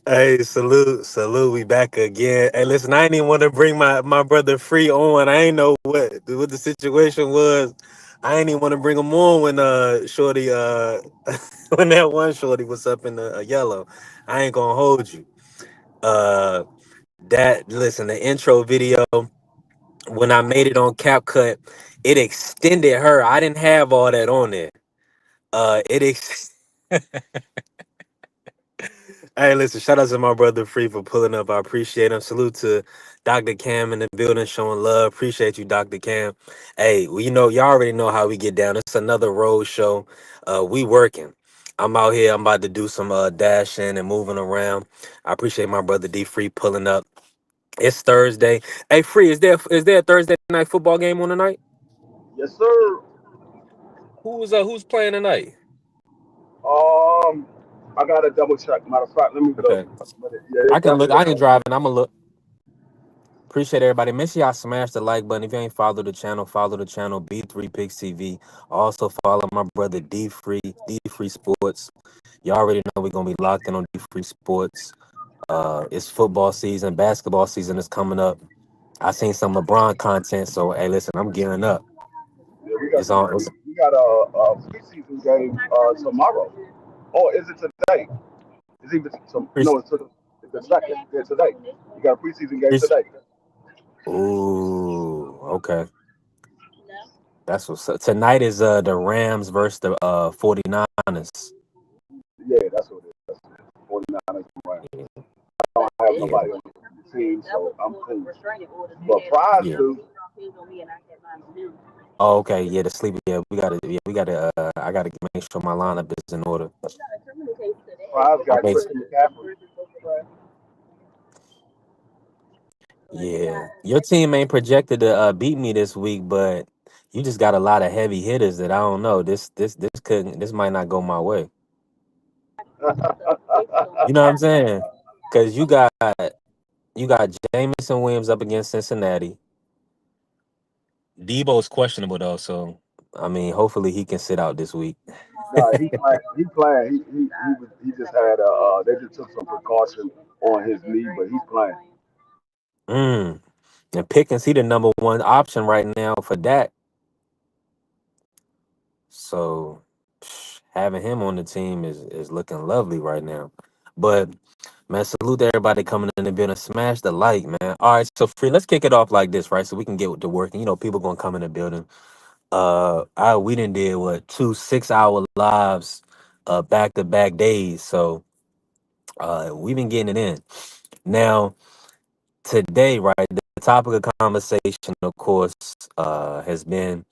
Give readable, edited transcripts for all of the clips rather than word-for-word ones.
Hey, salute. We back again. Hey, listen, I didn't even want to bring my brother Free on. I ain't know what the situation was. I ain't even want to bring him on when Shorty when that one Shorty was up in the yellow. I ain't gonna hold you. Uh, that listen, the intro video when I made it on CapCut, it extended her. I didn't have all that on there. It ex- Hey, listen, shout out to my brother Free for pulling up. I appreciate him. Salute to Dr. Cam in the building showing love. Appreciate you, Dr. Cam. Hey, well, y'all already know how we get down. It's another road show. We working. I'm out here. I'm about to do some dashing and moving around. I appreciate my brother D Free pulling up. It's Thursday. Hey, Free, is there a Thursday night football game on tonight? Yes, sir. Who's playing tonight? Um, I gotta double check. Matter of fact, let me look. Okay. But yeah, I it's can look. definitely I a ain't Thursday. driving. I'm gonna look. Appreciate everybody. Make sure y'all smash the like button. If you ain't follow the channel, follow the channel B3 Picks TV. Also follow my brother D Free Sports. Y'all already know we're gonna be locked in on D Free Sports. It's football season, basketball season is coming up. I seen some LeBron content, so hey, listen, I'm gearing up. Yeah, we got It's some. on. We got a preseason game tomorrow. Oh, is it today? It's even some. No, it's the second. Yeah, today. You got a preseason game It's, today. ooh, okay. That's what's up. Tonight is the Rams versus the 49ers. Yeah, that's what it is. 49ers and Rams. I don't have Yeah, nobody on the team, so I'm cool. But Prize yeah. do. Oh, okay. Yeah, the sleepy. Yeah, we gotta. Yeah, we gotta. I gotta make sure my lineup is in order. Prize I got made. Christian McCaffrey. Yeah, your team ain't projected to beat me this week, but you just got a lot of heavy hitters that I don't know. This might not go my way. You know what I'm saying? Because you got Jameson Williams up against Cincinnati. Debo's questionable though, so I mean, hopefully he can sit out this week. Nah, he playing. He playing. He just had they just took some precaution on his knee, but he's playing. Mm. And Pickens, he the number one option right now for that. So having him on the team is looking lovely right now. But man, salute to everybody coming in the building. Smash the like, man. All right, so Free, let's kick it off like this, right? So we can get to work. And people gonna come in the building. We didn't did what 2 6-hour lives, back to back days. So we've been getting it in. Now today, right? The topic of conversation, of course, has been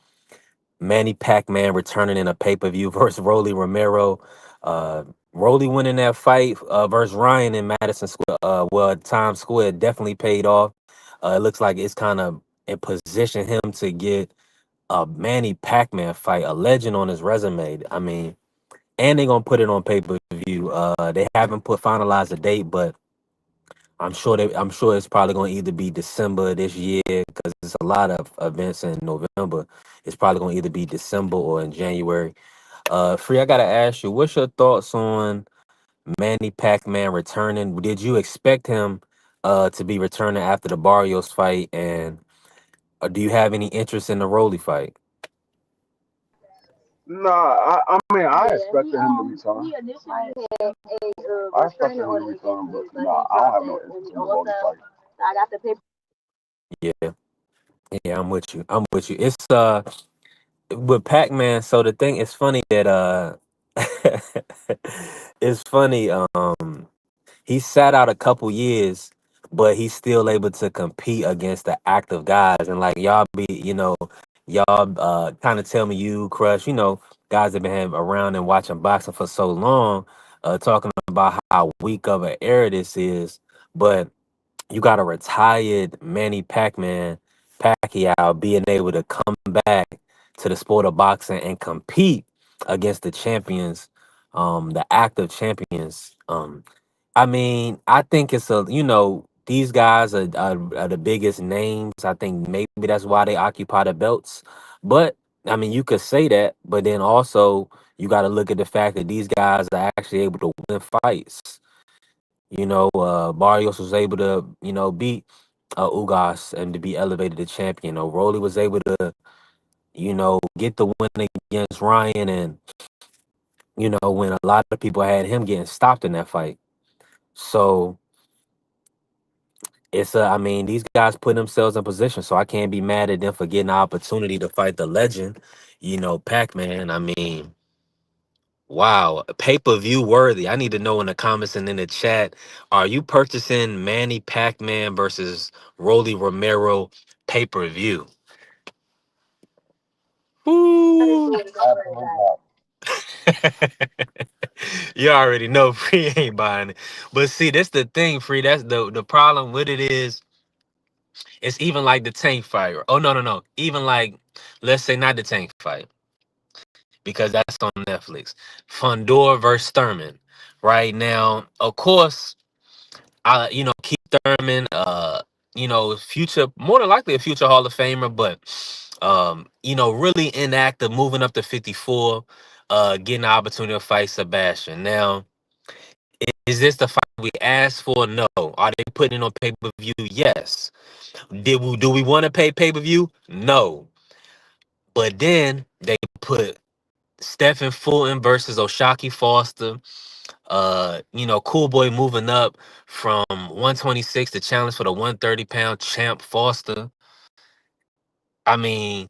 Manny Pac-Man returning in a pay-per-view versus Romero. Uh, winning that fight versus Ryan in Madison Square, Times Square definitely paid off. It looks like it's kind of it positioned him to get a Manny Pac-Man fight, a legend on his resume. I mean, and they're gonna put it on pay-per-view. They haven't put finalized a date, but I'm sure it's probably going to either be December this year because there's a lot of events in November. It's probably going to either be December or in January. Free, I gotta ask you, what's your thoughts on Manny Pac-Man returning? Did you expect him to be returning after the Barrios fight, and do you have any interest in the Rolly fight? Nah, I mean I expected him to return. I expected him to return, but nah, I don't have no interest in the Rolly fight. Yeah, yeah, I'm with you. I'm with you. It's with Pac-Man. So the thing is funny that it's funny. He sat out a couple years, but he's still able to compete against the active guys. And like y'all kind of tell me you crush, guys that been around and watching boxing for so long, talking about how weak of an era this is. But you got a retired Manny Pacquiao being able to come back to the sport of boxing and compete against the champions, the active champions. I mean, I think these guys are the biggest names. I think maybe that's why they occupy the belts. But I mean, you could say that, but then also you got to look at the fact that these guys are actually able to win fights. Barrios was able to, beat Ugas and to be elevated to champion. Rolly was able to, get the win against Ryan, and when a lot of people had him getting stopped in that fight. So I mean, these guys put themselves in position, so I can't be mad at them for getting the opportunity to fight the legend, Pac-Man. I mean, wow, pay-per-view worthy. I need to know in the comments and in the chat, are you purchasing Manny Pac-Man versus Rolly Romero pay-per-view? Woo! Absolutely not. You already know Free ain't buying it. But see, that's the thing, Free. That's the problem with it is it's even like the Tank fight. Oh no, no, no. Even like, let's say not the Tank fight, because that's on Netflix. Fundor versus Thurman. Right now, of course, Keith Thurman, future, more than likely a future Hall of Famer, but really inactive, moving up to 54, getting the opportunity to fight Sebastian. Now, is this the fight we asked for? No. Are they putting it on pay-per-view? Yes. Do we want to pay pay-per-view? No. But then they put Stephen Fulton versus Oshaki Foster. Cool Boy moving up from 126 to challenge for the 130-pound champ Foster. I mean,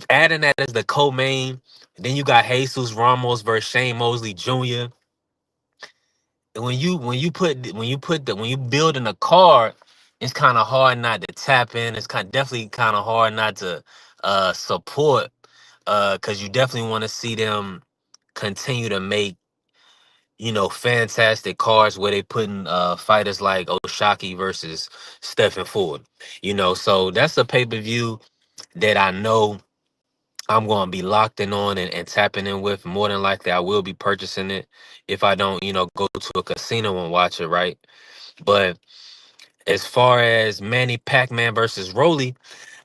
adding that as the co-main, then you got Jesus Ramos versus Shane Mosley Jr. When you building a card, it's kind of hard not to tap in. It's definitely kind of hard not to support, because you definitely want to see them continue to make fantastic cards where they putting fighters like Oshaki versus Stephen Ford. So that's a pay-per-view that I know I'm gonna be locked in on and tapping in with. More than likely I will be purchasing it if I don't, go to a casino and watch it, right? But as far as Manny Pac-Man versus Rolly,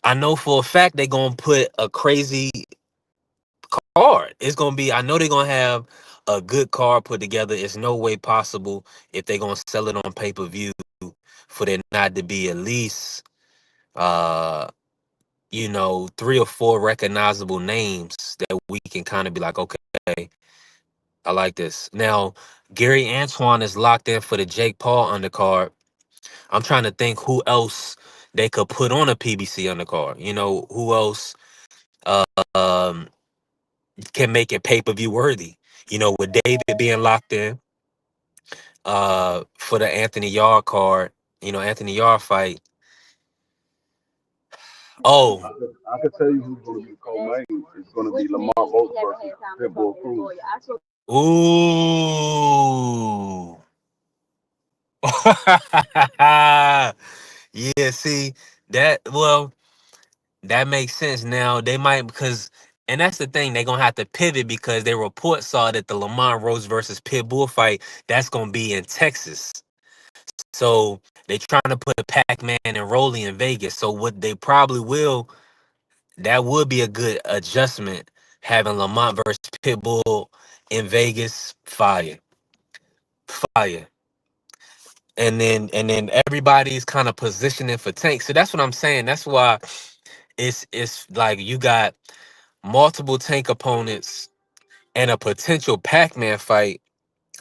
I know for a fact they're gonna put a crazy card. It's gonna be, I know they're gonna have a good card put together. It's no way possible if they're gonna sell it on pay-per-view for there not to be at least uh three or four recognizable names that we can kind of be like, okay, I like this. Now, Gary Antoine is locked in for the Jake Paul undercard. I'm trying to think who else they could put on a PBC undercard. Who else uh, um, can make it pay-per-view worthy? With David being locked in for the Anthony Yard card, Anthony Yard fight. Oh, I could tell you who's going to be the co-main. It's going to be Lamar Boat versus Pitbull Cruz. ooh. Yeah, see that makes sense. Now they might, because, and that's the thing, they're gonna have to pivot because their report saw that the Lamont Rose versus Pitbull fight that's gonna be in Texas. So they trying to put Pac-Man and Rolly in Vegas. So what they probably will, that would be a good adjustment, having Lamont versus Pitbull in Vegas. Fire, fire. And then everybody's kind of positioning for Tank. So that's what I'm saying. That's why it's like you got multiple Tank opponents and a potential Pac-Man fight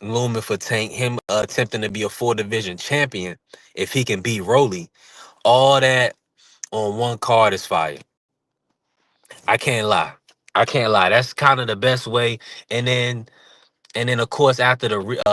looming for Tank. Him attempting to be a 4 division champion if he can beat Rolly. All that on one card is fire. I can't lie. I can't lie. That's kind of the best way. And then of course after the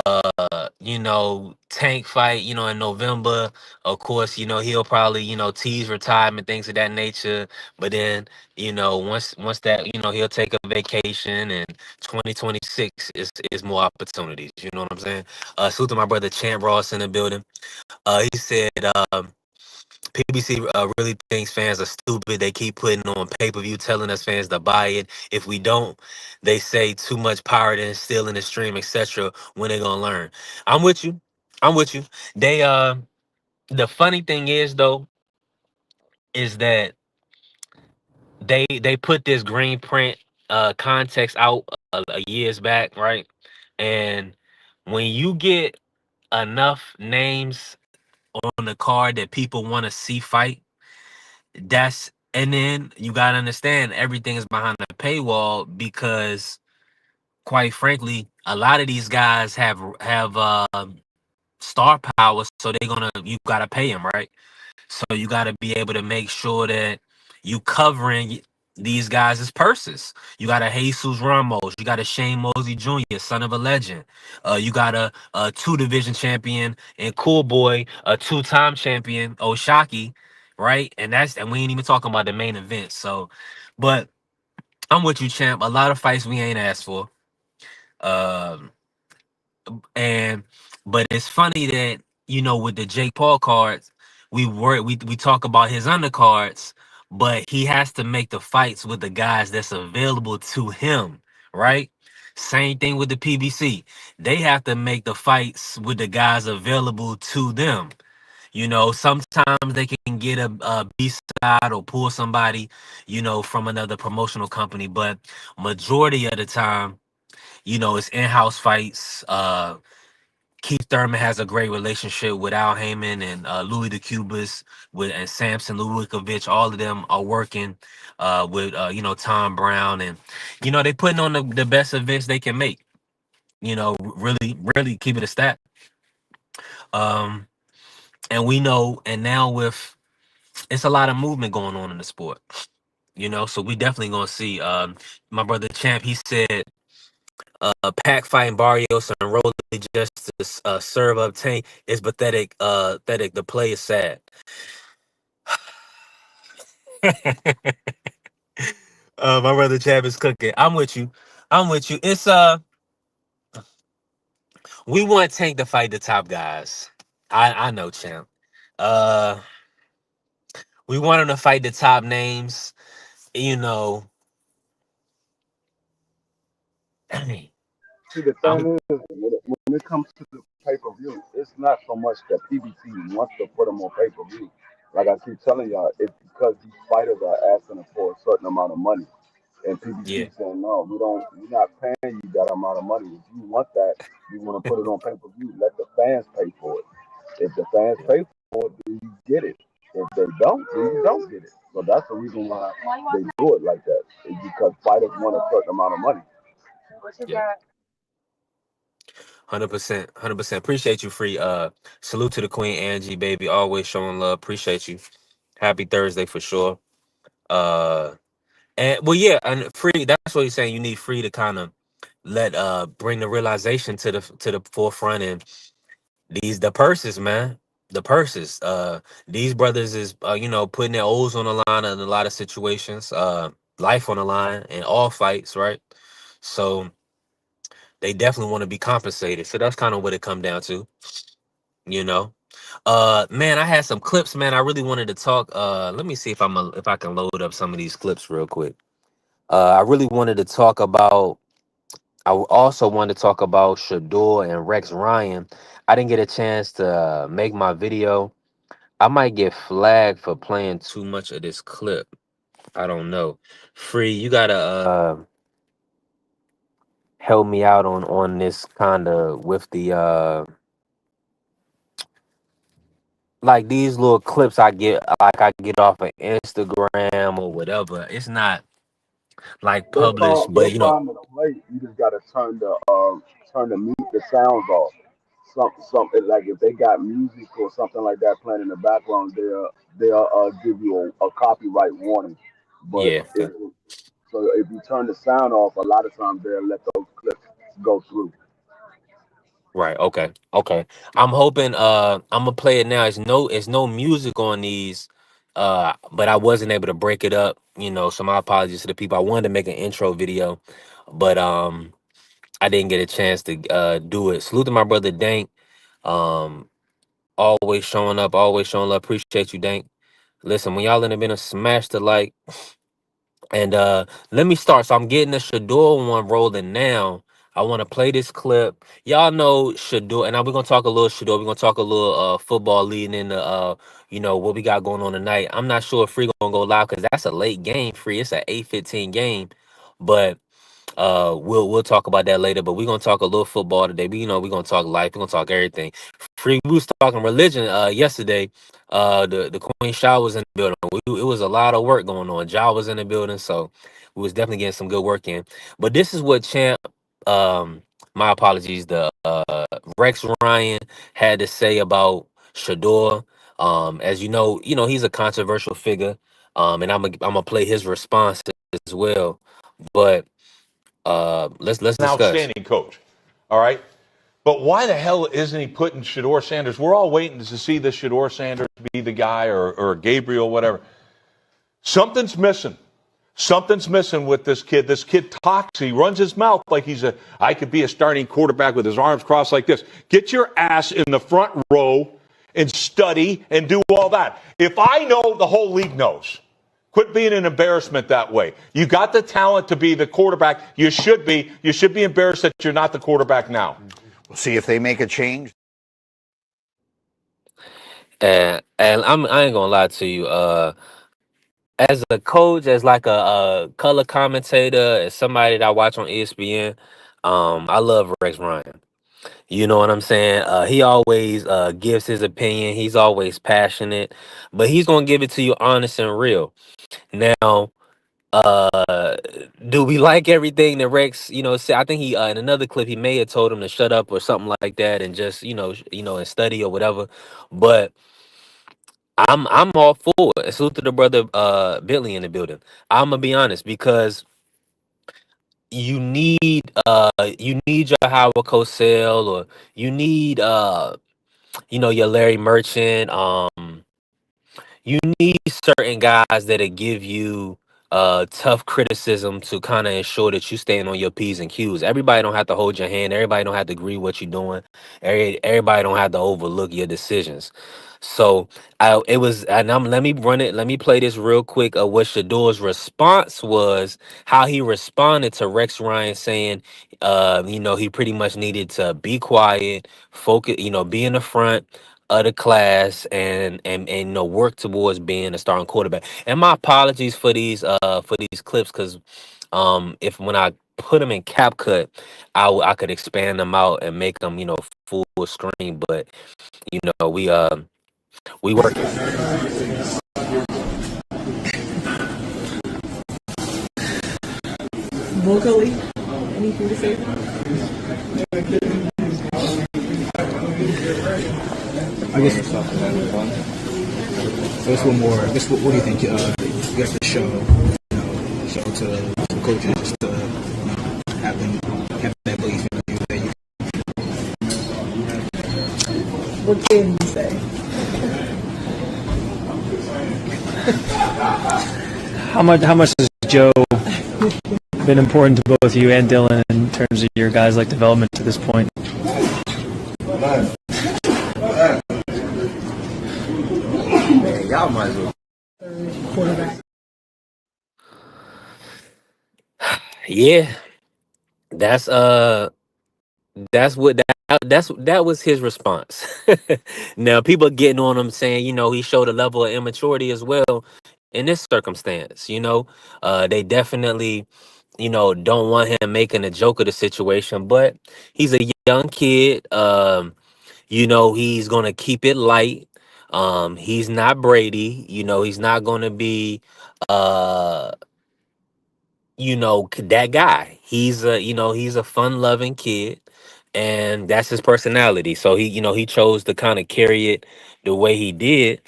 Tank fight, in November, of course, he'll probably, tease retirement, things of that nature. But then, once that, he'll take a vacation, and 2026 is more opportunities. You know what I'm saying? Salute to my brother Champ Ross in the building. He said PBC really thinks fans are stupid. They keep putting on pay-per-view, telling us fans to buy it. If we don't, they say too much pirate and still in the stream, etc. When they gonna learn? I'm with you. I'm with you. They the funny thing is though, is that they put this green print context out years back, right? And when you get enough names on the card that people want to see fight. That's and then you gotta understand everything is behind the paywall because, quite frankly, a lot of these guys have star power, so you gotta pay them, right? So you got to be able to make sure that you covering these guys' purses. You got a Jesus Ramos, you got a Shane Mosley Jr., son of a legend. You got a two-division champion and Cool Boy, a two-time champion Oshaki, right? And we ain't even talking about the main event. So, but I'm with you, champ. A lot of fights we ain't asked for. Um, and but it's funny that with the Jake Paul cards, we talk about his undercards, but he has to make the fights with the guys that's available to him, right? Same thing with the PBC. They have to make the fights with the guys available to them. Sometimes they can get a B side or pull somebody, from another promotional company, but majority of the time, it's in-house fights. Keith Thurman has a great relationship with Al Heyman and Louis the Cubas and Samson Lewikovic. All of them are working with Tom Brown, and they putting on the best events they can make. Really, really keep it a stat. Um, and we know, and now with it's a lot of movement going on in the sport. So we definitely gonna see. My brother Champ, he said, Pac fighting Barrios and Rolly just to serve up Tank is pathetic. Pathetic. The play is sad. My brother Chab is cooking. I'm with you. I'm with you. It's we want Tank to fight the top guys. I know, champ. Uh, we want him to fight the top names. You know, dang, See, the I'm thing is, when it comes to the pay per view, it's not so much that PBC wants to put them on pay per view. Like I keep telling y'all, it's because these fighters are asking for a certain amount of money. And yeah, PBC saying, no, we're not paying you that amount of money. If you want that, you want to put it on pay per view, let the fans pay for it. If the fans yeah, pay for it, then you get it. If they don't, then you don't get it. So that's the reason why they do it like that. It's because fighters want a certain amount of money. yeah. 100%, 100%. Appreciate you, free. Salute to the Queen Angie, baby. Always showing love. Appreciate you. Happy Thursday for sure. Uh, and well, yeah, and free. That's what he's saying. You need free to kind of let bring the realization to the forefront, and the purses, man. The purses. These brothers is putting their O's on the line in a lot of situations. Life on the line in all fights, right? So they definitely want to be compensated. So that's kind of what it come down to, you know. Man, I had some clips, man. I really wanted to talk. Let me see if I can load up some of these clips real quick. I really wanted to talk about. Also wanted to talk about Shador and Rex Ryan. I didn't get a chance to make my video. I might get flagged for playing too much of this clip. I don't know. Free, you gotta help me out on this kind of with the like these little clips I get off of Instagram or whatever. It's not like published, They're but fine to play. You just gotta turn the mute the sounds off. Something like if they got music or something like that playing in the background, they'll give you a copyright warning. But yeah. if you turn the sound off, a lot of times they'll let those clips go through. Right. Okay. Okay. I'm hoping I'm gonna play it now. It's no music on these, but I wasn't able to break it up, so my apologies to the people. I wanted to make an intro video, but I didn't get a chance to do it. Salute to my brother Dank. Um always showing up, always showing love. Appreciate you, Dank. Listen, when y'all in the been a smash the like. And let me start. So I'm getting the Shador one rolling now. I want to play this clip. Y'all know Shador, and now we're gonna talk a little Shador. We're gonna talk a little football leading into what we got going on tonight. I'm not sure if Free gonna go live because that's a late game. Free, it's an 8:15 game, but We'll talk about that later, but we're gonna talk a little football today. We're gonna talk life, we're gonna talk everything. Free, we was talking religion yesterday. The Queen Shah was in the building. It was a lot of work going on. Ja was in the building, so we was definitely getting some good work in. But this is what Champ, um my apologies, the Rex Ryan had to say about Shador. As he's a controversial figure. And I'm gonna play his response as well. But let's An discuss. outstanding coach. All right. But why the hell isn't he putting Shador Sanders? We're all waiting to see the Shador Sanders be the guy or Gabriel, whatever. Something's missing. Something's missing with this kid. This kid talks. He runs his mouth like I could be a starting quarterback with his arms crossed like this. Get your ass in the front row and study and do all that. If I know, the whole league knows. Quit being an embarrassment that way. You got the talent to be the quarterback. You should be. You should be embarrassed that you're not the quarterback now. We'll see if they make a change. And I ain't gonna lie to you. As a coach, as like a color commentator, as somebody that I watch on ESPN, I love Rex Ryan. You know what I'm saying? He always gives his opinion. He's always passionate, but he's gonna give it to you honest and real. Now, uh, do we like everything that Rex, said? I think he in another clip he may have told him to shut up or something like that and just and study or whatever. But I'm all for it. Salute to the brother Bentley in the building. I'm gonna be honest because you need your Howard Cosell, or you need your Larry Merchant. You need certain guys that'll give you tough criticism to kind of ensure that you stand on your P's and Q's. Everybody don't have to hold your hand. Everybody don't have to agree what you're doing. Everybody don't have to overlook your decisions. So it was, and let me run it. Let me play this real quick. Of what Shador's response was, how he responded to Rex Ryan saying, he pretty much needed to be quiet, focus, be in the front of the class, and work towards being a starting quarterback. And my apologies for these clips, because if when I put them in CapCut, I could expand them out and make them full screen. But we working. Vocally, anything to say? I guess it's tough. I guess one more. I guess what do you think? I guess the show to the coaches, just to have that belief in you that you. What can you say? How much has Joe been important to both you and Dylan in terms of your guys' development to this point? Man, y'all might as well. Quarterback. Yeah, that's that was his response. Now people getting on him saying, he showed a level of immaturity as well in this circumstance. They definitely, don't want him making a joke of the situation, but he's a young kid. He's gonna keep it light. He's not Brady. He's not gonna be uh that guy. He's a fun loving kid, and that's his personality. So he chose to kind of carry it the way he did.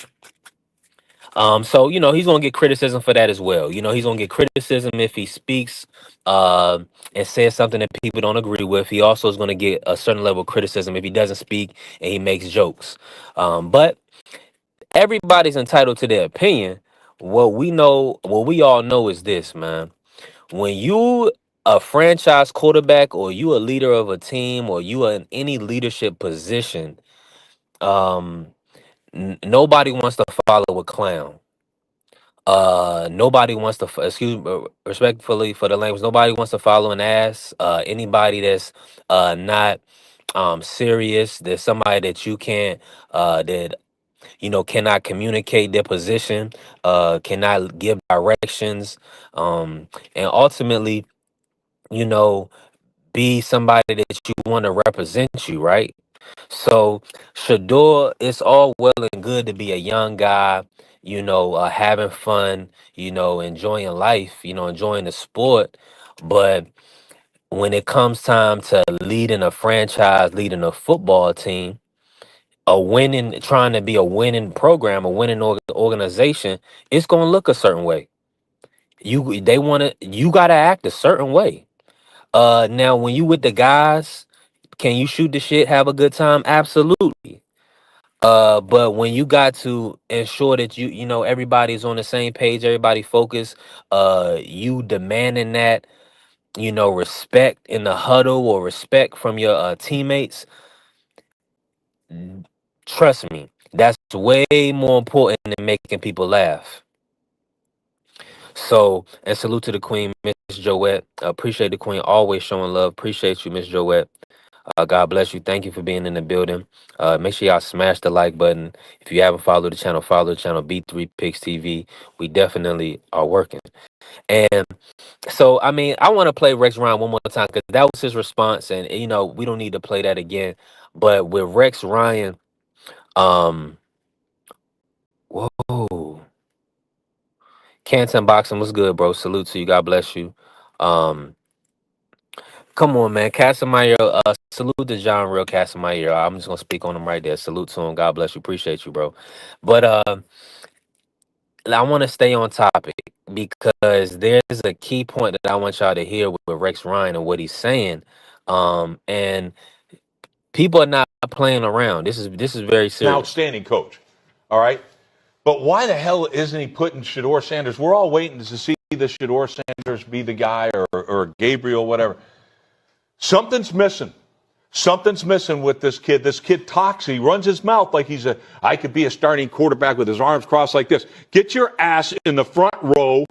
So he's gonna get criticism for that as well. He's gonna get criticism if he speaks and says something that people don't agree with. He also is gonna get a certain level of criticism if he doesn't speak and he makes jokes. But everybody's entitled to their opinion. What we all know is this, man. When you a franchise quarterback, or you a leader of a team, or you are in any leadership position, um nobody wants to follow a clown. Nobody wants to excuse respectfully for the language, nobody wants to follow an ass. Anybody that's not serious, there's somebody that you can't that cannot communicate their position, cannot give directions, and ultimately you know, be somebody that you want to represent you, right? So Shador, it's all well and good to be a young guy, having fun, enjoying life, enjoying the sport. But when it comes time to leading a franchise, leading a football team, trying to be a winning program, a winning organization, it's gonna look a certain way. You gotta act a certain way. Now when you with the guys, can you shoot the shit, have a good time? Absolutely. But when you got to ensure that everybody's on the same page, everybody focused, you demanding that, respect in the huddle or respect from your teammates, n- trust me, that's way more important than making people laugh. So, and salute to the queen, Miss Joette. Appreciate the queen always showing love. Appreciate you, Miss Joette. God bless you. Thank you for being in the building. Make sure y'all smash the like button. If you haven't followed the channel, follow the channel B3 Picks TV. We definitely are working. And so, I mean, I want to play Rex Ryan one more time because that was his response, and we don't need to play that again. But with Rex Ryan, um, whoa, Canton Boxing was good, bro. Salute to you. God bless you. Um, Come on, man. Casamaya, salute to John Real Casamaya. I'm just gonna speak on him right there. Salute to him. God bless you. Appreciate you, bro. But I want to stay on topic because there's a key point that I want y'all to hear with Rex Ryan and what he's saying. And people are not playing around. This is very An serious. outstanding coach. All right. But why the hell isn't he putting Shador Sanders? We're all waiting to see the Shador Sanders be the guy or Gabriel, whatever. Something's missing. Something's missing with this kid. This kid talks. He runs his mouth like I could be a starting quarterback with his arms crossed like this. Get your ass in the front row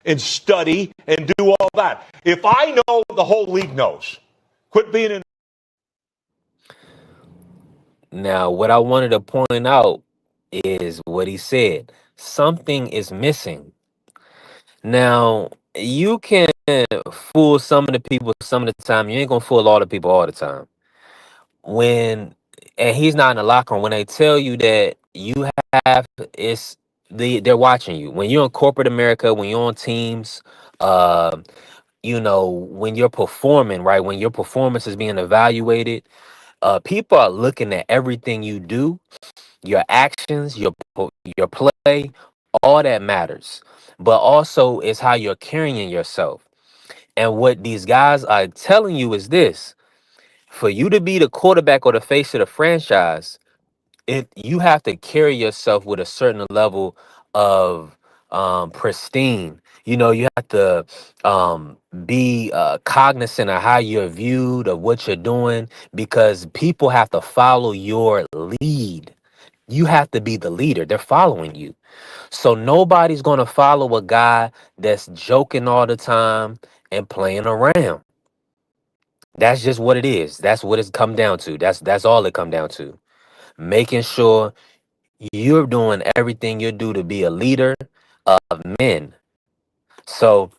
and study and do all that. If I know, the whole league knows. Quit being in. Now, what I wanted to point out is what he said. Something is missing. Now, you can fool some of the people some of the time. You ain't gonna fool all the people all the time. When and he's not in the locker room, when they tell you that you have it's they're watching you. When you're in corporate America, when you're on teams, uh, when you're performing, right? When your performance is being evaluated, people are looking at everything you do, your actions, your play, all that matters. But also is how you're carrying yourself. And what these guys are telling you is this: for you to be the quarterback or the face of the franchise, you have to carry yourself with a certain level of pristine. You have to be cognizant of how you're viewed, of what you're doing, because people have to follow your lead. You have to be the leader. They're following you. So nobody's going to follow a guy that's joking all the time and playing around. That's just what it is. That's what it's come down to. That's all it come down to. Making sure you're doing everything you do to be a leader of men. So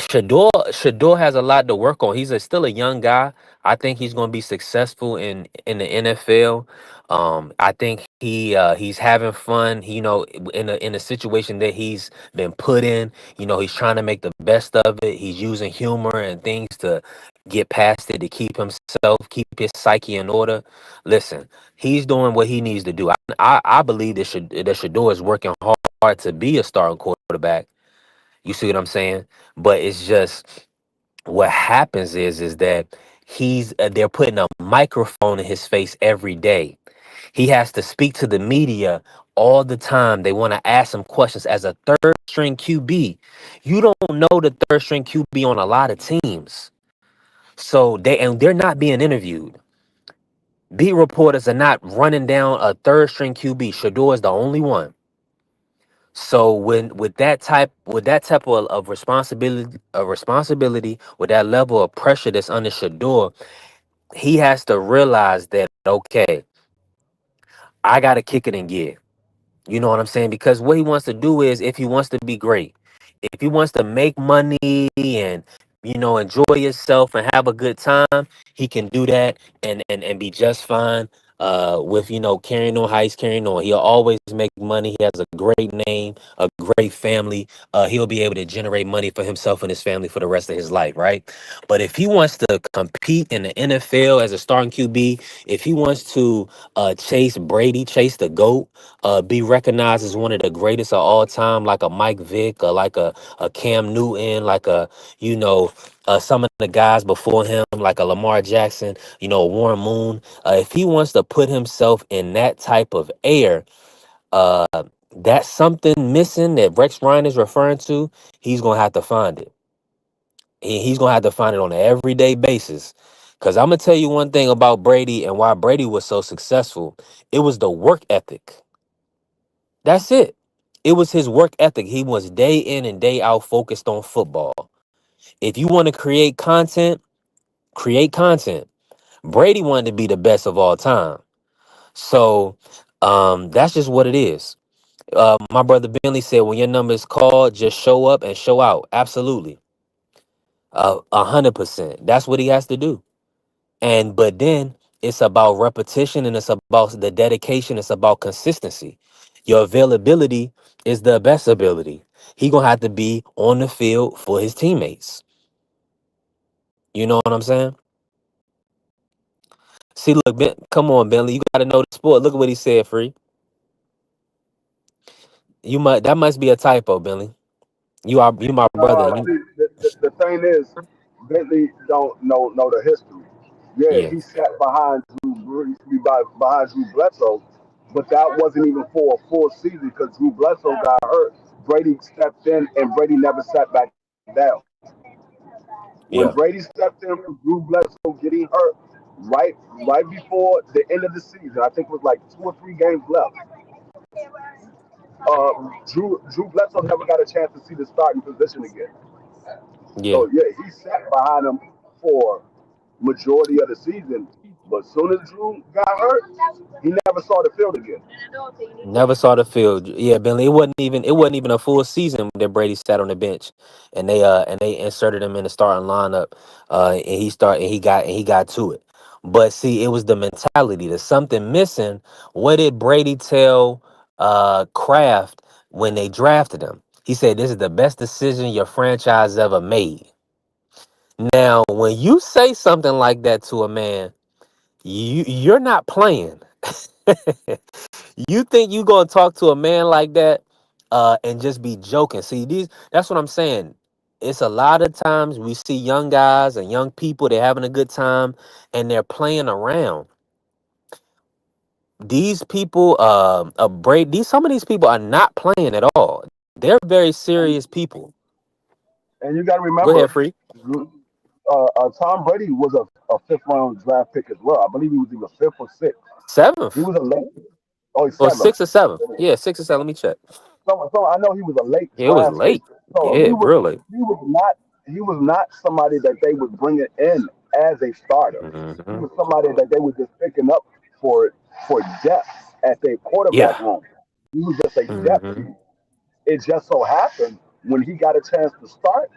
Shador has a lot to work on. Still a young guy. I think he's going to be successful in the NFL. I think he's having fun. In a situation that he's been put in. He's trying to make the best of it. He's using humor and things to get past it, to keep himself, keep his psyche in order. Listen, he's doing what he needs to do. I believe that Shador is working hard to be a starting quarterback. You see what I'm saying? But it's just what happens is that they're putting a microphone in his face every day. He has to speak to the media all the time. They want to ask him questions as a third string QB. You don't know the third string QB on a lot of teams. So they're not being interviewed. Beat reporters are not running down a third string QB. Shador is the only one. So when with that type of responsibility, with that level of pressure that's under Shador, he has to realize that, okay, I gotta kick it in gear. You know what I'm saying? Because what he wants to do is, if he wants to be great, if he wants to make money and enjoy yourself and have a good time, he can do that and be just fine with, carrying on how he's carrying on. He'll always make money. He has a great name, a great family. He'll be able to generate money for himself and his family for the rest of his life, right? But if he wants to compete in the NFL as a starting QB, if he wants to chase Brady, chase the GOAT, be recognized as one of the greatest of all time, like a Mike Vick or like a Cam Newton, like you know, some of the guys before him, like a Lamar Jackson, Warren Moon. If he wants to put himself in that type of air, uh, that's something missing that Rex Ryan is referring to. He's gonna have to find it. He's gonna have to find it on an everyday basis. Cause I'm gonna tell you one thing about Brady and why Brady was so successful. It was the work ethic. That's it. It was his work ethic. He was day in and day out focused on football. If you want to create content, create content. Brady wanted to be the best of all time. So that's just what it is. My brother Bentley said, when your number is called, just show up and show out. Absolutely. 100%. That's what he has to do. But then it's about repetition and it's about the dedication. It's about consistency. Your availability is the best ability. He gonna have to be on the field for his teammates. You know what I'm saying? See, look, come on, Bentley. You got to know the sport. Look at what he said, Free. That must be a typo, Bentley. You my brother. You See, the thing is, Bentley don't know the history. Yeah, yeah he sat behind Drew Brees, behind Drew Bledsoe, but that wasn't even for a full season because Drew Bledsoe got hurt. Brady stepped in, and Brady never sat back down. When Brady yeah. stepped in for Drew Bledsoe getting hurt, right right before the end of the season, I think it was like 2 or 3 games left. Drew Bledsoe never got a chance to see the starting position again. Yeah. So yeah, he sat behind him for majority of the season. But as soon as Drew got hurt, he never saw the field again. Never saw the field. Yeah, Bentley. It wasn't even a full season that Brady sat on the bench, and they inserted him in the starting lineup. And he got to it. But see, it was the mentality. There's something missing. What did Brady tell Kraft when they drafted him? He said, "This is the best decision your franchise ever made." Now, when you say something like that to a man, you're not playing. You think you gonna talk to a man like that and just be joking? See, that's what I'm saying. It's a lot of times we see young guys and young people, they're having a good time and they're playing around. These people, some of these people are not playing at all. They're very And, serious people. and you got to Go remember, ahead, Free. Tom Brady was a fifth round draft pick as well. I believe he was either fifth or sixth. He Seventh was a late, oh, he's or seventh. sixth or seventh? Yeah, sixth or seven. Let me check. So I know he was a late Yeah, it was draft pick. late. So Yeah, real late. he was not somebody that they would bring it in as a starter. He Hmm. was somebody that they were just picking up for depth at their quarterback Yeah. room. He was just a depth Hmm. piece. It just so happened when he got a chance to start,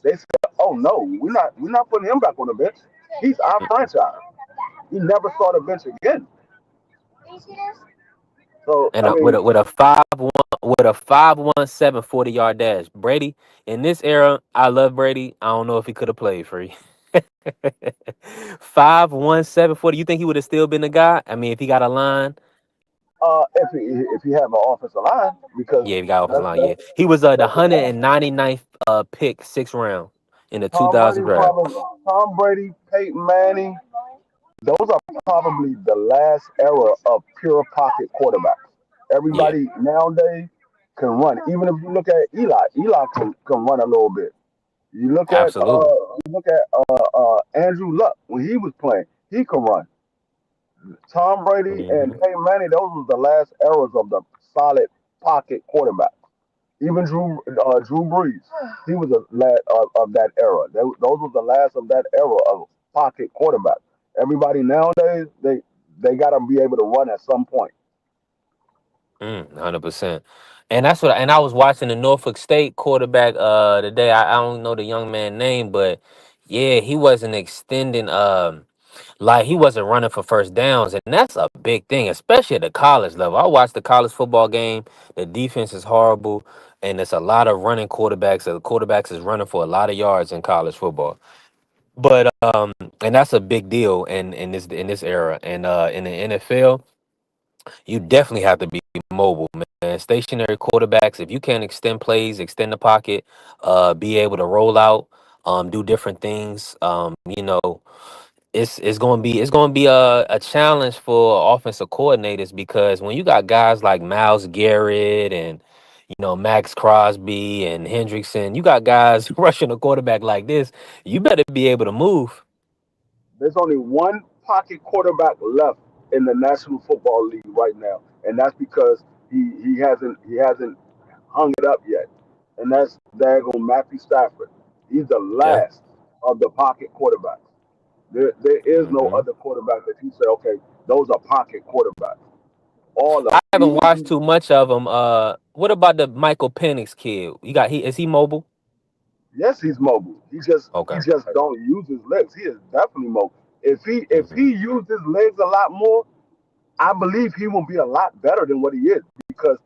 they said, "Oh no, we're not putting him back on the bench. He's our franchise." He never saw the bench again. So And I with mean, a 5-1 7 40-yard dash. Brady in this era, I love Brady. I don't know if he could have played Free. 5-1 7 40. You think he would have still been the guy? I mean, if he got a line, if he have an offensive line, because yeah, he got offensive line. Yeah, that's he was the that's the thing. 199th pick, 6th round in the Tom 2000 Brady draft. probably Tom Brady, Peyton Manning. Those are probably the last era of pure pocket quarterbacks. Yeah, Everybody nowadays can run. Even if you look at Eli can run a little bit. absolutely. You look at Andrew Luck when he was playing, he could run. Tom Brady and Hmm. Peyton Manning, those were the last eras of the solid pocket quarterback. Even Drew Brees, he was of that era. Those were the last of that era of pocket quarterback. Everybody nowadays, they got to be able to run at some point. 100%. And that's what. And I was watching the Norfolk State quarterback today. I don't know the young man name, but yeah, he wasn't extending. Like he wasn't running for first downs, and that's a big thing, especially at the college level. I watched the college football game. The defense is horrible, and it's a lot of running quarterbacks. The quarterbacks is running for a lot of yards in college football. But and that's a big deal in this era. And in the NFL, you definitely have to be mobile, man. Stationary quarterbacks, if you can extend plays, extend the pocket, be able to roll out, do different things, it's gonna be a challenge for offensive coordinators because when you got guys like Miles Garrett and Max Crosby and Hendrickson, you got guys rushing a quarterback like this, you better be able to move. There's only one pocket quarterback left in the National Football League right now, and that's because he hasn't hung it up yet, and that's daggone Matthew Stafford. He's the Yeah. last of the pocket quarterbacks. There is no hmm other quarterback that you say, okay, those are pocket quarterbacks. All of I them. haven't Even watched too much of them. What about the Michael Penix kid? Is he mobile? yes, he's mobile. He Okay. just don't use his legs. He is definitely mobile. If he hmm used his legs a lot more, I believe he will be a lot better than what he is because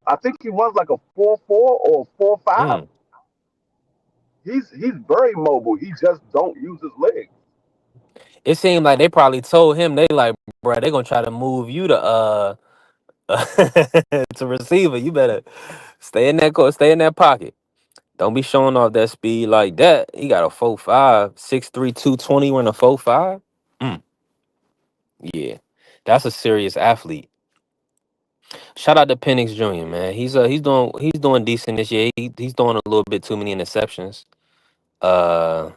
I think he runs like a 4.4 or 4.5. Mm. He's very mobile. He just don't use his legs. It seemed like they probably told him they like, bro, they gonna try to move you to to receiver. You better stay in that pocket. Don't be showing off that speed like that. He got a 4.5, 6'3", 220 run a 4.5. Mm, yeah, that's a serious athlete. Shout out to Penix Jr. Man. He's doing decent this year. He's throwing a little bit too many interceptions. Uh,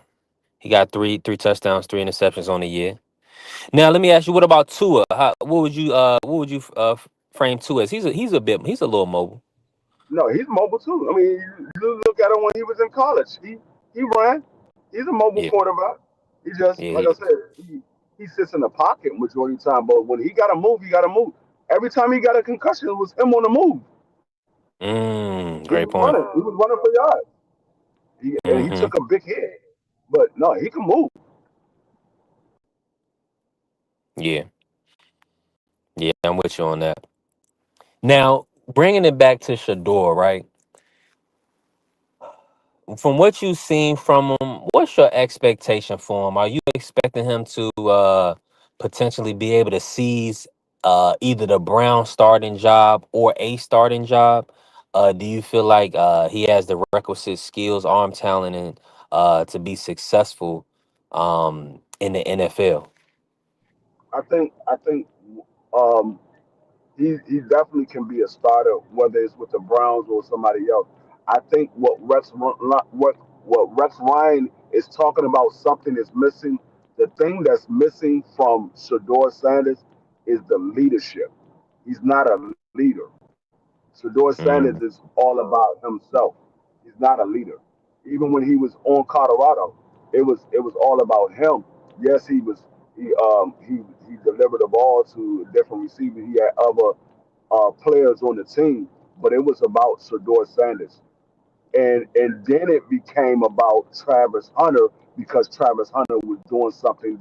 he got three touchdowns, three interceptions on the year. Now let me ask you, what about Tua? What would you frame Tua as? He's a little mobile. No, he's mobile too. I mean, you look at him when he was in college. He ran. He's a mobile Yeah, quarterback. He just yeah, like he I is. said, he sits in the pocket majority of the time. But when he got to move, he got to move. Every time he got a concussion, it was him on the move. Great point. He was running for yards. And he Mm-hmm. took a big hit. But no, he can move. Yeah, yeah, I'm with you on that. Now, bringing it back to Shador, right? From what you've seen from him, what's your expectation for him? Are you expecting him to potentially be able to seize either the Brown starting job or a starting job? Do you feel like he has the requisite skills, arm talent, and to be successful in the NFL? I think um, he definitely can be a starter, whether it's with the Browns or somebody else. I think what Rex Ryan is talking about, something is missing. The thing that's missing from Shador Sanders is the leadership. He's not a leader. Shador Sanders is Mm, all about himself. He's not a leader. Even when he was on Colorado, it was all about him. Yes, he delivered the ball to different receivers. He had other players on the team, but it was about Shador Sanders. And then it became about Travis Hunter because Travis Hunter was doing something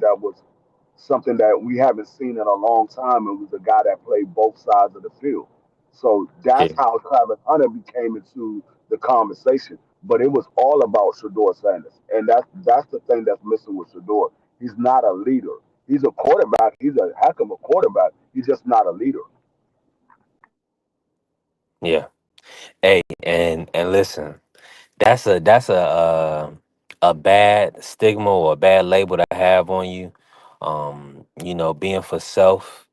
that we haven't seen in a long time, and was a guy that played both sides of the field. So that's yeah, how Travis Hunter became into the conversation. But it was all about Shador Sanders, and that's the thing that's missing with Shador. He's not a leader. He's a quarterback. He's a heck of a quarterback. He's just not a leader. yeah. Hey, and listen. That's a bad stigma or a bad label to have on you. Being for self,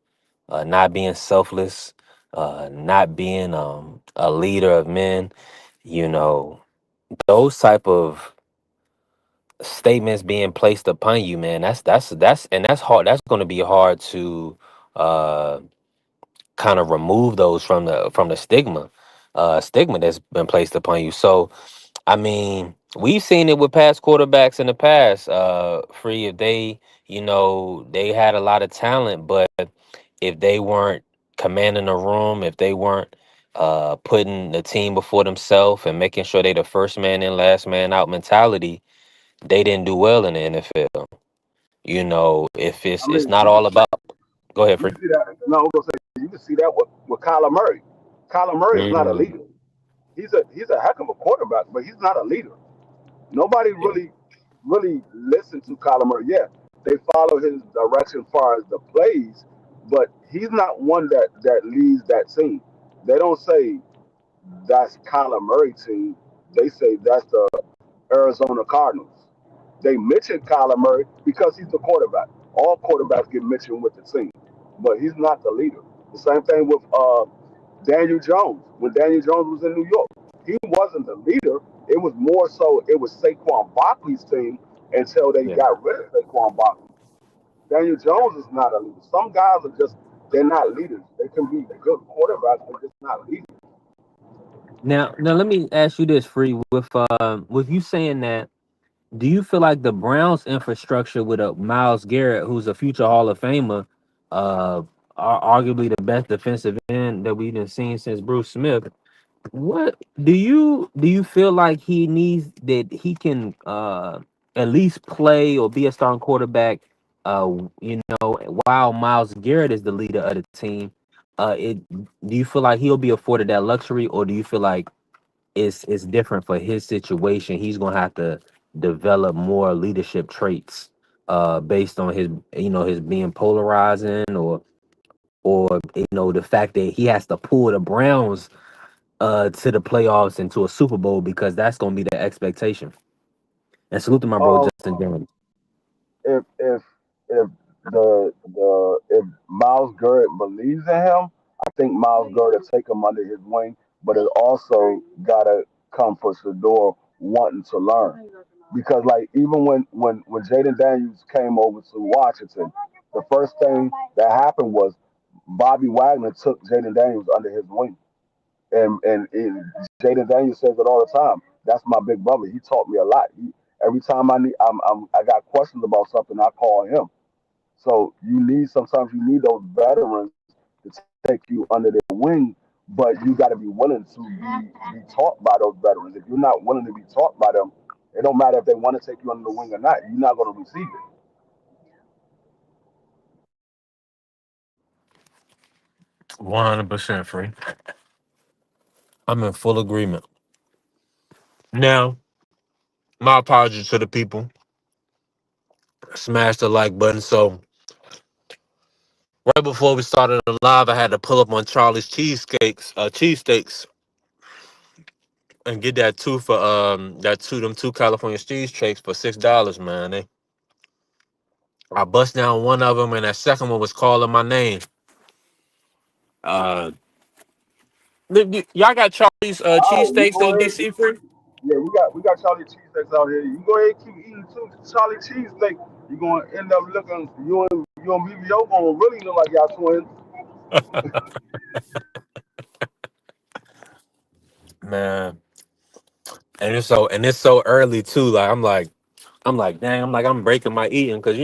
not being selfless, not being a leader of men. You know, those type of statements being placed upon you, man. That's hard. That's going to be hard to uh, kind of remove those from the stigma that's been placed upon you. So I mean, we've seen it with past quarterbacks in the past. Free if they had a lot of talent, but if they weren't commanding the room, if they weren't putting the team before themselves and making sure they the first man in, last man out mentality, they didn't do well in the NFL. You know, if I it's mean, not all about. Go ahead, you Free. can see that. No, I'm gonna say you can see that with Kyler Murray. Kyler Murray is not a Mm, leader. He's a heck of a quarterback, but he's not a leader. Nobody yeah, really listened to Kyler Murray. Yeah, they follow his direction as far as the plays, but he's not one that leads that team. They don't say that's Kyler Murray team. They say that's the Arizona Cardinals. They mention Kyler Murray because he's the quarterback. All quarterbacks get mentioned with the team, but he's not the leader. The same thing with Daniel Jones. When Daniel Jones was in New York, he wasn't the leader. It was more so it was Saquon Barkley's team until they yeah. got rid of Saquon Barkley. Daniel Jones is not a leader. Some guys are just they're not leaders. They can be good quarterbacks, but just not leaders. Now, let me ask you this, Free. With you saying that, do you feel like the Browns' infrastructure with a Miles Garrett, who's a future Hall of Famer, uh, are arguably the best defensive end that we've been seeing since Bruce Smith? What do you feel like he needs that he can at least play or be a starting quarterback? While Miles Garrett is the leader of the team, do you feel like he'll be afforded that luxury, or do you feel like it's different for his situation? He's gonna have to develop more leadership traits, based on his being polarizing, or the fact that he has to pull the Browns to the playoffs and to a Super Bowl, because that's gonna be the expectation. And salute to my bro Um, Justin Jones. if if Miles Garrett believes in him, I think Miles Garrett will take him under his wing, but it also gotta come for Shador wanting to learn. Because like even when Jaden Daniels came over to Washington, the first thing that happened was Bobby Wagner took Jaden Daniels under his wing. And Jaden Daniels says it all the time. That's my big brother. He taught me a lot. Every time I got questions about something, I call him. So sometimes you need those veterans to take you under their wing, but you got to be willing to be taught by those veterans. If you're not willing to be taught by them, it don't matter if they want to take you under the wing or not. You're not going to receive it. 100% Free. I'm in full agreement. Now, my apologies to the people. Smash the like button. So right before we started the live, I had to pull up on Charlie's cheesesteaks, and get them two California cheesesteaks for $6, man. I bust down one of them, and that second one was calling my name. Uh, y'all got Charlie's All right, you cheesesteaks go on ahead. DC Free? Yeah, we got Charlie cheesesteaks out here. You go ahead and keep eating too. Charlie cheesesteak. You're gonna end up looking you and BBO gonna really look like y'all twins. Man, and it's so early too. Like I'm like, dang, I'm breaking my eating, because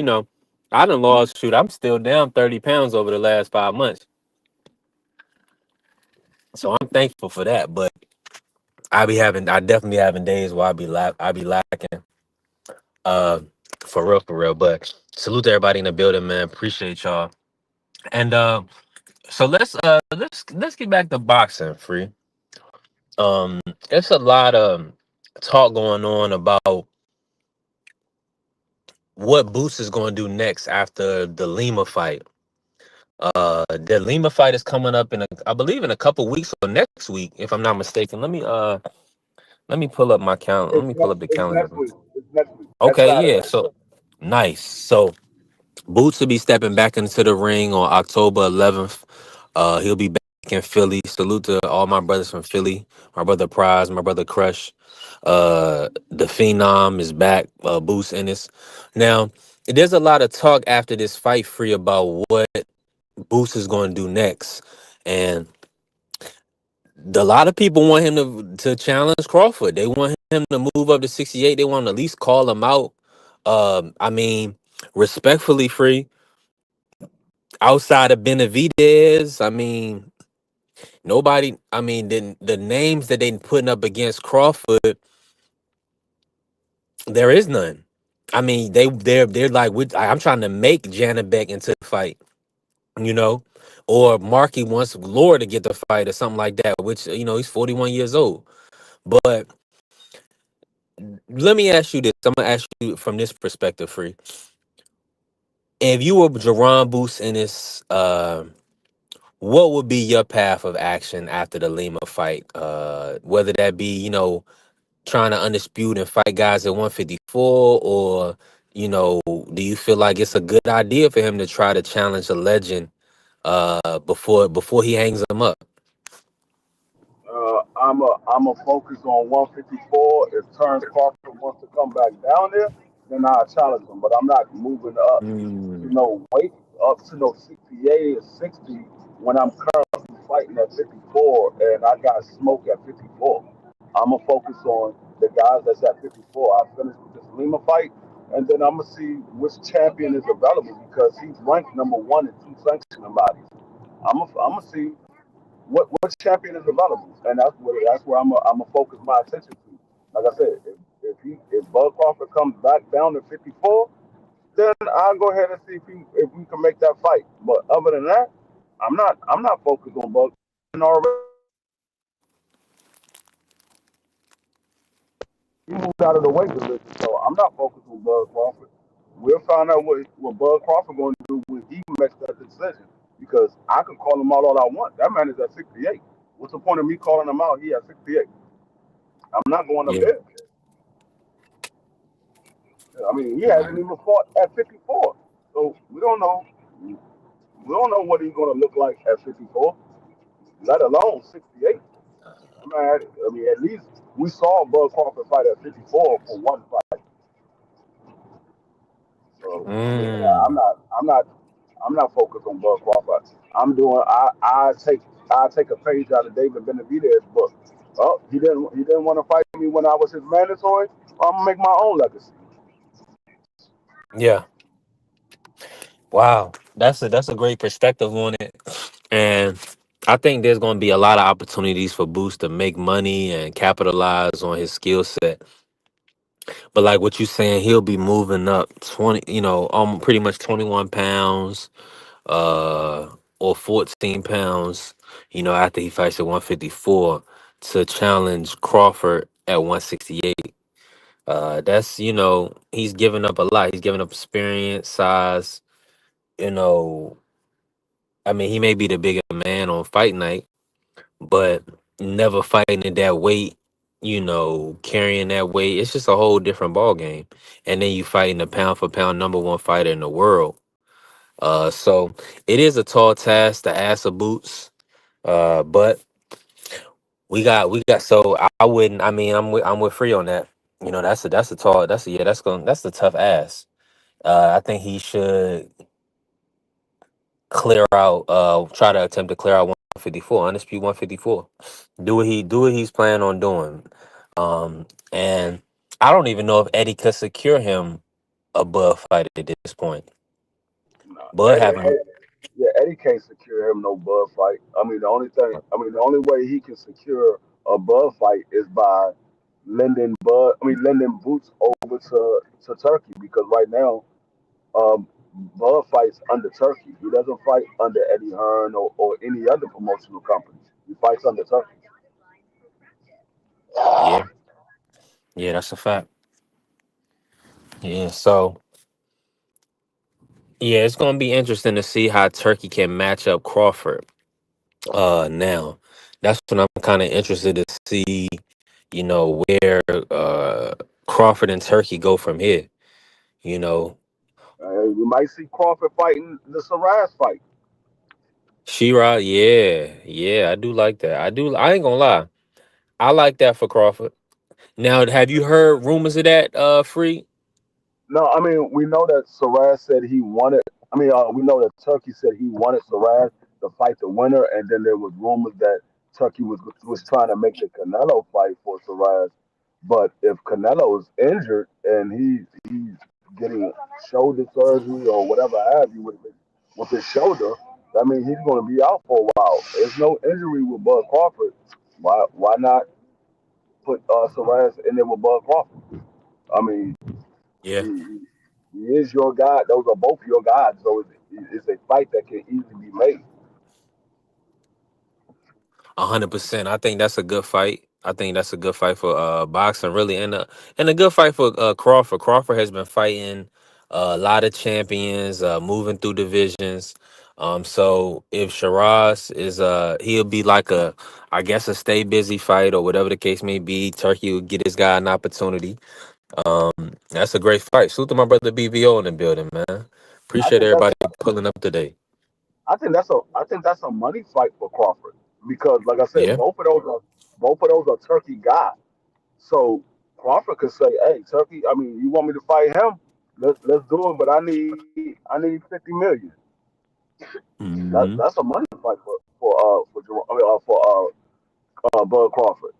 I done lost, shoot, I'm still down 30 pounds over the last 5 months. So I'm thankful for that. But I definitely having days where I be lacking. Uh, for real. But salute to everybody in the building, man. Appreciate y'all. And so let's get back to boxing, Free. Um, it's a lot of talk going on about what Boots is going to do next after the Lima fight. The Lima fight is coming up I believe in a couple weeks, or next week, if I'm not mistaken. Let me pull up my calendar. Let me pull up the It's calendar. next week. It's next week. Next Okay, yeah. Saturday. So nice. So Boots will be stepping back into the ring on October 11th. He'll be back in Philly. Salute to all my brothers from Philly. My brother Prize, my brother Crush. The Phenom is back. Boots Ennis. Now, there's a lot of talk after this fight, Free, about what Boots is going to do next, and a lot of people want him to challenge Crawford. They want him to move up to 68. They want to at least call him out. I mean, respectfully, Free, outside of Benavidez, I mean, nobody. I mean, the names that they putting up against Crawford, there is none. I mean, they're like, I'm trying to make Janabek into the fight, you know, or Marky wants Lord to get the fight or something like that. Which he's 41 years old. But let me ask you this. I'm gonna ask you from this perspective, Free. If you were Jerron Booth in this, what would be your path of action after the Lima fight? Whether that be, trying to undispute and fight guys at 154, or do you feel like it's a good idea for him to try to challenge a legend before he hangs him up? I'm a focus on 154. If Terrence Crawford wants to come back down there, then I'll challenge him. But I'm not moving up to Mm, no weight up to no 68 or 60 when I'm currently fighting at 54 and I got smoke at 54. I'm gonna focus on the guys that's at 54. I finished with this Lima fight, and then I'm gonna see which champion is available because he's ranked number one in two sanctioning bodies. I'm gonna see what champion is available, and that's where I'm gonna focus my attention to. Like I said, if Bud Crawford comes back down to 54, then I'll go ahead and see if we can make that fight. But other than that, I'm not focused on Bud. He moved out of the weight division, so I'm not focused on Bud Crawford. We'll find out what Bud Crawford going to do when he makes that decision. Because I can call him out all I want. That man is at 68. What's the point of me calling him out? He at 68. I'm not going up yeah. there. I mean, he Right. hasn't even fought at 54. So we don't know. We don't know what he's going to look like at 54, let alone 68. I mean, at least we saw Bud Crawford fight at 54 for one fight. So yeah, I'm Mm, not, I'm not, I'm not focused on Bud Crawford. I'm doing. I take a page out of David Benavidez's book. Oh, he didn't want to fight me when I was his mandatory. I'm gonna make my own legacy. yeah. Wow. That's a great perspective on it. And I think there's going to be a lot of opportunities for Boost to make money and capitalize on his skill set. But like what you're saying, he'll be moving up 20, pretty much 21 pounds, uh, or 14 pounds, after he fights at 154 to challenge Crawford at 168. That's, he's giving up a lot. He's giving up experience, size, you know. I mean, he may be the bigger man on fight night, but never fighting at that weight, carrying that weight, it's just a whole different ball game. And then you fighting the pound for pound number one fighter in the world. So it is a tall task to ask of Boots. But we got. So I wouldn't. I mean, I'm with Free on that. That's a tall. That's a tough ass. I think he should clear out. Try to attempt to clear out 154, undisputed 154. Do what he's planning on doing. And I don't even know if Eddie could secure him a Bud fight at this point. Nah, Bud having Eddie can't secure him no Bud fight. The only way he can secure a Bud fight is by lending Boots over to Turkey because right now, um, Bud fights under Turkey. He doesn't fight under Eddie Hearn or any other promotional company. He fights under Turkey. yeah, yeah, that's a fact. Yeah, so yeah, it's gonna be interesting to see how Turkey can match up Crawford. Now that's what I'm kind of interested to see. Where Crawford and Turkey go from here. You know, You might see Crawford fighting the Saraz fight. Shira, yeah, yeah, I do like that. I do. I ain't gonna lie, I like that for Crawford. Now, have you heard rumors of that? Free. No, I mean we know that Saraz said he wanted. We know that Turkey said he wanted Saraz to fight the winner, and then there was rumors that Turkey was trying to make the Canelo fight for Saraz. But if Canelo is injured and he's getting shoulder surgery or whatever have you, with his shoulder. That means he's going to be out for a while. There's no injury with Bud Crawford. Why not put Soares in there with Bud Crawford? I mean, Yeah, he, he is your guy. Those are both your guys. So it's a fight that can easily be made. 100%. I think that's a good fight. I think that's a good fight for boxing, really, and a good fight for Crawford. Crawford has been fighting a lot of champions, moving through divisions. So if Shiraz is he'll be like a, I guess, a stay busy fight or whatever the case may be. Turkey will get his guy an opportunity. That's a great fight. Salute to my brother BVO in the building, man. I Appreciate think that's everybody pulling up today. I think that's a money fight for Crawford because, like I said, Yeah. both of those are Turkey guys. So Crawford could say, "Hey, Turkey, I mean, you want me to fight him? Let's do it, but I need 50 million. That's Hmm. a money fight for Bud Crawford.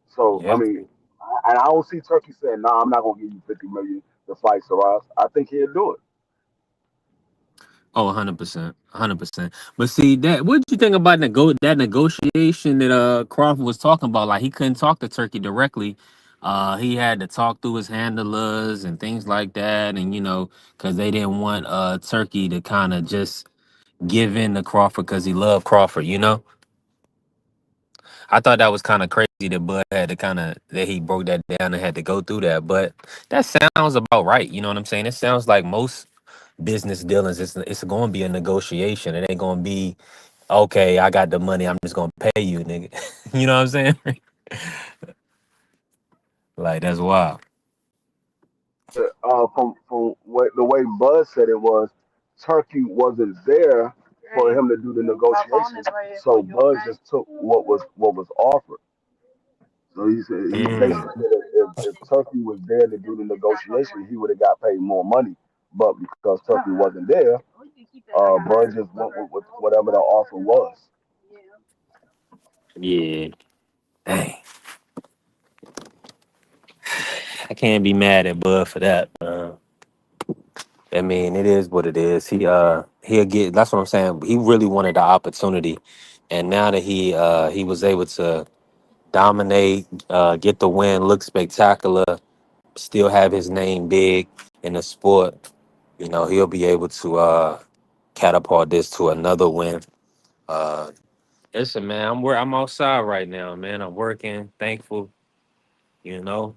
So I Yeah. mean, and I don't see Turkey saying, "Nah, I'm not gonna give you 50 million to fight Saras." I think he'll do it. Oh, 100%. 100%. But see that what did you think about that negotiation that Crawford was talking about? Like he couldn't talk to Turkey directly. He had to talk through his handlers and things like that. And because they didn't want Turkey to kind of just give in to Crawford because he loved Crawford. I thought that was kind of crazy that Bud had to that he broke that down and had to go through that. But that sounds about right. You know what I'm saying? It sounds like most business dealings, it's going to be a negotiation. It ain't going to be, okay, I got the money, I'm just going to pay you, nigga. You know what I'm saying? Like, that's wild. From what the way Bud said it was, Turkey wasn't there for him to do the negotiations. So Bud just took what was offered. So he Mm, basically said that if Turkey was there to do the negotiation, he would have got paid more money. But because Turkey wasn't there, Bud just went with whatever the offer was. yeah. Dang. I can't be mad at Bud for that. I mean, it is what it is. He'll get, that's what I'm saying. He really wanted the opportunity. And now that he was able to dominate, get the win, look spectacular, still have his name big in the sport, he'll be able to catapult this to another win. Uh, Listen, man, I'm outside right now, man. I'm working, thankful. You know,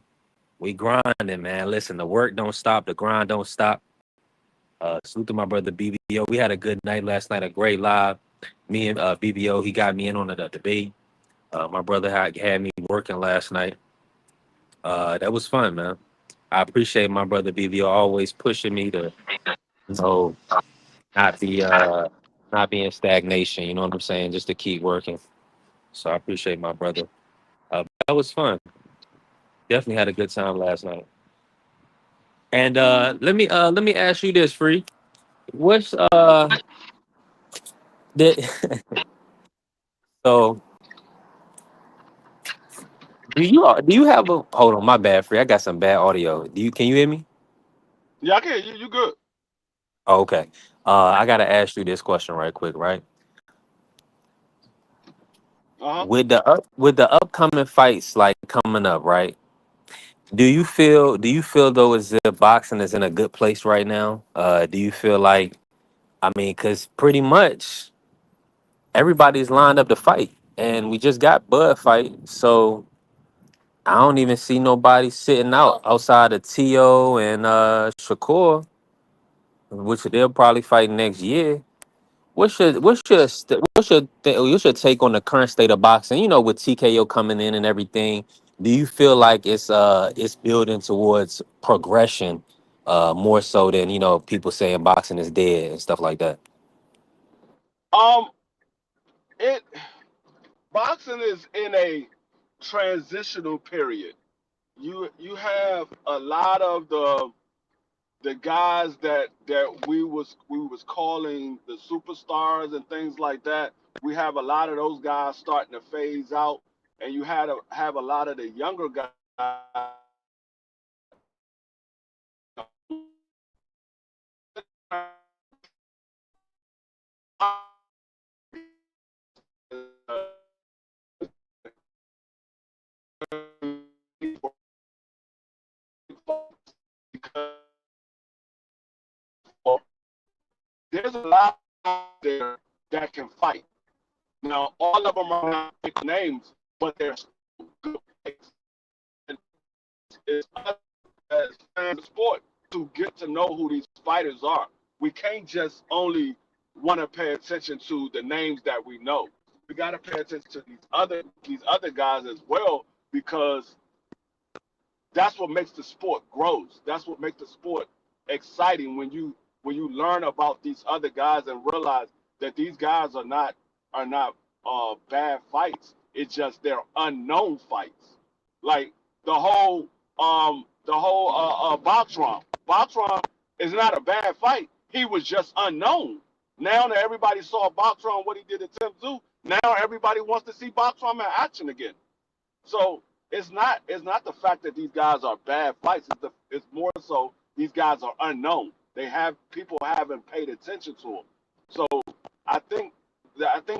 we grinding, man. Listen, the work don't stop, the grind don't stop. Salute to my brother BBO. We had a good night last night, a great live. Me and BBO, he got me in on the debate. My brother had me working last night. That was fun, man. I appreciate my brother BBO always pushing me to, you know, not be not be in stagnation. You know what I'm saying? Just to keep working. So I appreciate my brother. That was fun. Definitely had a good time last night. And let me ask you this, Free. What's the so do you have a hold on, my bad, Free. I got some bad audio. Can you hear me? Yeah, I can. You good? Oh, okay. I gotta ask you this question right quick, right? Uh huh. With the upcoming fights like coming up, right? Do you feel though as if boxing is in a good place right now? Do you feel like, I mean, because pretty much everybody's lined up to fight, and we just got Bud fight, so I don't even see nobody sitting out outside of To and Shakur, which they'll probably fight next year. What's your take on the current state of boxing? With TKO coming in and everything, do you feel like it's building towards progression, more so than people saying boxing is dead and stuff like that? Um, it boxing is in a transitional period. You have a lot of the guys that we was calling the superstars and things like that. We have a lot of those guys starting to phase out, and you have a lot of the younger guys lot there that can fight. Now, all of them are not big names, but they're still good fights. And it's us as fans of sport to get to know who these fighters are. We can't just only want to pay attention to the names that we know. We got to pay attention to these other guys as well, because that's what makes the sport grows. That's what makes the sport exciting when you learn about these other guys and realize that these guys are not bad fights. It's just they're unknown fights. Like the whole Boxron. Boxron is not a bad fight. He was just unknown. Now that everybody saw Boxron, what he did to Tim Tszyu, now everybody wants to see Boxron in action again. So it's not the fact that these guys are bad fights. It's more so these guys are unknown. People haven't paid attention to them. So I think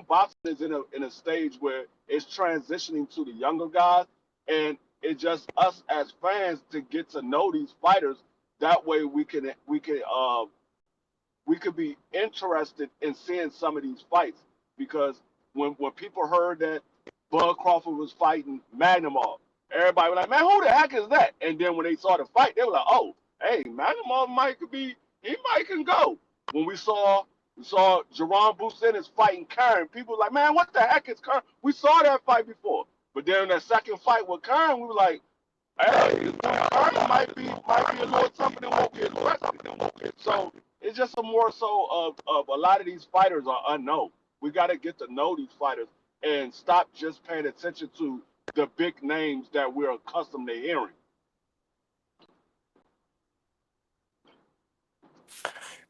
boxing is in a stage where it's transitioning to the younger guys, and it's just us as fans to get to know these fighters. That way we could be interested in seeing some of these fights, because when people heard that Bud Crawford was fighting Magnumov, everybody was like, "Man, who the heck is that?" And then when they saw the fight, they were like, "Oh, hey, Magnumov he might can go." When we saw Jerron Busin is fighting Karen, people were like, "Man, what the heck is Karen?" We saw that fight before, but then that second fight with Karen, we were like, "Hey, Karen might be a little tougher than what we expected." So it's just a more so of a lot of these fighters are unknown. We got to get to know these fighters and stop just paying attention to the big names that we're accustomed to hearing.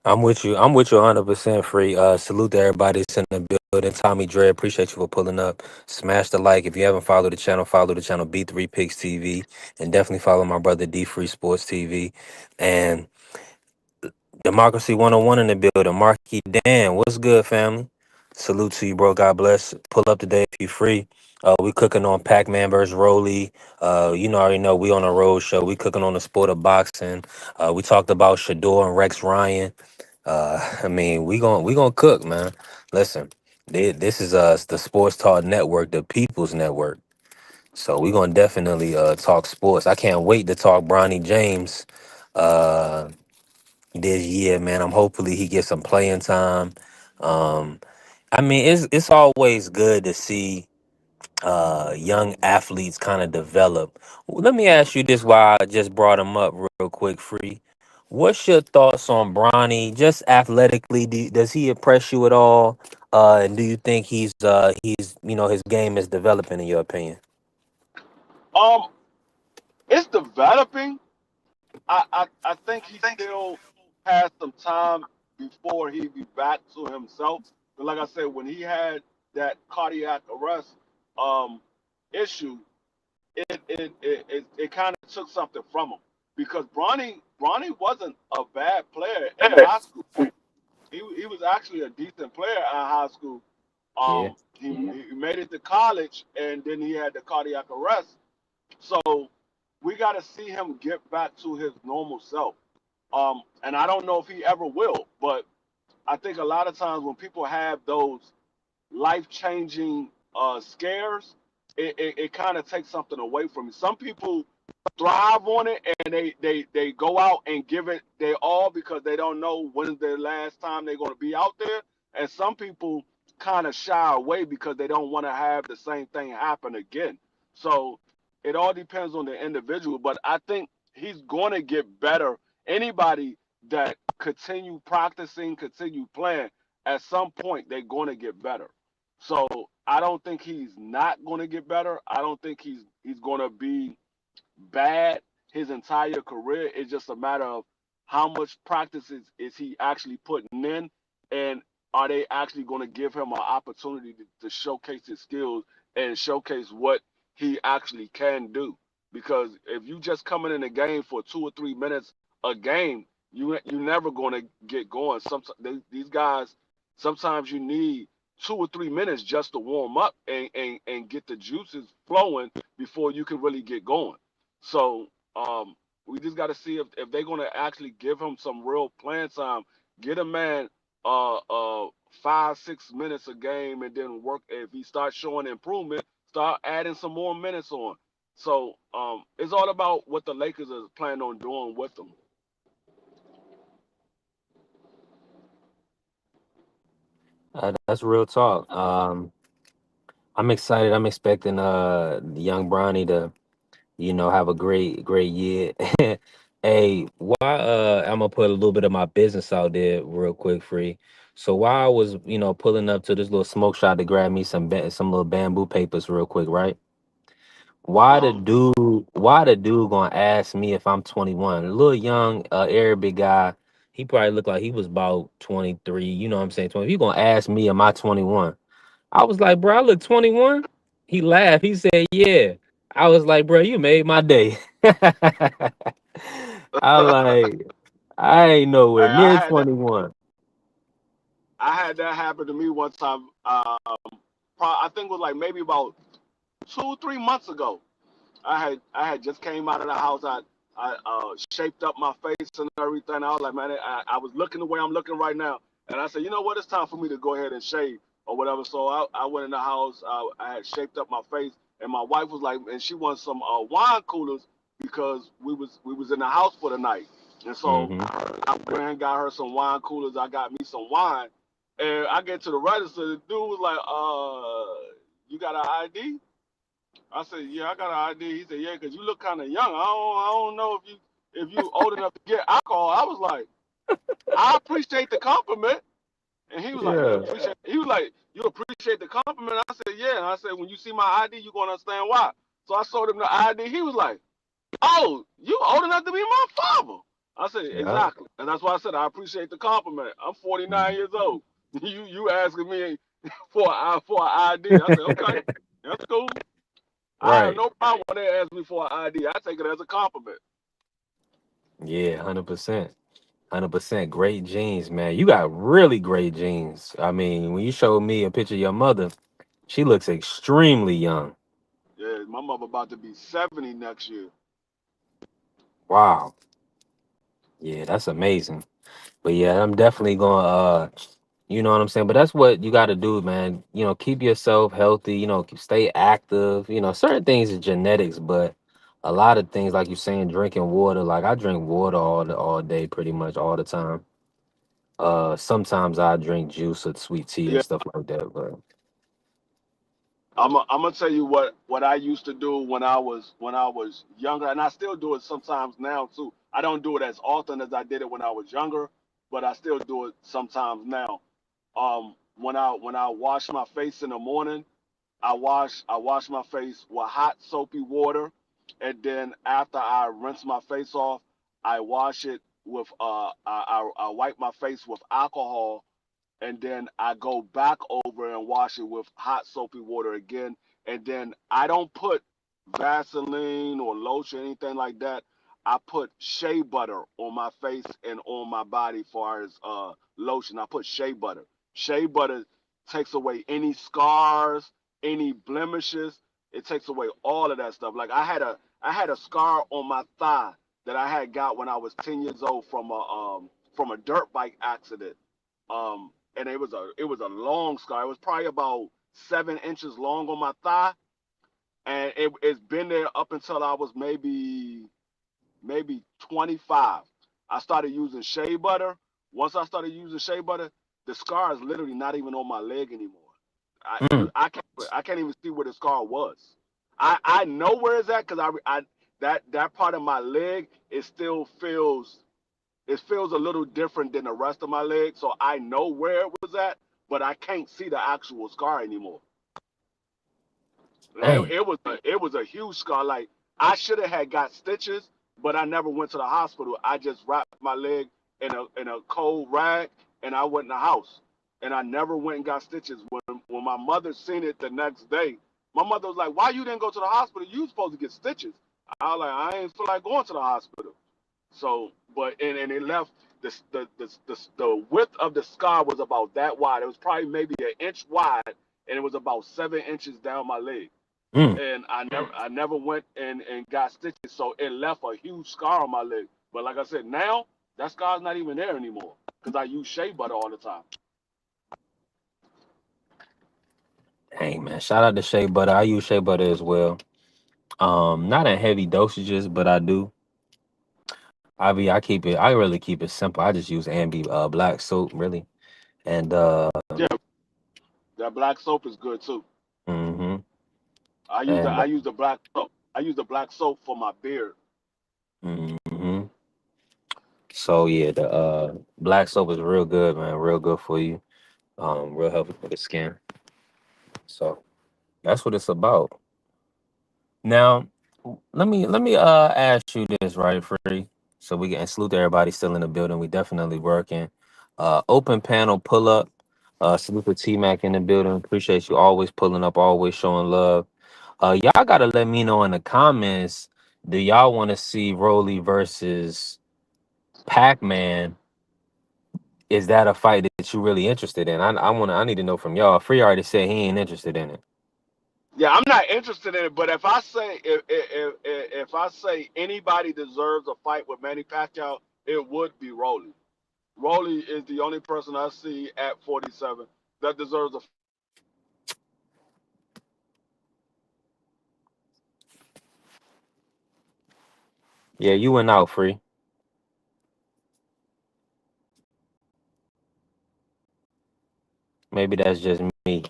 I'm with you. I'm with you 100% free. Salute to everybody that's in the building. Tommy Dre, appreciate you for pulling up. Smash the like. If you haven't followed the channel, follow the channel B3 Picks TV. And definitely follow my brother D Free Sports TV. And Democracy 101 in the building. Marky Dan, what's good, family? Salute to you, bro. God bless. Pull up today if you free. We cooking on Pac-Man versus Rolly. Already know we on a road show. We cooking on the sport of boxing. We talked about Shador and Rex Ryan. I mean, we gonna cook, man. Listen, this is the Sports Talk Network, the People's Network. So we gonna definitely talk sports. I can't wait to talk Bronny James. Uh, this year, man. I'm hopefully he gets some playing time. Um, I mean, it's always good to see young athletes kind of develop. Let me ask you this while I just brought him up real quick, free. What's your thoughts on Bronny? Just athletically, does he impress you at all? And do you think he's his game is developing in your opinion? Um, it's developing. I think he still has some time before he be back to himself. But like I said, when he had that cardiac arrest um issue, it kind of took something from him, because Bronny wasn't a bad player in high school. He was actually a decent player in high school. Yeah. He made it to college, and then he had the cardiac arrest. So we got to see him get back to his normal self. And I don't know if he ever will, but I think a lot of times when people have those life changing scares, it kind of takes something away from you. Some people thrive on it, and they go out and give it their all because they don't know when's the last time they're going to be out there. And some people kind of shy away because they don't want to have the same thing happen again. So it all depends on the individual, but I think he's going to get better. Anybody that continue practicing, continue playing, at some point they're going to get better. So I don't think he's not going to get better. I don't think he's going to be bad his entire career. It's just a matter of how much practice is he actually putting in, and are they actually going to give him an opportunity to showcase his skills and showcase what he actually can do. Because if you just coming in the game for 2 or 3 minutes a game, you never going to get going. Sometimes these guys, sometimes you need 2 or 3 minutes just to warm up and get the juices flowing before you can really get going. So we just got to see if they're going to actually give him some real playing time, get a man uh uh 5 6 minutes a game and then work. If he starts showing improvement, start adding some more minutes on. So it's all about what the Lakers is planning on doing with them. That's real talk. I'm excited. I'm expecting the young Bronny to have a great year. Hey, why I'm gonna put a little bit of my business out there real quick, free. So while I was, pulling up to this little smoke shop to grab me some little bamboo papers real quick, right? Uh-huh. Why the dude gonna ask me if I'm 21? A little young Arabic guy. He probably looked like he was about 23, you know what I'm saying? 20. He gonna ask me, am I 21? I was like, bro, I look 21. He laughed. He said, yeah. I was like, bro, you made my day. I like, I ain't nowhere I near had that. 21. I had that happen to me one time. I think it was like maybe about 2 3 months ago. I had just came out of the house. I shaped up my face and everything. I was like, man, I was looking the way I'm looking right now, and I said, you know what, it's time for me to go ahead and shave or whatever. So I went in the house. I had shaped up my face, and my wife was like, and she wanted some wine coolers because we was in the house for the night, and so Hmm. I went and got her some wine coolers. I got me some wine, and I get to the register. The dude was like, you got an ID? I said, yeah, I got an ID. He said, yeah, because you look kind of young. I don't know if you old enough to get alcohol. I was like, I appreciate the compliment. And he was like, you Yeah. appreciate he was like, you appreciate the compliment. I said, yeah. And I said, when you see my ID, you're gonna understand why. So I showed him the ID. He was like, oh, you old enough to be my father. I said, Yeah. exactly. And that's why I said I appreciate the compliment. I'm 49 Mhm. years old. You asking me for an ID. I said, okay, that's cool. I have Right. no problem when they ask me for an ID. I take it as a compliment. Yeah, 100%. 100%. Great genes, man. You got really great genes. I mean, when you showed me a picture of your mother, she looks extremely young. Yeah, my mother about to be 70 next year. Wow. Yeah, that's amazing. But yeah, I'm definitely gonna you know what I'm saying? But that's what you gotta do, man. Keep yourself healthy, stay active. Certain things is genetics, but a lot of things like you saying, drinking water, like I drink water all day, pretty much all the time. Sometimes I drink juice or sweet tea and Yeah, stuff like that, but I'm gonna tell you what I used to do when I was younger, and I still do it sometimes now too. I don't do it as often as I did it when I was younger, but I still do it sometimes now. When I wash my face in the morning, I wash my face with hot soapy water, and then after I rinse my face off, I wash it with I wipe my face with alcohol, and then I go back over and wash it with hot soapy water again, and then I don't put Vaseline or lotion anything like that. I put shea butter on my face and on my body far as lotion. I put shea butter. Shea butter takes away any scars, any blemishes. It takes away all of that stuff. Like I had a scar on my thigh that I had got when I was 10 years old from a dirt bike accident. And it was a long scar. It was probably about 7 inches long on my thigh, and it's been there up until I was maybe 25. I started using shea butter. Once I started using shea butter, the scar is literally not even on my leg anymore. I mm, you I can't even see where the scar was. I know where it's at because that part of my leg it feels a little different than the rest of my leg, so I know where it was at, but I can't see the actual scar anymore. And dang. it was a huge scar. Like I should have had got stitches, but I never went to the hospital. I just wrapped my leg in a cold rag, and I went in the house. And I never went and got stitches. When my mother seen it the next day, my mother was like, "Why you didn't go to the hospital? You supposed to get stitches." I was like, "I ain't feel like going to the hospital." So, but it left the width of the scar was about that wide. It was probably maybe an inch wide, and it was about 7 inches down my leg. Mm. And I never went and got stitches, so it left a huge scar on my leg. But like I said, now that scar's not even there anymore. because I use shea butter all the time. Hey man, shout out to shea butter. I use shea butter as well. Not in heavy dosages, but I do. I keep it. I really keep it simple. I just use Ambi black soap really, and Yeah, that black soap is good too. hmm I and use the black soap. I use the black soap for my beard. hmm so yeah, the black soap is real good, man. Real good for you. Real healthy for the skin. So that's what it's about. Now, let me ask you this, right, Free? So we can salute to everybody still in the building. We definitely working. Open panel pull up. Salute to T Mac in the building. Appreciate you always pulling up, always showing love. Y'all gotta let me know in the comments. Do y'all want to see Rolly versus Pac-Man? Is that a fight that you really interested in? I need to know from y'all. Free already said he ain't interested in it. Yeah, I'm not interested in it. But if I say anybody deserves a fight with Manny Pacquiao, it would be Rolly. Rolly is the only person I see at 47 that deserves a. Yeah, you went out, Free. Maybe that's just me.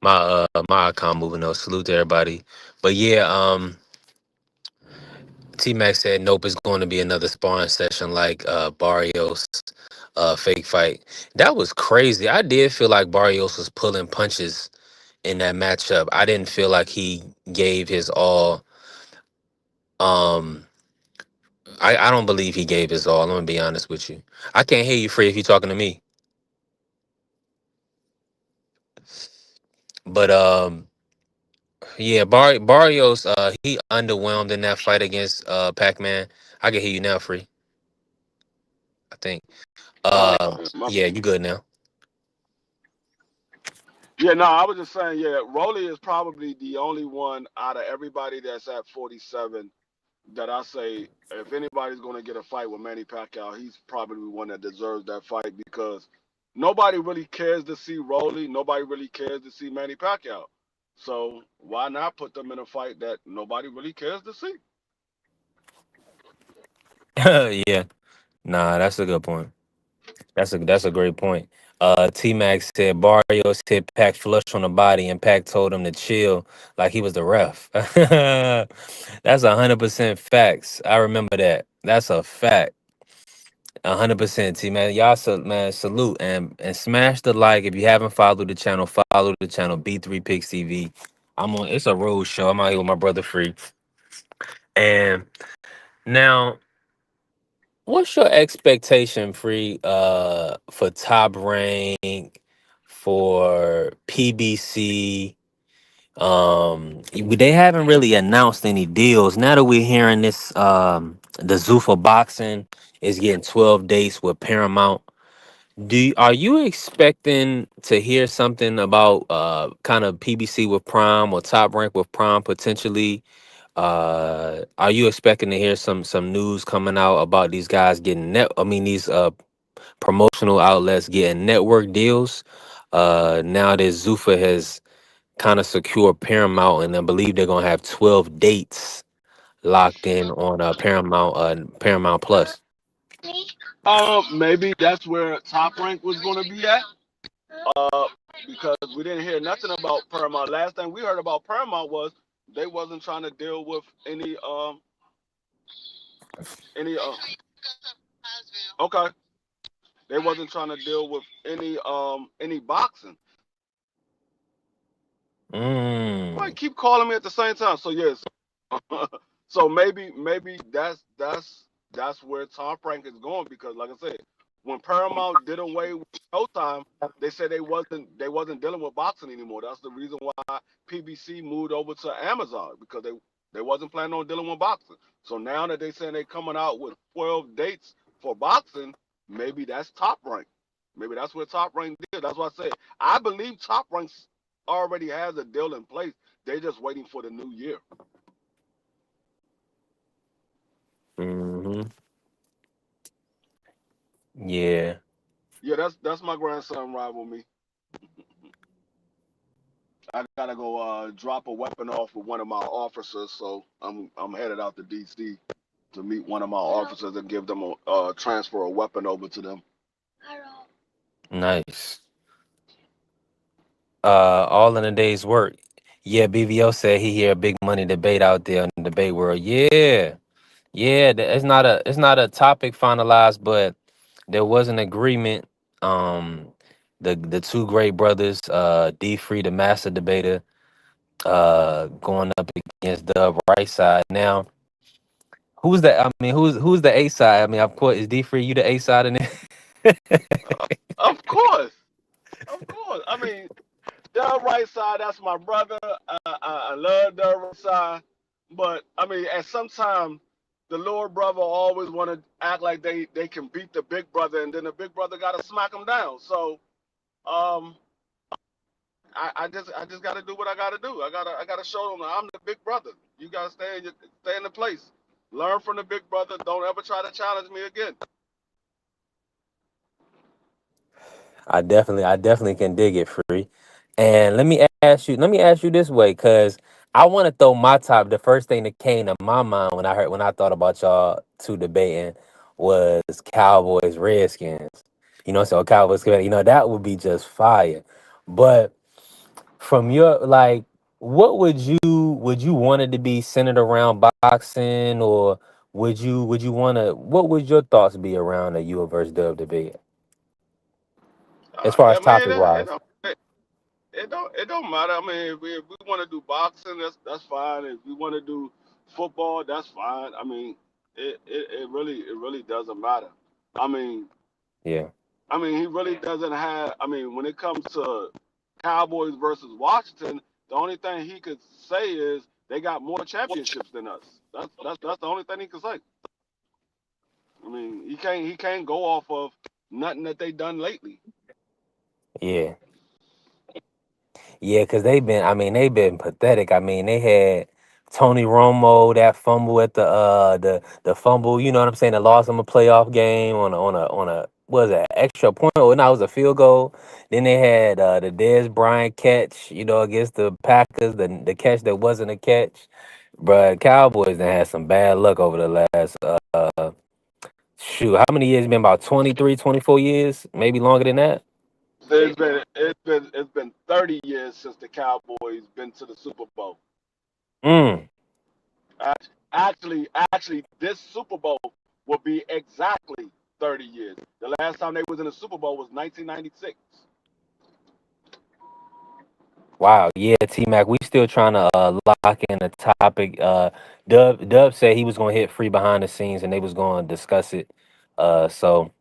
My account moving on. Salute to everybody. But yeah, T Mac said nope, it's going to be another sparring session like Barrios fake fight. That was crazy. I did feel like Barrios was pulling punches in that matchup. I didn't feel like he gave his all. Um I don't believe he gave his all. I'm gonna be honest with you. I can't hear you, Free, if you're talking to me. But yeah, Barrios he underwhelmed in that fight against Pac-Man. I can hear you now, Free. I think. Oh, my, Yeah, you good now. yeah, no, I was just saying, yeah, Rolly is probably the only one out of everybody that's at 47 that I say if anybody's going to get a fight with Manny Pacquiao, he's probably the one that deserves that fight because nobody really cares to see Rolly. Nobody really cares to see Manny Pacquiao. So why not put them in a fight that nobody really cares to see? Yeah. Nah, that's a good point. That's a great point. T Max said Barrios hit Pac flush on the body, and Pac told him to chill like he was the ref. That's 100% facts. I remember that. That's a fact. 100%. T man, y'all man, salute and smash the like if you haven't followed the channel. Follow the channel B3 Pix TV. I'm on. It's a road show. I'm out here with my brother Free. And now, what's your expectation, Free, for Top Rank, for PBC? They haven't really announced any deals. Now that we're hearing this, the Zuffa Boxing is getting 12 dates with Paramount. Are you expecting to hear something about kind of PBC with Prime or Top Rank with Prime potentially? Are you expecting to hear some news coming out about these guys getting these promotional outlets getting network deals? Now that Zuffa has kind of secured Paramount, and I believe they're gonna have 12 dates locked in on Paramount Plus. Maybe that's where Top Rank was going to be at. Uh, because we didn't hear nothing about Paramount. Last thing we heard about Paramount was they wasn't trying to deal with any. Okay, they wasn't trying to deal with any boxing. Why Mm. keep calling me at the same time? So yes, so maybe that's where Top Rank is going because like I said, when Paramount did away with Showtime, they said they wasn't dealing with boxing anymore. That's the reason why PBC moved over to Amazon because they wasn't planning on dealing with boxing. So now that they saying they coming out with 12 dates for boxing, maybe that's Top Rank. Maybe that's where Top Rank did. That's what I said. I believe Top Rank already has a deal in place. They're just waiting for the new year. Hmm. Yeah. Yeah, that's my grandson ride with me. I gotta go drop a weapon off with one of my officers, so I'm headed out to DC to meet one of my officers and give them a transfer a weapon over to them. Nice. All in a day's work. Yeah, BVO said he hear a big money debate out there in the debate world. Yeah. Yeah, it's not a topic finalized, but there was an agreement. Um the two great brothers, D Free, the master debater, going up against Dub right side. Now, who's the I mean, who's the A side? I mean, of course, is D Free you the A side in it? Of course, of course. I mean, the right side, that's my brother. I love the right side, but I mean, at some time, the little brother always want to act like they can beat the big brother, and then the big brother got to smack him down. So, um, I just got to do what I got to do. I gotta show them that I'm the big brother. You gotta stay in the place. Learn from the big brother. Don't ever try to challenge me again. I definitely can dig it, Free. And let me ask you this way, cause I want to throw my top. The first thing that came to my mind when I thought about y'all two debating was Cowboys Redskins. You know, so Cowboys, you know, that would be just fire. But from your like, what would you want it to be centered around boxing, or would you want to? What would your thoughts be around a you versus Dub debate as far as I mean, topic wise? it don't matter. I mean, if we want to do boxing, that's fine. If we want to do football, that's fine. I mean, it really doesn't matter. I mean, Yeah. he really doesn't have. I mean, when it comes to Cowboys versus Washington, the only thing he could say is they got more championships than us. That's the only thing he could say. I mean, he can't go off of nothing that they done lately. Yeah. Yeah, because I mean, they've been pathetic. I mean, they had Tony Romo, that fumble at the fumble, you know what I'm saying, that lost them a playoff game on a what was that, extra point? Or no, it was a field goal. Then they had the Dez Bryant catch, you know, against the Packers, the catch that wasn't a catch. But Cowboys done had some bad luck over the last shoot, how many years? Been about 23, 24 years, maybe longer than that. It's been 30 years since the Cowboys been to the Super Bowl. Mm. Actually, this Super Bowl will be exactly 30 years. The last time they was in the Super Bowl was 1996. Wow, yeah, T Mac, we still trying to lock in a topic. Dub said he was gonna hit Free behind the scenes and they was gonna discuss it. So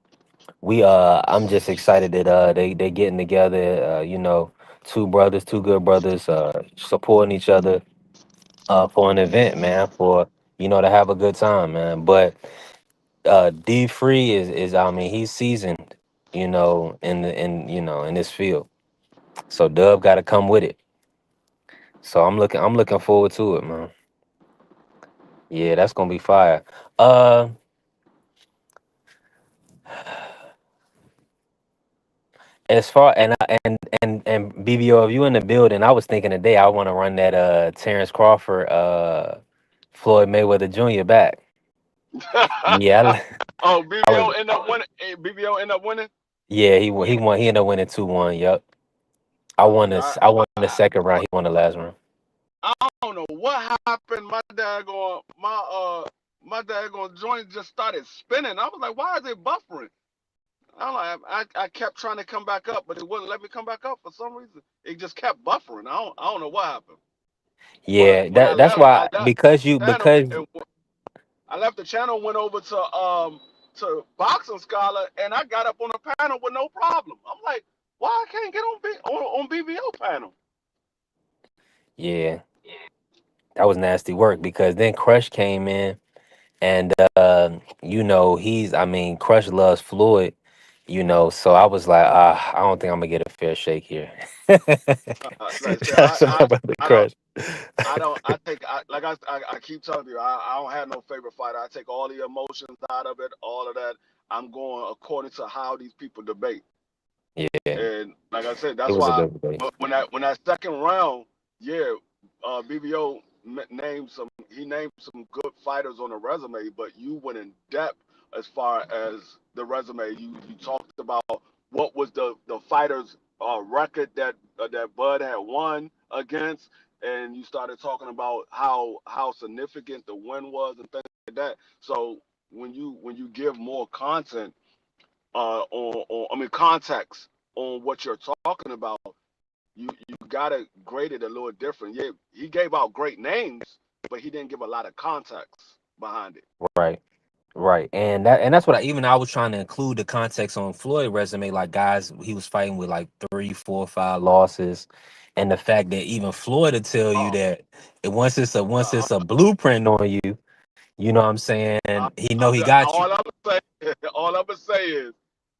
I'm just excited that they getting together. You know, two brothers, two good brothers, supporting each other for an event, man. For you know, to have a good time, man. But D Free is I mean, he's seasoned, you know, in this field. So Dub got to come with it. So I'm looking forward to it, man. Yeah, that's gonna be fire. Uh, as far and BBO, if you in the building, I was thinking today I want to run that Terrence Crawford Floyd Mayweather Jr. back. Yeah, Oh, I was. BBO end up winning. BBO end up winning. Yeah, he won. He ended up winning 2-1. Yep. Okay, I won the second round. He won the last round. I don't know what happened. My dad going joint just started spinning. I was like, why is it buffering? I'm like, I kept trying to come back up, but it wouldn't let me come back up for some reason. It just kept buffering. I don't know what happened. But Yeah, when I that's left, I why left because the you channel because and I left the channel, went over to Boxing Scholar, and I got up on the panel with no problem. I'm like, why I can't get on BBO panel? yeah, that was nasty work because then Crush came in. And you know, I mean, Crush loves Floyd, you know, so I was like, I don't think I'm gonna get a fair shake here. Like I said, Shout out to my brother I don't Crush. I don't. I keep telling you, I don't have no favorite fighter. I take all the emotions out of it, all of that. I'm going according to how these people debate. Yeah, And like I said, it that's was a why good debate. when that second round, yeah, BBO named some. He named some good fighters on the resume, but you went in depth as far as the resume. You talked about what was the fighters' record that Bud had won against, and you started talking about how significant the win was and things like that. So when you give more content on I mean context on what you're talking about, you gotta grade it a little different. Yeah, he gave out great names, but he didn't give a lot of context behind it. Right. Right. And that's what I was trying to include the context on Floyd resume, like guys he was fighting with like 3, 4, 5 losses. And the fact that even Floyd will tell you Oh, that once uh, it's a blueprint on you, you know what I'm saying? He know he got you. all I'm gonna say, all I'm gonna say is,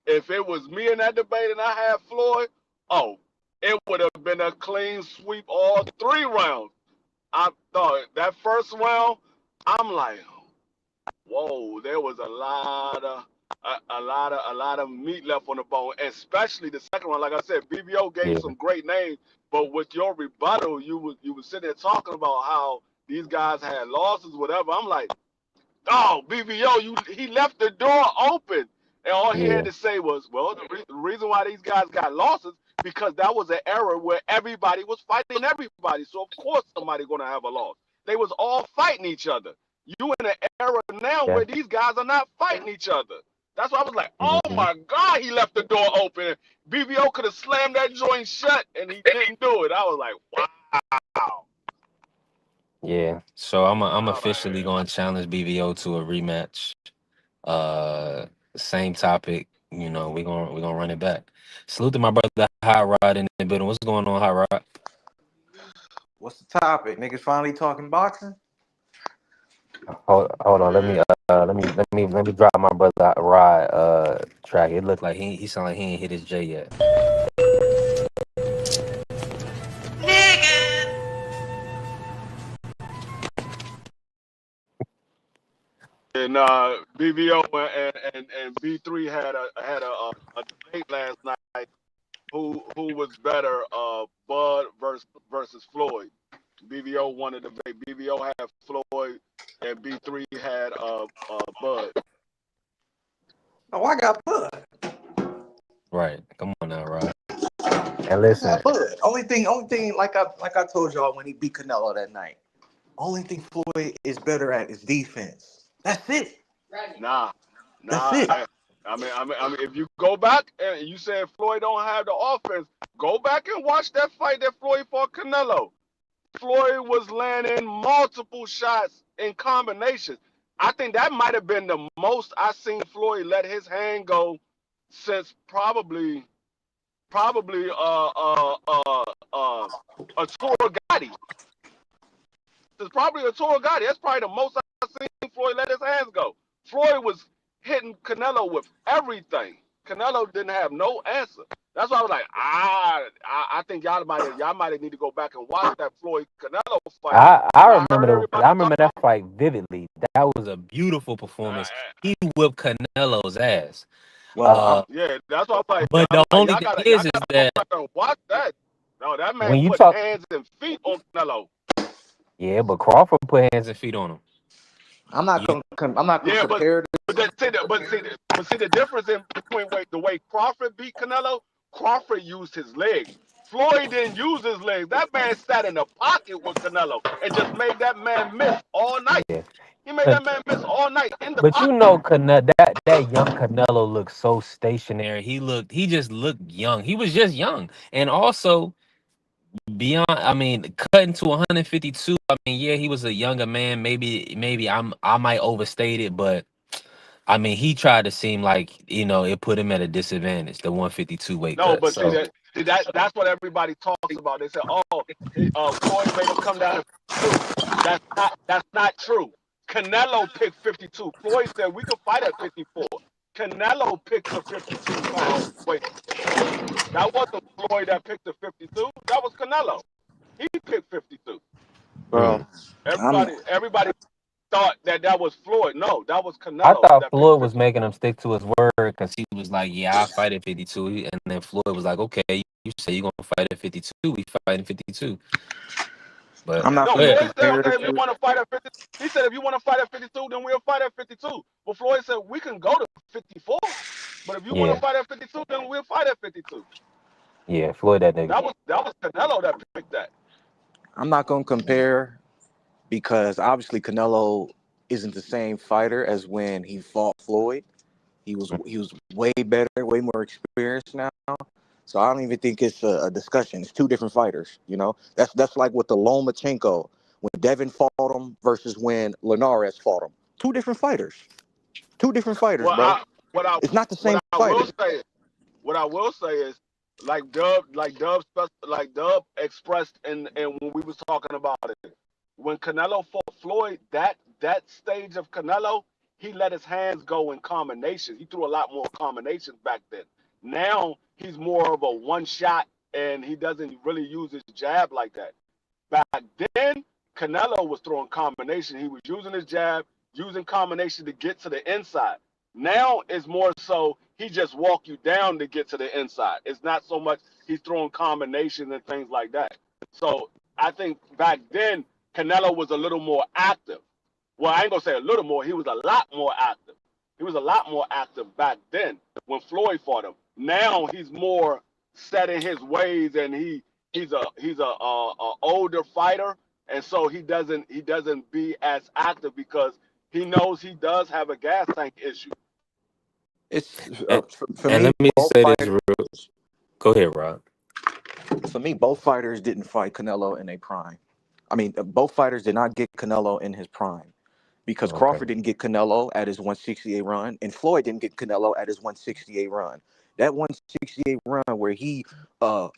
if it was me in that debate and I had Floyd, oh, it would have been a clean sweep all 3 rounds. I thought that first round, I'm like, whoa, there was a lot of meat left on the bone, especially the second one. Like I said, BBO gave Yeah. some great names, but with your rebuttal, you was sitting there talking about how these guys had losses, whatever. I'm like, oh, BBO, he left the door open, and all he had Yeah. to say was, well, the reason why these guys got losses because that was an era where everybody was fighting everybody. So of course somebody gonna have a loss. They was all fighting each other. You in an era now Yeah. where these guys are not fighting each other. That's why I was like, oh Hmm. my God, he left the door open. BBO could have slammed that joint shut, and he didn't do it. I was like, wow. Yeah. So I'm I was officially like, going to challenge BVO to a rematch. Uh, Same topic. We're gonna run it back. Salute to my brother Hot Rod in the building. What's going on, Hot Rod? What's the topic? Niggas finally talking boxing? Hold on. Let me drop my brother Rod track. It looked like he sound like he ain't hit his J yet. And BVO and B3 had a debate last night. Who was better, Bud versus Floyd? BVO won the debate. BVO had Floyd, and B3 had Bud. Oh, I got Bud. Right. Come on now, Rod. And I listen, got Bud. Only thing, like I told y'all when he beat Canelo that night. Only thing Floyd is better at is defense. That's it. Nah, That's nah. it. I mean, if you go back and you said Floyd don't have the offense, go back and watch that fight that Floyd fought Canelo. Floyd was landing multiple shots in combinations. I think that might have been the most I seen Floyd let his hand go since probably a Toro Gotti. It's probably a Toro Gotti. That's probably the most I've seen Floyd let his hands go. Floyd was hitting Canelo with everything. Canelo didn't have no answer. That's why I was like, I think y'all might need to go back and watch that Floyd Canelo fight. I Cause I remember heard everybody I talk remember that fight vividly. That was a beautiful about, performance. He whipped Canelo's ass. Well, Uh, yeah, that's why but the only thing y'all is gotta go that back and watch that. No, that man when you put talk, hands and feet on Canelo. yeah, but Crawford put hands and feet on him. You, I'm not gonna Yeah, but compare. the difference in between the way Crawford beat Canelo, Crawford used his legs. Floyd didn't use his legs. That man sat in the pocket with Canelo and just made that man miss all night. yeah. He made Uh, that man miss all night in the But you know, pocket. that young Canelo looked so stationary. He just looked young. He was just young, and also beyond. I mean, cutting to 152. I mean, yeah, he was a younger man. Maybe I might overstate it, but I mean, he tried to seem like it put him at a disadvantage. The 152 weight No, cut. but So that's what everybody talks about. They say, oh, Floyd made him come down to 52. That's not true. Canelo picked 52. Floyd said we could fight at 54. Canelo picked the 52-pound weight. That wasn't Floyd that picked the 52. That was Canelo. He picked 52. Mm. Bro, I'm Everybody thought that that was Floyd. No, that was I Canelo thought that picked Floyd was 52. making him stick to his word because he was like, "Yeah, I fight at 52," and then Floyd was like, "Okay, you say you gonna fight at 52? We fighting 52." But I'm not No, going to yeah, Floyd said, compare okay, the if you two. want to fight at 50, he said, if you want to fight at 52, then we'll fight at 52. But Floyd said, we can go to 54, but if you want to yeah, fight at 52, then we'll fight at 52. yeah, Floyd that nigga. That was Canelo that picked that. I'm not going to compare because obviously Canelo isn't the same fighter as when he fought Floyd. He was way better, way more experienced now. So I don't even think it's a discussion. It's two different fighters. That's like with the Lomachenko when Devin fought him versus when Linares fought him. Two different fighters. Two different fighters, Well, bro. what I It's not the what same I will fighter. say what I will say is like Dub expressed and when we was talking about it. When Canelo fought Floyd, that stage of Canelo, he let his hands go in combinations. He threw a lot more combinations back then. Now he's more of a one shot and he doesn't really use his jab like that. Back then, Canelo was throwing combination. He was using his jab, using combination to get to the inside. Now it's more so he just walk you down to get to the inside. It's not so much he's throwing combinations and things like that. So I think back then Canelo was a little more active. Well, I ain't gonna say a little more. He was a lot more active. He was a lot more active back then when Floyd fought him. Now he's more set in his ways, and he's a older fighter, and so he doesn't be as active because he knows he does have a gas tank issue. It's And, for and me, let me both say this fighters. real. Go ahead, Rob. For me, both fighters didn't fight Canelo in their prime. I mean, both fighters did not get Canelo in his prime because Okay. Crawford didn't get Canelo at his 168 run, and Floyd didn't get Canelo at his 168 run. That 168 run where he, what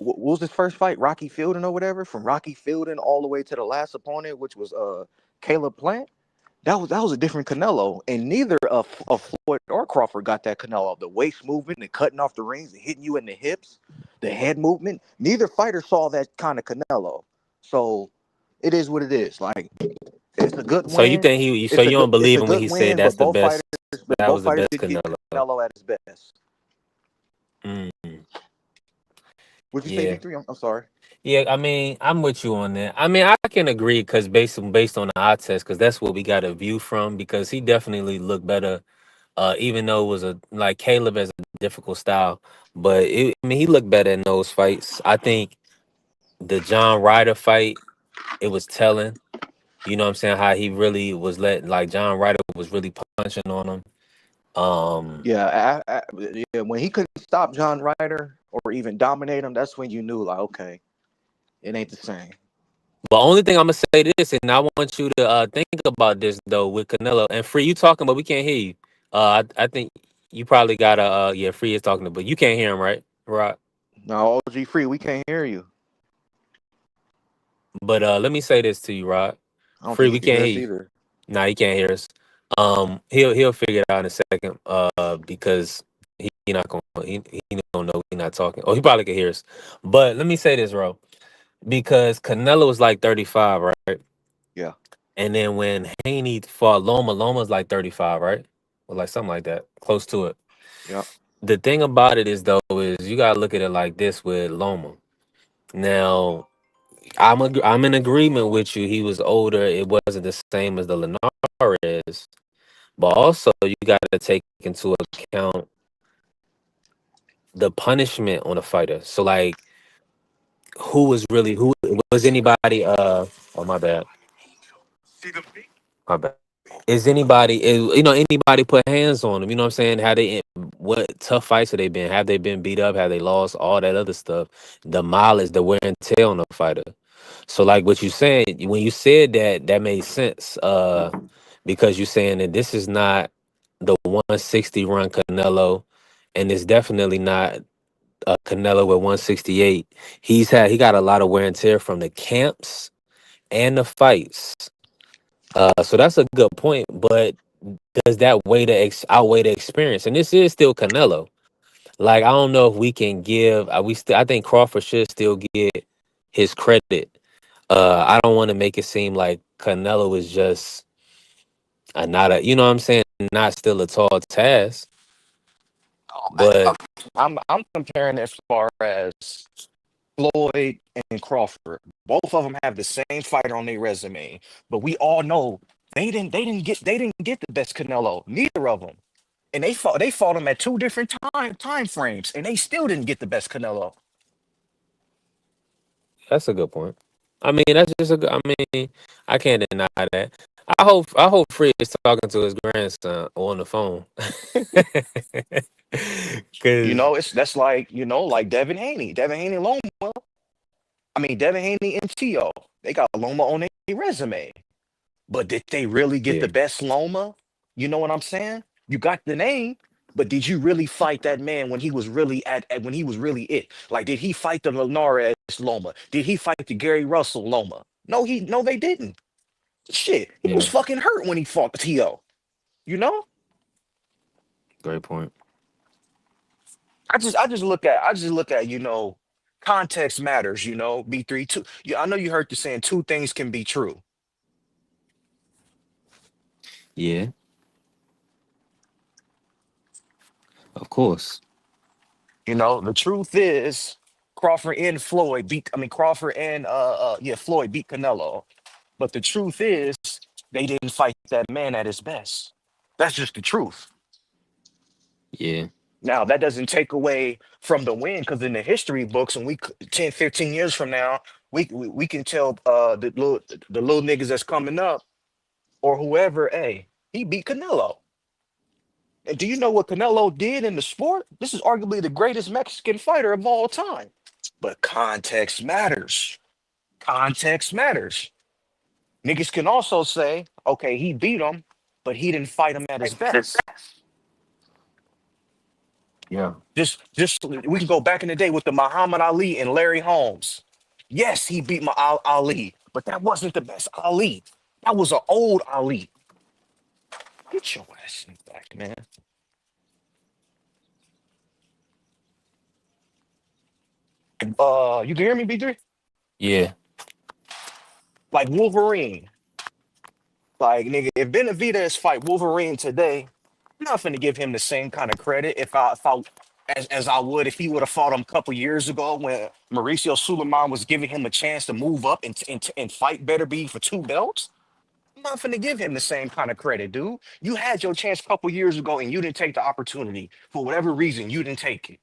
was his first fight? Rocky Fielding or whatever. From Rocky Fielding all the way to the last opponent, which was Caleb Plant. That was a different Canelo, and neither of Floyd or Crawford got that Canelo. The waist movement, the cutting off the rings, the hitting you in the hips, the head movement. Neither fighter saw that kind of Canelo. So it is what it is. Like it's a good So you win. think he? So It's a you good don't it's believe a him when good he said win, that's but the best? That was both the fighters best didn't get Canelo. Canelo at his best. Mm, Would you say yeah. victory? I'm sorry. Yeah, I mean, I'm with you on that. I mean, I can agree because based on the eye test, because that's what we got a view from. Because he definitely looked better, even though it was a like Caleb has a difficult style, but I mean, he looked better in those fights. I think the John Ryder fight, it was telling. You know what I'm saying? How he really was letting like John Ryder was really punching on him. Um, Yeah. When he couldn't stop John Ryder or even dominate him, that's when you knew, like, okay, it ain't the same. but only thing I'm gonna say this, and I want you to think about this though with Canelo and Free. You talking, but we can't hear you. I think you probably got a yeah. Free is talking, but you can't hear him, right? Right. Now, OG Free, we can't hear you. But let me say this to you, Rod. I don't Free, think he we can can't hear hear us you. either. Nah, he can't hear us. He'll figure it out in a second. Because he not gonna he don't know we not talking. Oh, he probably can hear us. But let me say this, bro. Because Canelo was like 35, right? Yeah, And then when Haney fought Loma, Loma's like 35, right? Or like something like that, close to it. yeah. The thing about it is though, is you gotta look at it like this with Loma. Now, I'm in agreement with you. He was older. It wasn't the same as the Linares, but also you gotta take into account the punishment on a fighter. So like, who was anybody? Oh my bad, my bad. Anybody put hands on them? You know what I'm saying? What tough fights have they been? Have they been beat up? Have they lost? All that other stuff. The mileage, the wear and tear on a fighter. So like what you saying, when you said that, that made sense. Because you're saying that this is not the 160 run Canelo, and it's definitely not Canelo with 168. He got a lot of wear and tear from the camps and the fights. So that's a good point, but does that outweigh the experience? And this is still Canelo. Like I don't know if we can give. I think Crawford should still get his credit I don't want to make it seem like Canelo is just not a, you know what I'm saying, not still a tall task, Oh, but I'm comparing as far as Floyd and Crawford. Both of them have the same fighter on their resume, but we all know they didn't get the best Canelo. Neither of them, and they fought him at two different time frames, and they still didn't get the best Canelo. that's a good point. I mean, that's just a good, I mean, I can't deny that. I hope Free is talking to his grandson on the phone. You Cause know, that's like like Devin Haney, Loma. I mean Devin Haney and Tio. They got Loma on their resume. But did they really get yeah, the best Loma? You know what I'm saying? You got the name, but did you really fight that man when he was really when he was really it? Like, did he fight the Linares Loma? Did he fight the Gary Russell Loma? No, they didn't. Shit, he was yeah, fucking hurt when he fought the T.O. You know? great point. I just look at context matters, B3 two. Yeah, I know you heard the saying two things can be true. Yeah, of course. The truth is Crawford and Floyd beat Canelo. But the truth is they didn't fight that man at his best. That's just the truth. Yeah, Now, that doesn't take away from the win, because in the history books, and 10, 15 years from now, we can tell the little niggas that's coming up or whoever, hey, he beat Canelo. And do you know what Canelo did in the sport? This is arguably the greatest Mexican fighter of all time. But context matters. Context matters. Niggas can also say, okay, he beat him, but he didn't fight him at his best. yeah, Just we can go back in the day with the Muhammad Ali and Larry Holmes. Yes, he beat my Ali, but that wasn't the best Ali. That was an old Ali. Get your ass in back, man. You can hear me, B3? yeah, Like Wolverine. Like, nigga, if Benavidez fight Wolverine today, I'm not finna give him the same kind of credit as I would if he would have fought him a couple years ago when Mauricio Suleiman was giving him a chance to move up and fight better be for two belts. I'm not finna give him the same kind of credit, dude. You had your chance a couple years ago and you didn't take the opportunity. For whatever reason, you didn't take it.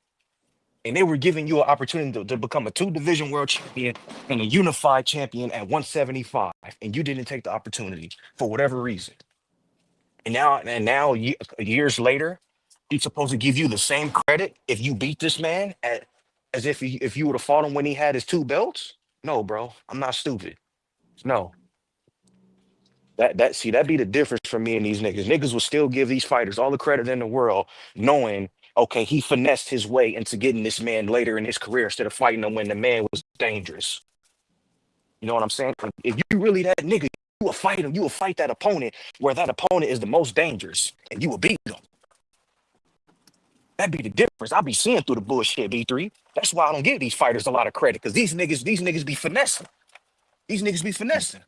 And they were giving you an opportunity to become a two-division world champion and a unified champion at 175, and you didn't take the opportunity for whatever reason. And now, years later, he's supposed to give you the same credit if you beat this man as if you would have fought him when he had his two belts. No, bro, I'm not stupid. No, that be the difference for me and these niggas. Niggas will still give these fighters all the credit in the world, knowing, okay, he finessed his way into getting this man later in his career instead of fighting him when the man was dangerous. You know what I'm saying? If you really that nigga, you will fight him. You will fight that opponent where that opponent is the most dangerous, and you will beat them. That be the difference. I'll be seeing through the bullshit, B3. That's why I don't give these fighters a lot of credit, because these niggas be finessing. These niggas be finessing.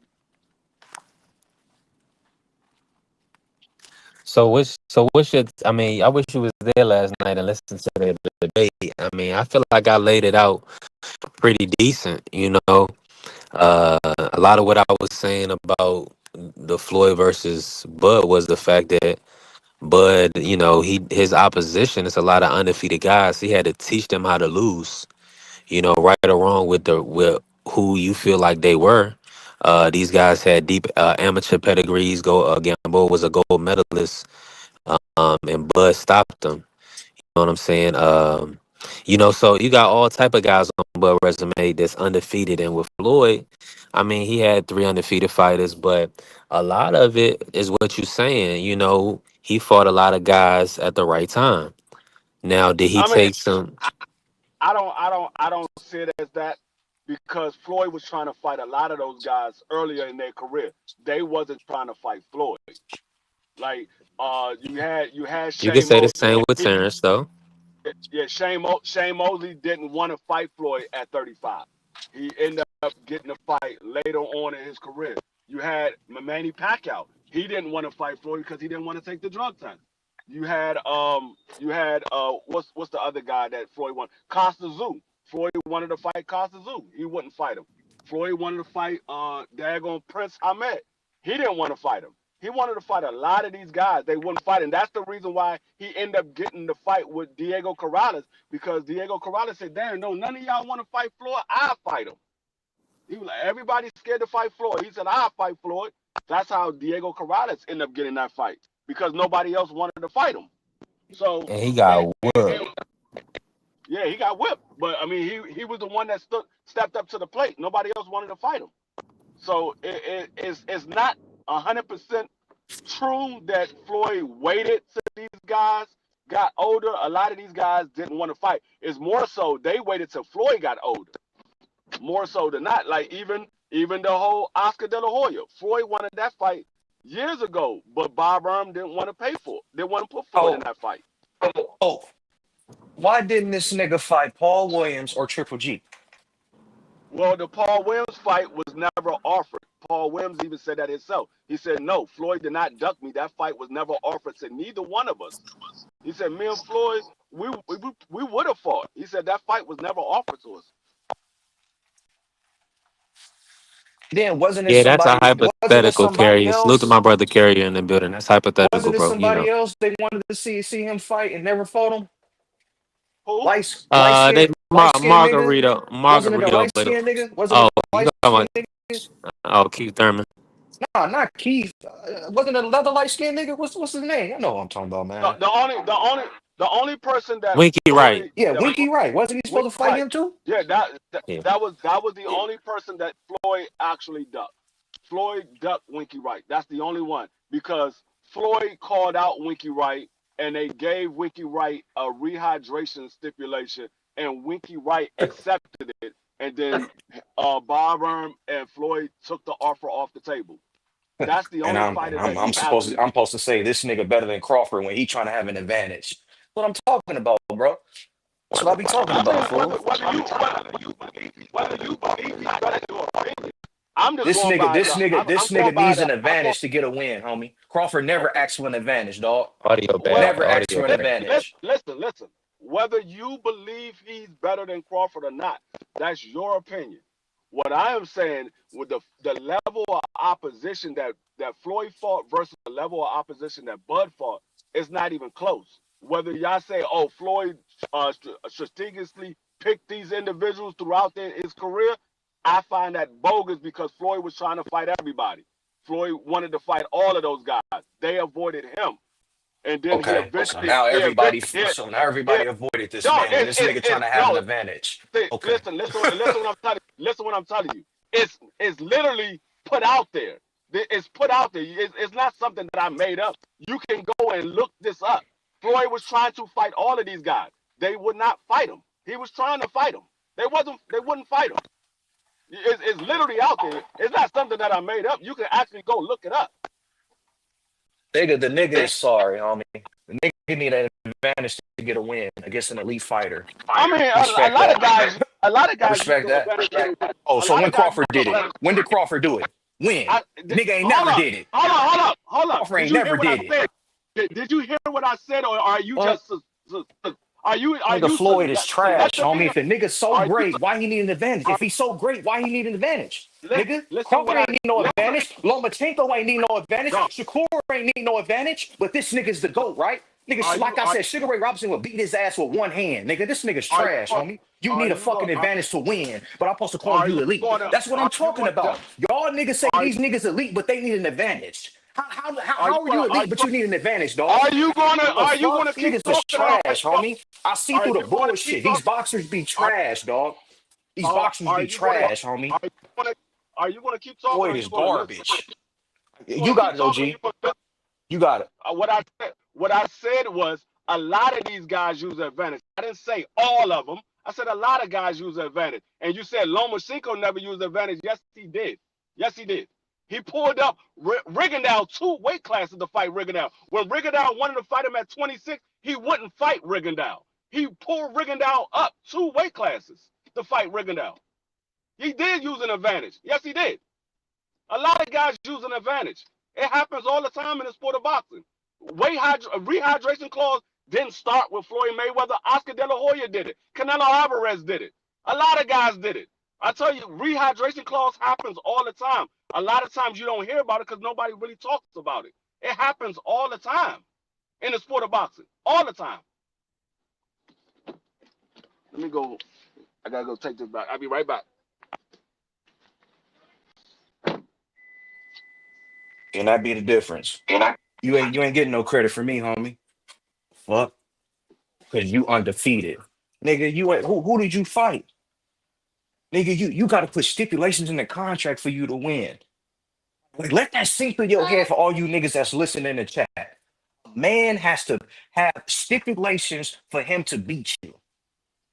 so what's your, I mean, I wish you was there last night and listened to the debate. I mean, I feel like I laid it out pretty decent, you know. A lot of what I was saying about the Floyd versus Bud was the fact that Bud, his opposition is a lot of undefeated guys. He had to teach them how to lose, right or wrong with who you feel like they were. These guys had deep amateur pedigrees. Gamboa was a gold medalist, and Bud stopped them. You know what I'm saying? So you got all type of guys on Bud resume that's undefeated, and with Floyd, I mean, he had three undefeated fighters, but a lot of it is what you're saying. He fought a lot of guys at the right time. Now, did he I mean, take some? I don't see it as that, because Floyd was trying to fight a lot of those guys earlier in their career. They wasn't trying to fight Floyd. Like, you had You could Shane say the Mosley. same with Terrence, though. Yeah, Shane Mosley didn't want to fight Floyd at 35. He ended up getting a fight later on in his career. You had Manny Pacquiao. He didn't want to fight Floyd because he didn't want to take the drug test. You had what's the other guy that Floyd wanted? Costa Zoo. Floyd wanted to fight Costa Zoo. He wouldn't fight him. Floyd wanted to fight daggone Prince Ahmed. He didn't want to fight him. He wanted to fight a lot of these guys. They wouldn't fight, and that's the reason why he ended up getting the fight with Diego Corrales, because Diego Corrales said, "Damn, no, none of y'all want to fight Floyd. I'll fight him." He was like, everybody's scared to fight Floyd. He said, "I'll fight Floyd." That's how Diego Corrales ended up getting that fight, because nobody else wanted to fight him. So And he got whooped. yeah, he got whipped, but I mean, he was the one that stepped up to the plate. Nobody else wanted to fight him. So it's not 100% true that Floyd waited till these guys got older. A lot of these guys didn't want to fight. It's more so they waited till Floyd got older, more so than not. Like even the whole Oscar De La Hoya, Floyd wanted that fight years ago, but Bob Arum didn't want to pay for it. They want to put Floyd in Oh, that fight. oh, why didn't this nigga fight Paul Williams or Triple G? Well, the Paul Williams fight was never offered. Paul Williams even said that himself. He said, "No, Floyd did not duck me. That fight was never offered to neither one of us." He said, "Me and Floyd, we would have fought." He said that fight was never offered to us. Then Yeah, that's a wasn't it hypothetical, somebody Carrier. Salute to else? my brother Carrier in the building. That's hypothetical, Wasn't it bro. You somebody know. else they wanted to see him fight and never fought him? Who? They Light skin nigga? Wasn't it a Margarito, light but skin nigga? Wasn't oh, it a you light talking skin nigga? about Keith Thurman? Nah, not Keith. Wasn't it another light skin nigga? What's his name? I know what I'm talking about, The, man. the only the only the only person that Winky Wright. Floyd Yeah, that Winky Wright. Wasn't he Winky supposed to fight Wright. him too? Yeah, that Yeah. that was the only person that Floyd actually ducked. Floyd ducked Winky Wright. That's the only one, because Floyd called out Winky Wright and they gave Winky Wright a rehydration stipulation, and Winky Wright accepted it. And then Bob Arum and Floyd took the offer off the table. That's the And only fighter that he actually. I'm supposed to say this nigga better than Crawford when he trying to have an advantage. What I'm talking about, bro. That's what I be talking I about, mean, fool. whether you believe he's better than your opinion, I'm just going by I'm This going nigga by needs the an I'm going. advantage to get a win, homie. Crawford never asked for an advantage, dog. Audio bad. Well, Never asked Audio for an bad. advantage. listen. Whether you believe he's better than Crawford or not, that's your opinion. What I am saying, with the level of opposition that Floyd fought versus the level of opposition that Bud fought, it's not even close. Whether y'all say, "Oh, Floyd strategically picked these individuals throughout his career," I find that bogus, because Floyd was trying to fight everybody. Floyd wanted to fight all of those guys. They avoided him, and then he Okay, eventually so now everybody avoided this no, man when this nigga trying it's to have an no. advantage. Okay, Listen what I'm telling you. Listen what I'm telling you. It's literally put out there. It's put out there. It's not something that I made up. You can go and look this up. Floyd was trying to fight all of these guys. They would not fight him. He was trying to fight them. They wouldn't fight him. It's literally out there. It's not something that I made up. You can actually go look it up. the nigga is sorry, homie. The nigga need an advantage to get a win against an elite fighter. I mean, Respect that. a lot of I guys use respect the that. advantage. Oh, A so lot when of guys Crawford did it? When did Crawford do it? When? Nigga ain't hold never up, did it. hold up. Crawford Did ain't you hear never what I did it. said? Did you hear what I said, or are you What? just are Nigga you Floyd is trash, homie. selectively? If a nigga's so Are you great, why he need an advantage? are, If he's so great, why he need an advantage? Nigga, listen Crawford what I ain't need no listen? advantage. Lomachenko ain't need no advantage. No, Shakur ain't need no advantage. But this nigga's the GOAT, right? are Nigga, you like I are said, Sugar Ray Robinson would beat his ass with one hand. Nigga, this nigga's are you trash, going homie. You are need a you going fucking advantage to win, but I'm supposed to call are you you elite. going to That's what I'm are you talking going to about. Y'all niggas say are these niggas elite, but they need an advantage. are you How are going you to elite, but you need an advantage, dog? are The you going fuck? to keep Niggas is talking about trash, homie. I see are through the you going to keep bullshit. These talking boxers be are trash, dog. These boxers are be you going to trash, homie. are you going to are you going to keep talking, or Floyd are is you going to listen? garbage. You going You to keep got it, talking, or you OG. going to listen? You got it. What I said was, a lot of these guys use the advantage. I didn't say all of them. I said a lot of guys use the advantage. And you said Lomachenko never used the advantage. Yes, he did. Yes, he did. He pulled up Rigondeaux 2 weight classes to fight Rigondeaux. When Rigondeaux wanted to fight him at 26, he wouldn't fight Rigondeaux. He pulled Rigondeaux up 2 weight classes to fight Rigondeaux. He did use an advantage. Yes, he did. A lot of guys use an advantage. It happens all the time in the sport of boxing. Rehydration clause didn't start with Floyd Mayweather. Oscar De La Hoya did it. Canelo Alvarez did it. A lot of guys did it. I tell you, rehydration clause happens all the time. A lot of times you don't hear about it because nobody really talks about it. It happens all the time in the sport of boxing. All the time. Let me go. I gotta go take this back. I'll be right back. And that be the difference. You ain't getting no credit for me, homie. Fuck. Cause you undefeated. Nigga, you ain't who did you fight? Nigga, you gotta put stipulations in the contract for you to win. Like, let that sink through your head for all you niggas that's listening in the chat. Man has to have stipulations for him to beat you.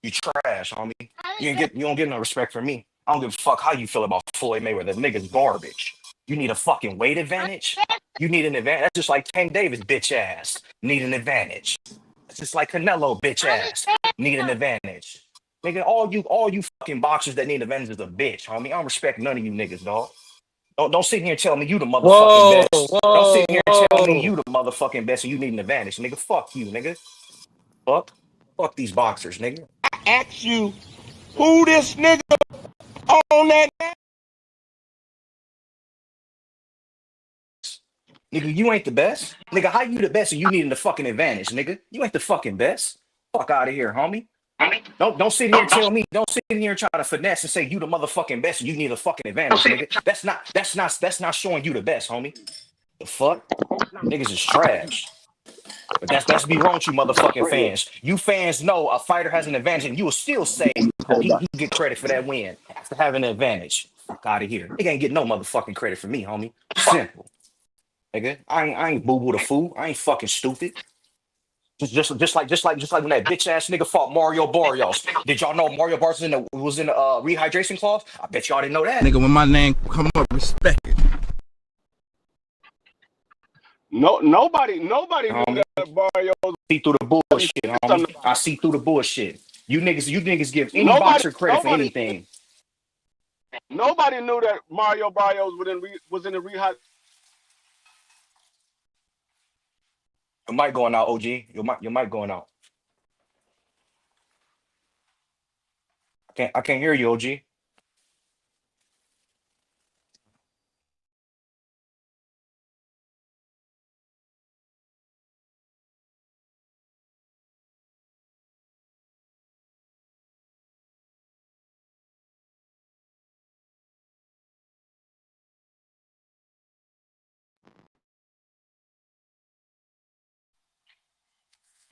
You trash, homie. You don't get no respect from me. I don't give a fuck how you feel about Floyd Mayweather. Nigga's garbage. You need a fucking weight advantage. You need an advantage. That's just like Tank Davis, bitch ass. Need an advantage. It's just like Canelo, bitch ass. Need an advantage. Nigga, all you fucking boxers that need advantages is a bitch, homie. I don't respect none of you niggas, dog. Don't sit here and tell me you the motherfucking Whoa, best. Don't sit whoa, here and tell me whoa. you the motherfucking best and you need an advantage, nigga. Fuck you, nigga. Fuck these boxers, nigga. Ask you who this nigga on that. Nigga, you ain't the best. Nigga, how you the best and you needing the fucking advantage, nigga? You ain't the fucking best. Fuck out of here, homie. Don't sit here and tell me. Don't sit here and try to finesse and say you the motherfucking best and you need a fucking advantage, nigga. That's not showing you the best, homie. The fuck? Niggas is trash. But that's be wrong with you motherfucking fans. You fans know a fighter has an advantage and you will still say, oh, he get credit for that win after having an advantage. Fuck out of here. Nigga ain't get no motherfucking credit for me, homie. Simple. Nigga. I ain't boo-boo the fool. I ain't fucking stupid. Just like when that bitch ass nigga fought Mario Barrios. Did y'all know Mario Barrios was in the rehydration clause? I bet y'all didn't know that. Nigga, when my name come up, respect it. Nobody knew Homie. that Barrios See through the wasn't bullshit, homie. something I about it. see through the bullshit. You niggas give any Nobody, boxer credit for nobody, anything. nobody knew that Mario Barrios was in the rehab. Your mic going out, OG. Your mic going out. I can't hear you, OG.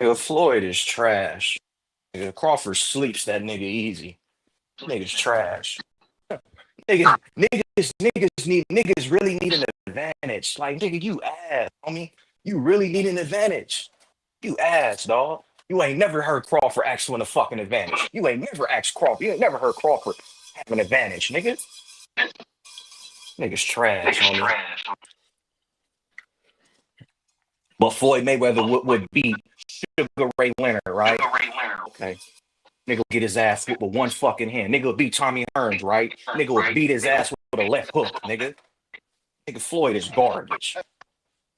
Nigga, Floyd is trash. Nigga, Crawford sleeps that nigga easy. Nigga's trash. Niggas really need an advantage. Like, nigga, you ass, homie. You really need an advantage. You ass, dog. You ain't never heard Crawford ask for a fucking advantage. You ain't never asked Crawford. You ain't never heard Crawford have an advantage, nigga. Nigga's trash, homie. But Floyd Mayweather would beat Sugar Ray Leonard, right? Okay. Nigga would get his ass whooped with one fucking hand. Nigga would beat Tommy Hearns, right? Nigga would beat his ass with a left hook, nigga. Nigga Floyd is garbage. I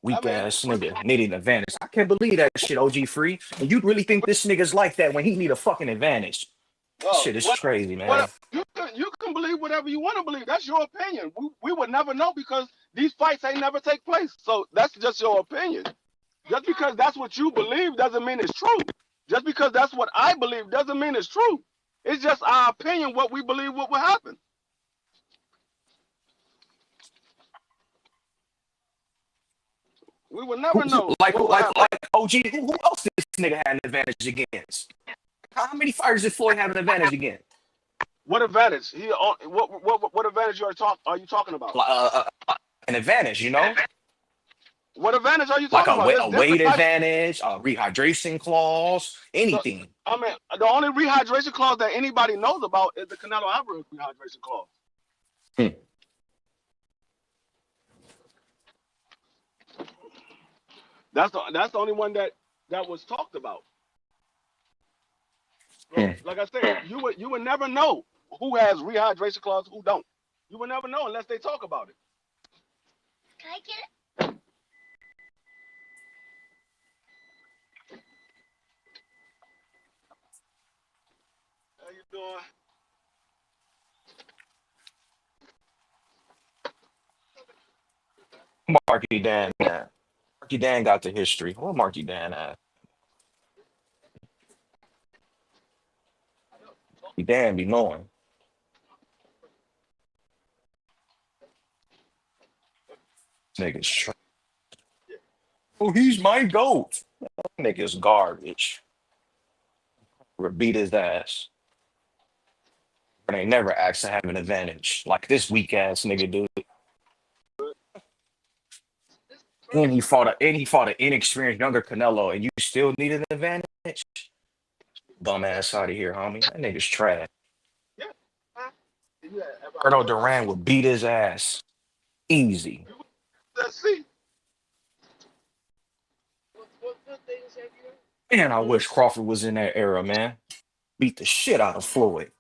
Weak mean, ass nigga needing an advantage. I can't believe that shit, OG Free. And you really think this nigga's like that when he need a fucking advantage? well, Shit is crazy, man. what you can believe whatever you want to believe. That's your opinion. We would never know because these fights ain't never take place. So that's just your opinion. Just because that's what you believe doesn't mean it's true. Just because that's what I believe doesn't mean it's true. It's just our opinion, what we believe what will happen. We will Who, never know like, what will like, happen. like OG, who else this nigga had an advantage against? How many fighters did Floyd have an advantage against? What advantage? What advantage are you talking about? An advantage, you know? What advantage are you Like talking about? a There's weight different types. advantage, a rehydration clause, The, anything. I mean, the only rehydration clause that anybody knows about is the Canelo Alvarez rehydration clause. Hmm. That's the only one that was talked about. Hmm. So, like I said, you would never know. who has rehydration clause, who don't. You will never know unless they talk about it. Can I get it? How you doing? Marky Dan, man. Marky Dan got the history. What Marky Dan at? Marky Dan be knowing. Niggas. Oh, he's my goat. Niggas garbage. We beat his ass. But they never asked to have an advantage. Like this weak ass nigga dude. And he fought an inexperienced younger Canelo, and you still need an advantage? Bum ass out of here, homie. That nigga's trash. Yeah. Huh? Yeah. Erno Duran would beat his ass. Easy. Let's see. Man, I wish Crawford was in that era, man. Beat the shit out of Floyd.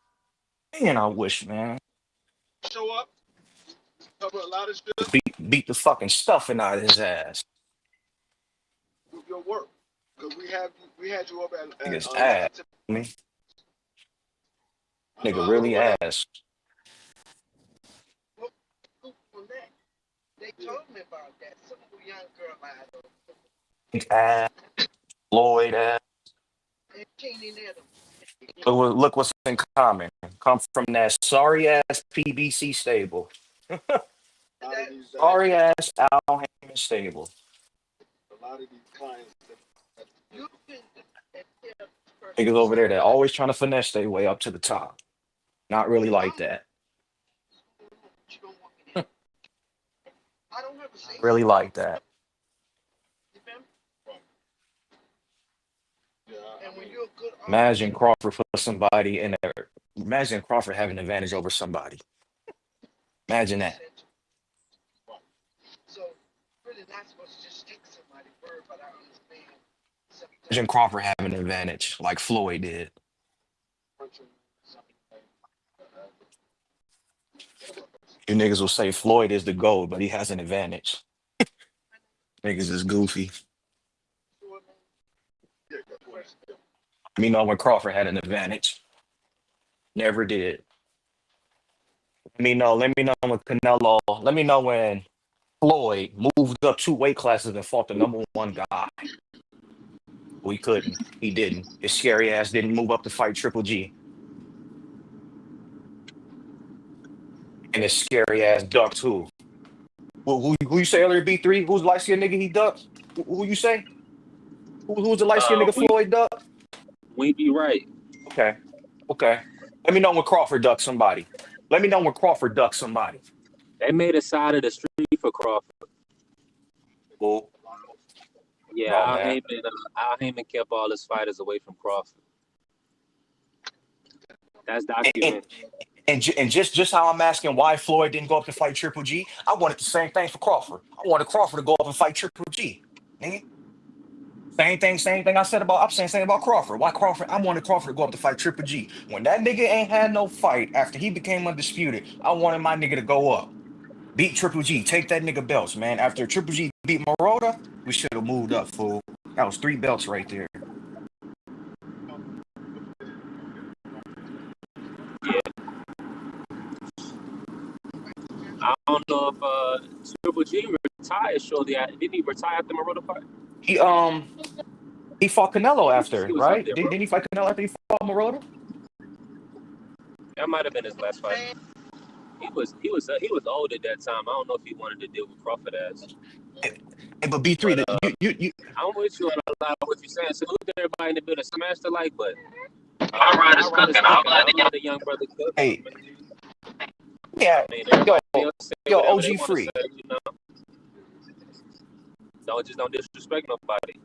Man, I wish, man. Show up. Cover a lot of shit. Beat the fucking stuffing out of his ass. Do your work. Because we had you up at Nigga's live ass. Me. Nigga really ass. They told me about that. Some young girl Ass. Floyd ass. Look what's in common. Come from that sorry ass PBC stable. Sorry ass Al Hammond stable. A lot of these clients. Niggas over there that always trying to finesse their way up to the top. Not really like that. Really like that. Imagine Crawford for somebody in there. Imagine Crawford having an advantage over somebody. Imagine that. So really not supposed to just stick somebody word, but I understand. Imagine Crawford having an advantage like Floyd did. You niggas will say Floyd is the GOAT, but he has an advantage. Niggas is goofy. Me know when Crawford had an advantage. Never did. Let me know when Canelo. Let me know when Floyd moved up 2 weight classes and fought the #1 guy. We couldn't. He didn't. His scary ass didn't move up to fight Triple G. And his scary ass ducked who? Who you say earlier, B3? Who's the light skinned nigga he ducked? Who you say? Who's the light skinned nigga Floyd ducked? We be right. Okay. Let me know when Crawford ducked somebody. Let me know when Crawford ducked somebody. They made a side of the street for Crawford. Bull. Yeah, No, Al Heyman kept all his fighters away from Crawford. That's documented. And just how I'm asking why Floyd didn't go up to fight Triple G, I wanted the same thing for Crawford. I wanted Crawford to go up and fight Triple G. Nigga. Same thing I'm saying about Crawford. Why Crawford? I wanted Crawford to go up to fight Triple G. When that nigga ain't had no fight after he became undisputed, I wanted my nigga to go up. Beat Triple G. Take that nigga belts, man. After Triple G beat Marotta, we should have moved up, fool. That was 3 belts right there. Yeah. I don't know if Triple G retired shortly. Didn't he retire after Marotta fight? He fought Canelo after, He was up right? there, Didn't he fight Canelo after he fought Marotta? That might have been his last fight. He was old at that time. I don't know if he wanted to deal with Crawford as. But B3, you I'm with you on a lot of what you're saying. Salute to everybody in the building. Smash the like button. All right, it's cooking. I'll let the young brother cook. Hey. Yeah. Yo, OG free. Say, don't disrespect nobody.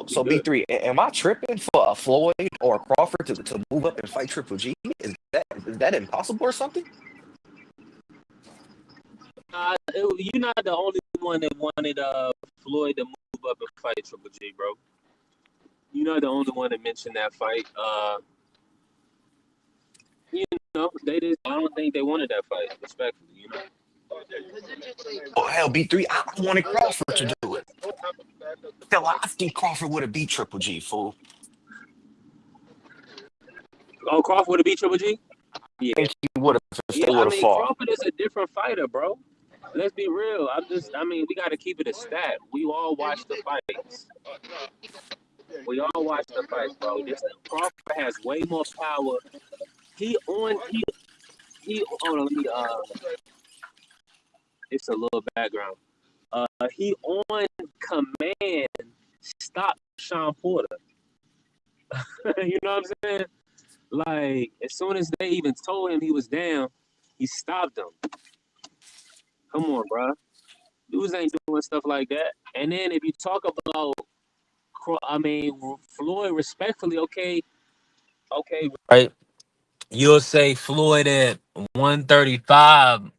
So B3, am I tripping for a Floyd or a Crawford to move up and fight Triple G? Is that impossible or something? You're not the only one that wanted Floyd to move up and fight Triple G, bro. You're not the only one that mentioned that fight. you know, they just I don't think they wanted that fight, respectfully, you know. Oh, hell, B3, I wanted Crawford to do it. Hell, I think Crawford would have beat Triple G, fool. Oh, Crawford would have beat Triple G? I Yeah. think he would have if Yeah, they I would have mean fought. Crawford is a different fighter, bro. Let's be real. I mean, we gotta keep it a stat. We all watch the fights. We all watch the fights, bro. This Crawford has way more power. He hold on, let me it's a little background. He on command stopped Sean Porter. You know what I'm saying? Like, as soon as they even told him he was down, he stopped them. Come on, bro. Dudes ain't doing stuff like that. And then if you talk about, I mean, Floyd, respectfully, okay, right? You'll say Floyd at 135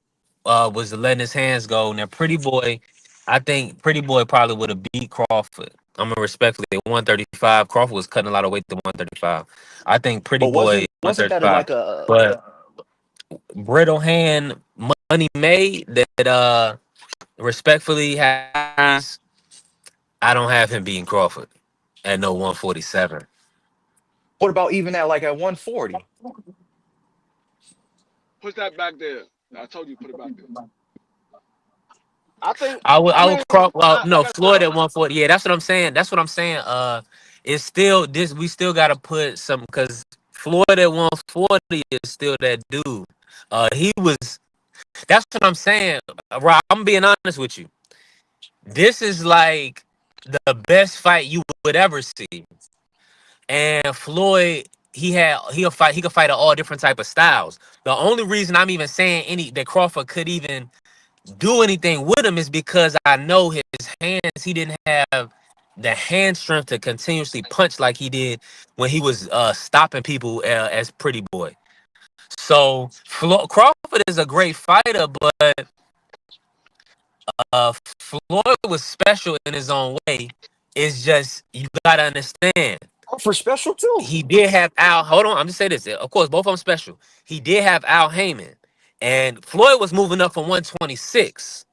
was letting his hands go. Now, Pretty Boy, I think Pretty Boy probably would have beat Crawford. I'm gonna respectfully at 135. Crawford was cutting a lot of weight to 135. I think Pretty But Boy wasn't that 135. like a But Brittle Hand Money Made that respectfully has, I don't have him beating Crawford at no 147. what about even at 140? Put that back there. I told you put it back there. I think. I would cross. Well, no, Like I said, Floyd at 140. Yeah, that's what I'm saying. That's what I'm saying. It's still this. We still got to put some because Floyd at 140 is still that dude. He was. That's what I'm saying. Rob, I'm being honest with you. This is like the best fight you would ever see. And Floyd, he could fight at all different type of styles. The only reason I'm even saying any that Crawford could even do anything with him is because I know his hands, he didn't have the hand strength to continuously punch like he did when he was stopping people as Pretty Boy. So Crawford is a great fighter, but Floyd was special in his own way. It's just you gotta understand. For special too. He did have Al. Hold on, I'm just saying this. Of course, both of them special. He did have Al Heyman, and Floyd was moving up from 126.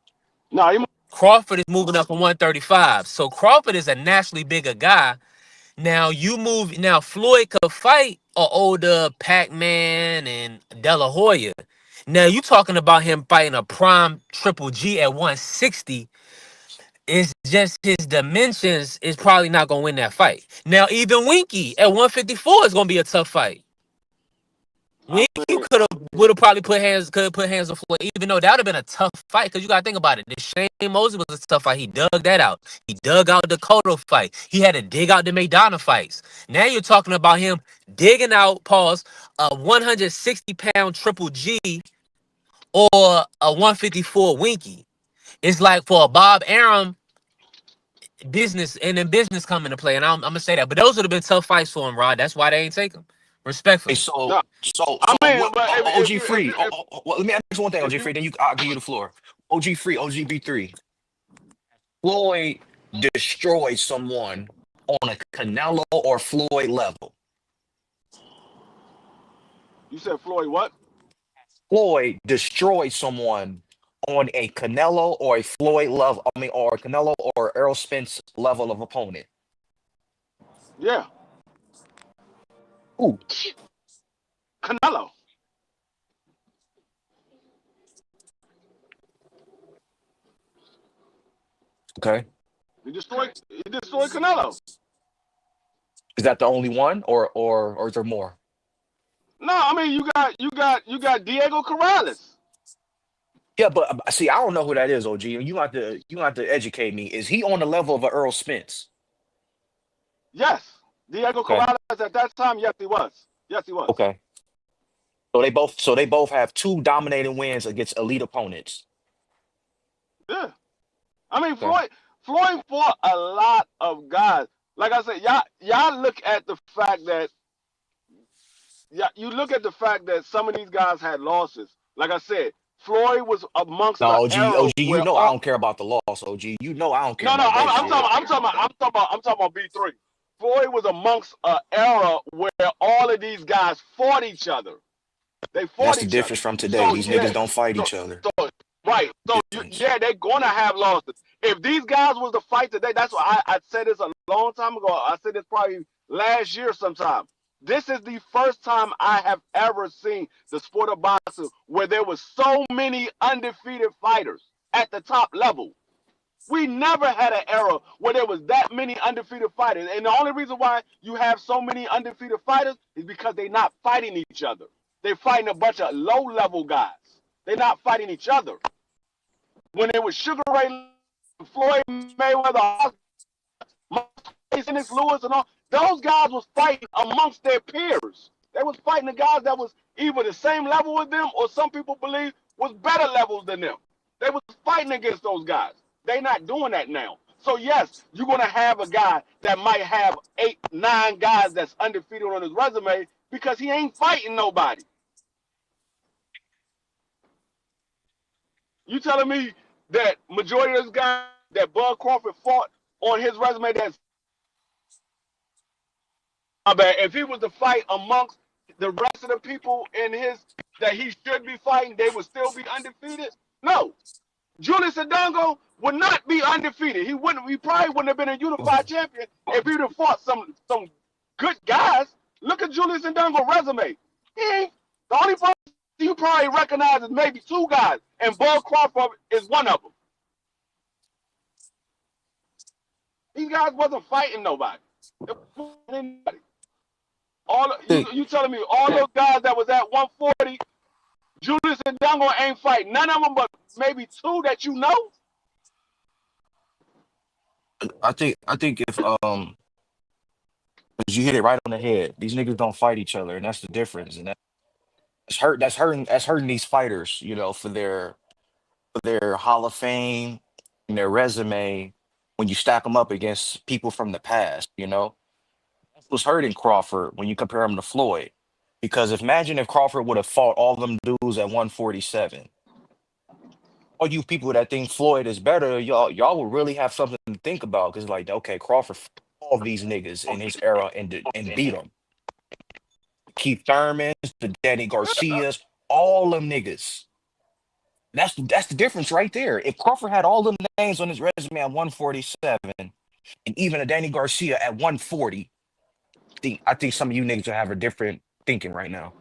no, he Crawford is moving up from 135. So Crawford is a naturally bigger guy. Now you move. Now Floyd could fight an older Pac-Man and De La Hoya. Now you talking about him fighting a prime Triple G at 160. It's just his dimensions is probably not gonna win that fight. Now even Winky at 154 is gonna be a tough fight. I Winky mean, would have probably could put hands on Floyd, even though that would have been a tough fight. Because you gotta think about it. The Shane Moses was a tough fight. He dug that out. He dug out the Cotto fight. He had to dig out the McDonough fights. Now you're talking about him digging out, pause, a 160-pound Triple G or a 154 Winky. It's like for a Bob Arum business and then business come into play. And I'm gonna say that. But those would have been tough fights for him, Rod. That's why they ain't take him. Hey, Respectfully. so no. so I so mean, what? but OG if Free. Well, let me ask you one thing, if OG you Free. Then I'll give you the floor. OG Free, OGB3. Floyd destroyed someone on a Canelo or Floyd level. you said Floyd what? Floyd destroyed someone on a Canelo or a Floyd level. I mean, or a Canelo or Errol Spence level of opponent. Yeah, Ooh, Canelo. okay. He destroyed Canelo. Is that the only one, or is there more? No, I mean you got Diego Corrales. Yeah, but see, I don't know who that is, OG. You have to educate me. Is he on the level of a Earl Spence? Yes, Diego Okay, Corrales at that time. Yes, he was. Yes, he was. okay. So they both have two dominating wins against elite opponents. Yeah. I mean Okay. Floyd fought a lot of guys. Like I said, y'all look at the fact that you look at the fact that some of these guys had losses. Like I said, Floyd was amongst No, the OG, era OG, you where know I all. don't care about the loss, OG. You know I don't care No, no, about that shit. I'm talking about B3. Floyd was amongst an era where all of these guys fought each other. They That's fought the each other. difference from today. So These niggas yes, don't fight so each other. so right. So Difference. yeah, they're gonna have losses. If these guys was to fight today, that's why I said this a long time ago. I said this probably last year sometime. This is the first time I have ever seen the sport of boxing where there was so many undefeated fighters at the top level. We never had an era where there was that many undefeated fighters. And the only reason why you have so many undefeated fighters is because they're not fighting each other. They're fighting a bunch of low level guys. They're not fighting each other. When it was Sugar Ray, Floyd Mayweather, Dennis Lewis, and all those guys was fighting amongst their peers. They was fighting the guys that was either the same level with them or some people believe was better levels than them. They was fighting against those guys. They not doing that now. So yes, you're gonna have a guy that might have 8, 9 guys that's undefeated on his resume because he ain't fighting nobody. You telling me that majority of those guys that Bud Crawford fought on his resume that's bad. If he was to fight amongst the rest of the people in his that he should be fighting, they would still be undefeated? No. Julius Adongo would not be undefeated. He wouldn't. He probably wouldn't have been a unified champion if he would have fought some good guys. Look at Julius Adongo's resume. He ain't the only person you probably recognize is maybe 2 guys, and Bud Crawford is one of them. These guys wasn't fighting nobody. It wasn't anybody. All Think you telling me all those guys that was at 140, Julius and Dungo ain't fighting none of them, but maybe 2 that you know. I think if 'cause you hit it right on the head. These niggas don't fight each other, and that's the difference. And that's hurting these fighters, for their Hall of Fame and their resume when you stack them up against people from the past. That's what's hurting Crawford when you compare him to Floyd. Because if imagine if Crawford would have fought all them dudes at 147. All you people that think Floyd is better, y'all would really have something to think about. Because like, okay, Crawford fought all these niggas in his era and beat them. Keith Thurmans, the Danny Garcias, all them niggas. That's the difference right there. If Crawford had all them names on his resume at 147, and even a Danny Garcia at 140, I think some of you niggas will have a different thinking right now.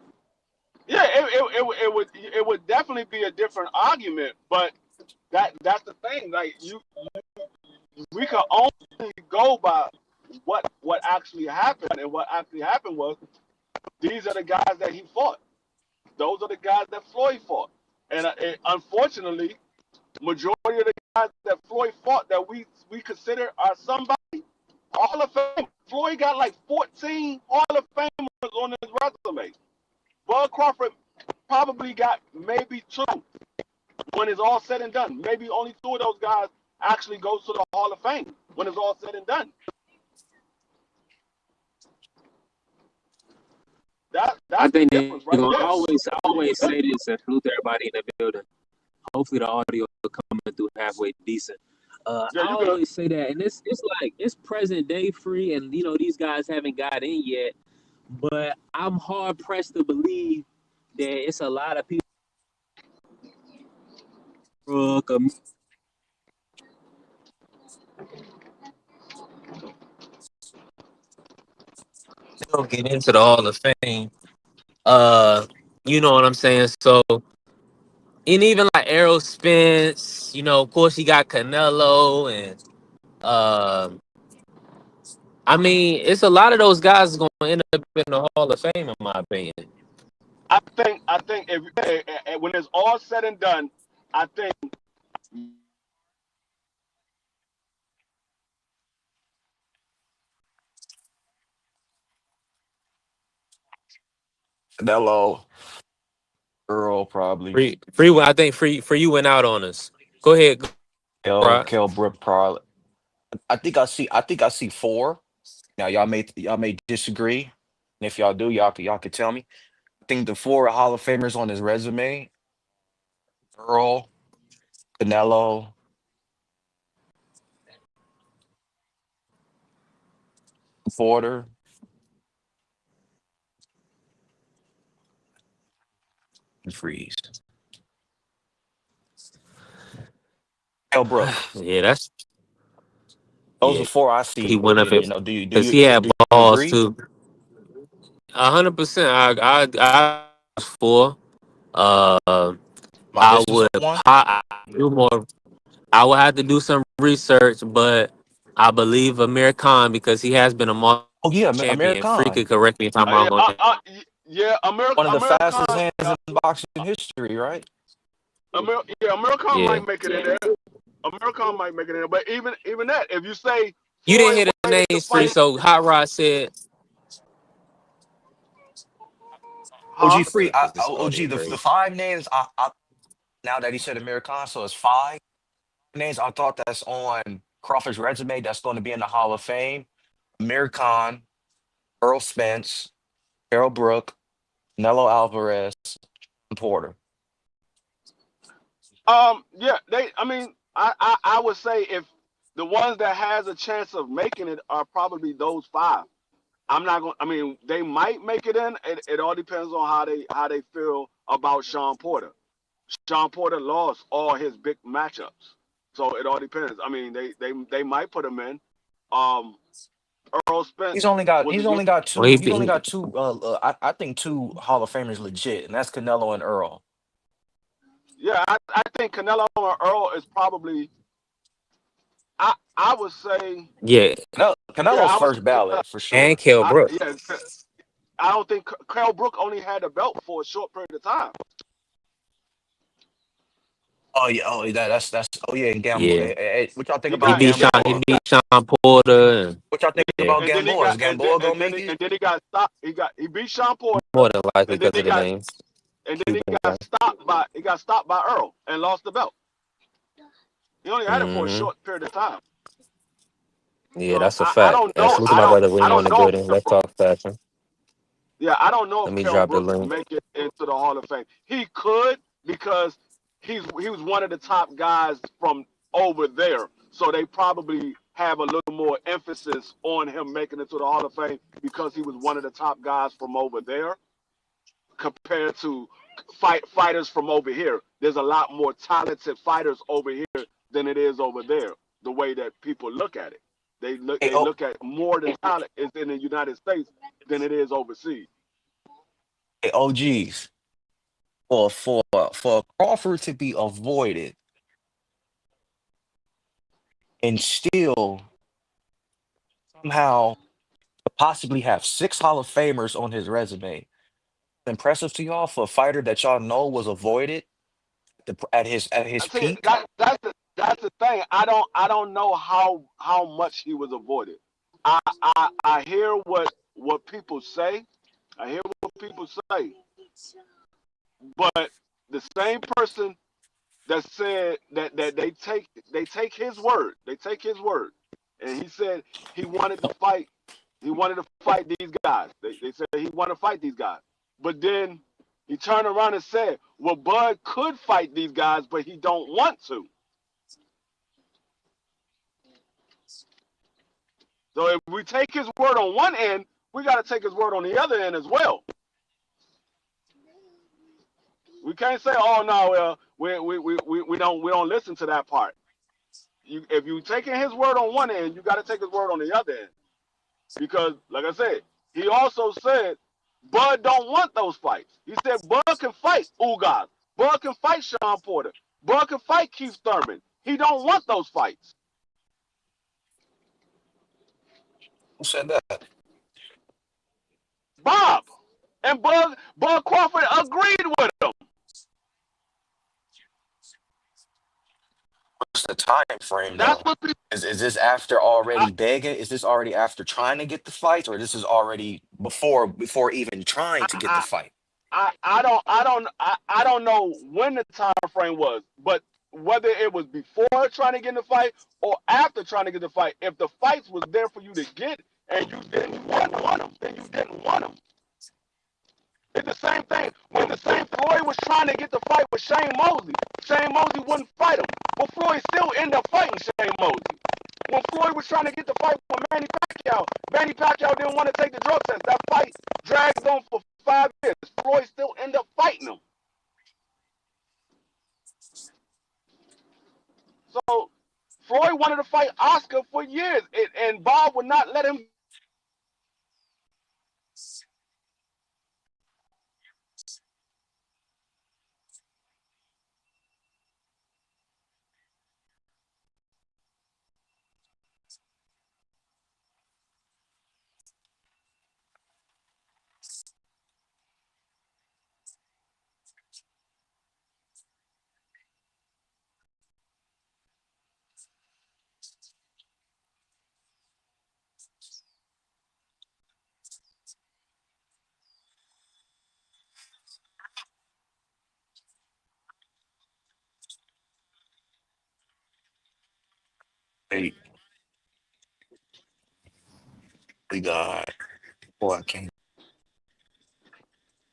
Yeah, it would definitely be a different argument, but that's the thing. Like we can only go by what actually happened, and what actually happened was these are the guys that he fought. Those are the guys that Floyd fought, and unfortunately, majority of the guys that Floyd fought that we consider are somebody Hall of Fame. Floyd got like 14 Hall of Famers on his resume. Bud Crawford probably got maybe 2 when it's all said and done. Maybe only 2 of those guys actually goes to the Hall of Fame when it's all said and done. I That's the think they're difference right gonna there. always say this and salute everybody in the building. Hopefully the audio coming through halfway decent. Yeah, I you good. always say that, and it's like it's present day free, and these guys haven't got in yet. But I'm hard pressed to believe that it's a lot of people don't get into the Hall of Fame. You know what I'm saying? So, and even like Errol Spence, of course he got Canelo, and I mean, it's a lot of those guys going to end up in the Hall of Fame, in my opinion. I think if when it's all said and done, I think Canelo, Earl, probably. I think free you went out on us. Go ahead, Rod. Kell Brook, probably. I think I see 4. Now y'all may disagree, and if y'all do, y'all could tell me. I think the 4 Hall of Famers on his resume: Earl, Canelo, Porter, Freeze. Hell Brook. Yeah, that's Those yeah. are four I He see. went up You know, do because you he had do you balls agree? too. 100%. I was for. Uh, Am I I missing would someone? do more. I would have to do some research, but I believe Amir Khan because he has been a multi Oh yeah, champion. Free American. could correct me if I'm Yeah, wrong on that. yeah. One of the American, fastest hands in boxing history, right? Yeah, American Yeah, might make it in there. American might make it in there, but even that, if you say you didn't Floyd hear the waited to names free. fight, So Hot Rod said, huh? OG free. "This OG audio the crazy." five names. Now that he said American, so it's five names. I thought that's on Crawford's resume. That's going to be in the Hall of Fame. American, Earl Spence, Carol Brook, Nello Alvarez, and Porter. Yeah, I mean, I would say if the ones that has a chance of making it are probably those five. I'm not going. I mean, they might make it in. It all depends on how they feel about Sean Porter. Sean Porter lost all his big matchups, so it all depends. I mean, they might put him in. Um, Earl He's Spence only got was he's a good. only got Well, two. He's only got two. I think two Hall of Famers legit, and that's Canelo and Earl. Yeah, I think Canelo and Earl is probably. I would say. yeah, Yeah, Canelo's I would first say. ballot for and sure. Kell Brook. Yeah, I don't think Kell Brook only had the belt for a short period of time. Oh yeah, that's oh yeah, and Gamble. Yeah, What y'all think He he about got beat he Sean. got He he Gamboa? beat got Sean Porter. And, What y'all think yeah, about and then he Gamboa? Is got Gamboa gonna and then make it? he got stopped. He beat Sean Porter, more than likely and then because of the names. he Cuban guy. got stopped by Earl and lost the belt. He only had it for a Hmm. short period of time. Yeah, So that's a I fact. don't And know. salute to my brother I William on don't the know building. if Let's talk fashion. Yeah, I don't know Let if me Kell drop the Brook link. make it into the Hall of Fame. He could because he was one of the top guys from over there. So they probably have a little more emphasis on him making it to the Hall of Fame because he was one of the top guys from over there compared to fighters from over here. There's a lot more talented fighters over here than it is over there. The way that people look at it, Hey, they look at more than talent is in the United States than it is overseas. hey, OGs. For Crawford to be avoided and still somehow possibly have six Hall of Famers on his resume. Impressive to y'all for a fighter that y'all know was avoided at his I see peak. that's the thing. I don't know how much he was avoided. I hear what people say. I hear what people say, but the same person that said that they take his word. They take his word, and he said he wanted to fight. He wanted to fight these guys. They said he wanted to fight these guys, but then he turned around and said, "Well, Bud could fight these guys, but he don't want to." So if we take his word on one end, we got to take his word on the other end as well. We can't say, "Oh no, well, we don't listen to that part." If you taking his word on one end, you got to take his word on the other end because, like I said, he also said Bud don't want those fights. He said Bud can fight Ugas, Bud can fight Sean Porter, Bud can fight Keith Thurman. He don't want those fights. Who said that? Bob and Bud Crawford agreed with him. What's the time frame That's though? what people. Is this after I, already begging? Is this already after trying to get the fights, or this is already before even trying to get the I, fight? I don't know when the time frame was, but whether it was before trying to get in the fight or after trying to get the fight, if the fights was there for you to get and you didn't want them, then you didn't want them. It's the same thing when the same Floyd was trying to get the fight with Shane Mosley. Shane Mosley wouldn't fight him, but Floyd still ended up fighting Shane Mosley. When Floyd was trying to get the fight with Manny Pacquiao didn't want to take the drug test. That fight dragged on for 5 years. Floyd still ended up fighting him. So Floyd wanted to fight Oscar for years, and Bob would not let him. Hey, we got boy, I can't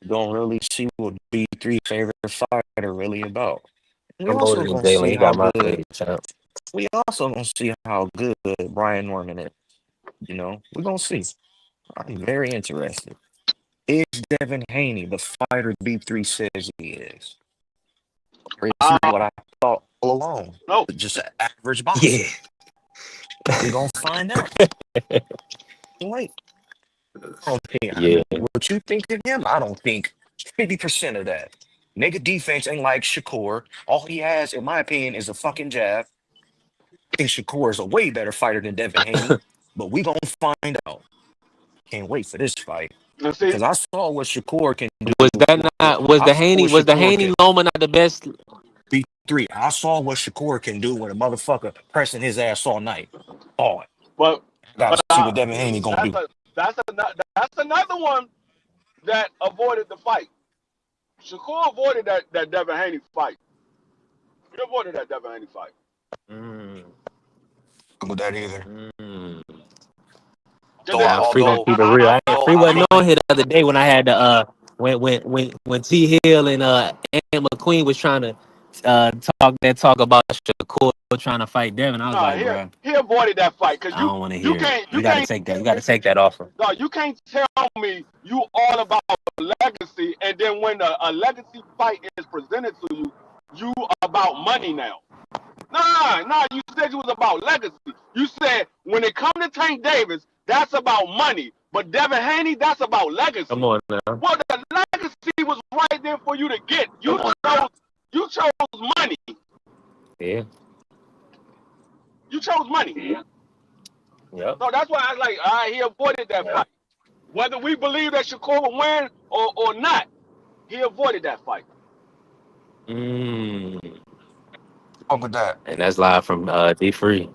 don't really see what B3 favorite fighter really about. We I'm also older than gonna Jalen. see He how got my good fade, champ. we also gonna see how good Brian Norman is. You know, we're gonna see. I'm very interested. Is Devin Haney the fighter B3 says he is? Or is he Uh, what I thought all along? no, Just an average boxer. Yeah. We're gonna find out. Wait, I don't think Yeah. what you think of him, I don't think 50% of that. Nigga defense ain't like Shakur. All he has, in my opinion, is a fucking jab. I think Shakur is a way better fighter than Devin Haney, but we gonna find out. Can't wait for this fight. and see, Because I saw what Shakur can Was do. that not was I the saw what Shakur Haney can Loma not the best? be three. I saw what Shakur can do when a motherfucker pressing his ass all night. Oh, but gotta but see what Devin Haney gonna that's do. a that's another one that avoided the fight. Shakur avoided that Devin Haney fight. He avoided that Devin Haney fight. Mm, With that either. mm. Cause Nah, Free gonna Although, keep it real. although Free I wasn't mean, on here the other day when I had to when T Hill and Ann McQueen was trying to uh talk about Shakur trying to fight Devin. I was nah, like, bro, he avoided that fight. Cause I don't want to you hear it. can't You got to take that. You got to take that offer. no, you can't tell me you all about legacy, and then when a legacy fight is presented to you, you about money now. Nah, you said you was about legacy. You said when it come to Tank Davis, that's about money. But Devin Haney, that's about Come legacy. on now. Well, the legacy was right there for you to get. You chose money. Yeah. You chose money. Yep. So that's why I was like, all right, he avoided that fight. Whether we believe that Shakur will win or not, he avoided that fight. Mm. fuck with that. And that's live from D Free.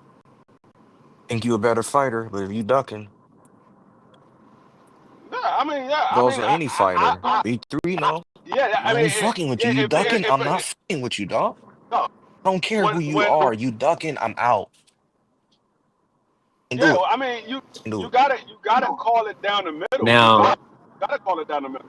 Think you a better fighter, but if you ducking, Yeah, goes for any fighter. B3, no. yeah, I ain't fucking with you. yeah, You ducking, if I'm not fucking with you, dog. no, I don't care when who you are. You ducking, I'm out. And yeah, do it. well, I mean, you And do you it. gotta you gotta call it down the middle. Now, You gotta call it down the middle.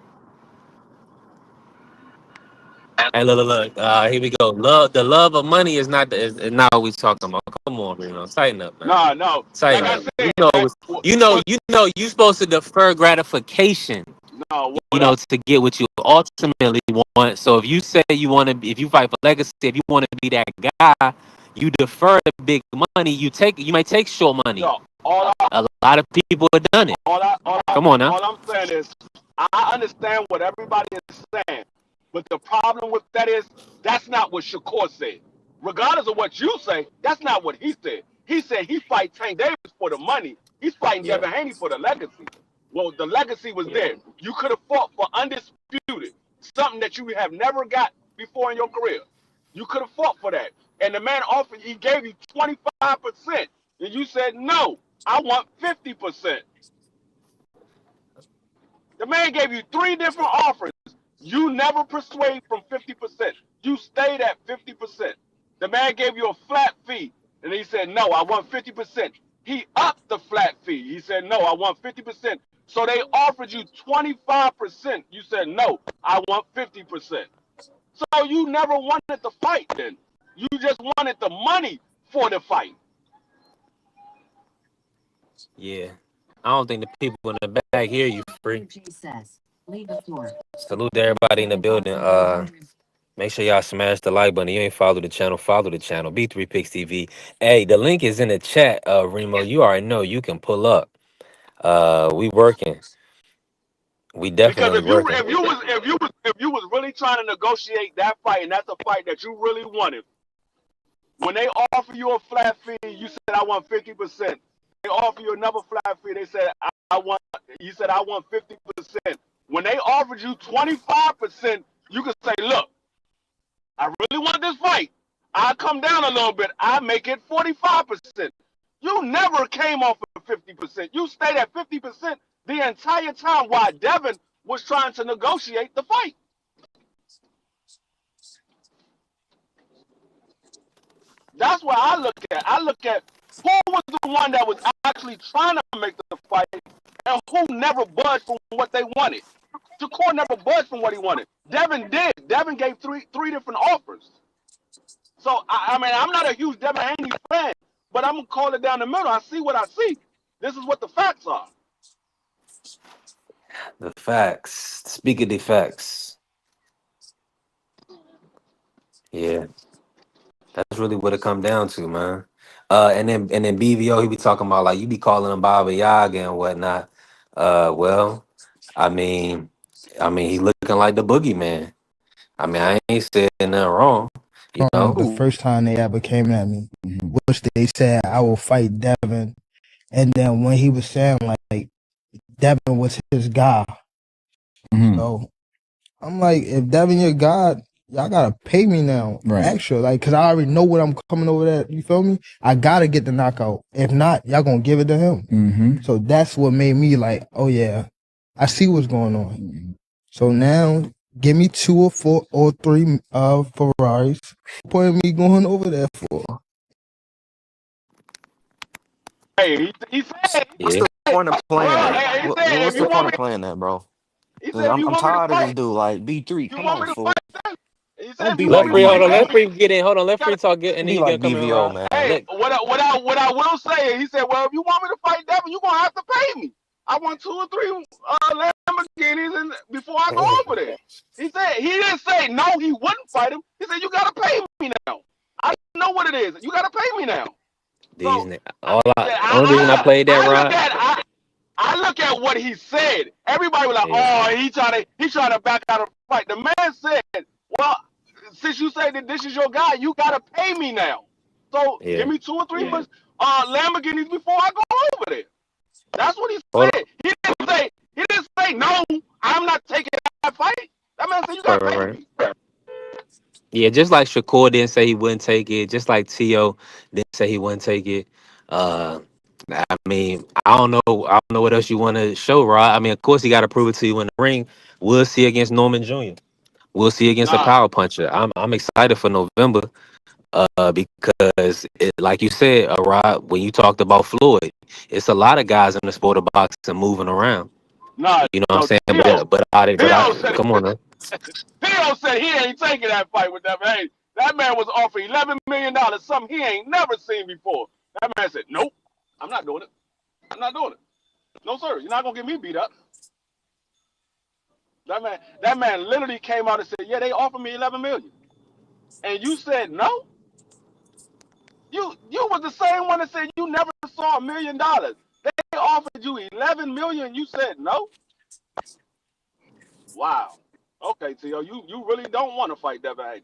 hey, look. Here we go. The love of money is is not what we talking about. Come on, Reno. Tighten up, man. No, like Tighten I up. said, that You supposed to defer gratification, no, to get what you ultimately want. So if you say if you fight for legacy, if you want to be that guy, you defer the big money. You might take short money. no, all A lot of people have done it. Come on now. all I'm saying is I understand what everybody is saying, but the problem with that is that's not what Shakur said. Regardless of what you say, that's not what he said. He said he fight Tank Davis for the money. He's fighting Yeah. Devin Haney for the legacy. Well, the legacy was there. You could have fought for undisputed, something that you have never got before in your career. You could have fought for that. And the man offered, he gave you 25%. And you said, no, I want 50%. The man gave you three different offers. You never persuade from 50%. You stayed at 50%. The man gave you a flat fee, and he said, no, I want 50%. He upped the flat fee. He said, no, I want 50%. So they offered you 25%. You said, no, I want 50%. So you never wanted the fight then. You just wanted the money for the fight. Yeah. I don't think the people in the back hear you, Free. Salute to everybody in the building. Make sure y'all smash the like button. You ain't follow the channel, follow the channel. B3 Picks TV. Hey, the link is in the chat, Remo. You already know you can pull up. We working. We Because definitely working. if you was really trying to negotiate that fight, and that's a fight that you really wanted, when they offer you a flat fee, you said I want 50%. They offer you another flat fee, they said I want. You said I want 50%. When they offered you 25%, you could say, look, I really want this fight. I come down a little bit. I make it 45%. You never came off of 50%. You stayed at 50% the entire time while Devin was trying to negotiate the fight. That's what I look at. I look at who was the one that was actually trying to make the fight and who never budged from what they wanted. Shakur never budged from what he wanted. Devin did. Devin gave three different offers. So I mean, I'm not a huge Devin Haney fan, but I'm gonna call it down the middle. I see what I see. This is what the facts are. The facts. Speak of the facts. Yeah, that's really what it come down to, man. And then BVO, he be talking about like you be calling him Baba Yaga and whatnot. Well, I mean, he looking like the boogeyman. I mean, I ain't said nothing wrong, you know. The first time they ever came at me, which they said I will fight Devin, and then when he was saying like Devin was his guy, so I'm like, if Devin your god, y'all gotta pay me now, extra, like, cause I already know what I'm coming over there. You feel me? I gotta get the knockout. If not, y'all gonna give it to him. So that's what made me like, oh yeah, I see what's going on. So now, give me 2 or 4 or 3 Ferraris. What point me going over there for? Hey, he said, What's Yeah. the point of playing that? he What, said, what's if you the want point me of to, playing that, bro? he 'Cause said, if you I'm want me to tired of this fight, dude. Like B3, you come want on, me to fool. fight them. He said, Don't if you be want Let like me to free hold fight on. them, Let BVO. free get in. Hold on. Let you free gotta. talk good, Don't and then be you gonna like come in, BVO, Rod. man. Hey, Let what I will say, he said, well, if you want me to fight Devin, you're gonna have to pay me. I want 2 or 3 Lamborghinis and before I go over there. He said he didn't say no, he wouldn't fight him. He said you gotta pay me now. I know what it is. You gotta pay me now. these So niggas. I, Only reason I I, played that, I look Rod. at I look at what he said. Everybody was like, Yeah. oh, he trying to back out of the fight. The man said, well, since you say that this is your guy, you gotta pay me now. So Yeah. give me 2 or 3 Lamborghinis before I go over there. That's what he Hold said. He didn't say no. I'm not taking that fight. That man said you on. gotta Right, pay right. me. Yeah, just like Shakur didn't say he wouldn't take it, just like T.O. didn't say he wouldn't take it. Uh, I mean, I don't know what else you want to show, Rod. I mean, of course, he got to prove it to you in the ring. We'll see against Norman Jr. We'll see against a Nah, power puncher. I'm excited for November. Because like you said, Rod, when you talked about Floyd, it's a lot of guys in the sport of boxing moving around. nah, You know what I'm no. saying? Theo, But I Theo said come on, man. Theo said he ain't taking that fight with them. Hey, that man was offered $11 million, something he ain't never seen before. That man said, nope, I'm not doing it. I'm not doing it. No, sir, you're not gonna get me beat up. That man literally came out and said, yeah, they offered me 11 million. And you said no? You was the same one that said you never saw $1 million. They offered you 11 million. You said no. Wow. Okay, Tio, you really don't want to fight Devin Haney.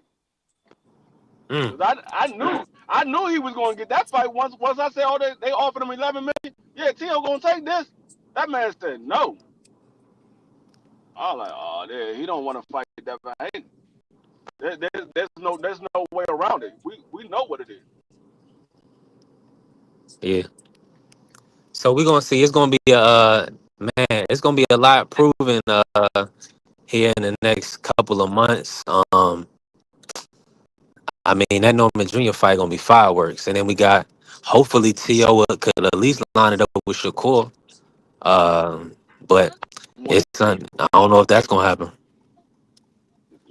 Mm, Cause I knew he was going to get that fight once I said, oh, they offered him 11 million. Yeah, Tio gonna take this. That man said no. I was like, oh, he don't want to fight Devin Haney. There's no way around it. We know what it is. yeah. So we're gonna see. It's gonna be man. It's gonna be a lot proven here in the next couple of months. I mean that Norman Jr. fight gonna be fireworks, and then we got hopefully T.O. could at least line it up with Shakur. But One, I don't know if that's gonna happen.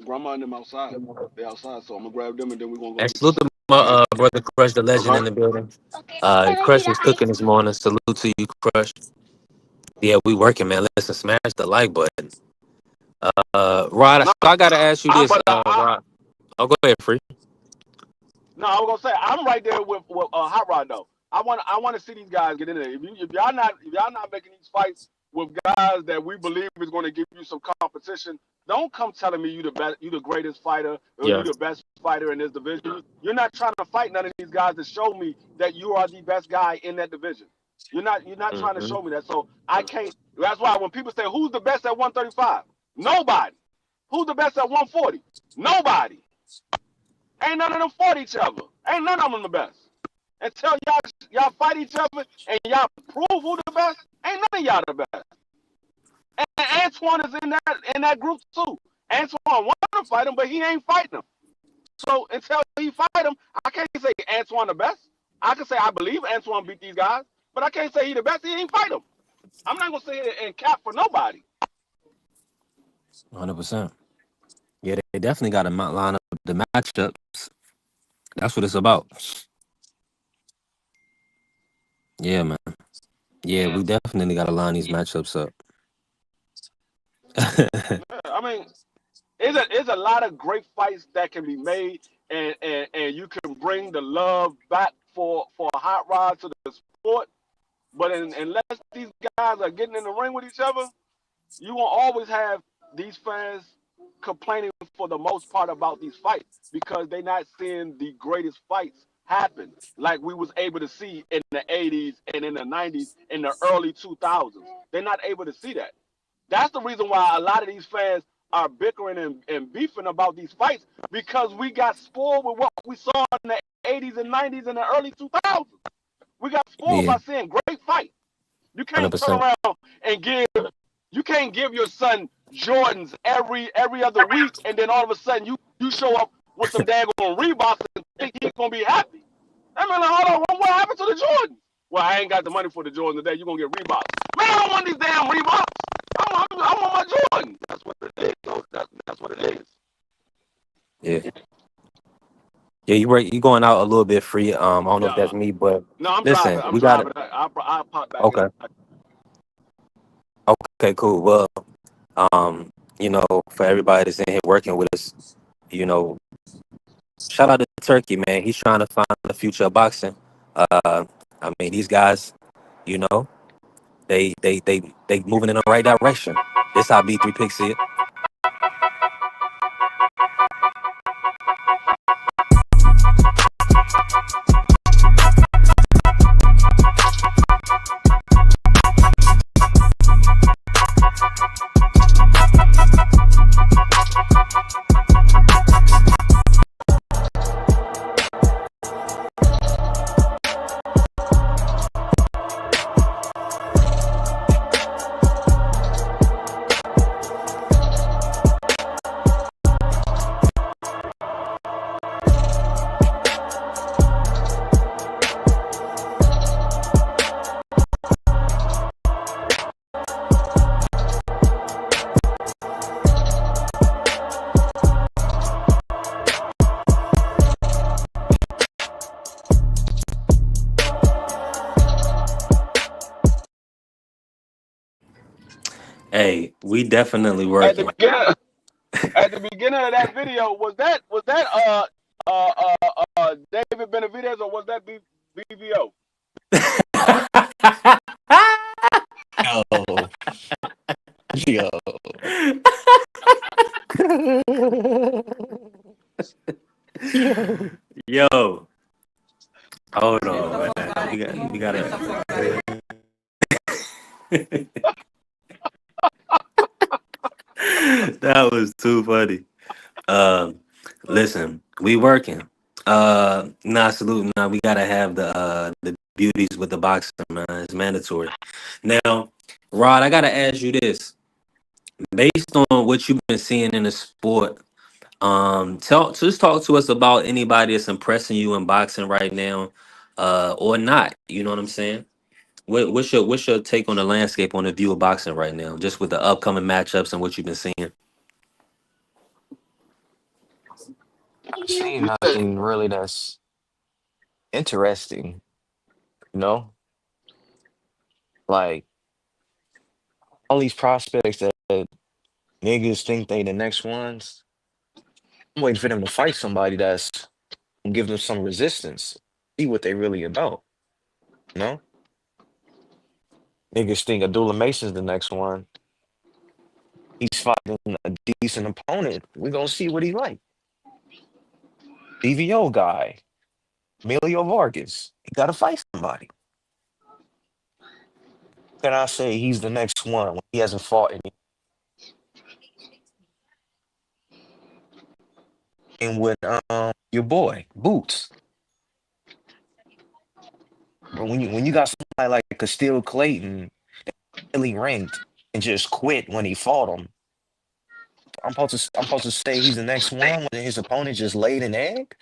grandma and them outside. They outside, so I'm gonna grab them and then we're gonna go And get the salute fight. to my brother Crush, the legend Okay. in the building. Crush was cooking this morning. Salute to you, Crush. Yeah, we working, man. Listen, smash the like button. Rod, No, so I gotta ask you this, but Rod. Oh, go ahead, free. No, I was gonna say I'm right there with Hot Rod though. I want to see these guys get in there. If y'all not making these fights with guys that we believe is going to give you some competition, don't come telling me you the best, you the greatest fighter, or you Yeah. the best fighter in this division. You're not trying to fight none of these guys to show me that you are the best guy in that division. You're not trying to Hmm. show me that. So I can't. That's why when people say who's the best at 135, nobody. Who's the best at 140? Nobody. Ain't none of them fought each other. Ain't none of them the best. Until y'all fight each other and y'all prove who the best, ain't none of y'all the best. And Antoine is in that group too. Antoine wanted to fight him, but he ain't fighting him. So until he fight him, I can't say Antoine the best. I can say I believe Antoine beat these guys, but I can't say he the best. He ain't fight him. I'm not gonna say it and cap for nobody. 100%. Yeah, they definitely got to line up the matchups. That's what it's about. Yeah, man. Yeah, we definitely got to line these matchups up. Yeah, I mean, it's a lot of great fights that can be made, and you can bring the love back for a hot rod to the sport. But unless these guys are getting in the ring with each other, you will always have these fans complaining for the most part about these fights because they're not seeing the greatest fights happen like we was able to see in the 80s and in the 90s in the early 2000s. They're not able to see that. That's the reason why a lot of these fans are bickering and beefing about these fights because we got spoiled with what we saw in the 80s and 90s and the early 2000s. We got spoiled Yeah, by seeing great fights. You can't turn 100%. around and you can't give your son Jordans every other week and then all of a sudden you show up with some daggone Reeboks and think he's gonna be happy. I mean, like, hold on, what happened to the Jordans? Well, I ain't got the money for the Jordans today. You're gonna get Reeboks. Man, I don't want these damn Reeboks. I want my Jordan. That's what it is. That's what it is. Yeah. Yeah, you right. You going out a little bit free. I don't know if Yeah. that's me, but No, I'm driving. listen, I'm we got it. driving. I'll pop back in. Okay. Okay, cool. Well, you know, for everybody that's in here working with us, you know, shout out to Turkey, man. He's trying to find the future of boxing. I mean, these guys, you know, they moving in the right direction. This how B3 Picks it. Hey, we definitely At the working. beginning, at the beginning of that video, was that David Benavidez or was that BVO? Yo, yo. Yo. Yo, hold on, man. We gotta. That was too funny. Um, Listen, we working. Nah, salute. Nah, we gotta have the beauties with the boxing, man. It's mandatory. Now, Rod, I gotta ask you this: based on what you've been seeing in the sport, just talk to us about anybody that's impressing you in boxing right now, or not. You know what I'm saying? What's your take on the landscape on the view of boxing right now, just with the upcoming matchups and what you've been seeing? Seen You said nothing really that's interesting, you know? Like all these prospects that niggas think they the next ones. I'm waiting for them to fight somebody that's gonna give them some resistance. See what they really about. You know? Niggas think Abdullah Mason's the next one. He's fighting a decent opponent. We're gonna see what he like. DVO guy, Emilio Vargas. He gotta fight somebody. Can I say he's the next one when he hasn't fought any? And with your boy, Boots. But when you got somebody like Castile Clayton really ranked and just quit when he fought him, I'm supposed to say he's the next one when his opponent just laid an egg?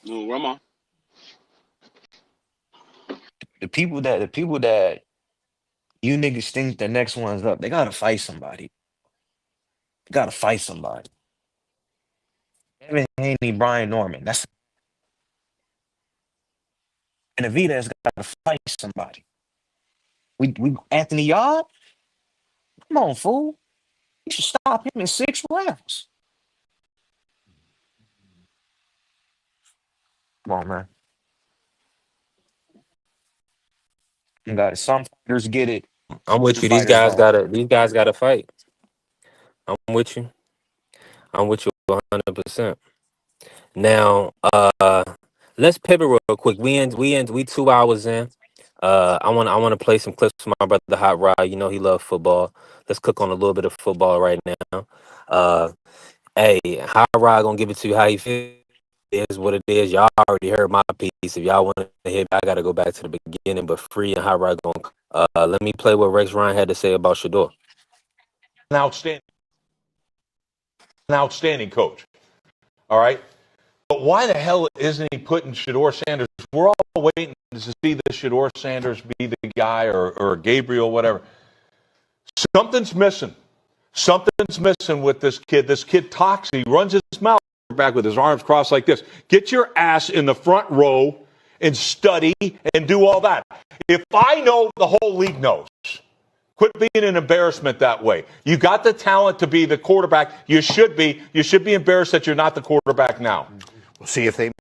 No, Rama. The people that you niggas think the next one's up, they gotta fight somebody. They gotta fight somebody. Evan Haney, Brian Norman. That's and Avita has gotta fight somebody. We Anthony Yard? Come on, fool. You should stop him in 6 rounds. Come on, man. You got it. Some fighters get it, I'm with some you. These fighters guys don't. gotta fight. I'm with you. I'm with you 100%. Now, let's pivot real quick. We 2 hours in. I wanna play some clips for my brother Hot Rod. You know he loves football. Let's cook on a little bit of football right now. Uh, hey, Hot Rod gonna give it to you how he feels. It is what it is. Y'all already heard my piece. If y'all want to hear, I gotta go back to the beginning. But Free and Hot Rod gonna. Let me play what Rex Ryan had to say about Shador. An outstanding coach. All right. But why the hell isn't he putting Shador Sanders? We're all waiting to see the Shador Sanders be the guy or Gabriel, whatever. Something's missing. Something's missing with this kid. This kid talks. He runs his mouth back with his arms crossed like this. Get your ass in the front row and study and do all that. If I know, the whole league knows. Quit being an embarrassment that way. You got the talent to be the quarterback. You should be. You should be embarrassed that you're not the quarterback now. We'll see if they.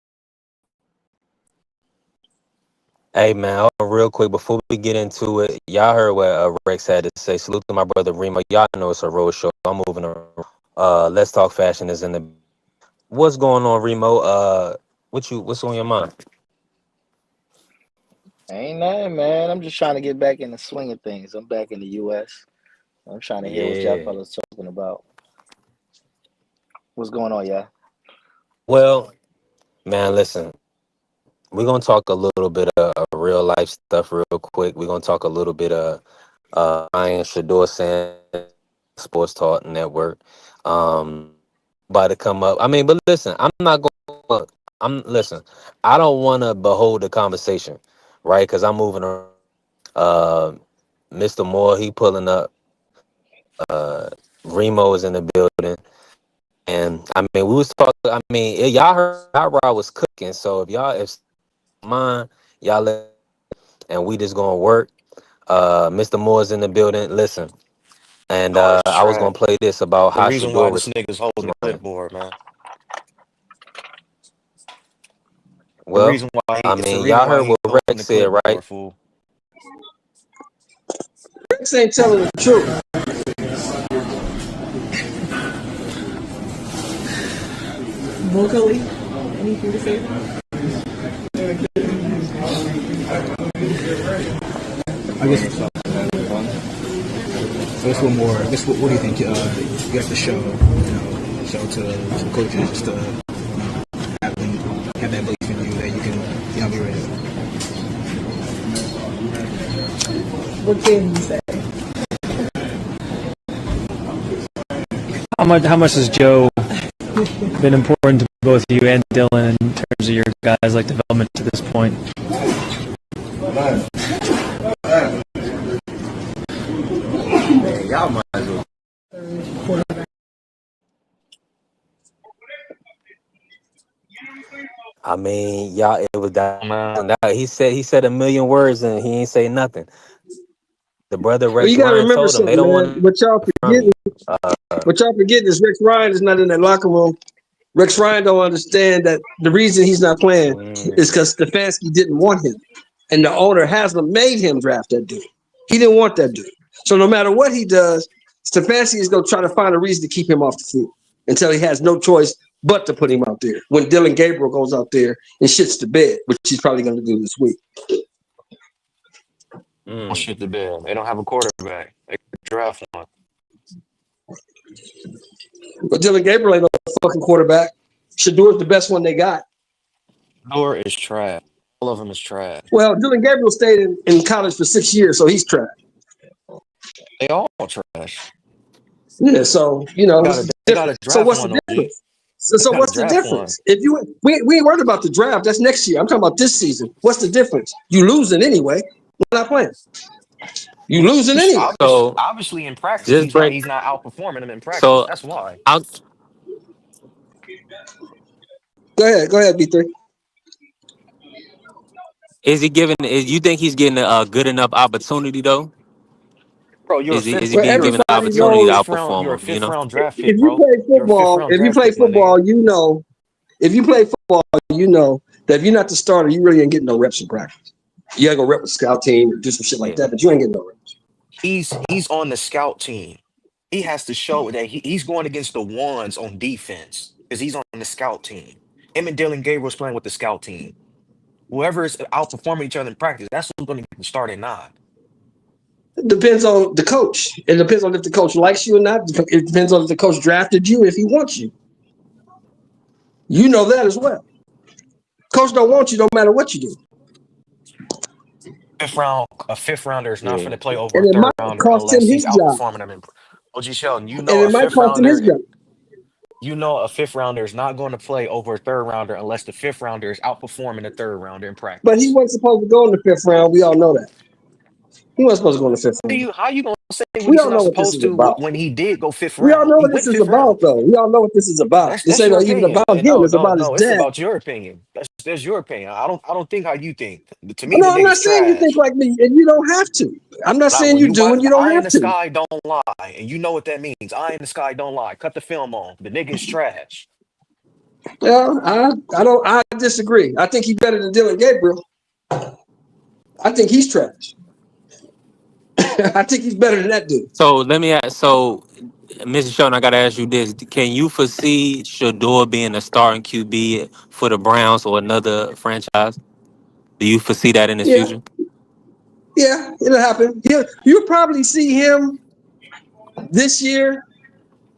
Hey man, real quick before we get into it, y'all heard what Rex had to say. Salute to my brother Remo. Y'all know it's a road show. I'm moving around. Let's Talk Fashion is in the. What's going on, Remo? What's on your mind? Ain't nothing, man. I'm just trying to get back in the swing of things. I'm back in the U.S. I'm trying to hear what y'all Yeah. fellas talking about. What's going on, y'all? Well, man, listen. We're gonna talk a little bit of real life stuff real quick. We're gonna talk a little bit of Ryan Shador Sanders Sports Talk Network. About to come up. I mean, but listen, I'm not going. Listen. I don't want to behold the conversation, right? Because I'm moving around. Uh, Mr. Moore, he pulling up. Remo is in the building, and I mean, we was talking. I mean, y'all heard Hot Rod was cooking. So if mind, y'all let, and we just gonna work. Mr. Moore's in the building. Listen, and Oh, it's I was trash. gonna play this about The how reason why Shador this was nigga's holding the Ryan. clipboard, man. The Well, reason why I it's the mean, reason y'all why heard he's what holding Rex the said, right? clipboard, fool. Rex ain't telling the truth. Vocally, anything to say? I guess so. So this one more. I guess what do you think? You have to show, show to the coaches just to have them have that belief in you that you can, be ready. What can you say? How much has Joe been important to both you and Dylan in terms of your guys' development to this point? Man, y'all might as well. I mean, y'all, it was that. Man, He said a million words and he ain't say nothing. The brother Well, Rex you got to Ryan remember told him they something, don't man. want from you. What y'all forgetting is Rex Ryan is not in that locker room. Rex Ryan don't understand that the reason he's not playing is because Stefanski didn't want him, and the owner hasn't made him draft that dude. He didn't want that dude. So no matter what he does, Stefanski is going to try to find a reason to keep him off the field until he has no choice but to put him out there. When Dylan Gabriel goes out there and shits the bed, which he's probably going to do this week. Oh, shit the bed. They don't have a quarterback. They draft one. But Dylan Gabriel ain't no fucking quarterback. Shador's the best one they got. Door is trash. All of them is trash. Well, Dylan Gabriel stayed in college for 6 years, so he's trash. They all trash. Yeah, so what's the They got to difference? So draft what's the one, OG. difference? So Got to what's the draft one. difference? If we ain't worried about the draft, that's next year. I'm talking about this season. What's the difference? You losing anyway. We're not playing. You losing anyway. So Obviously, in practice, just break. he's not outperforming them in practice. So That's why. I'll, Go ahead, B3. is he giving? You think he's getting a good enough opportunity though? Bro, you're a Is fifth. he Well, being given the everybody opportunity to knows You're a outperform him? fifth round draft pick, if you bro. play You're a fifth football, round draft pick, my nigga. if you play football, you know that if you're not the starter, you really ain't getting no reps in practice. You gotta go rep with scout team and do some shit like Yeah. that, but you ain't getting no reps. He's on the scout team. He has to show that he's going against the ones on defense because he's on the scout team. Him and Dylan Gabriel's playing with the scout team. Whoever is outperforming each other in practice, that's who's going to get the start at nine. It depends on the coach. It depends on if the coach likes you or not. It depends on if the coach drafted you, if he wants you. You know that as well. Coach don't want you, no matter what you do. A fifth rounder is not going Yeah. to play over a And it third might rounder cost him unless he's his job. outperforming them in. OG Sheldon, And it might cost him his job. a fifth rounder is not going to play over a third rounder unless the fifth rounder is outperforming the third rounder in But he practice. wasn't supposed to go in the fifth round. We all know that. He wasn't supposed to go in the fifth round. How you gonna say when We he's all know not what this supposed is to about. when he did go fifth We all round? know He what went this is fifth about, round. though. We all know what this is about. This That's ain't your even opinion. about him. No, It's no, about his no. It's dad. about your opinion. That's your opinion. I don't think how you think. To me, the No, I'm not nigga's saying you think trash. like me, and you don't have to. I'm not Like saying when you you do, watch and you the don't eye in have the to. sky don't lie, and you know what that means. Eye in the sky don't lie. Cut the film on. The nigga's trash. Well, I disagree. I think he's better than Dylan Gabriel. I think he's trash. I think he's better than that dude. So let me ask. So, Mr. Shelton, I gotta ask you this: can you foresee Shador being a starting QB for the Browns or another franchise? Do you foresee that in his Yeah, future? yeah, it'll happen. You'll probably see him this year.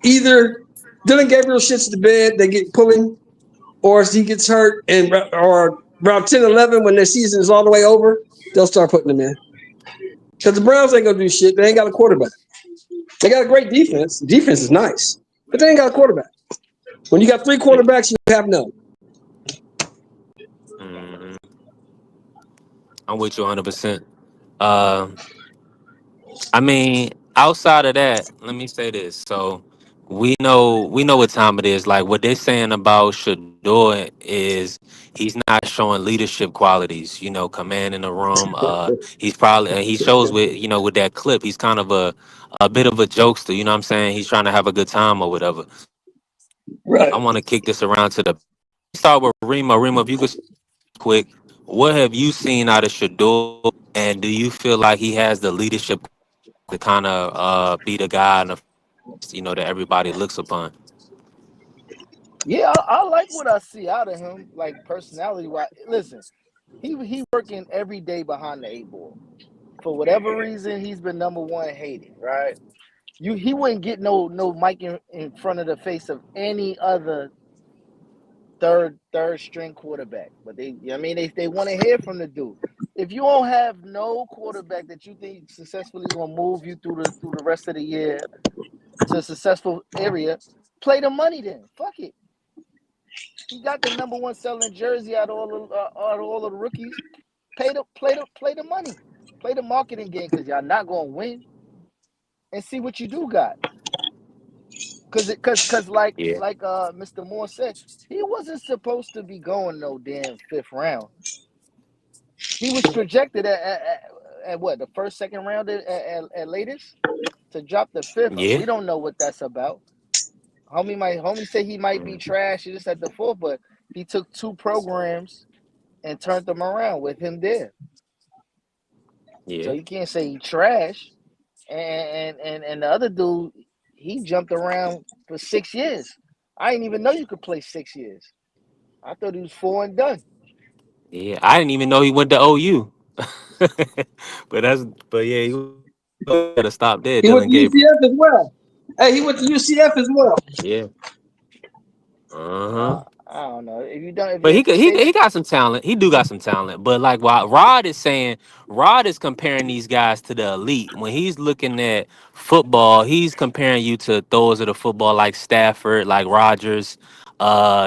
Either Dylan Gabriel shits the bed, they get pulling, or he gets hurt, or around 10, 11, when their season is all the way over, they'll start putting him in. Because the Browns ain't gonna do shit. They ain't got a quarterback. They got a great Yeah. defense. The defense is nice, but they ain't got a quarterback. When you got three Yeah. quarterbacks, you have none. Mhm. I'm with you 100%. Uh, I mean, outside of that, let me say this. So we know what time it is. Like what they're saying about Shador is he's not showing leadership qualities. Command in the room. He's probably and he shows with with that clip. He's kind of a bit of a jokester. You know what I'm saying? He's trying to have a good time or whatever. Right. I want to kick this around to the start with Remo. Remo, if you could quick, what have you seen out of Shador, and do you feel like he has the leadership to kind of be the guy in the that everybody looks upon? Yeah, I like what I see out of him, like personality wise. Listen, he working every day behind the eight ball. For whatever reason, he's been number one hated, right? He wouldn't get no mic in front of the face of any other third string quarterback. But they want to hear from the dude. If you don't have no quarterback that you think successfully gonna move you through the rest of the year to a successful area, play the money then. Fuck it. He got the number one selling jersey out of all of the rookies. Play the money. Play the marketing game because y'all not gonna win. And see what you do got. Cause Yeah. like Mr. Moore said, he wasn't supposed to be going no damn fifth round. He was projected at what, the first, second round at latest to drop the fifth. Yeah. We don't know what that's about. Homie said he might be trash just at the fourth, but he took 2 programs and turned them around with him there. So Yeah. you can't say he trash. And the other dude, he jumped around for 6 years. I didn't even know you could play 6 years. I thought he was four and done. Yeah. I didn't even know he went to OU. but that's but yeah, he gotta stop there, He Dylan went to Gabriel. UCF as well. Hey, he went to UCF as well. Yeah. Uh-huh. I don't know if But you he if you could, he say he got some talent. He do got some talent. But like what Rod is saying, Rod is comparing these guys to the elite. When he's looking at football, he's comparing you to throwers of the football like Stafford, like Rogers.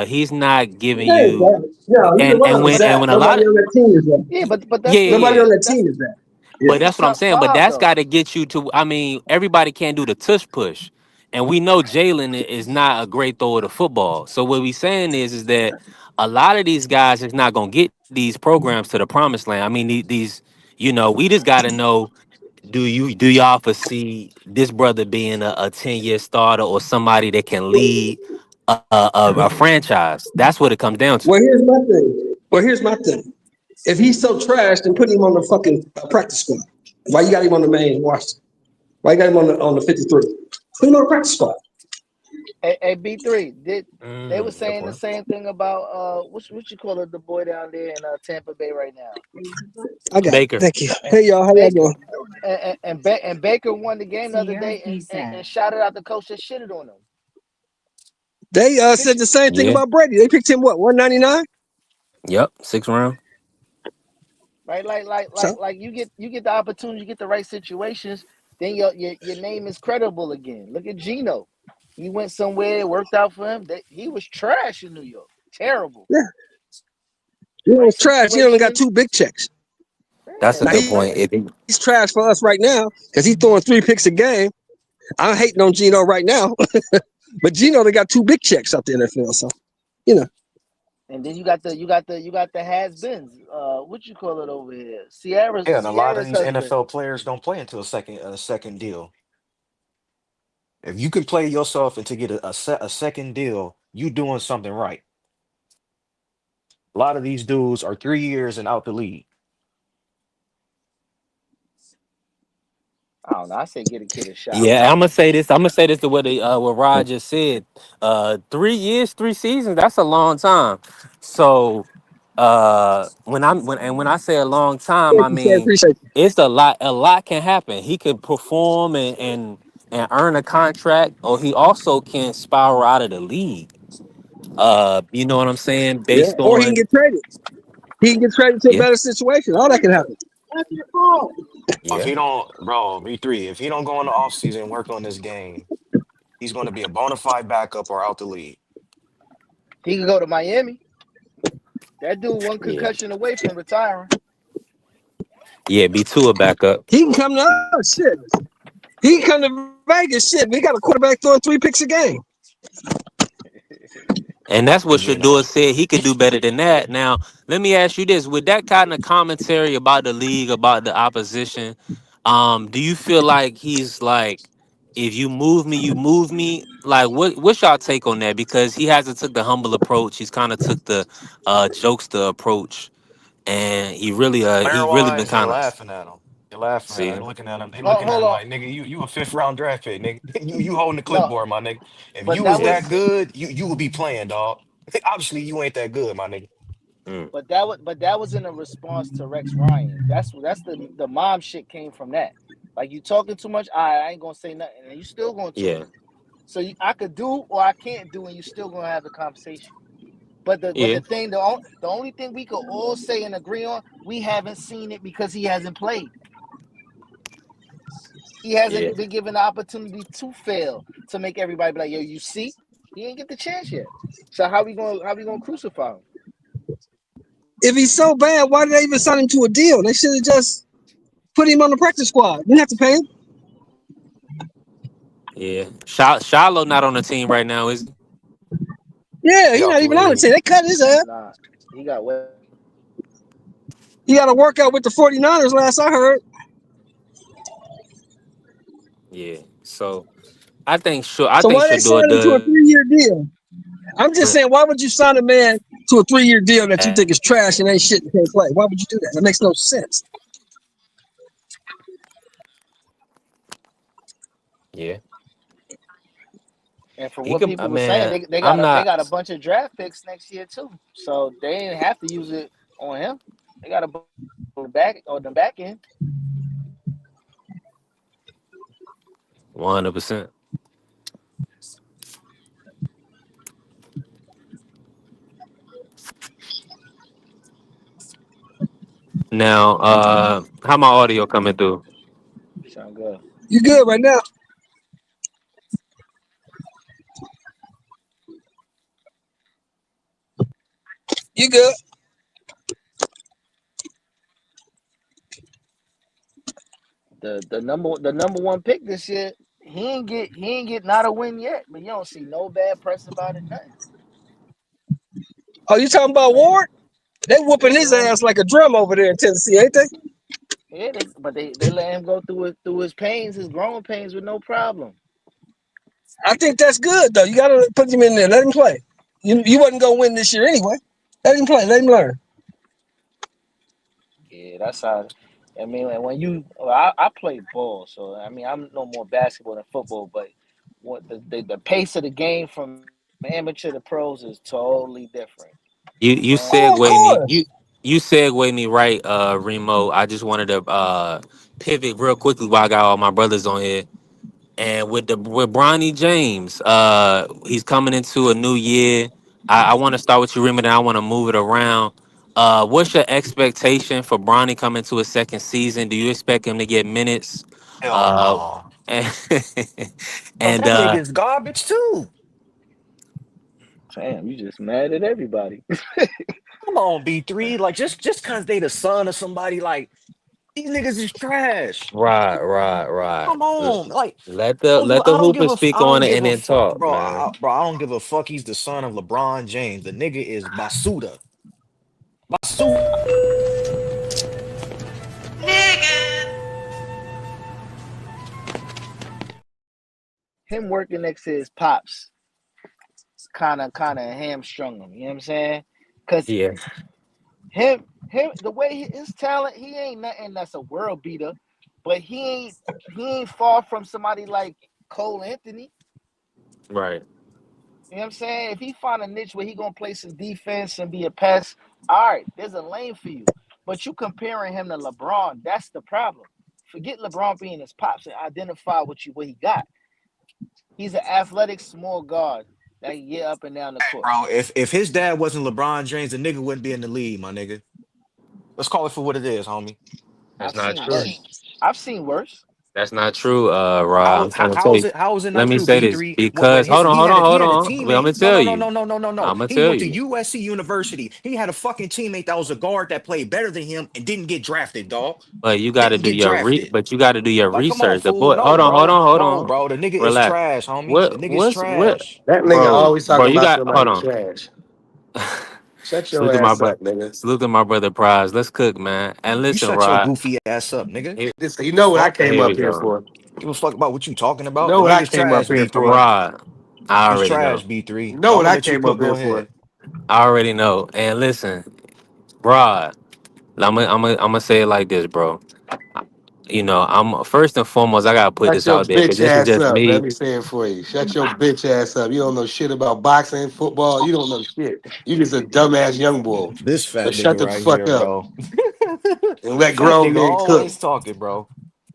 He's not giving Hey, you Zach. No, neither one of them but Zach. and when a lot Nobody of on that team is that. yeah, but yeah, that's yeah, still Nobody yeah. on that that's team is that. Yeah. But still that's what I'm top saying. But five that's though. got to get you to. I mean, everybody can't do the tush push, and we know Jalen is not a great thrower of football. So what we saying is that a lot of these guys is not gonna get these programs to the promised land. I mean, these, we just got to know. Do y'all foresee this brother being a 10-year starter or somebody that can lead a franchise? That's what it comes down to. Here's my thing. If he's so trash, then put him on the fucking practice squad. Why you got him on the main roster? Why you got him on the 53? Put him on the practice squad. B3 did they were Good saying the point. same thing about what you call it, the boy down there in Tampa Bay right now. I got it. Baker. Thank you. And Hey y'all, how y'all Baker doing? and Baker won the game the other day and shouted out the coach that shitted on him. They Pitch said the same thing Yeah. about Brady. They picked him what, 199? Yep. 6th round. right, So you get the opportunity, you get the right situations, then your name is credible again. Look at Gino. He went somewhere, it worked out for him. He was trash in New York. Terrible. yeah, he Right was trash. He only got situation. 2 big checks. That's Yeah, a Now good that's point. right. he's trash for us right now because he's throwing 3 picks a game. I'm hating on Gino right now, but Gino they got 2 big checks out the NFL. So you know, And then you got the has-beens. What you call it over here? Sierra's Yeah, and a lot of Sierra's these husband. NFL players don't play until a second deal. If you can play yourself and to get a second deal, you doing something right. A lot of these dudes are 3 years and out the league. I don't know. I say get a kid a shot. Yeah, I'm gonna say this. I'm gonna say this to what Rod just said. 3 years, 3 seasons. That's a long time. So when I say a long time, thank I you, sir. mean Appreciate you. it's a lot. A lot can happen. He could perform and earn a contract, or he also can spiral out of the league. You know what I'm saying? Yeah, Based or he can on get traded. He can get traded to a yeah, better situation. All that can happen. If yeah, he don't, bro, V3, if he don't go in the offseason and work on this game, he's going to be a bona fide backup or out the league. He could go to Miami. That dude one yeah, concussion away from retiring. yeah. Be two a backup. He can come to us. Shit. He can come to Vegas. Shit. We got a quarterback throwing 3 picks a game. And that's what You know, Shador said. He could do better than that. Now, let me ask you this: with that kind of commentary about the league, about the opposition, do you feel like he's like, if you move me, you move me? Like, what's y'all take on that? Because he hasn't took the humble approach. He's kind of took the jokester approach, and player he really been wise, they kind of laughing at him. They laughing at him. They see, looking at him. They Oh, looking at hold him on. like, nigga, you a fifth round draft pick, nigga. You holding the No, clipboard, my nigga. If but you that was yeah, that was good, you would be playing, dog. Obviously, you ain't that good, my nigga. mm, but that was in a response to Rex Ryan. That's the mom shit came from that. Like you talking too much. I ain't gonna say nothing, and you still gonna talk. yeah, So I could do or I can't do, and you still gonna have the conversation. But the but yeah, the thing the only thing we could all say and agree on, we haven't seen it because he hasn't played. He yeah, hasn't been given the opportunity to fail to make everybody be like, yo, you see, he ain't get the chance yet. So how we gonna crucify him? If he's so bad, why did they even sign him to a deal? They should have just put him on the practice squad. You didn't have to pay him. yeah. Shiloh not on the team right now, is Yeah, He he's out not the even on the league. team. They cut his ass. Nah, he got way. He got to work out with the 49ers last I heard. he? Yeah. So. I So think why they Shador sign him to a does. 3-year deal? I'm just saying, why would you sign a man to a 3-year deal that you think is trash and ain't shit and can't play? Why would you do that? That makes no sense. Yeah, And for he what could. people were saying, Man, they got I'm they not got a bunch of draft picks next year too, so they didn't have to use it on him. They got a bunch on the back end. 100%. Now, how my audio coming through? Sound good. You good right now? You good? The number one pick this year, he ain't get not a win yet, but you don't see no bad press about it, nothing. Oh, you talking They about let him, Ward? They whooping yeah, they his let him, ass like a drum over there in Tennessee, ain't they? yeah, they let him go through his pains, his growing pains with no problem. I think that's good though. You gotta put him in there. Let him play. You wasn't gonna win this year anyway. Let him play. Let him learn. Yeah, that's how. I mean, like, I play ball, so I mean, I'm no more basketball than football, but what the pace of the game from amateur to pros is totally different. You You know what I'm Oh, of segue saying? me. course. You segue me right, Remo. I just wanted to pivot real quickly while I got all my brothers on here. And with Bronny James, he's coming into a new year. I want to start with you, Remo, then I want to move it around. What's your expectation for Bronny coming to his second season? Do you expect him to get minutes? Hell Uh, no. and Cause and that nigga's garbage too. Damn, you just mad at everybody. Come on, B3. Like just cause they the son of somebody, like these niggas is trash. right. Come on. Like Let the hooper I speak on don't it give and a then fuck, talk, bro. man. Bro, I don't give a fuck. He's the son of LeBron James. The nigga is Basuda. Basuda. Him working next to his pops kind of hamstrung him. You know what I'm saying? Because Yeah, him the way his talent, he ain't nothing that's a world beater, but he ain't far from somebody like Cole Anthony. right. You know what I'm saying? If he find a niche where he gonna play some defense and be a pass, all right, there's a lane for you. But you comparing him to LeBron, that's the problem. Forget LeBron being his pops and identify what he got. He's an athletic small guard that can get up and down the court. Bro, if his dad wasn't LeBron James, the nigga wouldn't be in the league, my nigga. Let's call it for what it is, homie. That's I've not seen true. worse. I've seen worse. That's not true, Rod. I'm trying to tell you. How is it Let not me true? say this B3 when because his hold he had a on. I'm gonna teammate. No, tell no, no, you. no, no, no, no, no. I'm gonna He tell went to you. USC University. He had a fucking teammate that was a guard that played better than him and didn't get drafted, dog. Mm. But you got to Didn't do get your drafted. but you got to do your Like, come on, research. The fool. boy, No, bro. hold No, on. bro. The nigga is Relax. trash, homie. The nigga is What, trash. That nigga bro? always Bro, talking you about got hold somebody on. trash. Shut Salute your to my ass brother. up, nigga. Salute to my brother Prize. Let's cook, man. And You listen, shut your Rod. goofy ass up, nigga. Here, This, you know what I Fuck. came here we up here go. for. Give a fuck about what you talking You about. know The what I nigga's came up trash, here for. Rod. I He's already trash, know. You B3. know But I'm what gonna I let you came cook. up Go here ahead. for. I already know. And listen, Rod. I'm gonna say it like this, bro. You know, I'm first and foremost, I gotta put Shut this your out there because bitch this is ass just up. Let me. me say it for you. Shut your bitch ass up. You don't know shit about boxing, football. You don't know shit. You just a dumbass young boy. This So fat shut nigga the right fuck here, up bro. and let Fat grown nigga men cook. always talking, bro.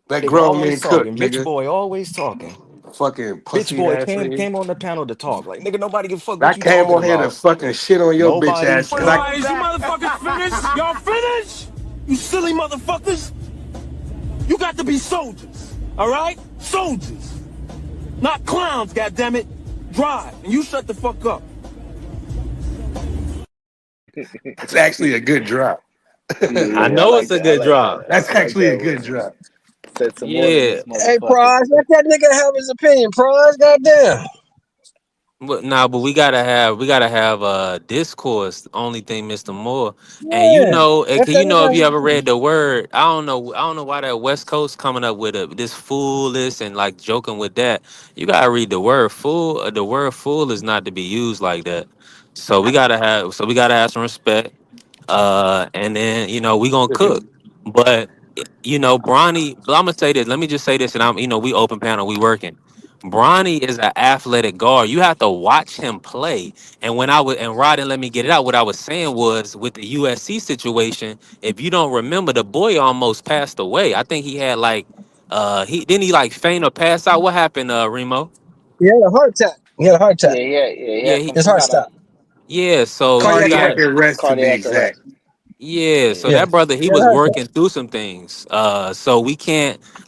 Let Nigga grown always men cook, talking. Bitch nigga. boy always talking. Fucking Bitch pussy boy ass came nigga. came on the panel to talk. Like, nigga, nobody give a fuck I what you came talking on here to about. fucking shit on your bitch Nobody. ass because I. No. Is you motherfuckers finished? Y'all finished? You silly motherfuckers. You got to be soldiers, all right? Soldiers, not clowns, goddammit. Drive, and you shut the fuck up. That's actually a good drop. I Yeah, I know it's like a that. I good like that. drop. That's I like actually a that good one. drop. Said some more than Yeah. this Hey, motherfucker. Prize, let that nigga have his opinion. Prize, goddamn. But we gotta have discourse. The only thing, Mr. Moore, and Yeah, that's if you everybody. ever read the word, I don't know why that West Coast coming up with this foolish and like joking with that. You gotta read the word fool. The word fool is not to be used like that. So we gotta have some respect. And then we gonna cook, but Bronny. But I'm gonna say this. Let me just say this, and we open panel, we working. Bronny is an athletic guard. You have to watch him play. And when I was and Rod didn't let me get it out. What I was saying was with the USC situation. If you don't remember, the boy almost passed away. I think he had like he like faint or pass out. What happened, Remo? He had a heart attack. He had a heart attack. Yeah, he Yeah, had he His some heart kind of stopped. yeah. So you Cardiac got Cardiac arrest. arrest to be cardiac exact. arrest. Yeah, so Yeah. Yeah, that brother, he he had a was heart attack. working through some things. So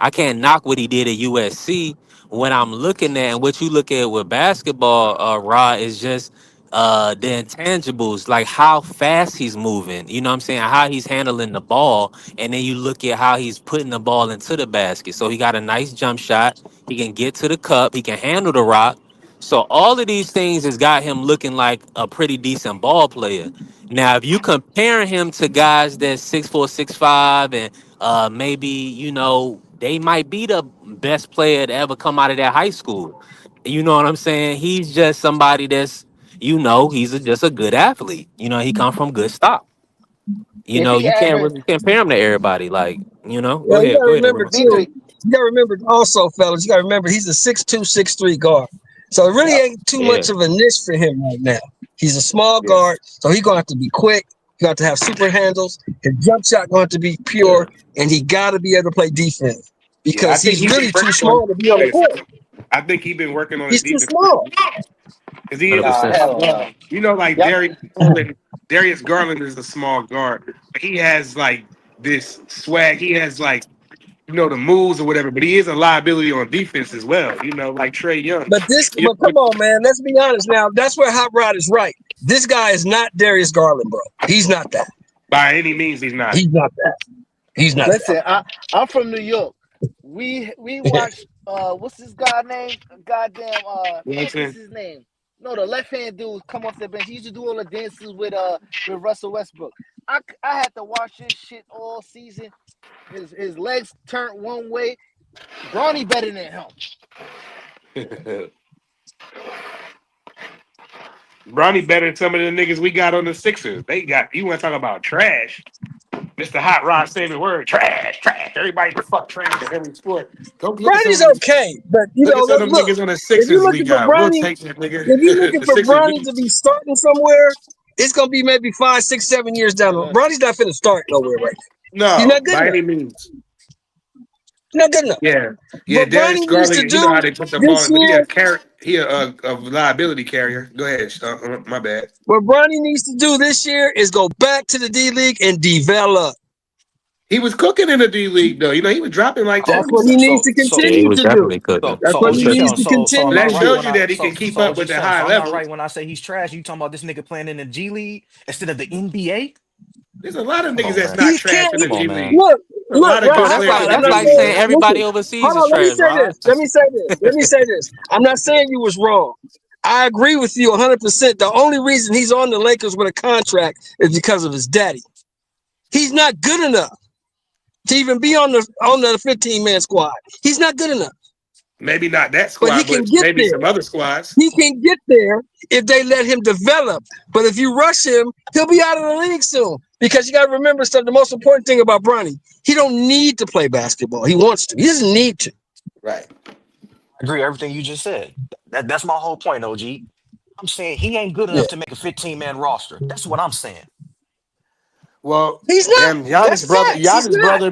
I can't knock what he did at USC. When I'm looking at and what you look at with basketball, Rod, is just the intangibles, like how fast he's moving. You know what I'm saying? How he's handling the ball, and then you look at how he's putting the ball into the basket. So he got a nice jump shot. He can get to the cup. He can handle the rock. So all of these things has got him looking like a pretty decent ball player. Now, if you compare him to guys that's 6'4", 6'5", and maybe they might be the best player to ever come out of that high school. You know what I'm saying? He's just somebody that's just a good athlete. He come from good stock. If he You can't average really compare him to everybody. Like Yeah, you go gotta ahead, remember Remo. too. DJ, You gotta remember also, fellas. You gotta remember he's a 6'2", 6'3" guard. So it really yeah, ain't too Yeah, much of a niche for him right now. He's a small yeah. guard, so he's gonna have to be quick. He got to have super handles. His jump shot going to be yeah. pure, and he got to be able to play defense Yeah, I because think he's he's been really too working on small to be on the his. court. I think he's been working on his He's too defense too. small. Because he Hundred is a Nah, percent. small hell no. guard. Like Yep. Darius Garland is a small guard. But he has like this swag. He has like the moves or whatever. But he is a liability on defense as well. Like Trey Young. But come on, man. Let's be honest now. That's where Hot Rod is right. This guy is not Darius Garland, bro. He's not that. By any means, he's not. He's not that. He's not Listen, I'm from New York. We that. watched what's this guy name? Goddamn You know what I'm fuck is saying? his name? No, the left hand dude come off the bench. He used to do all the dances with Russell Westbrook. I had to watch this shit all season. His legs turned one way. Bronny better than him. Bronny better than some of the niggas we got on the Sixers. You want to talk about trash? Mr. Hot Rod favorite word, trash, trash. Everybody fuck trash in every sport. Go look at Bronny's some okay, but look at some of them look. niggas on the If you're Sixers we looking for got. We'll Bronny, take that if you're nigga. looking The for Sixers. Bronny to be starting somewhere, it's gonna be maybe 5, 6, 7 years down the road. Bronny's not finna start nowhere right now. He's No, not good by enough. any means. He's not good enough. Yeah, yeah. What Bronny Darius needs to Garland, you know how do they put the ball this in, but year, he a liability carrier. Go ahead. My bad. what Bronny needs to do this year is go back to the D League and develop. He was cooking in the D League though. He was dropping like Oh, That's 30 what he something. needs to Yeah, he continue was to do. definitely cooking. That's So what Most he OG needs so to definitely. so continue am I That to right do. shows when you I that he can keep so up OG with the so high I'm not right levels. when I say he's trash. You talking about this nigga playing in the G League instead of the NBA? There's a lot of Come niggas on, that's man. not He trash can't. in the Come on, G man. League. Look, A lot of Rod. good Bro, I'm that's players not. like in I'm the that's not G like League. saying saying. everybody Listen. overseas Hold is on. Let me trash, say right? this. Let me say this. Let me say this. I'm not saying you was wrong. I agree with you 100%. The only reason he's on the Lakers with a contract is because of his daddy. He's not good enough to even be on the 15-man squad. He's not good enough. Maybe not that But he squad, can but get maybe there. some other squads. He can get there if they let him develop. But if you rush him, he'll be out of the league soon. Because you got to remember something. The most important thing about Bronny, he don't need to play basketball. He wants to. He doesn't need to. Right. I agree with everything you just said. That's my whole point, OG. I'm saying he ain't good Yeah. enough to make a 15-man roster. That's what I'm saying. Well, He's not. damn, That's facts. He's not.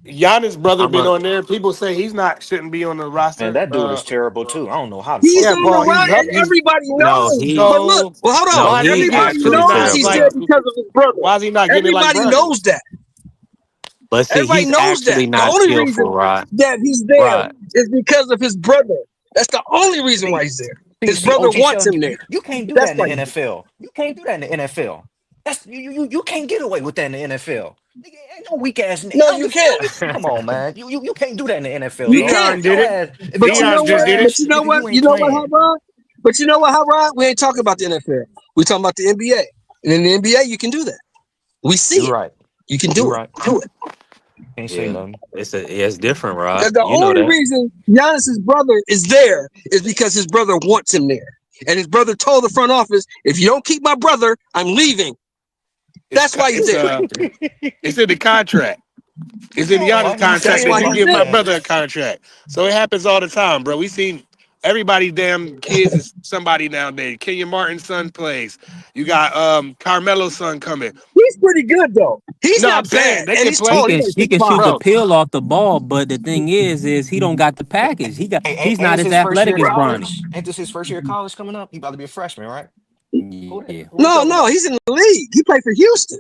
Giannis brother I'm been a on there. People say he's not shouldn't be on the Man, roster. that dude is terrible too. I don't know how the He's fuck Yeah, he on the Paul, on there. he's right, up. and everybody no, knows. he But look, So well, hold on. no, why is he he getting Everybody actually approved knows as he's terrible. there like? because of his brother. Why is he not getting like Everybody Bronny? knows that. But see, Everybody he's knows that. actually The not only skillful, reason Rod. that he's there Rod. is because of his brother. That's the only reason why See, he's there. see, His see, brother OG wants Shell, him you, there. you, you can't do That's that in why the he's there. NFL. You can't do that in the NFL. You can't get away with that in the NFL. Nigga, ain't no weak ass nigga. No, you can't. Come on, man. You can't do that in the NFL, You dog. can't. Dion did Your it. ass, if But your you know Dion just what? did trash, it. But you know nigga, what? you You ain't know what, playing. Hubbard? But you know what, Rod? We ain't talking about the NFL. We talking about the NBA. And in the NBA, you can do that. We see You're it. right. You can You're do it. right. Do it. Can't say Yeah, nothing. it's different, Rod. The You know only that. reason Giannis's brother is there is because his brother wants him there. And his brother told the front office, if you don't keep my brother, I'm leaving. That's why he's It's there. it's in the contract. It's in Oh, Giannis' why he contract That's staying that why you on he's give there. my defense? brother a contract. So it happens all the time, bro. We seen everybody's damn kids is somebody nowadays. Kenyon Martin's son plays. You got Carmelo's son coming. He's pretty good, though. He's No, I'm not saying bad. they And can he's He play, tall. He's can like he six can shoot five. the bro. pill off the ball, but the thing is he don't got the package. He's Ain't not this as his first year athletic of as Bronny. college? Ain't this his first year of college coming up? He about to be a freshman, right? Yeah. Who we No, talking no, about? he's in the league. He played for Houston.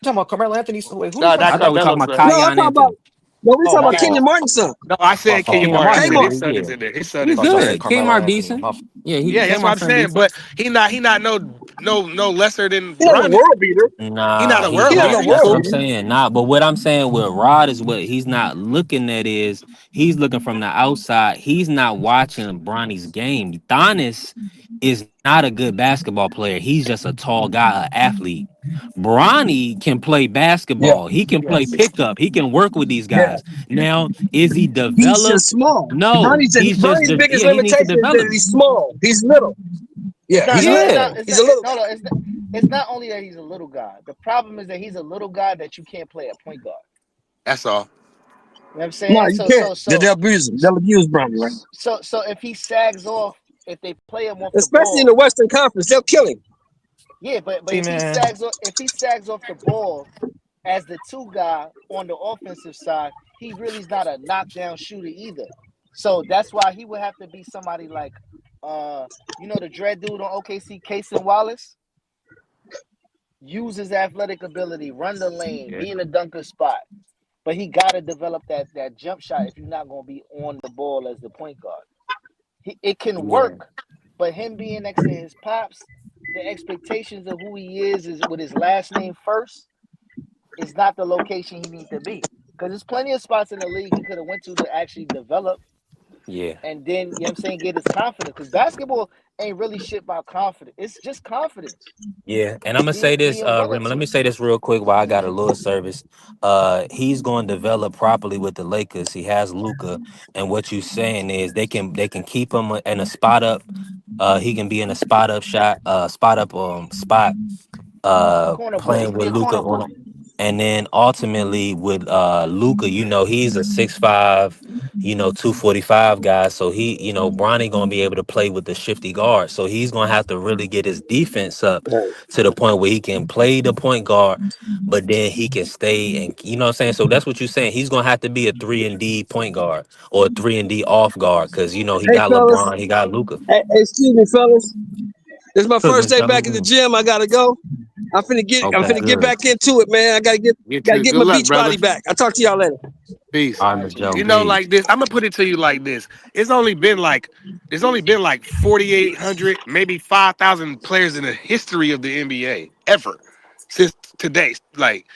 You talking about Carmelo Anthony? Wait, who you No, talking not I about? thought we were talking Carmelo's about son. No, I'm Kiyan talking about Anthony. no, we're Oh, talking my about fault. Kenyon Martin's son. No, I My said fault. Kenyon Kmart My Martin, Came and Martin then up. fault. his good, son yeah. is in there. His son He is Thought in y'all there. said good. Carmelo Kmart Anthony. decent. Yeah, he Yeah, that's what I'm Kmart son saying. decent. But he not no lesser than He not a Bronny. world beater. He not Nah, a he's He world not not. no beater. He That's world what I'm cool. beater. saying. Nah, but what I'm saying with Rod is what he's not looking at is he's looking from the outside. He's not watching Bronny's game. Giannis is not a good basketball player. He's just a tall guy, an athlete. Bronny can play Yeah, basketball. He can play pickup. He can work with these yeah. guys. Now, is he He's just developed? small. No, Bronny's biggest yeah, he needs to limitation is that develop. he's small. He's little. Yeah, No, he's no, it's little. not. Yeah, It's He's not. a little No, guy. no, it's not. It's not only that he's a little guy. The problem is that he's a little guy that you can't play at point guard. That's all. You know what I'm No, saying? you can't. They'll abuse him. So, They'll abuse Bronny, right? so if he sags off, if they play him off the Especially in the ball, Western Conference, they'll kill him. yeah. But See, man. if he sags off the ball as the two guy on the offensive side, he really is not a knockdown shooter either. So that's why he would have to be somebody like, the dread dude on OKC, Casey Wallace. Use his athletic ability, run the lane, yeah, be in the dunker spot. But he got to develop that jump shot if you're not going to be on the ball as the point guard. It can yeah, work, but him being next to his pops, the expectations of who he is with his last name first is not the location he needs to be. Because there's plenty of spots in the league he could have went to actually develop yeah. and then, you know what I'm saying, get his confidence. Because basketball ain't really shit about confidence. It's just confidence. Yeah, and I'm gonna say this, Being well Rima. Let into me it. say this real quick while I got a little service. He's going to develop properly with the Lakers. He has Luca, and what you saying is they can keep him in a spot up. He can be in a spot up shot, spot up spot Corner ball. playing Be with a Luca corner on ball. him. And then ultimately with Luca, he's a 6'5", 245 guy. So Bronny gonna be able to play with the shifty guard. So he's gonna have to really get his defense up Right. to the point where he can play the point guard, but then he can stay and you know what I'm saying? So that's what you're saying. He's gonna have to be a 3 and D point guard or a 3 and D off guard because he Hey, got fellas. LeBron, he got Luca. Hey, excuse me, fellas. This is my first Cooking day fellas. back at the gym. I gotta go. I'm Okay, finna get good. back into it, man. I Get gotta to get good my luck, beach brother. body back. I'll talk to y'all later. Peace. All right, Miss Joe You know, B. like this, I'm gonna put it to you like this. There's only been like 4,800, maybe 5,000 players in the history of the NBA ever since today. Like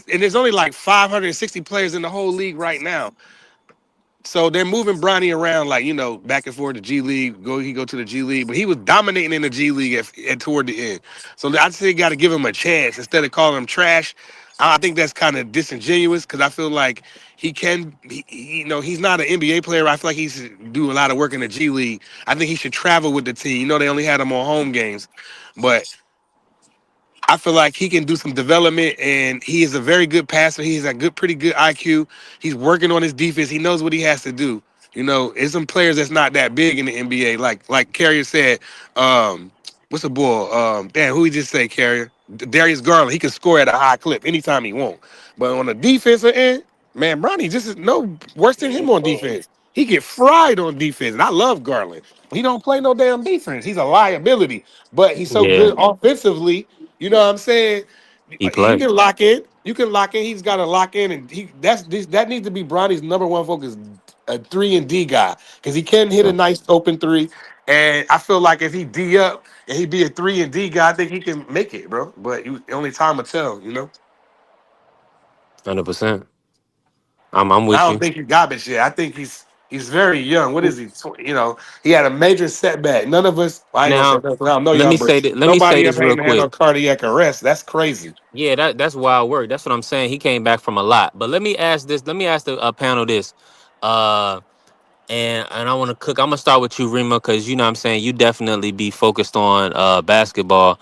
and there's only like 560 players in the whole league right now. So they're moving Bronny around, like back and forth to G League. He go to the G League, but he was dominating in the G League at toward the end. So I say got to give him a chance instead of calling him trash. I think that's kind of disingenuous because I feel like he can. He's not an NBA player. I feel like he should do a lot of work in the G League. I think he should travel with the team. They only had him on home games, but I feel like he can do some development, and he is a very good passer. He's a pretty good IQ. He's working on his defense. He knows what he has to do. There's some players that's not that big in the NBA. Like Carrier said, what's the boy? Damn, who he just say, Carrier? Darius Garland. He can score at a high clip anytime he wants. But on the defensive end, man, Bronny just is no worse than him on defense. He get fried on defense, and I love Garland. He don't play no damn defense. He's a liability, but he's so Yeah, good offensively. You know what I'm saying? he You played. can lock in. You can lock in. He's got to lock in, and that needs to be Bronny's number one focus, a 3 and D guy, because he can hit a nice open three. And I feel like if he D up and he be a 3 and D guy, I think he can make it, bro. But only time will tell. 100%. I'm I with don't you. think he's garbage yet. I think he's. He's very young. What is he? He had a major setback. None of us. I ain't gonna say Now, nothing. I don't know let y'all, me but say that. Let me say nobody this ever real ain't had no quick. cardiac arrest. That's crazy. Yeah, that's wild work. That's what I'm saying. He came back from a lot. But let me ask this. Let me ask the panel this. Uh, and I want to cook. I'm gonna start with you, Rima, because you know what I'm saying you definitely be focused on basketball.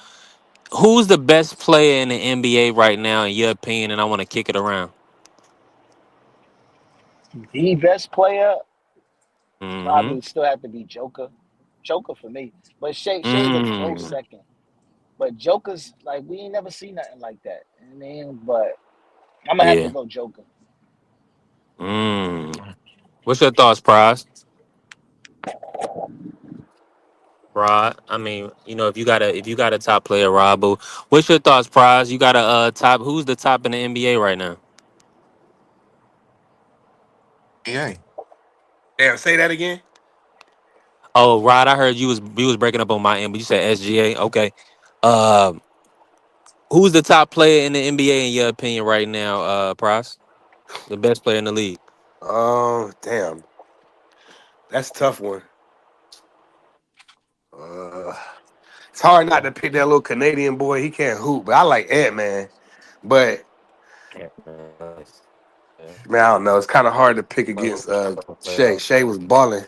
Who's the best player in the NBA right now, in your opinion? And I want to kick it around. The best player Mm-hmm. probably still have to be Joker. Joker for me. But Shay's a close Mm. second. But Joker's like we ain't never seen nothing like that. I mean, but I'm gonna have to Yeah. go Joker. Mm. What's your thoughts, Prize? Rod. I mean, if you got a top player, Rob, but what's your thoughts, Prize? You got a top. Who's the top in the NBA right now? Yeah. Damn, say that again. Oh, Rod, I heard you was breaking up on my end, but you said SGA. Okay. Uh, who's the top player in the NBA in your opinion right now, Price? The best player in the league. Oh, damn. That's a tough one. Uh, it's hard not to pick that little Canadian boy. He can't hoop, but I like Ant Man. But Yeah, nice. Yeah. man, I don't know. It's kind of hard to pick against Shea. Shea was balling,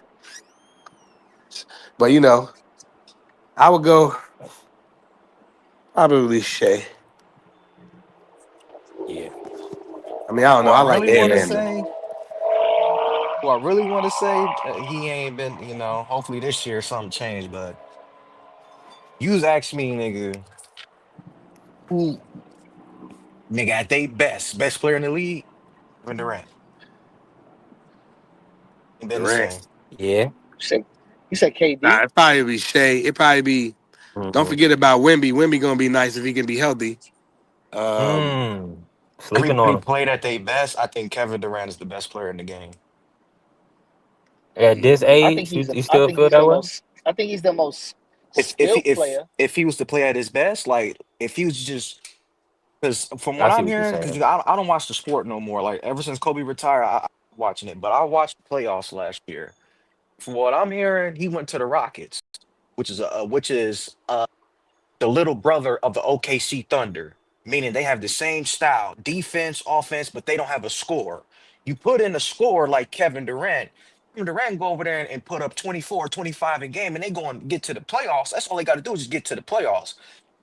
but I would go probably Shea. Yeah. I mean, I don't Who know. I I like really Ant want to Yeah. Man though. say, who I really want to say, he ain't been, hopefully this year something changed, but you was asking me, nigga, who, nigga, at they best player in the league, Kevin Durant. Ain't been the Durant. same. Yeah. You said Nah, KD? it probably be Shea. It probably be. Don't Mm-hmm. forget about Wemby. Wemby gonna be nice if he can be healthy. Um, Sleeping on Everybody him. played at their best. I think Kevin Durant is the best player in the game. At this I think age, you, he's the you I still think feel he's the that way? most I think he's the most If he skilled player. if he was to play at his best, like if he was just because from I what see I'm what you're hearing, because saying. I don't watch the sport no more. Like ever since Kobe retired, I'm watching it. But I watched the playoffs last year. From what I'm hearing, he went to the Rockets, which is the little brother of the OKC Thunder, meaning they have the same style, defense, offense, but they don't have a score. You put in a score like Kevin Durant go over there and put up 24, 25 in game, and they go and get to the playoffs. That's all they got to do is just get to the playoffs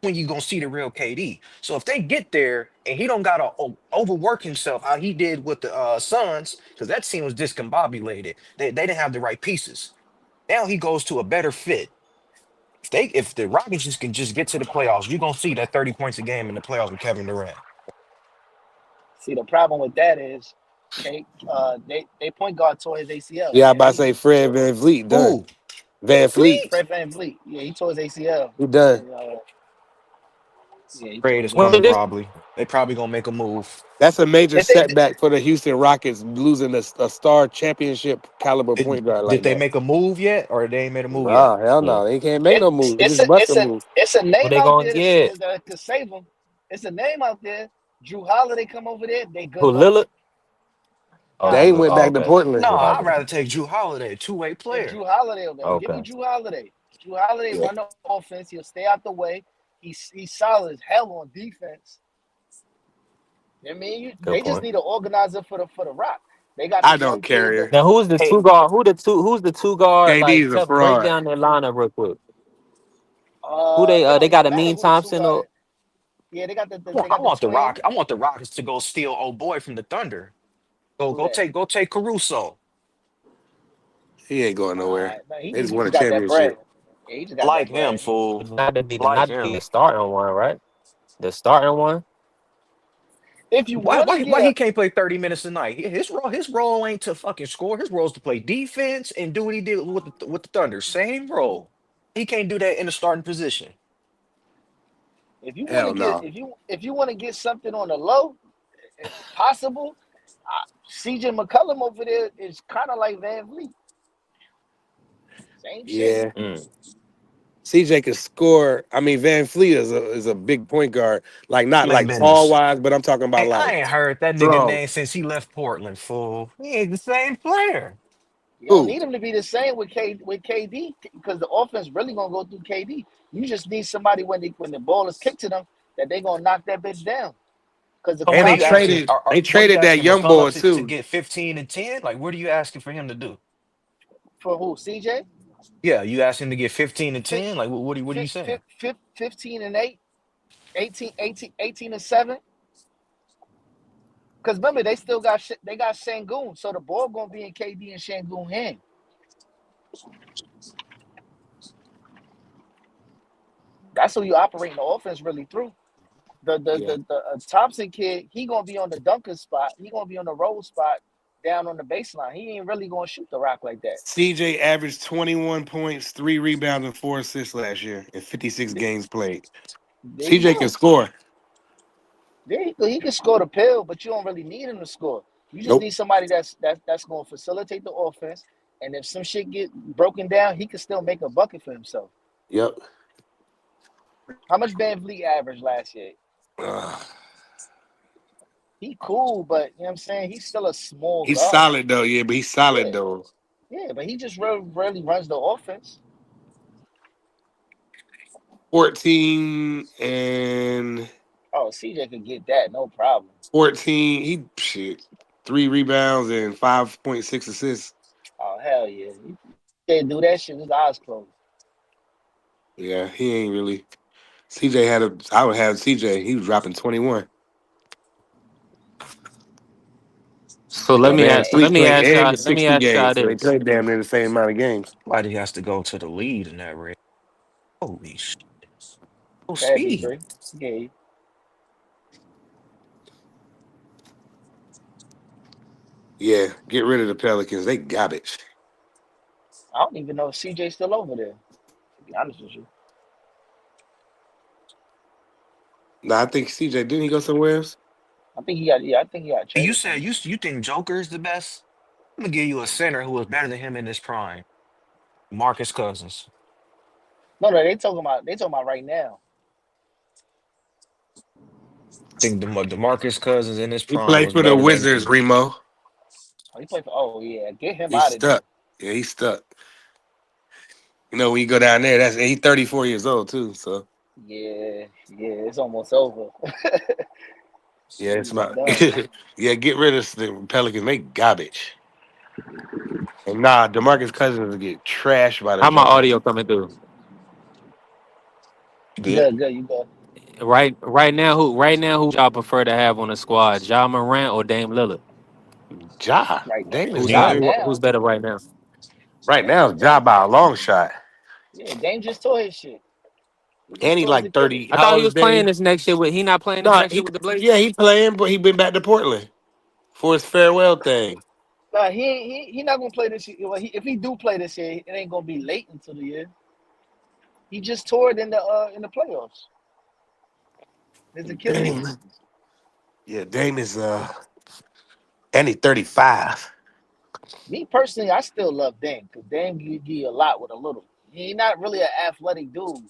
when you going to see the real KD. So if they get there and he don't got to overwork himself how he did with the Suns, because that team was discombobulated. They didn't have the right pieces. Now he goes to a better fit. If the Rockets just can just get to the playoffs, you're gonna see that 30 points a game in the playoffs with Kevin Durant. See, the problem with that is they point guard tore his ACL, yeah, I Van about to Vliet. say Fred Van Vliet done. Who? Van Fleet, Fleet? Fred Van Vliet. Yeah, he tore his ACL. he done. And, yeah, he tore Trade his is When did coming this? ACL. probably. They probably gonna make a move. That's a major If they setback for the Houston Rockets losing a star championship caliber point guard Did like they that. make a move yet, or they ain't made a move yet? Nah, hell Yeah. no. They can't make no it's move. They it's just a bust it's a a move. it's a Who name they out gonna there get? that could save them. It's a name out there. Drew Holiday come over there. They good Who luck. Lillard? Oh, Nah, They Drew. went Oh, back to okay. No, Portland. Drew I'd Holiday. rather take Drew Holiday, two-way if player. Drew Holiday will go. Give me Okay. Drew Holiday. Drew Holiday Yeah. run the offense. He'll stay out the way. He's solid as hell on defense. I mean, Good they just point. need an organizer for the Rock. They got the I don't young kid. carry. Now, who's the Hey, two guard? Who's the two guard? Like, KD's a tell break fraud. down their lineup real quick. Who It they don't got even a matter Mean who the two Thompson guard. or Yeah, they got the, I the want, they I got the want the twin. Rock. I want the Rockets to go steal old boy from the Thunder. Go Who go that? take go take Caruso. He ain't going nowhere. No, They just he won a just got that bread. championship. Yeah, he just I got that like him, bread. fool. I not like to be him. the starting one, right? The starting one. If you Why, want to why, get why he a, can't play 30 minutes a night? His role ain't to fucking score. His role is to play defense and do what he did with the Thunder. Same role. He can't do that in the starting position. if you want to Hell get no. if you want to get something on the low, if possible, CJ McCollum over there is kind of like Van Vliet. Same shit. Yeah. Mm. CJ can score. I mean, Van Fleet is a big point guard. Like not Still ain't like been tall this. wise, but I'm talking about Hey, I like ain't heard that nigga strong. name since he left Portland, fool. He ain't the same player. You don't Who? need him to be the same with KD because the offense really gonna go through KD. You just need somebody when the ball is kicked to them that they gonna knock that bitch down. Because the So what And are they you Thompson asking? kid traded. They What are you traded that asking? young boy McCullough to too. get 15 and 10? Like, what are you asking for him to do? for who? CJ? Yeah, you asking him to get 15 and Fif- 10? Like, what are you saying? 15 and 8, 18 and 7. Because remember, they still got they got Shangoon, so the ball gonna be in KD and Shangoon hand. That's who you operating the offense really through. Yeah. The Thompson kid, he gonna be on the dunker spot. He gonna be on the roll spot down on the baseline. He ain't really gonna shoot the rock like that. CJ averaged 21 points, 3 rebounds, and 4 assists last year in 56 games played. There you CJ can go. score. There he can score the pill, but you don't really need him to score. You just Nope. need somebody that's gonna facilitate the offense. And if some shit get broken down, he can still make a bucket for himself. Yep. How much Van Vliet averaged last year? Uh, He cool, but you know what I'm saying? He's still a small he's guard. solid though. Yeah, but he's solid Yeah, though. yeah, but he just really runs the offense. 14 and Oh, CJ could get that, no problem. 14. He shit. 3 rebounds and 5.6 assists. Oh hell yeah. He can't do that shit with his eyes closed. Yeah, he ain't really. CJ had a. I would have CJ. He was dropping 21. So let That me And man ask. Let Fleet me played ask every y'all. Let me 60 ask y'all games, so they this. played damn near the same amount of games. Why he has to go to the lead in that rate? Holy shit. No go ahead, speed. B3. Yeah. Yeah, get rid of the Pelicans. They garbage. I don't even know if CJ's still over there, to be honest with you. Nah, I think CJ didn't he go somewhere else? I think he got And you traded said from. you think Joker is the best? I'm gonna give you a center who was better than him in his prime. Marcus Cousins. No, they talking about right now. I think the Marcus Cousins in his He prime played was for the better than Wizards, Remo. Oh, he played for yeah, get him He's out of there. stuck. Yeah, he's stuck. You know, when you go down there, that's he's 34 years old too. So Yeah, it's almost over. yeah, it's He's about done. yeah, get rid of the Pelicans. They garbage. And nah, DeMarcus Cousins will get trashed by the How my Joker. audio coming through? good. Good, you good. Right now, who y'all prefer to have on the squad? Ja Morant or Dame Lillard? Ja, Right, Dame is right Neither. not Who's now. better right now? right now. Ja Dame, by a long shot, yeah, Dame just tore his shit. He just and he tore his like Achilles. 30. I How thought he old is was playing Dame? this next year with. He not playing this No, next year with the yeah, Blazers. he playing, but he been back to Portland for his farewell thing. Nah, he not gonna play this year. Well, if he do play this year, it ain't gonna be late into the year. He just tore it in the playoffs. His Dame, Achilles. yeah, Dame is and he 35. Me personally, I still love Dame because Dame give you a lot with a little. He not really an athletic dude,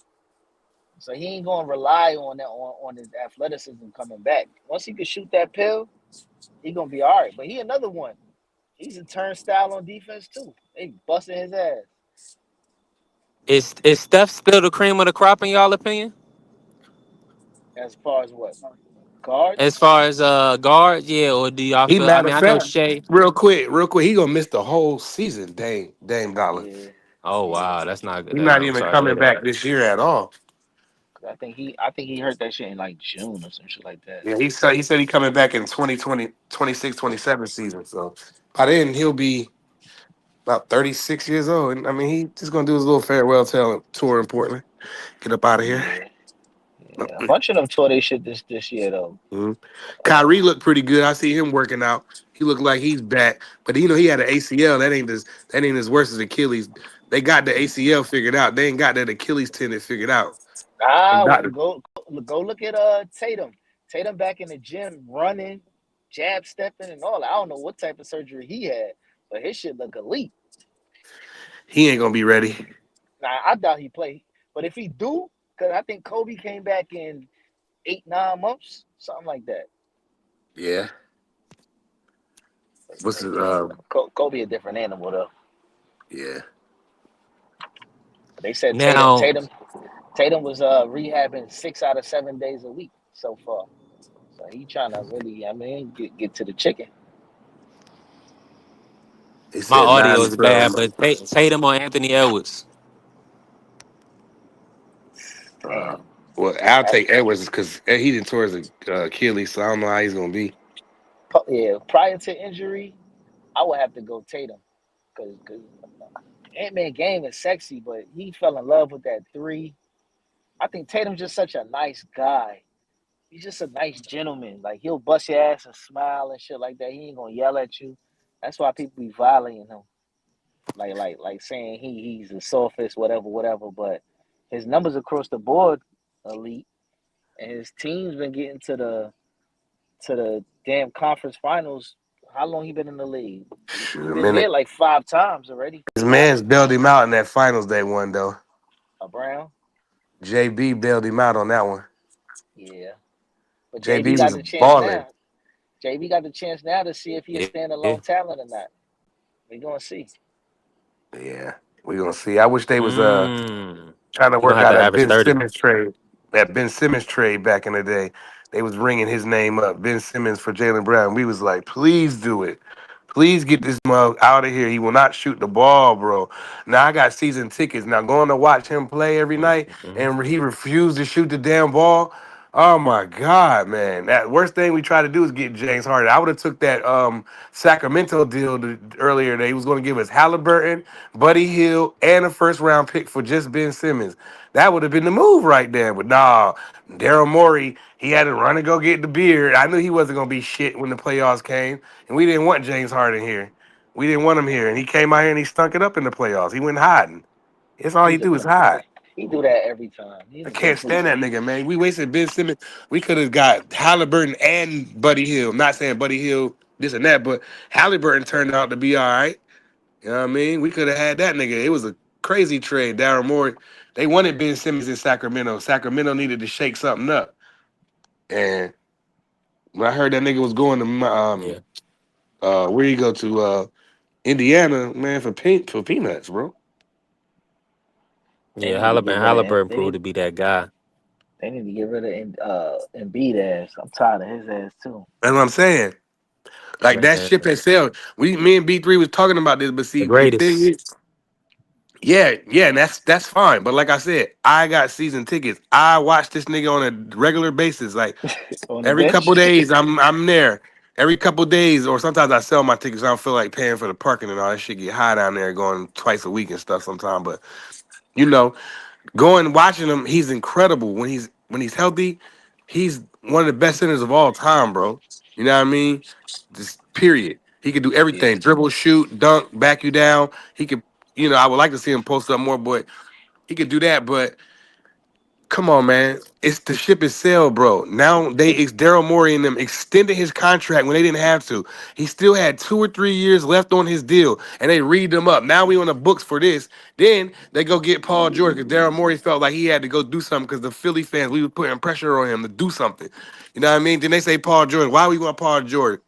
so he ain't gonna rely on that on his athleticism coming back. Once he can shoot that pill, he gonna be all right. But he another one. He's a turnstile on defense too. They busting his ass. Is Steph still the cream of the crop in y'all opinion? As far as what As guards? far as guard, yeah, or do y'all He feel? I matter mean, of I know fact, Shea. real quick, he gonna miss the whole season. Dame Dollar. Yeah, Oh yeah. wow, that's not good. He's not I'm even sorry to hear coming that. back this year at all. I think he hurt that shit in like June or some shit like that. Yeah, he said he coming back in 2020, 26, 27 season. So by then he'll be about 36 years old. And I mean, he just gonna do his little farewell tour in Portland. Get up out of here. Yeah, yeah. A bunch of them tore their shit this year though. Mhm. Kyrie looked pretty good. I see him working out. He looked like he's back. But you know, he had an ACL. That ain't as worse as Achilles. They got the ACL figured out. They ain't got that Achilles tendon figured out. And doctor, Go look at Tatum. Tatum back in the gym running, jab stepping and all that. I don't know what type of surgery he had, but his shit look elite. he ain't gonna be ready. Now I doubt he play, but if he do, because I think Kobe came back in 8 9 months, something like that. Yeah. What's But his yeah, Kobe a different animal though. Yeah. They said Tatum Now, Tatum Tatum was rehabbing 6 out of 7 days a week so far. So he trying to really, I mean, get to the chicken. He my said audio 9 to is bad, 12. but Tatum or Anthony Edwards. Uh, Damn. well, I'll That's take Edwards because he didn't tore his Achilles, so I don't know how he's gonna be. yeah. Prior to injury, I would have to go Tatum because Ant-Man game is sexy, but he fell in love with that three. I think Tatum's just such a nice guy. He's just a nice gentleman. Like he'll bust your ass and smile and shit like that. He ain't gonna yell at you. That's why people be violating him. Like saying he's the sophist, whatever. But his numbers across the board elite, and his team's been getting to the damn conference finals. How long he been in the league? He Shoot, a been there minute. like 5 times already. His Four, man's bailed him out in that finals they won though. a Brown. JB bailed him out on that one. Yeah, but JB JB got was the chance balling. now. JB got the chance now to see if he a Yeah, standalone talent or not. We gonna see. Yeah, we gonna see. I wish they was trying to he gonna work have out to that average Ben 30. Simmons trade. That Ben Simmons trade back in the day. They was ringing his name up, Ben Simmons for Jalen Brown. We was like, please do it. Please get this mug out of here. He will not shoot the ball, bro. Now I got season tickets. Now going to watch him play every night, Mhm. and he refused to shoot the damn ball. Oh my God, man! That worst thing we tried to do is get James Harden. I would have took that Sacramento deal earlier. That he was going to give us Halliburton, Buddy Hill, and a first round pick for just Ben Simmons. That would have been the move right there. But nah, Daryl Morey, he had to run and go get the beard. I knew he wasn't going to be shit when the playoffs came, and we didn't want James Harden here. We didn't want him here, and he came out here and he stunk it up in the playoffs. He went hiding. That's all he He's a do is hide. he do that every time. He's I a can't complete. stand that nigga, man. We wasted Ben Simmons. We could have got Halliburton and Buddy Hill. Not saying Buddy Hill this and that, but Halliburton turned out to be all right. You know what I mean? We could have had that nigga. It was a crazy trade. Daryl Morey. They wanted Ben Simmons in Sacramento. Sacramento needed to shake something up. And when I heard that nigga was going to Yeah, where you go to Indiana, man, for peanuts, bro. They yeah. need to get rid of. Halliburton proved to be that guy. They need to get rid of Embiid ass. I'm tired of his ass too. That's what I'm saying. Like that Man, ship has sailed. Me and B3 was talking about this, but the see, the thing greatest. is, yeah, and that's fine. But like I said, I got season tickets. I watch this nigga on a regular basis. Like On the every couple bench. days, I'm there. Every couple days, or sometimes I sell my tickets. I don't feel like paying for the parking and all that shit. Get high down there, going twice a week and stuff. Sometimes, but you know, going watching him, he's incredible when he's healthy. He's one of the best centers of all time, bro. You know what I mean? Just period. He could do Yeah. everything: dribble, shoot, dunk, back you down. He could, I would like to see him post up more, but he could do that. But come on, man. It's the ship is sailed, bro. Now it's Daryl Morey and them extended his contract when they didn't have to. He still had 2 or 3 years left on his deal, and they read them up. Now we on the books for this. Then they go get Paul George because Daryl Morey felt like he had to go do something because the Philly fans, we were putting pressure on him to do something. You know what I mean? Then they say Paul George. Why we want Paul George?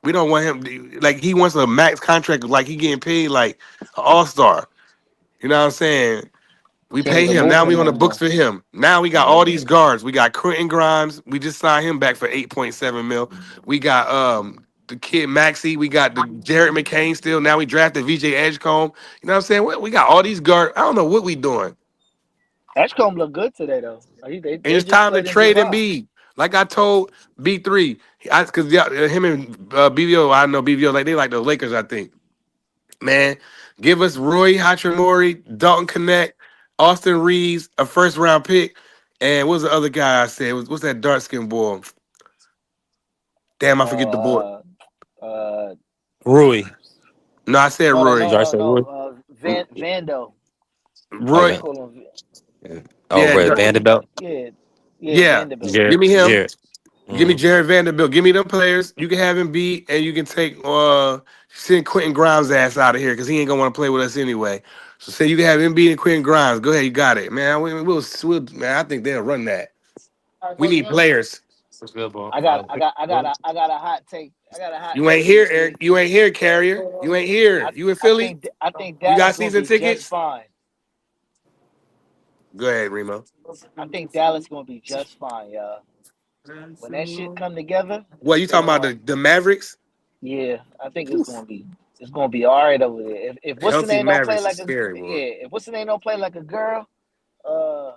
We don't want him like he wants a max contract, like he getting paid like an all-star. You know what I'm saying? We Can't pay even him. move Now we him on no the books more. for him. Now we got all Yeah. these guards. We got Quentin Grimes. We just signed him back for 8.7 mil. We got the kid Maxey. We got the Jared McCain still. Now we drafted VJ Edgecombe. You know what I'm saying? We got all these guards. I don't know what we doing. Ashcombe looked good today though. And They it's just time to played in trade July. Embiid. Like I told B3, because him and BVO, I know BVO, like they like the Lakers, I think. Man, give us Roy Hachimura, Dalton Connect, Austin Reeves, a first round pick, and what's the other guy I said? What's that dark skin boy? Damn, I forget the boy. Oh, uh, Rui. No, I said Roy. Did I say Rui? Vando. Oh, They Roy, call him. oh, yeah, They Red call him. Vanderbilt. Yeah, yeah, yeah. Vanderbilt. Give Jared. me him. Jared. Give me Mm. Jared Vanderbilt. Give me them players. You can have him beat, and you can take send Quentin Grimes' ass out of here because he ain't gonna want to play with us anyway. So say you can have him beat and Quentin Grimes. Go ahead, you got it, man. We'll man. I think they'll run that. We need players. That's good, ball. I got a hot take. I got a hot You ain't take here, this year. Eric. You ain't here, Carrier. You ain't here. You in Philly? I think You Dallas got gonna season be just tickets? fine. Go ahead, Remo. I think Dallas gonna be just fine, y'all. When that shit come together, What you they talking about? going The Mavericks? yeah, I think it's gonna be all right over there. If what's the Healthy name don't play Mavericks is like a scary, boy. if what's the name don't play like a girl, uh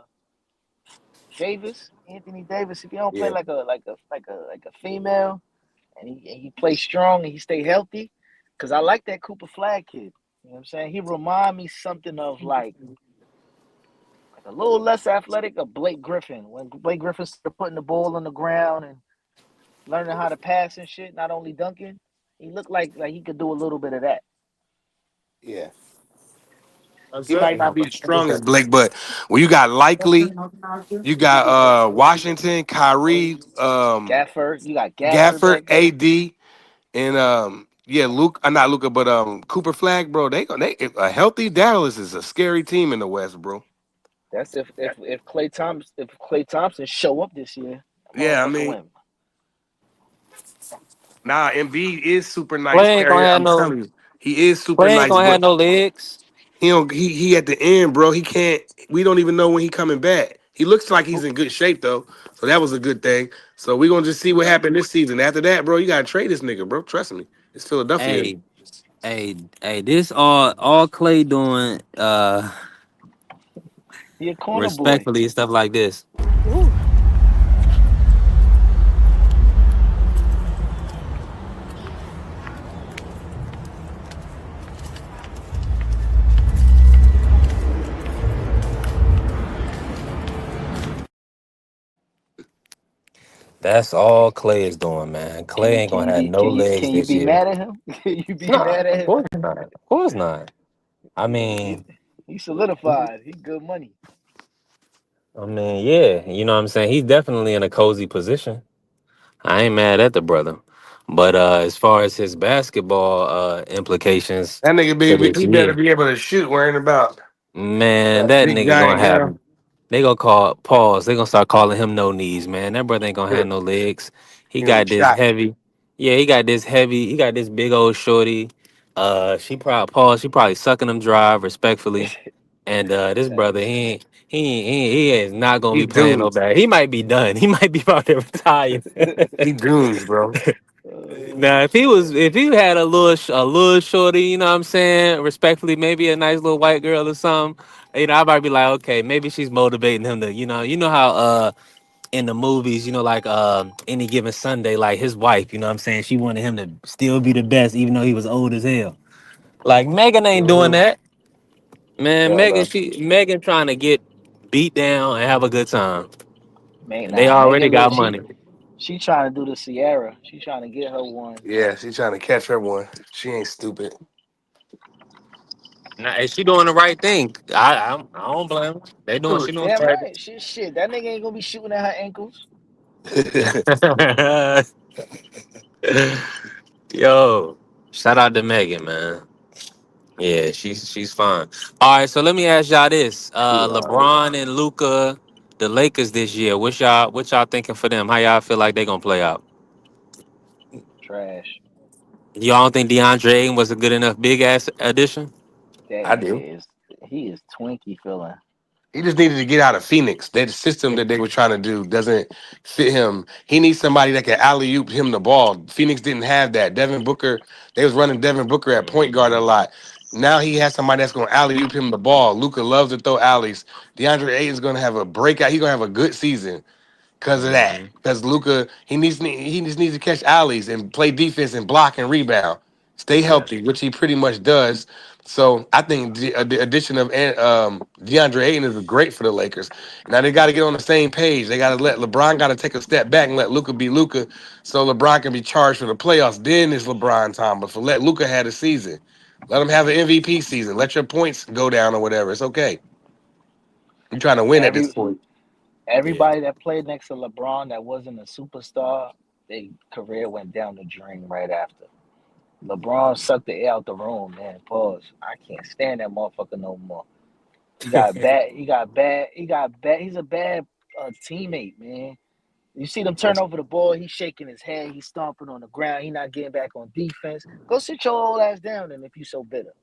Davis, Anthony Davis, if he don't play Yeah. like a female and he plays strong and he stay healthy, because I like that Cooper Flag kid. You know what I'm saying? He remind me something of like a little less athletic of Blake Griffin. When Blake Griffin started putting the ball on the ground and learning how to pass and shit, not only dunking, he looked like he could do a little bit of that. Yeah. He might not be as strong as Blake, but when you got Likely, you got Washington, Kyrie, Gafford, you got Gafford Gafford, back there. AD, and yeah, Luke, not Luca, but Cooper Flag, bro. They a healthy Dallas is a scary team in the West, bro. That's if Clay Thompson show up this year, that Yeah, I motherfucker mean, win. nah, Embiid is super nice, Clay ain't gonna Carrier. have I'm no. telling you, he is super Clay ain't nice, gonna have but no legs. he don't. He at the end, bro. He can't. We don't even know when he coming back. He looks like he's Who in good shape though, so that was a good thing. So we gonna just see what happened this season. After that, bro, you gotta trade this nigga, bro. Trust me, it's Philadelphia. Hey, hey, this all Clay doing he a corner boy? respectfully and stuff like this. That's all Clay is doing, man. Can Clay you ain't can gonna you have be no legs can you this be year. mad at him? Can you be No, mad at of him? course not. Of course not. I mean, He solidified. He good money. yeah, you know what I'm saying? He's definitely in a cozy position. I ain't mad at the brother. But as far as his basketball implications That nigga for be this he better year, be able to shoot worrying about man, that that big nigga gonna giant have. girl. They gonna call pause. They gonna start calling him no knees, man. That brother ain't gonna have no legs. He He gonna be got this shot. heavy. Yeah, he got this heavy. He got this big old shorty. She probably pause. She probably sucking him dry, respectfully. And this brother, he is not gonna He be playing no doomed. bad. He might be done. He might be about to retire. He doomed, bro. Now, if he had a little shorty, you know what I'm saying, respectfully, maybe a nice little white girl or something, I might be like, okay, maybe she's motivating him to, you know how in the movies, like any given Sunday, like his wife, you know what I'm saying, she wanted him to still be the best, even though he was old as hell. Like Megan ain't doing Mhm. that, man. Hell no. Megan trying to get beat down and have a good time, Man, and they nah, already Megan got look, money. she trying to do the Sierra. She trying to get her one. Yeah, she trying to catch her one. She ain't stupid. Now, is she doing the right thing? I don't blame her. She doing Damn the right right. Shit. That nigga ain't gonna be shooting at her ankles. Yo, shout out to Megan, man. Yeah, she's fine. All right, so let me ask y'all this: LeBron and Luca, the Lakers this year. What y'all thinking for them? How y'all feel like they gonna play out? Trash. Y'all don't think DeAndre Ayton was a good enough big ass addition? That I do. nigga he is twinkie feeling. He just needed to get out of Phoenix. That system that they were trying to do doesn't fit him. He needs somebody that can alley oop him the ball. Phoenix didn't have that. Devin Booker, they was running Devin Booker at point guard a lot. Now he has somebody that's going to alley oop him the ball. Luca loves to throw alleys. DeAndre Ayton's going to have a breakout. He's going to have a good season because of that. Hmm. Because Luca, he just needs to catch alleys and play defense and block and rebound. Stay Yeah. healthy, which he pretty much does. So I think the addition of DeAndre Ayton is great for the Lakers. Now they got to get on the same page. They got to let LeBron got to take a step back and let Luca be Luca, so LeBron can be charged for the playoffs. Then it's LeBron time. But for let Luca have a season, let him have an MVP season. Let your points go down or whatever. It's okay. You're trying to win at this Every point. Yeah. everybody that played next to LeBron that wasn't a superstar, their career went down the drain right after. LeBron sucked the air out the room, man. Pause. I can't stand that motherfucker no more. He got bad. He got bad. He got bad. He's a bad teammate, man. You see them turn over the ball. He's shaking his head. He's stomping on the ground. He's not getting back on defense. Go sit your old ass down. And if you so bitter,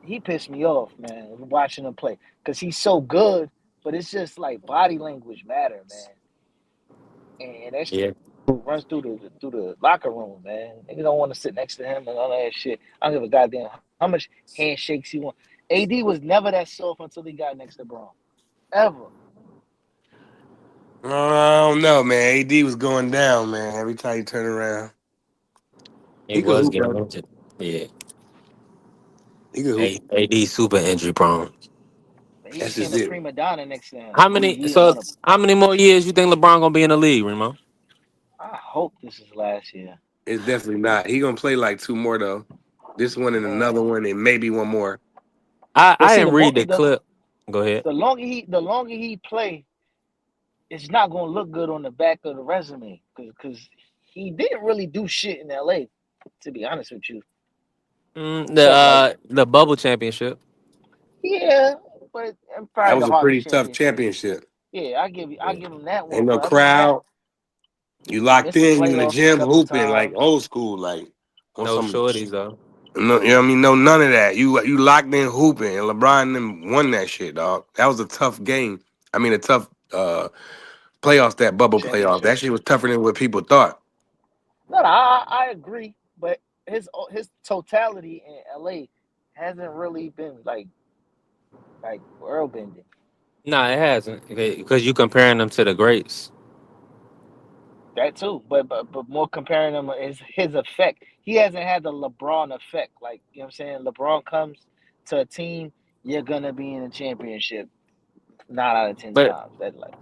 he pissed me off, man. Watching him play because he's so good, but it's just like body language matter, man. And that Yeah. runs through the locker room, man. Niggas don't want to sit next to him and all that shit. I don't give a goddamn how much handshakes he want. AD was never that soft until he got next to Braun. Ever. I don't know, man. AD was going down, man. Every time you turn around, He he could was hoop getting though. injured. Yeah. He could hoop. AD super injury prone. He That's became just a it. prima donna next to him. How He many he didn't so want to. how many more years you think LeBron gonna be in the league, Remo? I hope this is last year. It's definitely not. He gonna play like two more though. This one and Man, another one and maybe one more. but I see, didn't read the clip. Go ahead. the longer he play, it's not gonna look good on the back of the resume because he didn't really do shit in LA. To be honest with you, except like The bubble championship. yeah, but and That probably was the a Harden pretty tough championship. championship. Yeah, I Yeah. give him that Ain't one. no But other than that, crowd. You he locked missed the in. You in the playoffs a gym couple hooping like times. old school, like on No some. shorties though. No, you know what I mean? No, none of that. You locked in hooping, and LeBron and them won that shit, dog. That was a tough game. I mean, a tough playoffs. That bubble playoff. Championship. That shit was tougher than what people thought. No, I agree, but his totality in LA hasn't really been like world bending. No, it hasn't because you comparing them to the greats. That too, but more comparing him is his effect. He hasn't had the LeBron effect. Like you know what I'm saying. LeBron comes to a team, you're gonna be in a championship 9 out of 10 But times. That like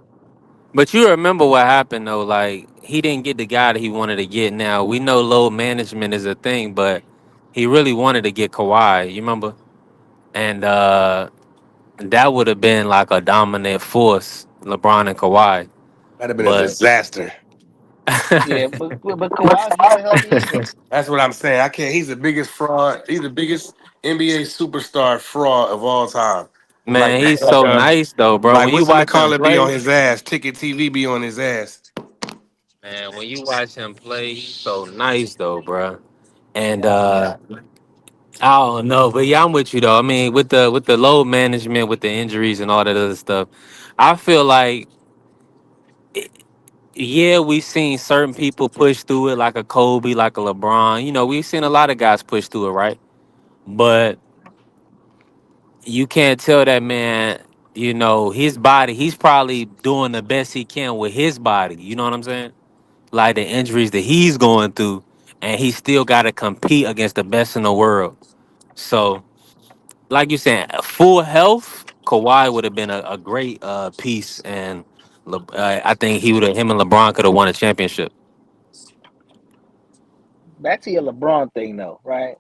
but you remember what happened though? Like he didn't get the guy that he wanted to get. Now we know load management is a thing, but he really wanted to get Kawhi. You remember? And that would have been like a dominant force, LeBron and Kawhi. That'd have been a But disaster. yeah, but Kawhi's never healthy either. That's what I'm saying. I can't. He's the biggest fraud. He's the biggest NBA superstar fraud of all time. Like, man, he's so nice though, bro. like When you what's in the watch call him it be on play, his ass? Ticket TV be on his ass. man, when you watch him play, he's so nice though, bro. And Yeah, I don't know, but yeah, I'm with you though. I mean, with the load management, with the injuries and all that other stuff, I feel like yeah, we've seen certain people push through it, like a Kobe, like a LeBron. You know, we've seen a lot of guys push through it, right? But you can't tell that man, you know, his body, he's probably doing the best he can with his body. You know what I'm saying? Like the injuries that he's going through, and he still got to compete against the best in the world. So, like you saying, full health, Kawhi would have been a great piece, and I think him and LeBron could have won a championship. back to your LeBron thing though, right?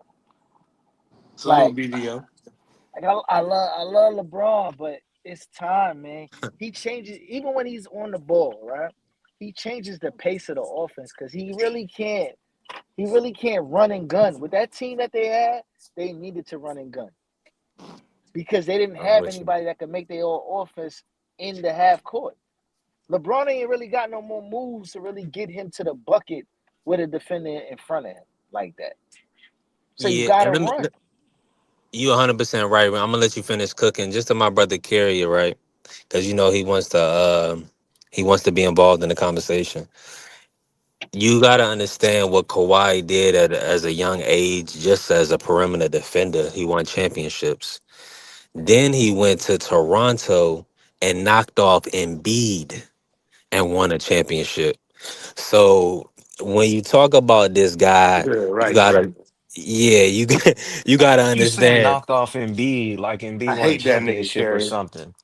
Salute Like, BDO. I love LeBron, but it's time, man. He changes even when he's on the ball, right? He changes the pace of the offense because he really can't. He really can't run and gun. With that team that they had, they needed to run and gun because they didn't I'm have with you. anybody that could make their own offense in the half court. LeBron ain't really got no more moves to really get him to the bucket with a defender in front of him like that. So you Yeah, got to and run. you 100% right. I'm gonna let you finish cooking. Just to my brother Carrier, right? Because you know he wants to be involved in the conversation. You gotta understand what Kawhi did as a young age, just as a perimeter defender. He won championships. Then he went to Toronto and knocked off Embiid and won a championship. So when you talk about this guy, Yeah, you right, gotta, Carrie. yeah, you gotta You saying understand knocked off Embiid like Embiid I won a hate that nigga, championship or Carrie. something.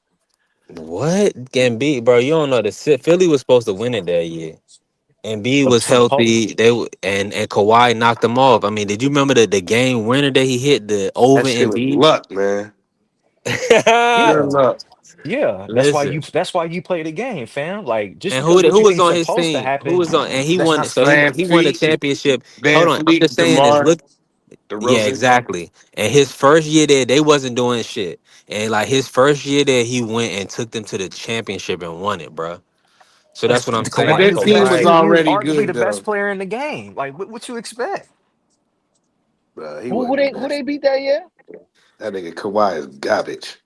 what Embiid, bro. You don't know the Philly was supposed to win it that year. Embiid was Supposed healthy. And Kawhi knocked him off. I mean, did you remember the game winner that he hit the over That shit was Embiid? luck, man. Pure yeah. luck. Yeah. Listen, That's why you play the game, fam. Like just and because what who you was think on his supposed to team? Who happen, was on? And he that's won. not So Van he won the Fleet, championship. Hold Van on, I'm Fleet, just saying this. DeMar, Look, yeah, DeRozan. exactly. And his first year there, they wasn't doing shit. And like his first year there, he went and took them to the championship and won it, bro. So that's what I'm And saying. that So team was why? he was already arguably good the best though. player in the game. Like, what you expect? He Who wasn't the who they best. beat that year? That nigga Kawhi is garbage.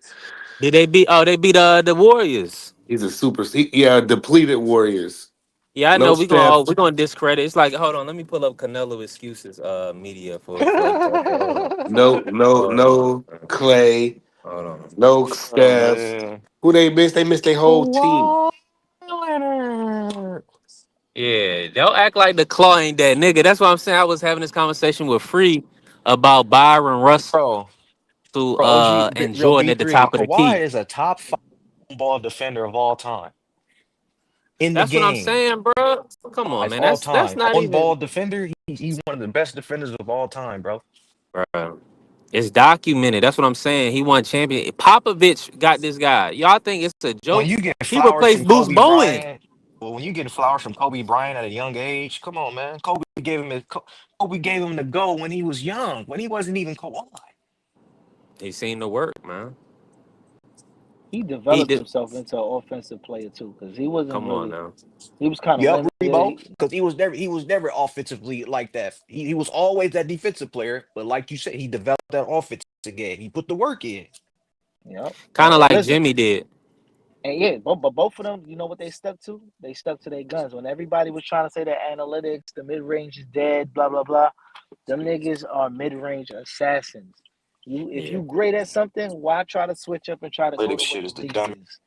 Did they beat? Oh, they beat the Warriors. He's a yeah, depleted Warriors. Yeah, I No know. We gonna Steph, we gonna discredit. It's like, hold on, let me pull up Canelo excuses media for hold on. no Clay, Hold on. no Oh Steph. man. Who they missed? They missed their whole team. Kawhi Leonard. Yeah, don't act like the claw ain't that nigga. That's what I'm saying. I was having this conversation with Free about Byron Russell Bro, bro, and yo, Jordan at the B3. top of the key. Kawhi is a top 5 ball defender of all time in the That's what I'm game. saying, bro. Come on, Five man. all That's time. not On even, ball defender, he's one of the best defenders of all time, bro. bro. It's documented. That's what I'm saying. He won champion. Popovich got this guy. Y'all think it's a When joke? you get He flowers replaced from Bruce Kobe Bowen. Bryant, well, when you get flowers from Kobe Bryant at a young age, come on, man. Kobe gave him the go when he was young, when he wasn't even Kawhi. He seen the work, man. He He developed did. himself into an offensive player too, because he wasn't Come on really. now. He was kind of Yep, limited. Rebo, because he was never offensively like that. He was always that defensive player, but like you said, he developed that offensive game. He put the work in. Yep. Kind of like Listen, Jimmy did. and yeah, but both of them, you know what they stuck to? They stuck to their guns. When everybody was trying to say that analytics, the mid range is dead, blah blah blah. Them niggas are mid range assassins. If Yeah. you great at something, why try to switch up and try to go Analytics to what shit the is the least dumb. is?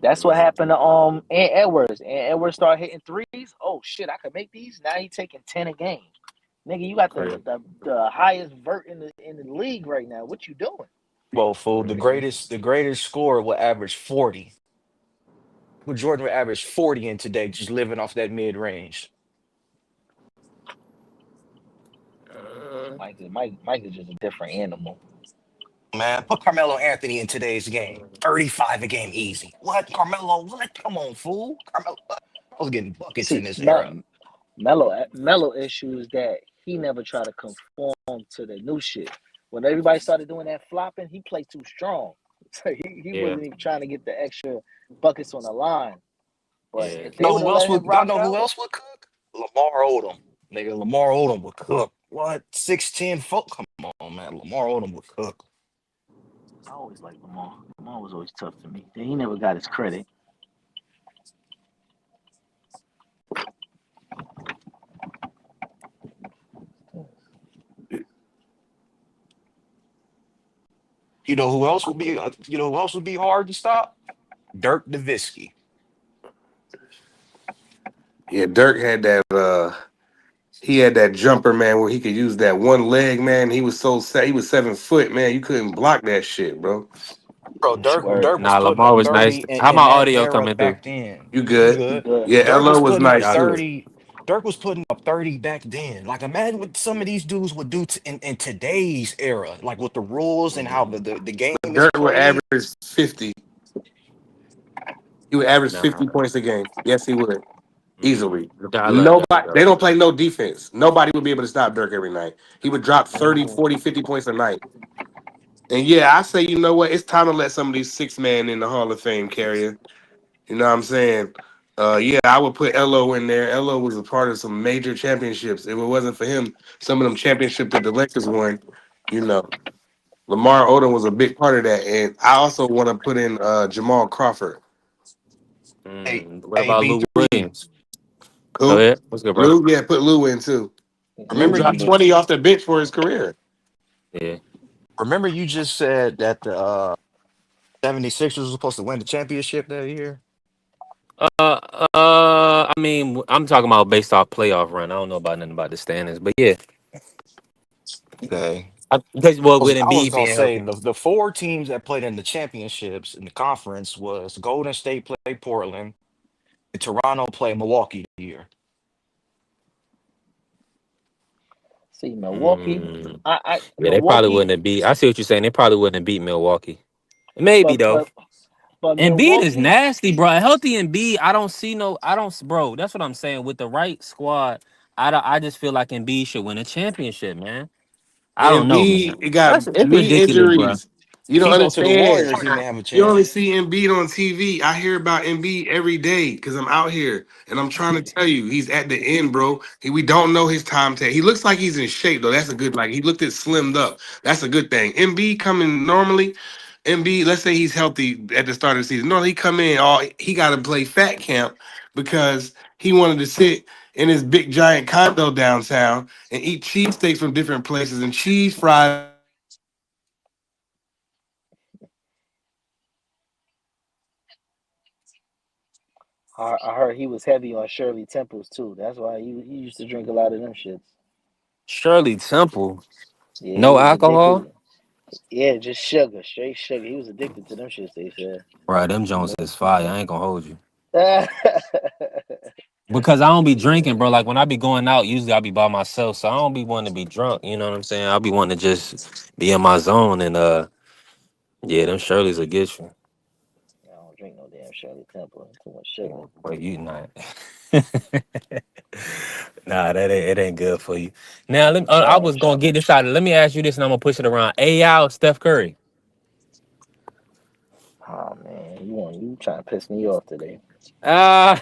That's what Mm, happened to Ant Edwards. Ant Edwards started hitting threes. Oh shit, I could make these. Now he taking 10 a game. Nigga, you got crazy. the highest vert in the league right now. What you doing? Well, fool, the Mhm. greatest scorer will average 40. Well, Jordan would average 40 in today, just living off that mid range. Uh, Mike is just a different animal. Man, put Carmelo Anthony in today's game. 35 a game easy. What? Carmelo, what? Come on, fool. Carmelo, what? I was getting buckets in See, this era. Mellow issue is that he never tried to conform to the new shit. When everybody started doing that flopping, he played too strong. So he yeah. wasn't even trying to get the extra buckets on the line. But Yeah. if they would have let him Y'all rock know who out, else would cook? Lamar Odom. Nigga, Lamar Odom would cook. What? 6'10 folk? Come on, man. Lamar Odom would cook. I always liked Lamar. Lamar was always tough to me. He never got his credit. You know who else would be hard to stop? Dirk Nowitzki. Yeah, Dirk had that. He had that jumper, man, where he could use that one leg, man. He was so set. He was 7 foot, man. You couldn't block that shit, bro. Bro, Word. Dirk was Nah, putting Lamar up was nice. 30 How my in that audio era coming through? back then. You You good? You good. good? Yeah, Dirk was LO was putting up nice Y'all, too. 30. Dirk was putting up 30 back then. Like, imagine what some of these dudes would do in today's era, like with the rules and how the game But is Dirk would played. average 50. He would average nah. 50 points a game. Yes, he would. Easily. I love Dirk Nobody, they though. don't play no defense. Nobody would be able to stop Dirk every night. He would drop 30, 40, 50 points a night. And yeah, I say, you know what? It's time to let some of these six man in the Hall of Fame carry. You know what I'm saying? Yeah, I would put LO in there. LO was a part of some major championships. If it wasn't for him, some of them championships that the Lakers won, you know, Lamar Odom was a big part of that. And I also want to put in Jamal Crawford. What Hey, about Lou B3. Williams? Go Who? ahead. What's good, bro? Lou? Yeah, put Lou in too. Lou Remember Lou, you dropped just 20 off the bench for his career. Yeah. remember you just said that the 76ers was supposed to win the championship that year? I mean, I'm talking about based off playoff run. I don't know about nothing about the standings, but yeah, Okay. because well, with I was Embiid gonna being say healthy. the four teams that played in the championships in the conference was Golden State played Portland, and Toronto played Milwaukee the year. see Milwaukee. Mm, I yeah, they probably wouldn't Milwaukee, have beat. I see what you're saying. They probably wouldn't have beat Milwaukee. Maybe but though. but but Embiid is Milwaukee. nasty, bro. Healthy Embiid, I don't see no. I don't, bro. That's what I'm saying. With the right squad, I just feel like Embiid should win a championship, man. I don't And know, B, man. it got It's knee ridiculous, bro. injuries. You If don't he go to the understand. Warriors, he may have a You only chance. see Embiid on TV. I hear about Embiid every day because I'm out here and I'm trying to tell you he's at the end, bro. We don't know his timetable. He looks like he's in shape though. That's a good like he looked at slimmed up. That's a good thing. Embiid coming normally. Embiid, let's say he's healthy at the start of the season. No, he come in. All he got to play fat camp because he wanted to sit in his big giant condo downtown and eat cheesesteaks from different places and cheese fries. I heard he was heavy on Shirley Temples too. That's why he used to drink a lot of them shits. Shirley Temple, Yeah, he no was alcohol. addicted. Yeah, just sugar, straight sugar. He was addicted to them shits. They said. Right, them Jones is fire. I ain't gonna hold you. Yeah, Because I don't be drinking, bro. Like when I be going out, usually I be by myself, so I don't be wanting to be drunk. You know what I'm saying? I'll be wanting to just be in my zone, and yeah, them Shirley's will get you. I don't drink no damn Shirley Temple. Too much sugar. But you not. Nah, that ain't it ain't good for you. Now, I was Trash. gonna get this out. Let me ask you this, and I'm gonna push it around. AI or Steph Curry? Oh man, you trying to piss me off today? Uh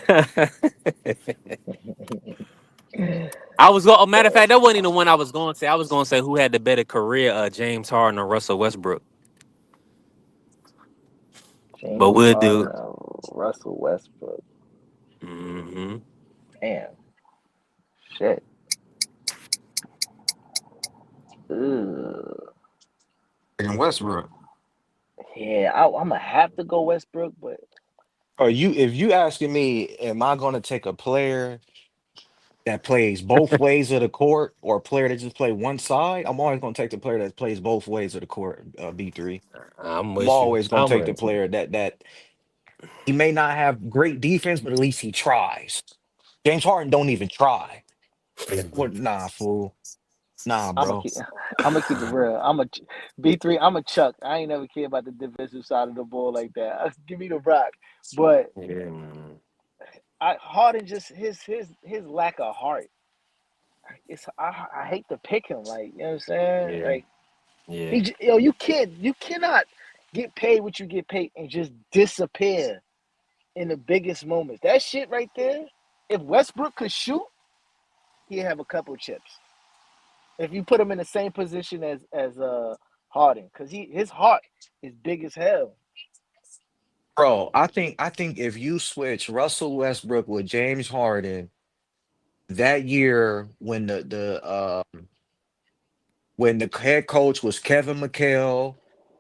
I was going. Matter of fact, that wasn't even the one I was going to say. I was going to say who had the better career, James Harden or Russell Westbrook. But James we'll do. Harden or Russell Westbrook? Hmm. Damn, shit. Ugh. In Westbrook. Yeah, I'm gonna have to go Westbrook, but Are you if you asking me, am I gonna take a player that plays both ways of the court or a player that just play one side? I'm always gonna take the player that plays both ways of the court, B3. I'm I'm with you. always gonna I'm take the with you. player that he may not have great defense, but at least he tries. James Harden don't even try. What nah, fool. Nah, I'm gonna bro. keep I'm gonna keep it real. I'm a B3. I'm a Chuck. I ain't never care about the defensive side of the ball like that. Give me the rock, but Yeah, man. Harden just his lack of heart. I hate to pick him. Like you know what I'm saying? Yeah, Like yeah. you cannot get paid what you get paid and just disappear in the biggest moments. That shit right there. If Westbrook could shoot, he'd have a couple chips. If you put him in the same position as Harden, because his heart is big as hell. Bro, I think if you switch Russell Westbrook with James Harden that year when the head coach was Kevin McHale,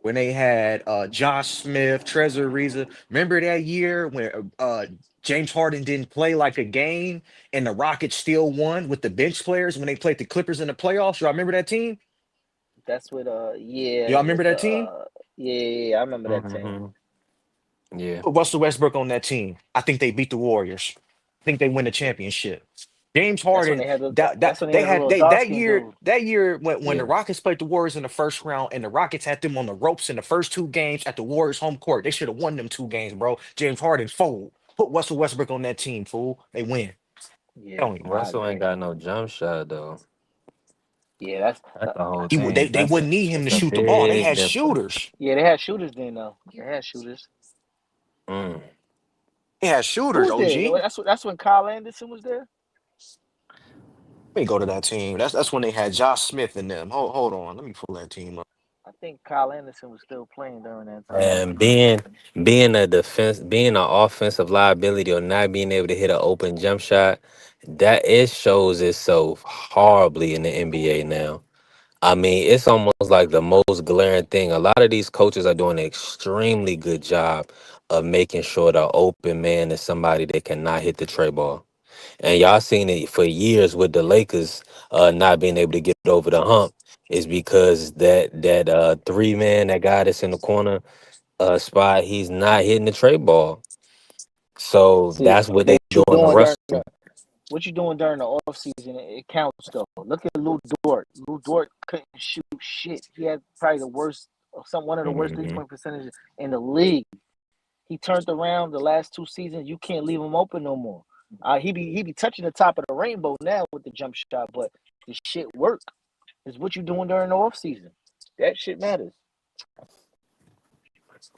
when they had Josh Smith, Trezor Ariza. Remember that year when James Harden didn't play like a game and the Rockets still won with the bench players when they played the Clippers in the playoffs? Y'all remember that team? That's what yeah Y'all with remember the that team? yeah, I remember that team. Hmm. Yeah. Put Russell Westbrook on that team. I think they beat the Warriors. I think they win the championship. James That's when Harden, they had the that that's when they they had the had little they dark skinned dude. that year when the Yeah. Rockets played the Warriors in the first round and the Rockets had them on the ropes in the first two games at the Warriors home court. They should have won them two games, bro. James Harden fold. Put Russell Westbrook on that team, fool. They win. Yeah, Tell you. I Russell ain't agree. got no jump shot though. Yeah, That's the whole They thing. they wouldn't need him to That's a shoot the ball. They big had difference. shooters. yeah, they had shooters then though. They had shooters. Mm. They had Who shooters, was OG. there? That's when Kyle Anderson was there. Let me go to that team. That's when they had Josh Smith in them. Hold on. Let me pull that team up. I think Kyle Anderson was still playing during that time. And being an offensive liability or not being able to hit an open jump shot, that it shows itself horribly in the NBA now. I mean, it's almost like the most glaring thing. A lot of these coaches are doing an extremely good job of making sure the open man is somebody that cannot hit the tray ball. And y'all seen it for years with the Lakers not being able to get over the hump is because that three man, that guy that's in the corner spot, he's not hitting the tray ball. So See that's what they what you doing to doing during Russell. what you doing during the off season. It counts though. Look at Lou Dort. Lou Dort couldn't shoot shit. He had probably the worst, one of the worst three Hmm. point percentages in the league. He turned around the last two seasons. You can't leave him open no more. He be touching the top of the rainbow now with the jump shot, but the shit work. Is what you doing during the off season. That shit matters.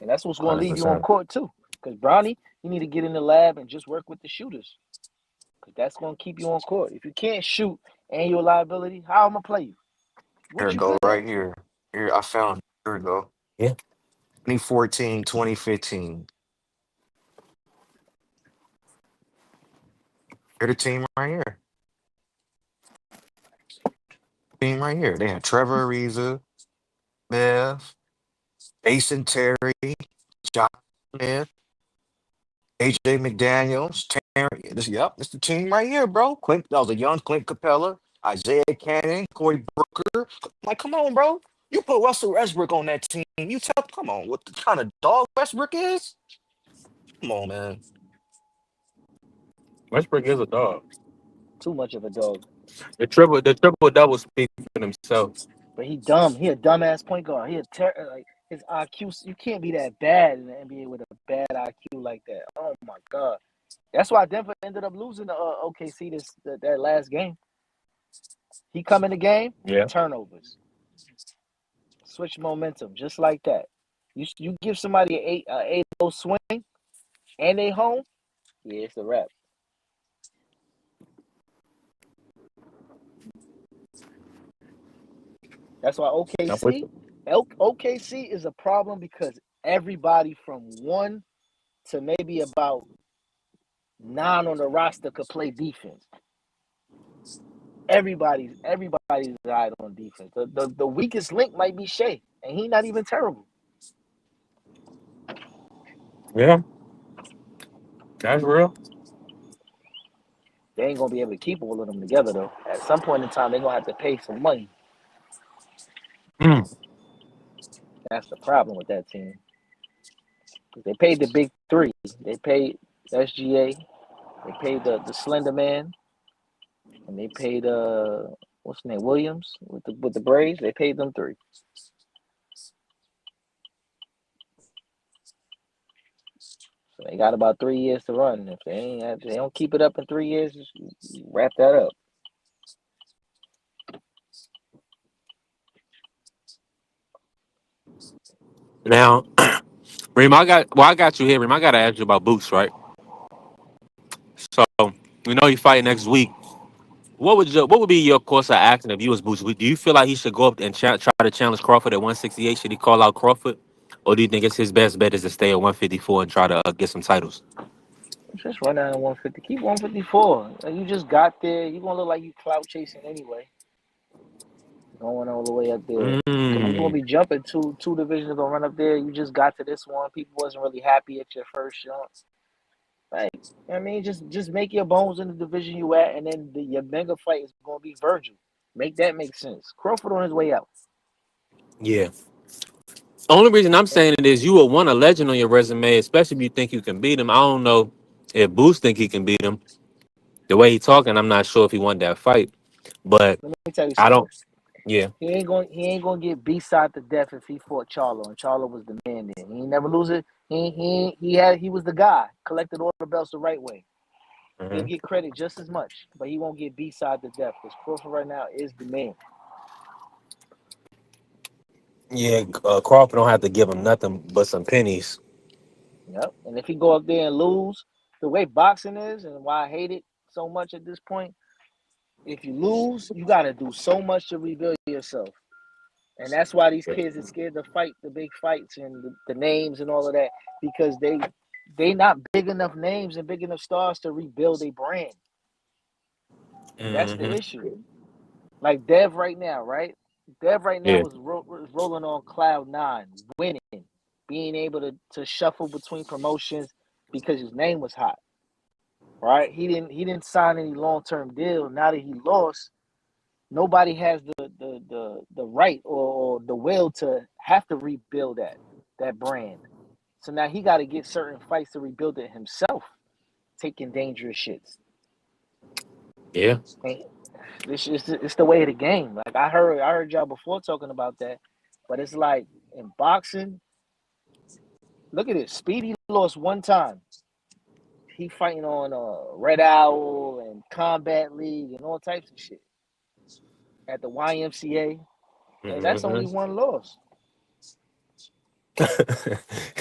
And that's what's going to Hundred leave you on percent. court too. Because Brownie, you need to get in the lab and just work with the shooters. Because that's going to keep you on court. If you can't shoot and you're a liability, how am I going to play you? Here What it you go good at? right here. Here I found it. Here we go. Yeah. 2014, 2015. Here the team right here. Team right here. They had Trevor Ariza, Bev, Ace Terry, John Smith, AJ McDaniels, Terry. This the team right here, bro. Clint, that was a young Clint Capella, Isaiah Cannon, Corey Booker. Like, come on, bro. You put Russell Westbrook on that team. You tell, come on, what the kind of dog Westbrook is? Come on, man. Westbrook is a dog. Too much of a dog. The triple double speaks for themselves. But he dumb. He a dumbass point guard. Like his IQ. You can't be that bad in the NBA with a bad IQ like that. Oh my god. That's why Denver ended up losing to OKC that last game. He come in the game, Yeah. turnovers, switch momentum, just like that. You give somebody a 8-0 swing and they home, yeah, it's a wrap. That's why I'm with OKC you. OKC is a problem because everybody from 1 to maybe about 9 on the roster could play defense. Everybody's right on defense. The weakest link might be Shea, and he not even terrible. Yeah, that's real. They ain't gonna be able to keep all of them together though. At some point in time, they're gonna have to pay some money. Mm. That's the problem with that team. They paid the big three. They paid SGA. They paid the Slender Man, and they paid what's his name, Williams with the Braves. They paid them three. So they got about 3 years to run. If they don't keep it up in 3 years, just wrap that up. Now, Reem, I got you here, Reem. I gotta ask you about Boots, right? So we know you fight next week. What would be your course of action if you was Boots? Do you feel like he should go up and try to challenge Crawford at 168? Should he call out Crawford, or do you think it's his best bet is to stay at 154 and try to get some titles? Just run down to 150. Keep 154. You just got there. You're going to look like you clout chasing anyway. Going all the way up there. Because you're going to Mm, be jumping two divisions. Going to run up there. You just got to this one. People wasn't really happy at your first jump. Like, I mean, just make your bones in the division you at. And then your mega fight is going to be Virgil. Make that make sense. Crawford on his way out. yeah. Only reason I'm saying it is you will want a legend on your resume, especially if you think you can beat him. I don't know if Boots think he can beat him. The way he talking, I'm not sure if he won that fight. But Let me tell you I something. don't. Yeah. He ain't gonna get B-side to death if he fought Charlo, and Charlo was the man then. He ain't never lose it. He was the guy, collected all the belts the right way. He'll Hmm. get credit just as much, but he won't get B-side to death because Crawford right now is the man. Yeah. Crawford don't have to give him nothing but some pennies. Yep. And if he go up there and lose, the way boxing is and why I hate it so much at this point, if you lose, you gotta do so much to rebuild yourself. And that's why these kids are scared to fight the big fights and the names and all of that because they not big enough names and big enough stars to rebuild a brand. That's the Hmm. issue. Like Dev right now, right? Dev right now Yeah. was rolling on cloud nine, winning, being able to shuffle between promotions because his name was hot, right? He didn't sign any long term deal. Now that he lost, nobody has the right or the will to have to rebuild that brand. So now he got to get certain fights to rebuild it himself, taking dangerous shits. Yeah. And it's the way of the game. Like I heard y'all before talking about that, but it's like in boxing. Look at it. Speedy lost one time. He fighting on Red Owl and Combat League and all types of shit at the YMCA. And that's only Hmm. one loss.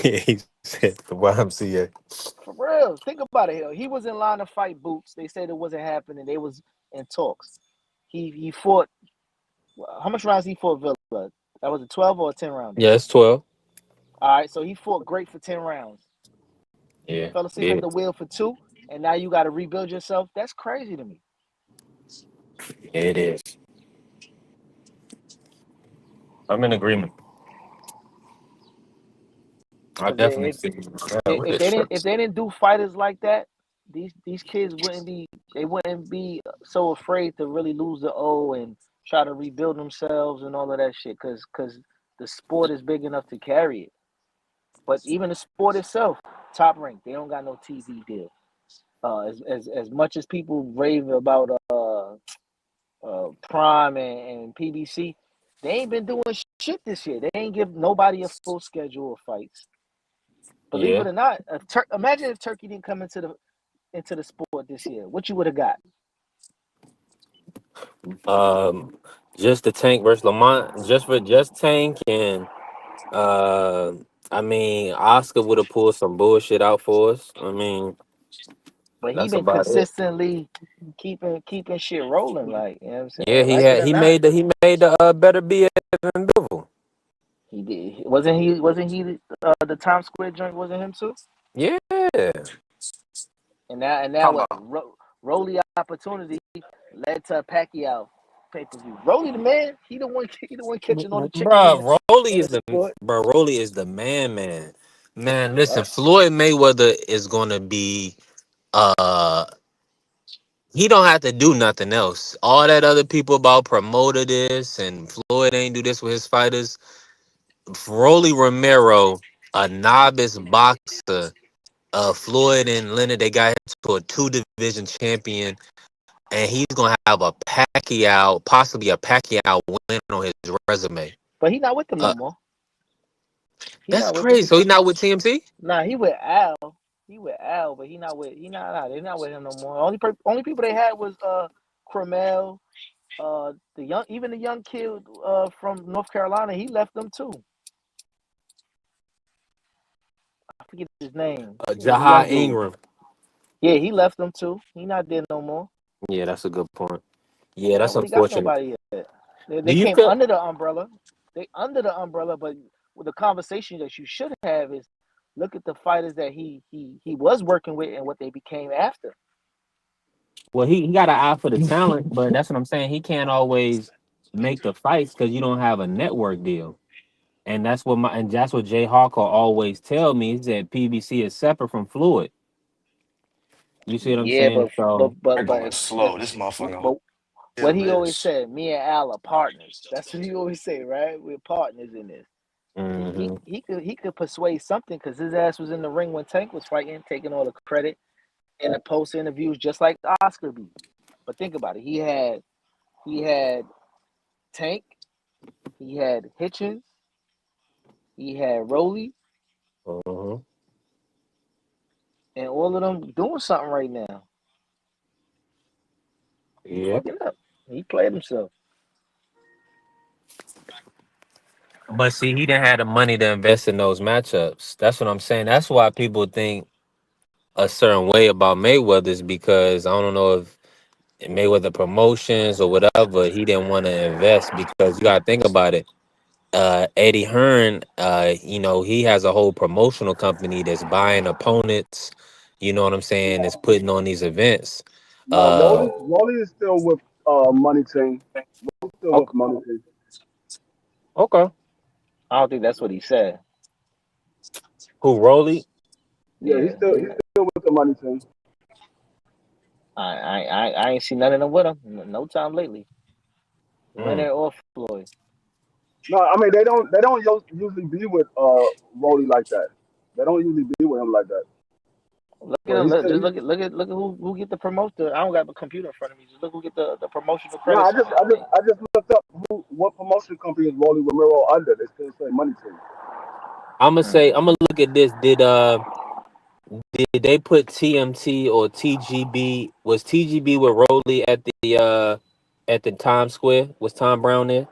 He said the YMCA. For real, think about it. He was in line to fight Boots. They said it wasn't happening. They was in talks. He fought. How much rounds he fought Villa? That was a 12 or a 10 rounder. Yeah, it's 12. All right, so he fought great for 10 rounds. Yeah, Fell asleep yeah, at the wheel for 2, and now you got to rebuild yourself. That's crazy to me. it is. I'm in agreement. I Because definitely see that with if this they didn't shirt. if they didn't do fighters like that, these kids wouldn't be so afraid to really lose the O and try to rebuild themselves and all of that shit. Because the sport is big enough to carry it. But even the sport itself, top rank, they don't got no TV deal. As much as people rave about Prime and PBC, they ain't been doing shit this year. They ain't give nobody a full schedule of fights. Believe Yeah. it or not, imagine if Turkey didn't come into the sport this year. What you would have got? Um, just the Tank versus Lamont, just Tank and uh, I mean Oscar would have pulled some bullshit out for us. I mean But he that's been about it. consistently keeping shit rolling. Like, you know what I'm Yeah, saying? Like it or he not, made the better be Evan Bivol. he did. Wasn't he the Times Square joint? Wasn't him too? Yeah, And now Talking what? about Rolly opportunity led to a Pacquiao pay per view. Rolly the man. He the one. He the one catching all the chickens Rolly in is the sport. Rolly is the man. Man, listen, Yep. Floyd Mayweather is gonna be uh he don't have to do nothing else. All that other people about promoter this and Floyd ain't do this with his fighters. Rolly Romero, a novice boxer, Floyd and Leonard, they got him to a 2 division champion, and he's gonna have a Pacquiao, possibly a Pacquiao win on his resume. But he not with them no Uh, more. He that's not with them. crazy. So he's not with TMC? Nah, he with Al. He with Al, but they not with him no more. Only people they had was Cromel, the young kid from North Carolina. He left them too. I forget his name. He was a young Jahai dude. Ingram. Yeah, he left them too. He not there no more. Yeah, that's a good point. They Yeah, don't that's really got unfortunate. nobody yet. Do They you came feel? under the umbrella. They under the umbrella, but with the conversation that you should have is look at the fighters that he was working with and what they became after. Well, he got an eye for the talent, but that's what I'm saying. He can't always make the fights because you don't have a network deal. And that's what Jay Hawker always tell me is that PBC is separate from Fluid. You see what I'm Yeah, saying? but So they're going if slow. This motherfucker but what still he always is. said, me and Al are partners. That's what he always say, right? We're partners in this. He he, hmm he could persuade something because his ass was in the ring when Tank was fighting, taking all the credit in the post interviews, just like Oscar be. But think about it. He had Tank, he had Hitchens, he had Rowley, hmm and all of them doing something right now. He Yeah. fucking up. He played himself. But see, he didn't have the money to invest in those matchups. That's what I'm saying. That's why people think a certain way about Mayweather is because I don't know if Mayweather promotions or whatever, he didn't want to invest because you gotta think about it. Eddie Hearn, he has a whole promotional company that's buying opponents, you know what I'm saying, is putting on these events. No, Uh Rolly is still with Money Team. He's still with okay, Money Team. okay. I don't think that's what he said. Who Rolly? Yeah, Yeah, he's still with the Money Team. I ain't seen none of them with him. No time lately. Mm. Leonard or Floyd. No, I mean they don't usually be with Rolly like that. They don't usually be with him like that. Look at But him. he's Look, still just he's, look at who get the promoter. I don't got a computer in front of me. Just look who get the promotional no. credits on his name. I just looked up what promotion company is Rolly Romero under. They still say Money Team. I'm gonna look at this. Did they put TMT or TGB? Was TGB with Rolly at the Times Square? Was Tom Brown there?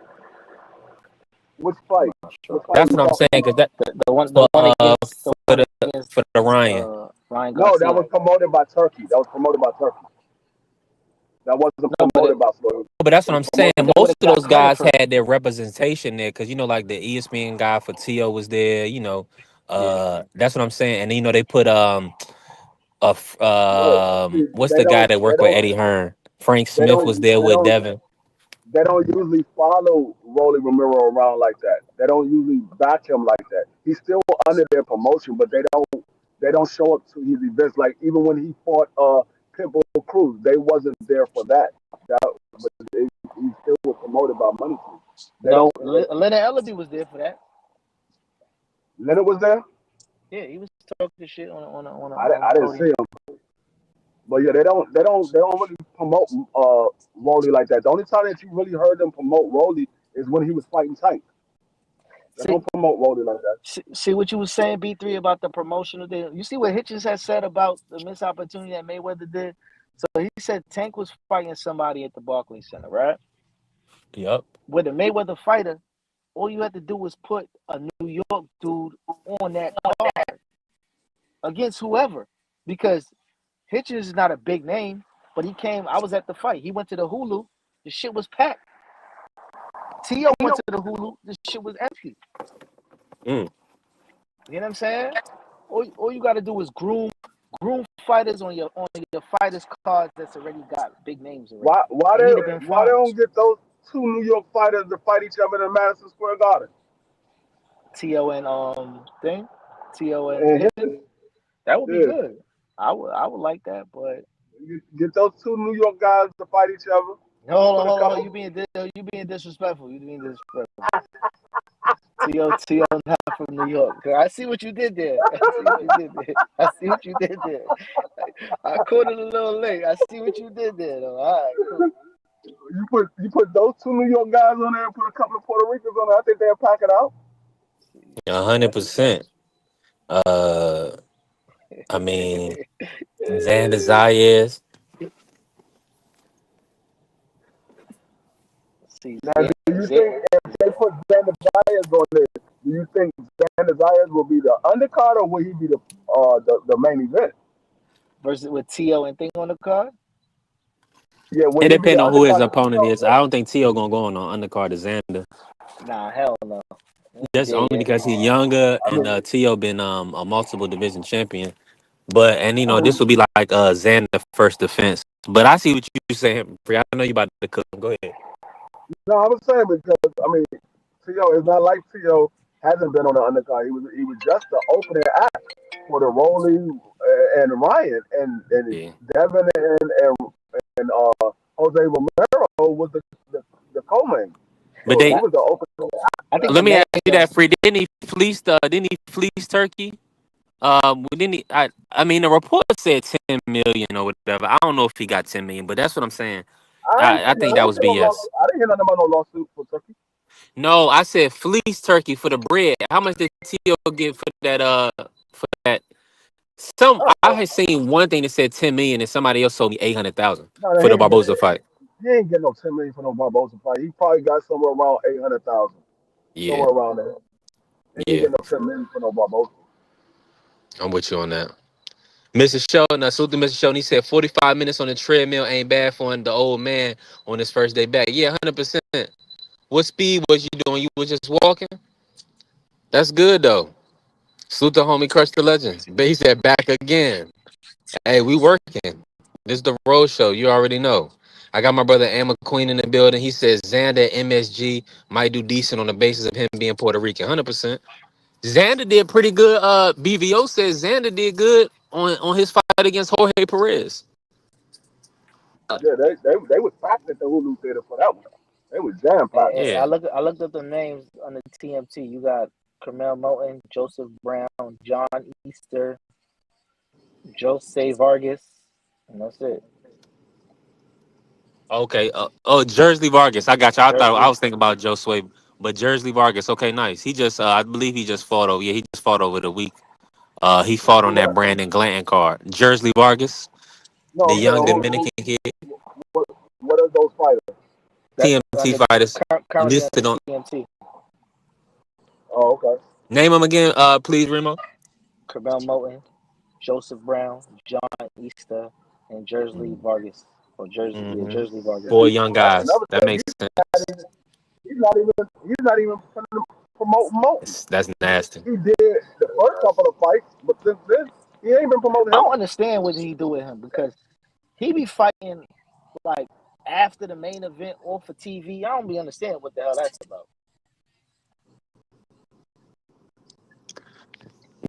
Which I'm fight? not Which sure. fight are That's you what I'm talking saying. about? Cause that The for one against for the Ryan. Ryan No, that Garcia. was promoted by Turkey. That was promoted by Turkey. That wasn't No, but promoted by Floyd. But that's It what was I'm saying. promoted by it would Most have of got those credit guys for had their representation there, because like the ESPN guy for T.O. was there. yeah. That's what I'm saying. And they put no. See, what's the guy that they worked with don't, Eddie Hearn? Frank they Smith was don't, there they with don't, Devin. they don't usually follow Rolly Romero around like that. They don't usually back him like that. He's still under their promotion, but they don't show up to his events. Like even when he fought Pitbull Cruz, they wasn't there for that. That but he still was promoted by Money Tree. They No, don't. Leonard Ellaby was there for that. Leonard was there. Yeah, he was talking shit on I a didn't see podium. him, but yeah, they don't really promote Rolly like that. The only time that you really heard them promote Rolly is when he was fighting Tank. They See, don't promote Rolly like that. see what you was saying, B3, about the promotional thing. You see what Hitchens had said about the missed opportunity that Mayweather did. So he said Tank was fighting somebody at the Barclays Center, right? Yep. With a Mayweather fighter, all you had to do was put a New York dude on that card against whoever, because Hitchens is not a big name, but he came. I was at the fight. He went to the Hulu. The shit was packed. T.O. went to the Hulu. The shit was empty. Mm. You know what I'm saying? All you got to do is groom fighters on your fighters cards that's already got big names already, and he'd have been Why they fine. don't get those two New York fighters to fight each other in Madison Square Garden? T.O. and thing, T.O. and And Hitchens. him, That would be yeah, good. I would like that, but get those two New York guys to fight each other. hold on, Put a hold on, hold on. couple. You being disrespectful. You being disrespectful. T.O. not from New York. I see what you did there. I see what you did there. I see what you did there. I caught it a little late. I see what you did there, though. All right, cool. You put those two New York guys on there and put a couple of Puerto Ricans on there. I think they'll pack it out. 100%. Uh, I mean, Xander Zayas. See, Now, do you think if they put Xander Zayas on there, do you think Xander Zayas will be the undercard or will he be the main event? versus with T.O. and thing on the card. Yeah, will It he be the depends on who his undercard? opponent is. I don't think T.O. gonna go on undercard to Xander. Nah, hell no. He ain't Just there only yet. because he's younger, I and mean, T.O. been a multiple division champion. But I this mean, will be like Xander first defense. But I see what you saying, Free. I know you about to cook. Go ahead. no, I was saying because I mean, T.O. is not like T.O. hasn't been on the undercard. He was just the opening act for the Rolly and Ryan and Yeah. Devin and Jose Romero was the co-main. But So he they was the opening act. I think the let me main ask you that, Free. Didn't he fleece Turkey? Didn't he, I mean, the report said 10 million or whatever. I don't know if he got 10 million, but that's what I'm saying. I think I that ain't was see no BS. lawsuit. I didn't hear nothing about no lawsuit for Turkey. No, I said fleece Turkey for the bread. How much did T.O. get for that? I Oh, had seen one thing that said 10 million, and somebody else told me 800,000 no, for the Barboza fight. he ain't getting no 10 million for no Barbosa fight. He probably got somewhere around 800,000, Yeah, somewhere around there. He ain't yeah, getting no 10 million for no Barbosa. I'm with you on that. Mr. Sheldon, I salute to Mr. Sheldon. He said 45 minutes on the treadmill ain't bad for the old man on his first day back. Yeah, 100%. What speed was you doing? You was just walking? That's good, though. Salute to homie Crush the Legend. But he said back again. Hey, we working. This is the road show. You already know. I got my brother Emma Queen in the building. He says Xander MSG might do decent on the basis of him being Puerto Rican. 100%. Xander did pretty good. BVO says Xander did good on his fight against Jorge Perez. Yeah, they was packed at the Hulu Theater for that one. They was jam packed. And Yeah. I looked up the names on the TMT. You got Carmel Moulton, Joseph Brown, John Easter, Jose Vargas, and that's it. Okay. Jersey Vargas. I got you. I Jersey. was thinking about Joe Sway, but Jersey Vargas. Okay, nice. He just, I believe he just fought over. Yeah, he just fought over the week. He fought on Who that that? Brandon Glanton card. Jersey Vargas, No, the I'm saying young Dominican kid. what are those fighters? That's TMT under fighters currently listed under on. TMT. Oh, okay. Name them again, please, Remo. Carmel Moten, Joseph Brown, John Easter, and Jersey Vargas. Or Jersey, yeah, Hmm. Jersey Vargas. Four young guys. Another That thing, makes sense. he's not even promoting Moulton. That's nasty. He did the first couple of fights, but since then he ain't been promoting I him. don't understand what he do with him because he be fighting like after the main event or for TV. I don't be understanding what the hell that's about.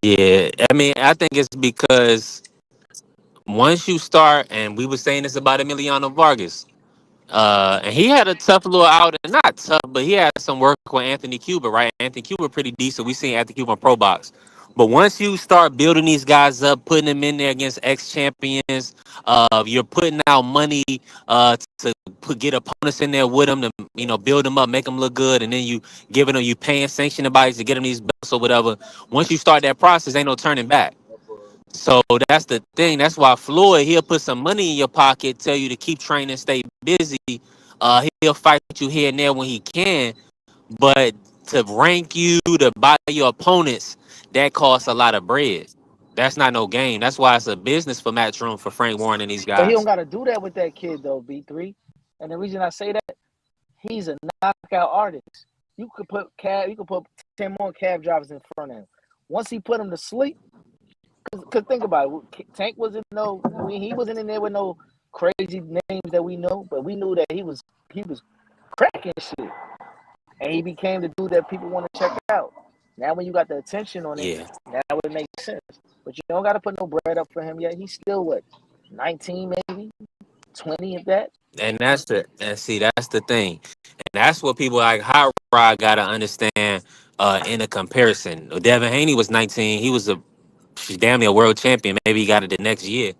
Yeah, I mean, I think it's because once you start, and we were saying this about Emiliano Vargas. And he had a tough little outing. Not tough, but he had some work with Anthony Cuba, right? Anthony Cuba pretty decent. We seen Anthony Cuba in Pro Box. But once you start building these guys up, putting them in there against ex champions, you're putting out money to get opponents in there with them to build them up, make them look good, and then you paying sanctioning bodies to get them these belts or whatever. Once you start that process, ain't no turning back. So that's the thing. That's why Floyd, he'll put some money in your pocket, tell you to keep training, stay busy. He'll fight you here and there when he can, but to rank you, to buy your opponents, that costs a lot of bread. That's not no game. That's why it's a business for Matchroom, for Frank Warren and these But he don't guys. got to do that with that kid though, B3. And the reason I say that, he's a knockout artist. You could put 10 more cab drivers in front of him. Once he put him to sleep, cause think about it, Tank wasn't he wasn't in there with no crazy names that we know, but we knew that he was cracking shit, and he became the dude that people want to check out. Now when you got the attention on it, Yeah. now it makes sense. But you don't got to put no bread up for him yet. He's still what, 19 maybe, 20 if that. That's the thing. And that's what people like Hot Rod gotta understand in a comparison. Devin Haney was 19. He was she's damn near a world champion. Maybe he got it the next year.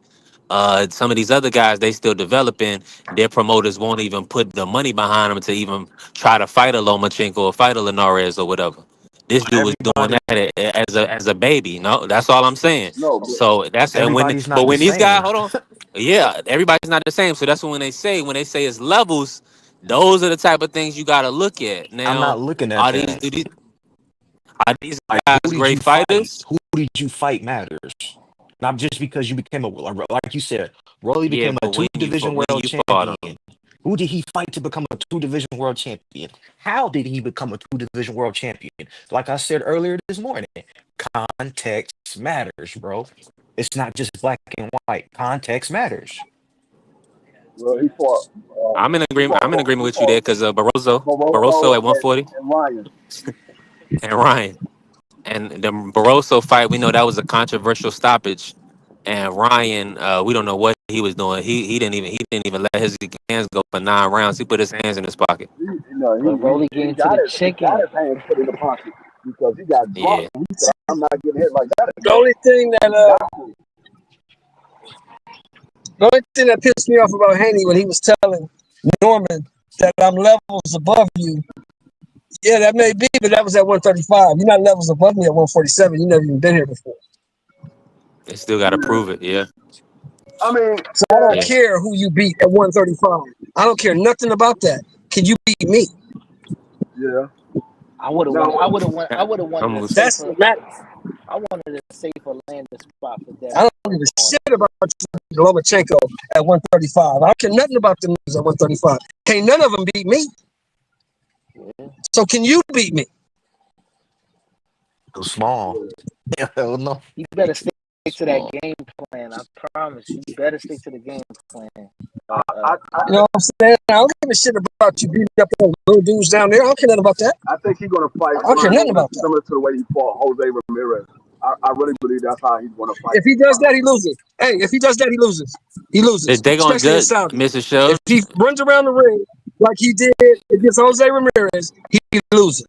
Some of these other guys, they still developing. Their promoters won't even put the money behind them to even try to fight a Lomachenko or fight a Linares or whatever. This dude was doing Everybody, that as a baby. No, that's all I'm saying. No, but So that's and when everybody's but not the when these guys, same. hold on, yeah, everybody's not the same. So that's when they say it's levels. Those are the type of things you got to look at. I'm Now, not looking at are these that. do these are these Like, who guys did great you fight? fighters? Who did you fight matters. Not just because you became like you said, Rolly Yeah, became a but two division when world you fought champion. them, Who did he fight to become a two division world champion? How did he become a two division world champion? Like I said earlier this morning, context matters, bro. It's not just black and white. Context matters. well, he fought. I'm in agreement. I'm in agreement He with you there fought because Barroso Barroso at 140, and Ryan. and Ryan, and the Barroso fight. We know that was a controversial stoppage, and Ryan, we don't know what he was doing. He didn't even let his hands go for 9 rounds. He put his hands in his pocket. But Rolly He getting to got the he got chicken. his hands put in the pocket because he got drunk. Yeah, He said, "I'm not getting hit like that The again." only thing that pissed me off about Haney when he was telling Norman that I'm levels above you. Yeah, that may be, but that was at 135. You're not levels above me at 147. You never even been here before. they still got to prove it. Yeah, I mean, So I don't yeah. care who you beat at 135. I don't care nothing about that. Can you beat me? yeah. I would have Now, won. I would have wanted a I'm That's safer. what matters. I wanted a safer landing spot for I Devin don't give a on shit about you, Lomachenko at 135. I don't care nothing about the news at 135. Can't none of them beat me. him. Yeah. So can you beat me? Go small. Hell no. You better stick to that Small. game plan. I promise you. You better stick to the game plan. You know what I'm saying? I don't give a shit about you beating up those little dudes down there. I don't care nothing about that. I think he's gonna fight I don't care Ryan nothing about that. similar to the way he fought Jose Ramirez. I really believe that's how he's gonna fight. If he does that, he loses. Hey, if he does that, he loses. He loses, They gonna especially in judge Saudi. Mr. If Shows. he runs around the ring like he did against Jose Ramirez, he loses.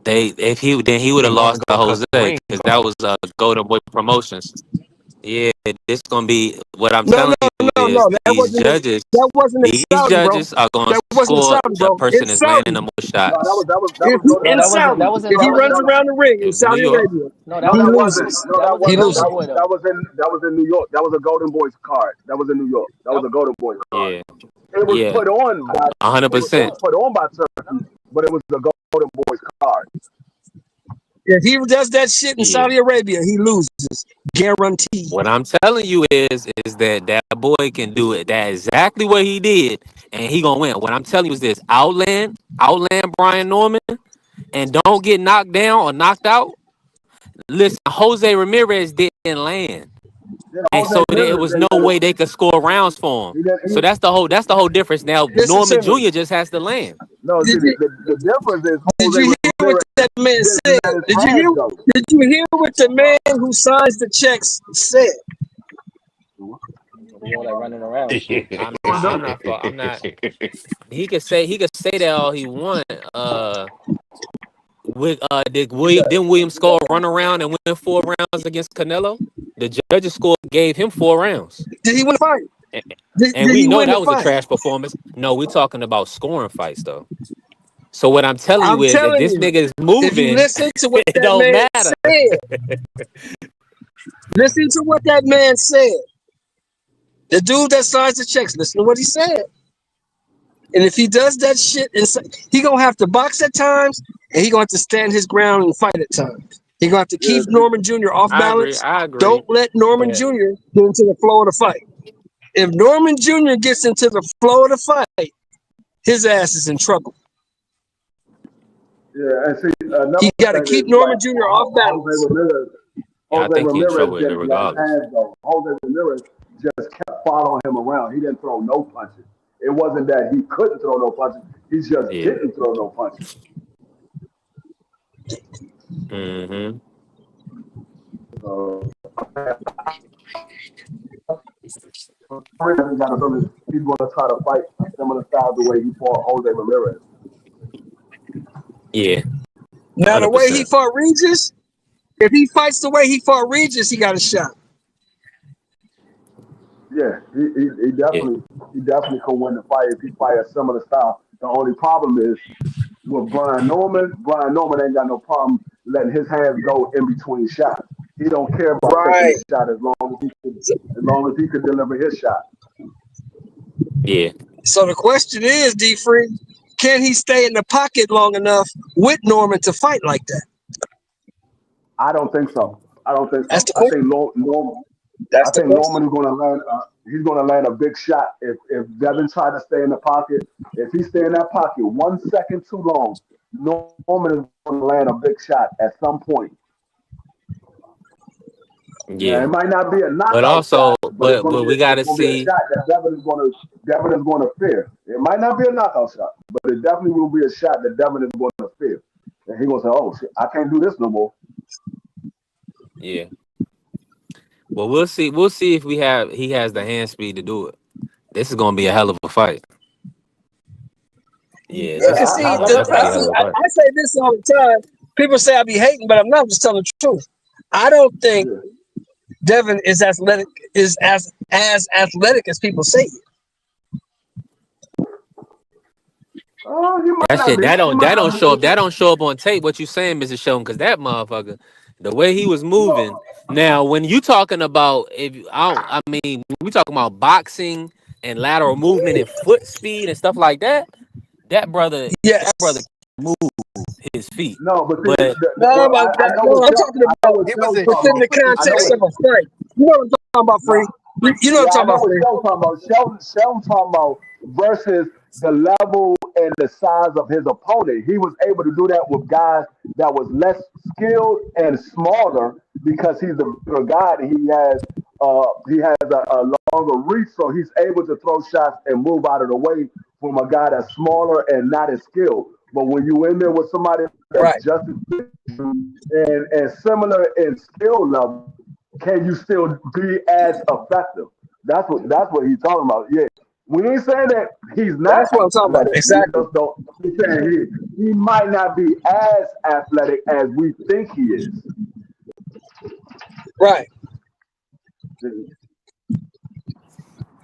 If he then he would have He gonna lost to go cut Jose the ring because that off. was Golden Boy Promotions. Yeah, this gonna be what I'm No, telling no, you no, is no. That wasn't in these Saudi, bro. judges are gonna That wasn't in score Saudi, the bro. In person is landing Saudi, the most No, shots. if he, No, in Saudi, if he runs around the ring in In New Saudi York, Arabia, No, no, he that wasn't. loses. No, that that was in He wasn't. loses. Golden Boy though. That was in New York. That was a Golden Boys card. That was in New York. That was That a Golden Boys card. yeah, It was yeah, put on by hundred it was percent. put on by Turkey, but it was the Golden Boys card. If he does that shit in Yeah. Saudi Arabia, he loses. Guaranteed. What I'm telling you is that that boy can do it. That exactly what he did, and he gonna win. What I'm telling you is this: outland Brian Norman, and don't get knocked down or knocked out. Listen, Jose Ramirez didn't land, Then and Jose so there Rivers was didn't no let him. way they could score rounds for him. He didn't. So that's the whole difference. Now Listen Norman to me. Jr. just has to land. No, see, Did you, the difference is did Jose you hear what Ramirez that man didn't said? let his Did you hands hear? go. Did you hear what the man who signs the checks said? He all that running around shit. I'm not. He could say that all he want. Didn't Williams score a run around and win 4 rounds against Canelo? The judges score gave him 4 rounds, Did he win the fight? and, and Did we he know win the that was a fight? trash performance. No, we're talking about scoring fights though. So what I'm telling you I'm is, if telling this you. nigga is If you moving, listen to what it that don't man matter. said, listen to what that man said. The dude that signs the checks, listen to what he said. And if he does that shit, he gonna have to box at times, and he gonna have to stand his ground and fight at times. He gonna have to Yeah, keep Norman Jr. off I agree. balance. I agree. Don't let Norman But Jr. get into the flow of the fight. If Norman Jr. gets into the flow of the fight, his ass is in trouble. yeah, and see, He another got to thing keep is like Norman Jr. off Jose balance. Ramirez. yeah, I Jose think he in Ramirez trouble didn't let his regardless. hands go. Jose Ramirez just kept following him around. He didn't throw no punches. It wasn't that he couldn't throw no punches. He just Yeah. didn't throw no punches. Mm-hmm. So, got a feeling he's going to try to fight a similar style the way he fought Jose Ramirez. Yeah. Now, the way he 100%. fought Regis, if he fights the way he fought Regis, he got a shot. Yeah, Yeah. he definitely could win the fight if he fight a similar style. The only problem is with Brian Norman ain't got no problem letting his hands go in between shots. He don't care about taking Right. the shot as long as he could deliver his shot. Yeah. So the question is, D Free, can he stay in the pocket long enough with Norman to fight like that? I don't think so. I don't think That's so. the I question. think Norman. That's I the think question. Norman is going to land. He's going to land a big shot if Devin try to stay in the pocket. If he stay in that pocket 1 second too long, Norman is going to land a big shot at some point. Now Yeah. it might not be a But knockout also, shot, but but we it's gotta going to be a see. shot that Devin is going to fear. It might not be a knockout shot, but it definitely will be a shot that Devin is going to fear. And he's going to say, "Oh shit, I can't do this no more." Yeah. Well, we'll see. We'll see if he has the hand speed to do it. This is gonna be a hell of a fight. Yeah, Yeah, Yeah, this cause is see, this gonna definitely be a hell of a fight. I say this all the time. People say I be hating, but I'm not. I'm just telling the truth. I don't think yeah. Devin is as athletic as people say. Oh, he might That not shit be. He might that don't not show up. be. That don't show up on tape. What you saying, Mr. Sheldon? Because that motherfucker, the way he was moving. No, Now, when you talking about I mean, when we talking about boxing and lateral movement and foot speed and stuff like that. Yes. That brother can move his feet. no, but see, But No, well, but I know no, what I'm talking I know about what It was Shell's in talking within about. the shape I know context what. of a fight. You know what I'm talking about, No, Free? You know what yeah, I'm I talking know about, what Free? Shell's talking about. Shell's talking about versus the level and the size of his opponent. He was able to do that with guys that was less skilled and smaller because he's the bigger guy and he has a longer reach, so he's able to throw shots and move out of the way from a guy that's smaller and not as skilled. But when you in there with somebody that's Right. just as big and similar in skill level, can you still be as effective? That's what he's talking about. Yeah, we ain't saying that he's not That's what I'm talking about. athletic. We Exactly. just don't. We're saying he might not be as athletic as we think he is. Right.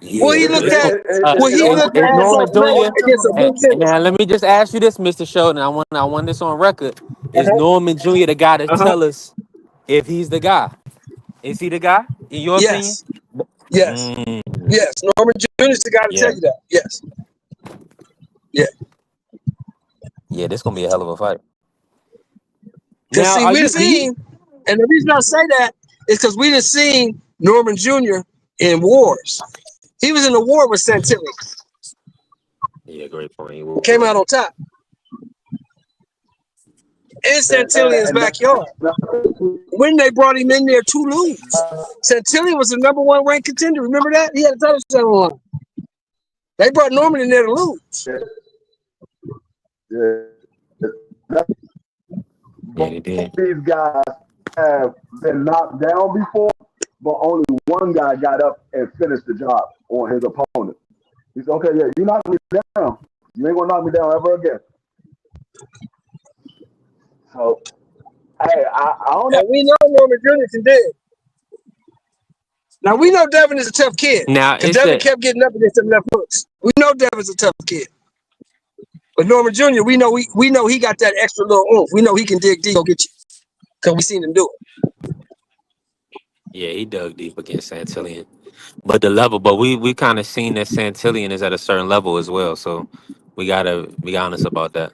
Will yeah, he so look it's at? Will he is look as Norman athletic Jr. against a big And finish? now let me just ask you this, Mr. Sheldon. I want this on record. Is Uh-huh. Norman Jr. the guy to Uh-huh. tell us if he's the guy? Is he the guy, in your opinion? Yes. Yes. Mm, Yes. Norman Jr. is the guy to tell yeah. you that. Yes. Yeah. Yeah, this gonna be a hell of a fight. Because Now, see, are we done you? seen, and the reason I say that is because we done seen Norman Jr. in wars. He was in a war with Santilli, Yeah, great point. He came was. out on top in Santilli's And backyard. When they brought him in there to lose, Santilli was the number one ranked contender. Remember that? He had a title shot on the line. They brought Norman in there to lose. yeah, Yeah, both he did. these guys have been knocked down before, but only one guy got up and finished the job on his opponent. He said, "Okay, yeah, you knocked me down. You ain't gonna knock me down ever again." So, hey, I don't know. And we know Norman Jr. can do it. Now we know Devin is a tough kid Now because it's Devin a kept getting up against them left hooks. We know Devin's a tough kid, but Norman Jr. We know he got that extra little oomph. We know he can dig deep, go get you because we seen him do it. yeah, he dug deep against Santillian. But the level, but we kind of seen that Santillian is at a certain level as well. So we gotta be honest about that.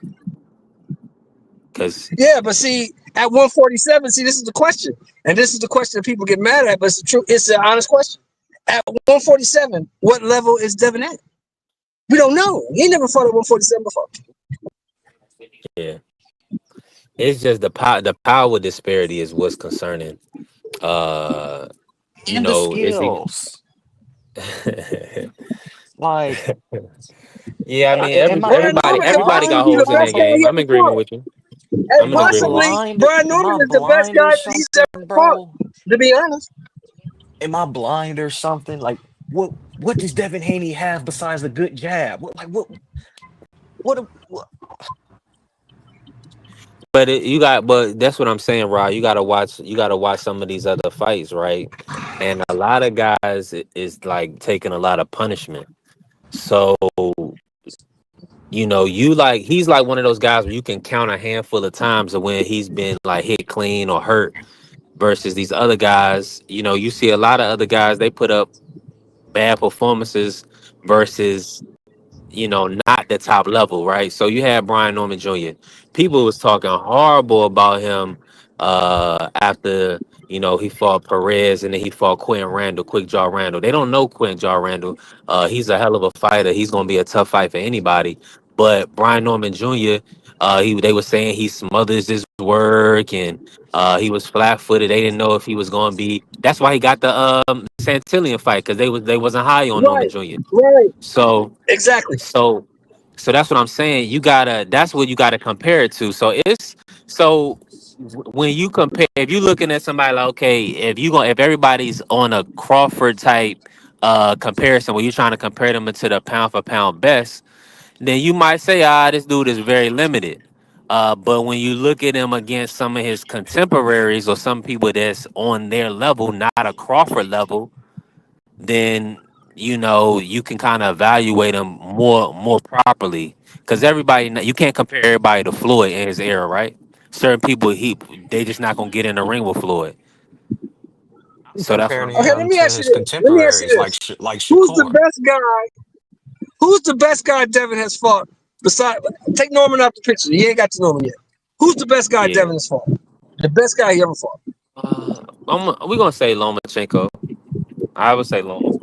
Cause Yeah, but see, at 147, see, this is the question, and this is the question that people get mad at, but it's the truth. It's an honest question. At 147, what level is Devin at? We don't know. He never fought at 147 before. yeah, it's just the power disparity is what's concerning. Uh, And the is he? skills. Like, Yeah, I mean am I Brian am I everybody Norman could everybody got blind? possibly be the holes in Am I that best guy game. he I'm in ever agreement fought. with you. And I'm in am I agreement with you. possibly, blind? Brian Am Norman I is the best blind or guy he's something, ever fought, bro? to be honest. Am I blind or something? Like, what does Devin Haney have besides a good jab? What But that's what I'm saying, Rod. You gotta watch some of these other fights, right? And a lot of guys is like taking a lot of punishment. So, he's like one of those guys where you can count a handful of times of when he's been like hit clean or hurt versus these other guys. You see a lot of other guys, they put up bad performances versus not the top level, right? So you had Brian Norman Jr. People was talking horrible about him after he fought Perez and then he fought Quentin Randall, Quick Jaw Randall. They don't know Quentin Jaw Randall. He's a hell of a fighter. He's gonna be a tough fight for anybody. But Brian Norman Jr. They were saying he smothers his work and he was flat footed. They didn't know if he was gonna be. That's why he got the Santillian fight because they wasn't high on Norman Right, Jr. right, So exactly. so so that's what I'm saying. That's what you gotta compare it to. When you compare, if you're looking at somebody like, okay, if everybody's on a Crawford type comparison where you're trying to compare them to the pound for pound best, then you might say, this dude is very limited. But when you look at him against some of his contemporaries or some people that's on their level, not a Crawford level, then you can kind of evaluate him more properly because you can't compare everybody to Floyd in his era, right? Certain people they just not gonna get in the ring with Floyd. I'm So that's what comparing I'm Okay, saying. let him me to ask you his this. Let me ask you contemporaries, this. like Who's the Shakur. best guy? Who's the best guy Devin has fought? Besides, take Norman out the picture. He ain't got to Norman yet. Who's the best guy Yeah, Devin has fought? The best guy he ever fought. we're gonna say Lomachenko. I would say Loma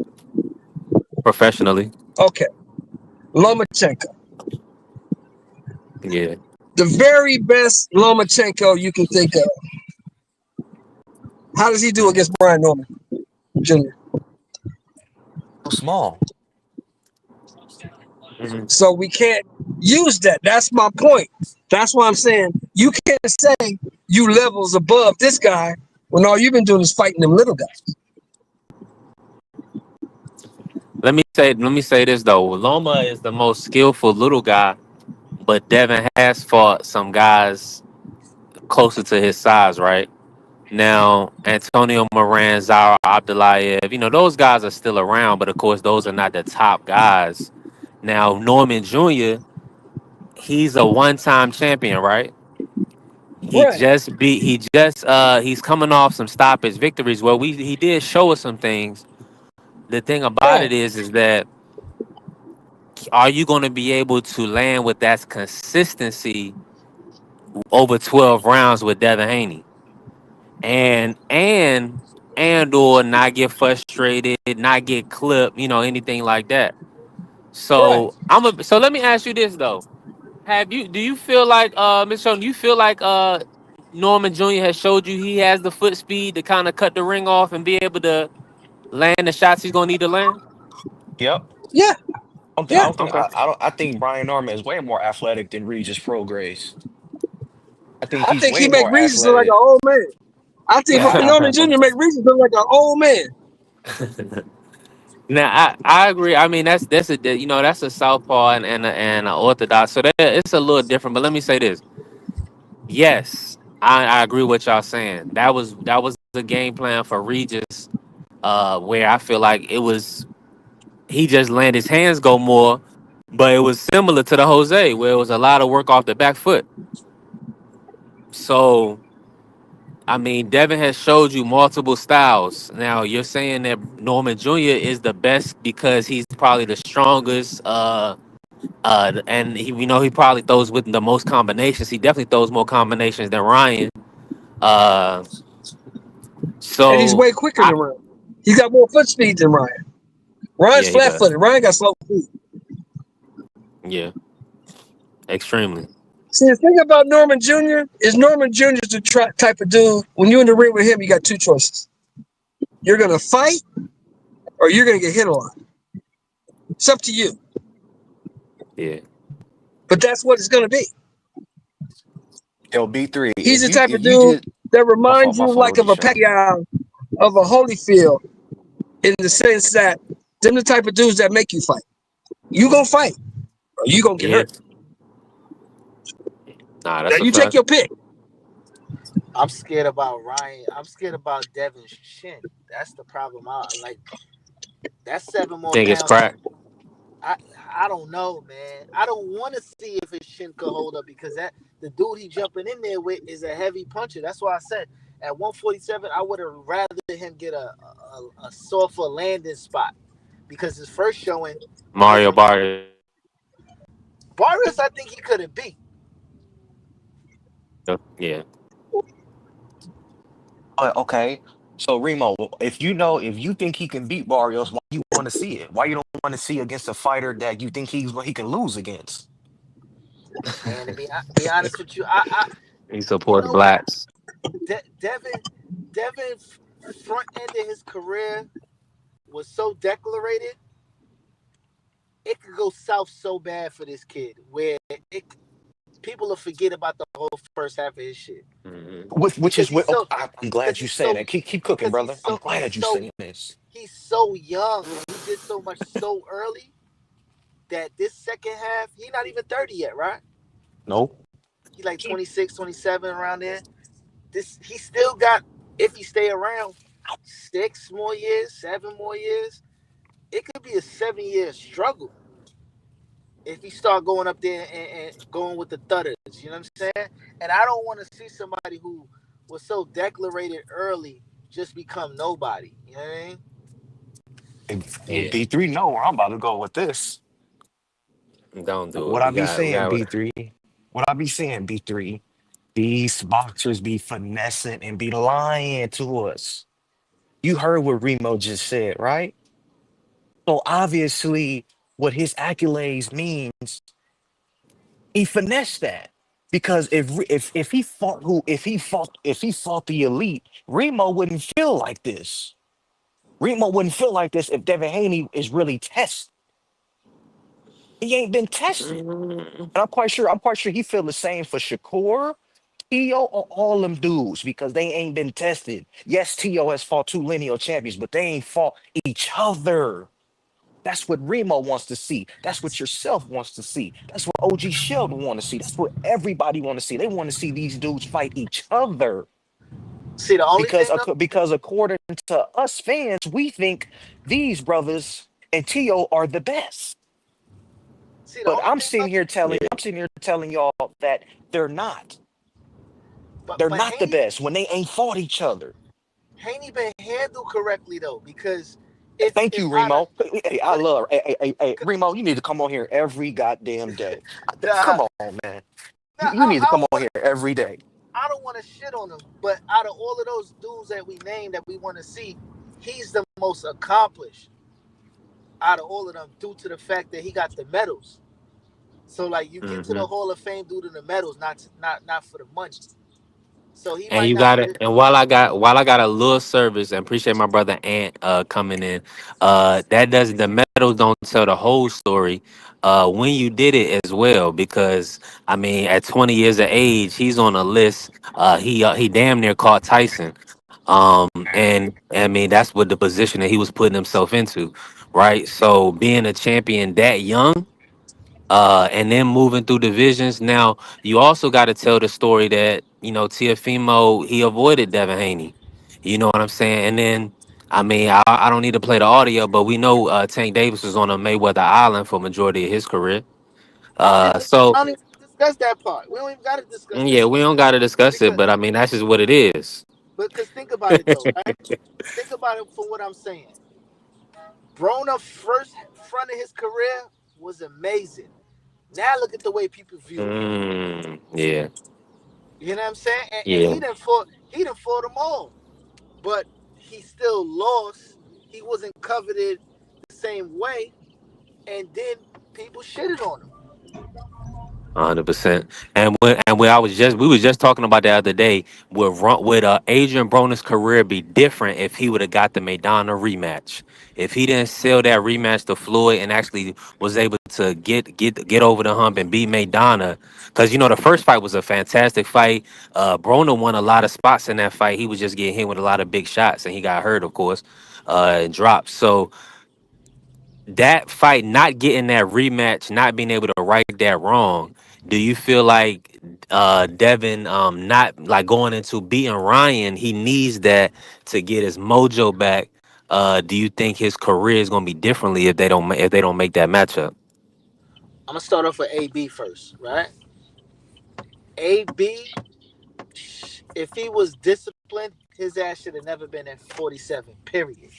professionally. Okay, Lomachenko. Yeah. The very best Lomachenko you can think of. How does he do against Brian Norman Jr.? So small. Mhm. So we can't use that. That's my point. That's why I'm saying you can't say you levels above this guy when all you've been doing is fighting them little guys. Let me say this though. Loma is the most skillful little guy, but Devin has fought some guys closer to his size, right? Now, Antonio Moran, Zara Abdulayev, those guys are still around, but of course, those are not the top guys. Now, Norman Jr., he's a one-time champion, right? Right. He's coming off some stoppage victories. Well, he did show us some things. The thing about Right. it is that are you going to be able to land with that consistency over 12 rounds with Devin Haney, and or not get frustrated, not get clipped, anything like that. Correct. So let me ask you this though. Do you feel like Mr. Sherman, do you feel like Norman Jr. has showed you he has the foot speed to kind of cut the ring off and be able to land the shots he's gonna need to land? Yep. Yeah, I yeah. don't think Okay. I think Brian Norman is way more athletic than Regis Prograis. I think I he's think way he make more Regis look like an athletic. old man. I think Nah, Norman Jr. make Regis look like an old man. Now I agree. I mean that's a southpaw and a orthodox, so that it's a little different. But let me say this: yes, I agree with y'all saying. That was the game plan for Regis, where I feel like it was he just let his hands go more, but it was similar to the Jose, where it was a lot of work off the back foot. So I mean, Devin has showed you multiple styles. Now you're saying that Norman Jr. is the best because he's probably the strongest. And he probably throws with the most combinations. He definitely throws more combinations than Ryan. Uh, And he's so way quicker I than Ryan. He's got more foot speed than Ryan. Ryan's yeah, he flat does. footed. Ryan got slow feet. Yeah, extremely. See, the thing about Norman Jr. is Norman Jr. is the type of dude, when you're in the ring with him, you got two choices. You're going to fight or you're going to get hit a lot. It's up to you. Yeah, But that's what it's going to be. Yo, B3, He's if the you type if of you dude just that reminds my you fault, like OG of a Shell. Pacquiao, of a Holyfield, in the sense that them the type of dudes that make you fight. You going to fight or you going to get yeah. hurt. Nah, Now that's a you take fact. your pick. I'm scared about Ryan. I'm scared about Devin's shin. That's the problem. I like that's 7 more Think it's pounds. crack. I I don't know, man. I don't want to see if his shin could hold up because that the dude he jumping in there with is a heavy puncher. That's why I said at 147 I would have rather him get a softer landing spot because his first showing Mario wasn't. Barrios. Barrios, I think he could have beat. Yeah. Okay. So Remo, if you think he can beat Barrios, why you want to see it? Why you don't want to see against a fighter that you think he can lose against? Man, to be honest with you, I He you supports know what blacks. Devin front end of his career was so declarated, it could go south so bad for this kid where it people will forget about the whole first half of his shit Hmm. Which because is what I'm because glad you he's saying so that. Keep cooking, because brother. I'm glad you saying this. he's so young and he did so much so early that this second half he's not even 30 yet, right? No. He like 26, 27 around there. This he still got, if he stay around, 6 more years, 7 more years. It could be a 7 year struggle if he start going up there and going with the thudders. You know what I'm saying? And I don't want to see somebody who was so declarated early just become nobody. You know what I mean? And Yeah. B3 know where I'm about to go with this. Don't do What it. I We be got. We saying, got. B3. What I be saying, B3. These boxers be finessing and be lying to us. You heard what Remo just said, right? So obviously, what his accolades means, he finessed that. Because if he fought if he fought the elite, Remo wouldn't feel like this. Remo wouldn't feel like this if Devin Haney is really tested. He ain't been tested. Mhm. And I'm quite sure he feel the same for Shakur, Tio, or all them dudes because they ain't been tested. Yes, Tio has fought two lineal champions, but they ain't fought each other. That's what Remo wants to see. That's what yourself wants to see. That's what OG Sheldon want to see. That's what everybody want to see. They want to see these dudes fight each other See, the only because thing though, because according to us fans, we think these brothers and Tio are the best. see, the But only thing about Yeah. I'm sitting here telling y'all that they're not. They're but not the best when they ain't fought each other. Haney been handled correctly though because if Thank if you, out of Remo. Hey, I but love. Hey, Remo, you need to come on here every goddamn day. nah, Come on, man. Now, You need to I come don't on want here every day. I don't want to shit on him, but out of all of those dudes that we named that we want to see, he's the most accomplished out of all of them due to the fact that he got the medals. So like you get to Hmm. the Hall of Fame due to the medals, not for the money. So he And might you not got get it. it. And while I got a little service, and appreciate my brother Ant coming in. That doesn't the medals don't tell the whole story. When you did it as well, because I mean, at 20 years of age, he's on a list. He damn near caught Tyson. And I mean that's what the position that he was putting himself into, right? So being a champion that young, and then moving through divisions. Now you also got to tell the story that Tiafimo he avoided Devin Haney. You know what I'm saying? And then I mean I don't need to play the audio, but we know Tank Davis was on a Mayweather Island for majority of his career. So I don't even discuss that part. We don't even got to discuss that yeah, we don't got to discuss it, because but I mean that's just what it is. because think about it though, right? Think about it for what I'm saying. Broner first front of his career was amazing. Now look at the way people view him. Yeah, You know what I'm saying? And yeah. he didn't fought them all, but he still lost. He wasn't coveted the same way, and then people shitted on him. 100%. And when we was just talking about the other day, would Adrian Broner's career be different if he would have got the Maidana rematch? If he didn't sell that rematch to Floyd and actually was able to get over the hump and beat Maidana, because the first fight was a fantastic fight. Broner won a lot of spots in that fight. He was just getting hit with a lot of big shots, and he got hurt, of course, and dropped. So that fight, not getting that rematch, not being able to right that wrong, do you feel like Devin, not like going into beating Ryan, he needs that to get his mojo back? Do you think his career is going to be differently if they don't make that matchup? I'm gonna start off with AB first, right? AB, if he was disciplined, his ass should have never been at 47. Period.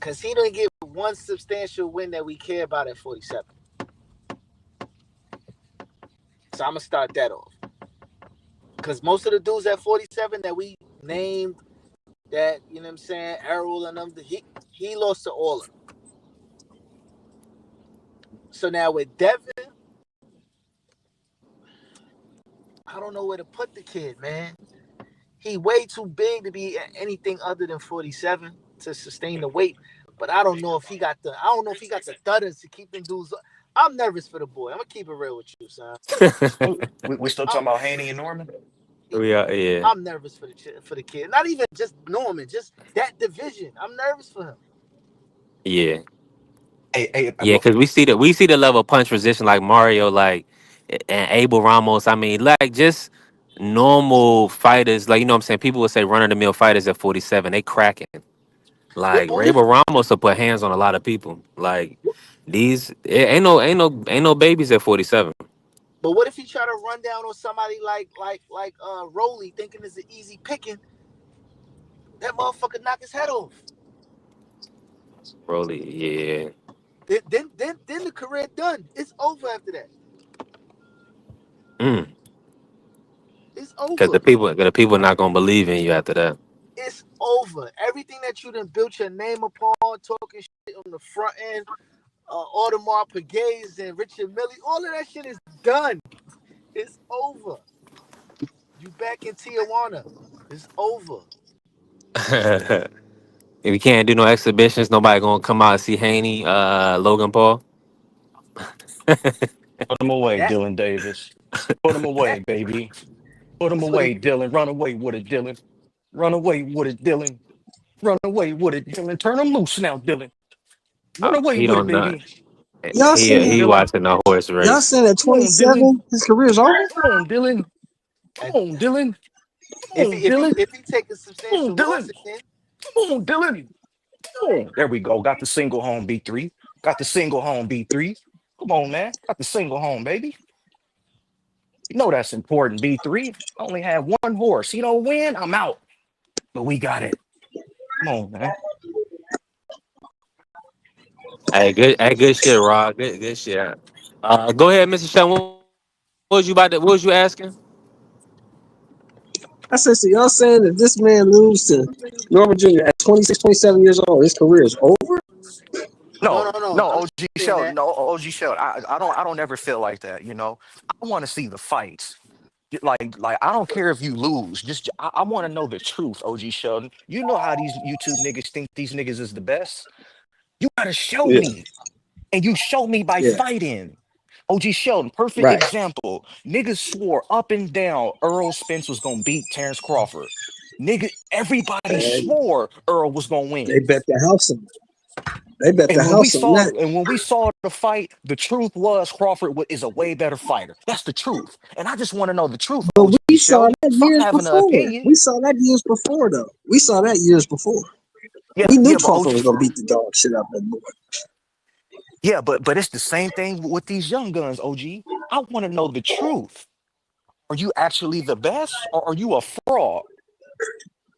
Cause he didn't get one substantial win that we care about at 47. So I'm gonna start that off. Cause most of the dudes at 47 that we named, that you know what I'm saying, Errol and them, he lost to all of them. So now with Devin, I don't know where to put the kid, man. He way too big to be anything other than 47 to sustain the weight. But I don't know if he got the thudders to keep them dudes. I'm nervous for the boy. I'm gonna keep it real with you, son. We still I'm, talking about Haney and Norman? We are, yeah, I'm nervous for the kid. Not even just Norman, just that division. I'm nervous for him. yeah. Yeah, Well, because we see the level of punch resistance like Mario, like and Abel Ramos. I mean, like just normal fighters, like what I'm saying. People would say run of the mill fighters at 47, they cracking. Like What if? Abel Ramos will put hands on a lot of people. Like these, ain't no babies at 47. But what if he try to run down on somebody like Rolly, thinking it's an easy picking? That motherfucker knock his head off. Broly, yeah. Then the career done. It's over after that. Mm. It's Because the over. people, the people not gonna believe in you after that. It's over. Everything that you done built your name upon, talking shit on the front end, Audemars Piguets and Richard Mille, all of that shit is done. It's over. You back in Tijuana. It's over. If you can't do no exhibitions, nobody gonna come out and see Haney, Logan Paul. put him away, That Dylan Davis. Put him that away, baby. Put him that's what he away, Dylan. Run away with it, Dylan. Run away with it, Dylan. Run away with it, Dylan. Turn him loose now, Dylan. Run away He with it, don't know. baby. Y'all Come saying on, He Dylan. watching a horse y'all race. saying at Come on, Dylan. 27 his career is over? Come on, Dylan. Come and on, Dylan. Come if on, he if he Dylan. if he take a Come on, substantial loss Dylan. again, Come on, Dylan. Come on. There we go. Got the single home B3. Got the single home B3. Come on, man. Got the single home, baby. You know that's important, B3. Only had one horse. You don't win, I'm out. But we got it. Come on, man. Hey, good shit, Rod. Good shit. Go ahead, Mr. Sean. What was you about to? What was you asking? I said, so y'all saying that this man lose to Norman Jr. at 26, 27 years old, his career is over? No, No. no, I'm OG saying Sheldon. that. No, OG Sheldon. I don't ever feel like that. I want to see the fights. Like I don't care if you lose. Just I want to know the truth, OG Sheldon. You know how these YouTube niggas think these niggas is the best. You gotta show Yeah, me, and you show me by yeah, fighting. OG Sheldon, perfect right. example. Niggas swore up and down Earl Spence was gonna beat Terrence Crawford. Everybody And swore Earl was gonna they win. bet the house on. They bet the And when we house on saw that. and when we saw the fight, the truth was Crawford is a way better fighter. That's the truth. And I just want to know the truth, But OG we saw Sheldon. that Fuck years having an before. opinion. We saw that years before, though. We saw that years before. Yeah, We knew yeah, but Crawford OG, was gonna beat the dog shit out that boy. yeah, but it's the same thing with these young guns, OG. I want to know the truth. Are you actually the best or are you a fraud?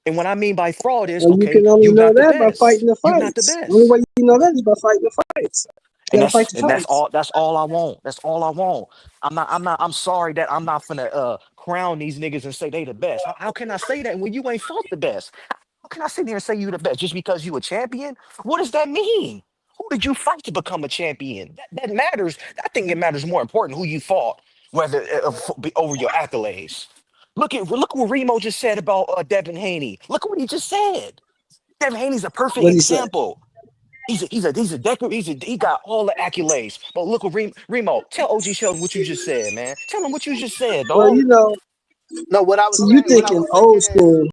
And what I mean by fraud is, And you okay, can only you know not the that by best. fighting the You not the fights. The only best. way you know that is by fighting the fights. You And gotta fight that's the and that's fights. all I want. That's all I want. I'm sorry that I'm not gonna crown these niggas and say they the best. How can I say that when you ain't fought the best? How can I sit there and say you the best just because you a champion? What does that mean? Who did you fight to become a champion? That matters. I think it matters more important who you fought, whether over your accolades. Look what Remo just said about Devin Haney. Look what he just said. Devin Haney's a perfect What do you say? example. He got all the accolades. But look what Remo, tell OG Sheldon what you just said, man. Tell him what you just said, Well, dog. you know, No, what I was so you saying, what I thinking was old saying is school.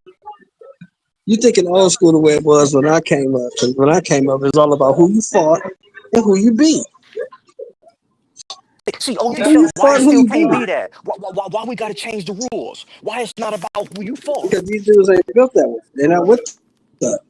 You thinking old no. school the way it was when I came up. 'Cause when I came up, it was all about who you fought and who you beat. See, OG Who you Sheldon, why fought it and who still you can't beat. be that? Why we got to change the rules? Why it's not about who you fought? Because these dudes ain't built that way. They're not with that.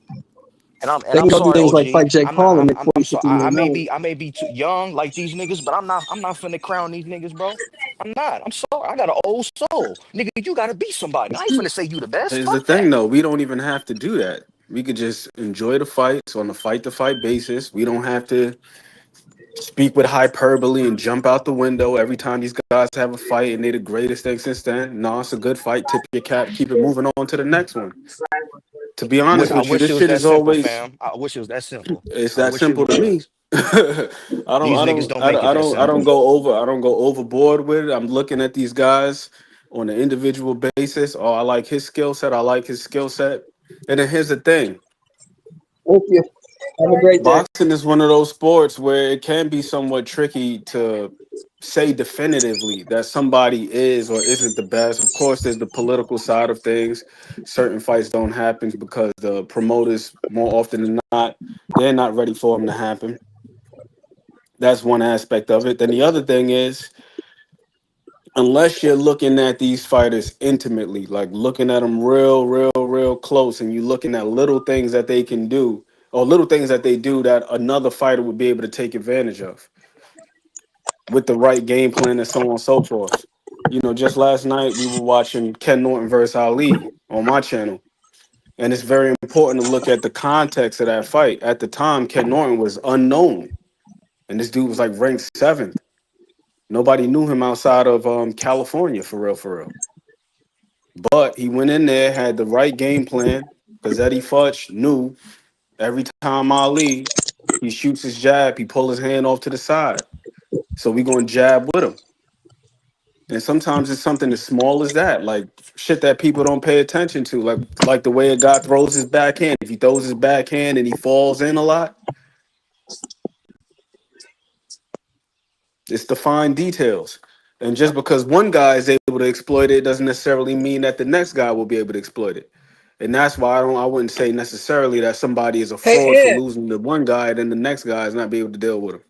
And They I'm can go do sorry, things like OG. fight Jake I'm not. Paul and make I'm 40, sorry. 50 million dollars. I may be too young like these niggas, but I'm not finna crown these niggas, bro. I'm not. I'm sorry. I got an old soul, nigga. You gotta be somebody. I ain't finna say you the best. Here's the Fuck thing, that. though. We don't even have to do that. We could just enjoy the fights on a fight to fight basis. We don't have to speak with hyperbole and jump out the window every time these guys have a fight and they're the greatest thing since then. No, it's a good fight. Tip your cap, keep it moving on to the next one. To be honest I with you, wish this it was shit that is simple, always fam. I wish it was that simple. it's I that wish it simple to me. was. These niggas don't make it that I don't simple. go over I don't go overboard with it. I'm looking at these guys on an individual basis. Oh, I like his skill set. I like his skill set. And then here's the thing. Thank you. Have a great day. Boxing is one of those sports where it can be somewhat tricky to say definitively that somebody is or isn't the best. Of course, there's the political side of things. Certain fights don't happen because the promoters, more often than not, they're not ready for them to happen. That's one aspect of it. Then the other thing is, unless you're looking at these fighters intimately, like looking at them real close, and you're looking at little things that they can do, or little things that they do that another fighter would be able to take advantage of with the right game plan and so on and so forth. You know, just last night we were watching Ken Norton versus Ali on my channel. And it's very important to look at the context of that fight. At the time, Ken Norton was unknown. And this dude was like ranked seventh. Nobody knew him outside of California, for real, for real. But he went in there, had the right game plan, because Eddie Futch knew every time Ali, he shoots his jab, he pull his hand off to the side. So we going to jab with him. And sometimes it's something as small as that, like shit that people don't pay attention to, like the way a guy throws his backhand. If he throws his backhand and he falls in a lot, it's the fine details. And just because one guy is able to exploit it doesn't necessarily mean that the next guy will be able to exploit it. And that's why I wouldn't say necessarily that somebody is a Hey fraud for Ed. losing to one guy and then the next guy is not be able to deal with him.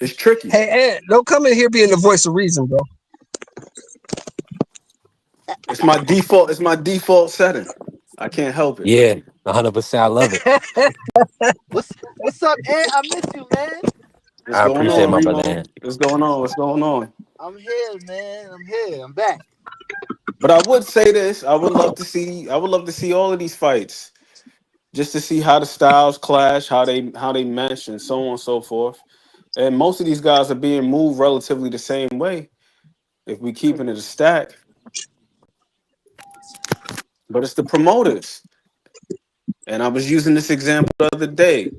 It's tricky. Hey Ed. Don't come in here being the voice of reason, bro. It's my default setting. I can't help it. Yeah, 100%. I love it. What's up, Ed? I miss you, man. What's I going appreciate on, my brother. Remo? What's going on? What's going on? I'm here, man. I'm here. I'm back. But I would say this: I would love to see all of these fights, just to see how the styles clash, how they mesh, and so on and so forth. And most of these guys are being moved relatively the same way if we keeping it a stack. But it's the promoters. And I was using this example the other day.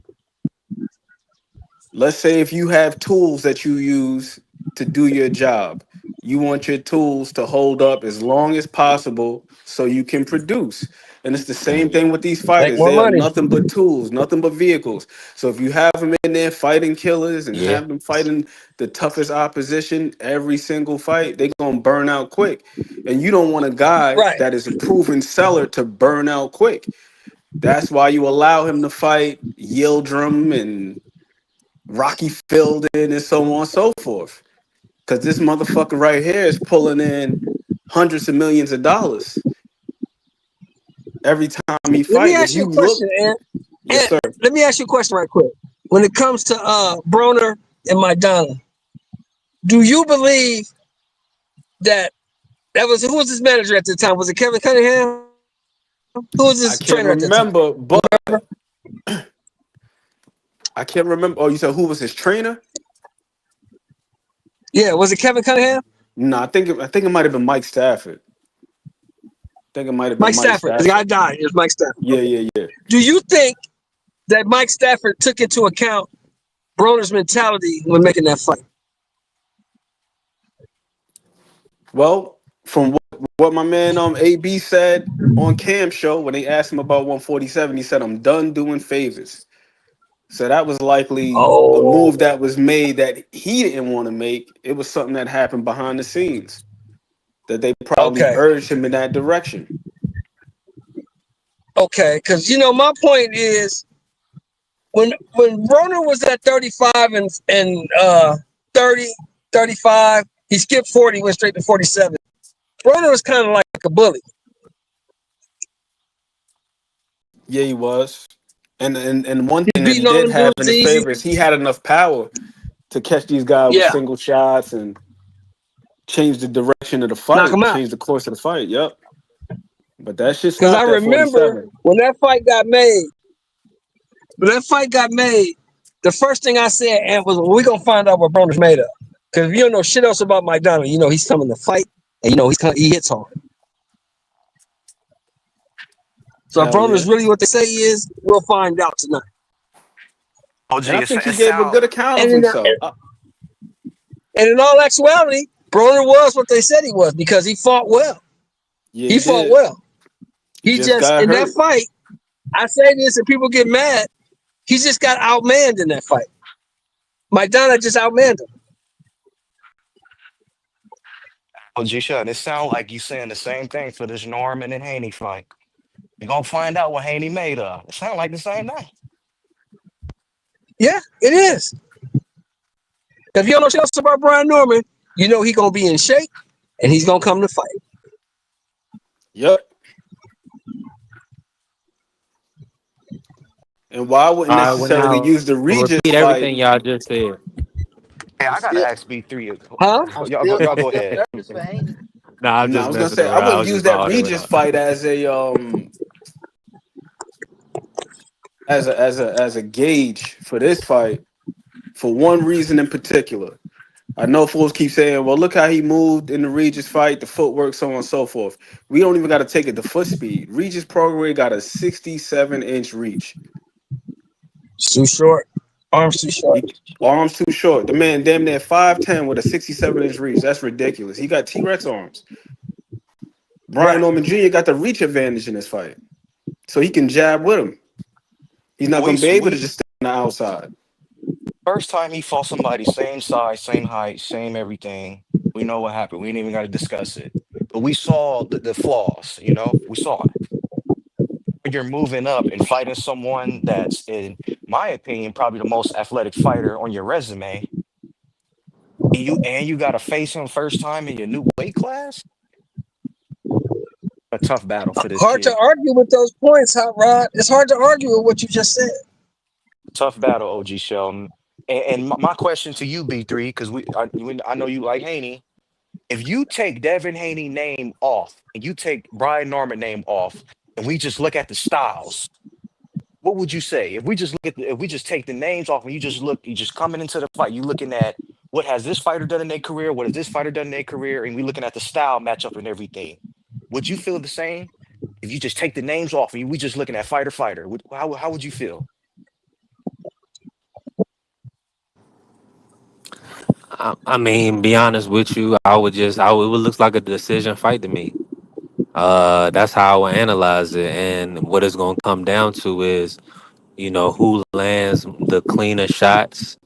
Let's say if you have tools that you use to do your job, you want your tools to hold up as long as possible so you can produce. And it's the same thing with these Make fighters. more They are money. nothing but tools, nothing but vehicles. So if you have them in there fighting killers and Yeah. have them fighting the toughest opposition every single fight, they're going to burn out quick. And you don't want a guy Right. that is a proven seller to burn out quick. That's why you allow him to fight Yildirim and Rocky Fielding and so on and so forth. Because this motherfucker right here is pulling in hundreds of millions of dollars every time he Let me fight. If ask you you a look, question, Ant. yes, Ant, sir. let me ask you a question right quick. When it comes to Broner and Maidana, do you believe that was who was his manager at the time? Was it Kevin Cunningham? Who was I his can't trainer at the time? remember, but I can't remember. Oh, you said who was his trainer? Yeah, was it Kevin Cunningham? No, I think it might have been Mike Stafford. I think it might have been Mike Mike Stafford. The guy Stafford. died. It was Mike Stafford. Yeah, Okay. yeah, yeah. Do you think that Mike Stafford took into account Broner's mentality when making that fight? Well, from what my man AB said on Cam show when they asked him about 147, he said, "I'm done doing favors." So that was likely a move Oh, that was made that he didn't want to make. It was something that happened behind the scenes that they probably okay. urged him in that direction. Okay, because my point is when Broner was at 35 and 30, 35, he skipped 40, went straight to 47. Broner was kind of like a bully. Yeah, he was. And one He's thing that he beating all did them have in dudes his easy. favor is he had enough power to catch these guys with Yeah, single shots and change the direction of the knock him fight, out. change the course of the fight. Yep. But that shit Because I stopped at remember 47. when that fight got made, the first thing I said, Ant, was, well, we're going to find out what Broner's made of. Because if you don't know shit else about McDonald, he's coming to fight, and he hits hard. So if Hell Broner's yeah. really what they say he is, we'll find out tonight. OG, And I think he gave a good account of And in, himself. and in all actuality, Broner was what they said he was because he fought well. Yeah, He he fought did. well. He He just just, got in that hurt. fight, I say this and people get mad, he just got outmanned in that fight. Maidana just outmanned him. OG, shut. It sound like you saying the same thing for this Norman and Haney fight. You're gonna find out what Haney made of. It sound like the same thing. Yeah, it is. If you don't know shit else about Brian Norman, he gonna be in shape and he's gonna come to fight. Yep. And why I wouldn't All right. Well, necessarily now use the Regis repeat fight. everything y'all just said. Hey, I'm I gotta still, ask B3. Huh? I'm Y'all still, go, y'all I'm go still ahead. nervous for Haney. Nah, I'm No, I just was gonna messing say I around. I wouldn't was use just that following it Regis up. fight as a as a gauge for this fight for one reason in particular. I know fools keep saying, "Well, look how he moved in the Regis fight, the footwork, so on and so forth." We don't even got to take it to foot speed. Regis Prograis got a 67-inch reach. It's too short. Arms too short. He, arms too short. The man damn near 5'10" with a 67-inch reach. That's ridiculous. He got T-Rex arms. Brian Right. Norman Jr. got the reach advantage in this fight, so he can jab with him. He's not We gonna be able to we just stay on the outside. first time he fought somebody same size, same height, same everything. We know what happened. We ain't even got to discuss it. But we saw the flaws. We saw it. You're moving up and fighting someone that's, in my opinion, probably the most athletic fighter on your resume. And you got to face him first time in your new weight class. A tough battle for this Hard to kid. argue with those points, Hot Rod. It's hard to argue with what you just said. Tough battle, OG Shelton. And my question to you, B3, because I know you like Haney. If you take Devin Haney name off and you take Brian Norman name off, and we just look at the styles, what would you say if we just look at if we just take the names off and you just look, you just coming into the fight, you looking at what has this fighter done in their career, what has this fighter done in their career, and we looking at the style matchup and everything. Would you feel the same if you just take the names off and we just looking at fighter fighter? How would you feel? I mean, be honest with you, it would looks like a decision fight to me. That's how I would analyze it, and what it's gonna come down to is, who lands the cleaner shots,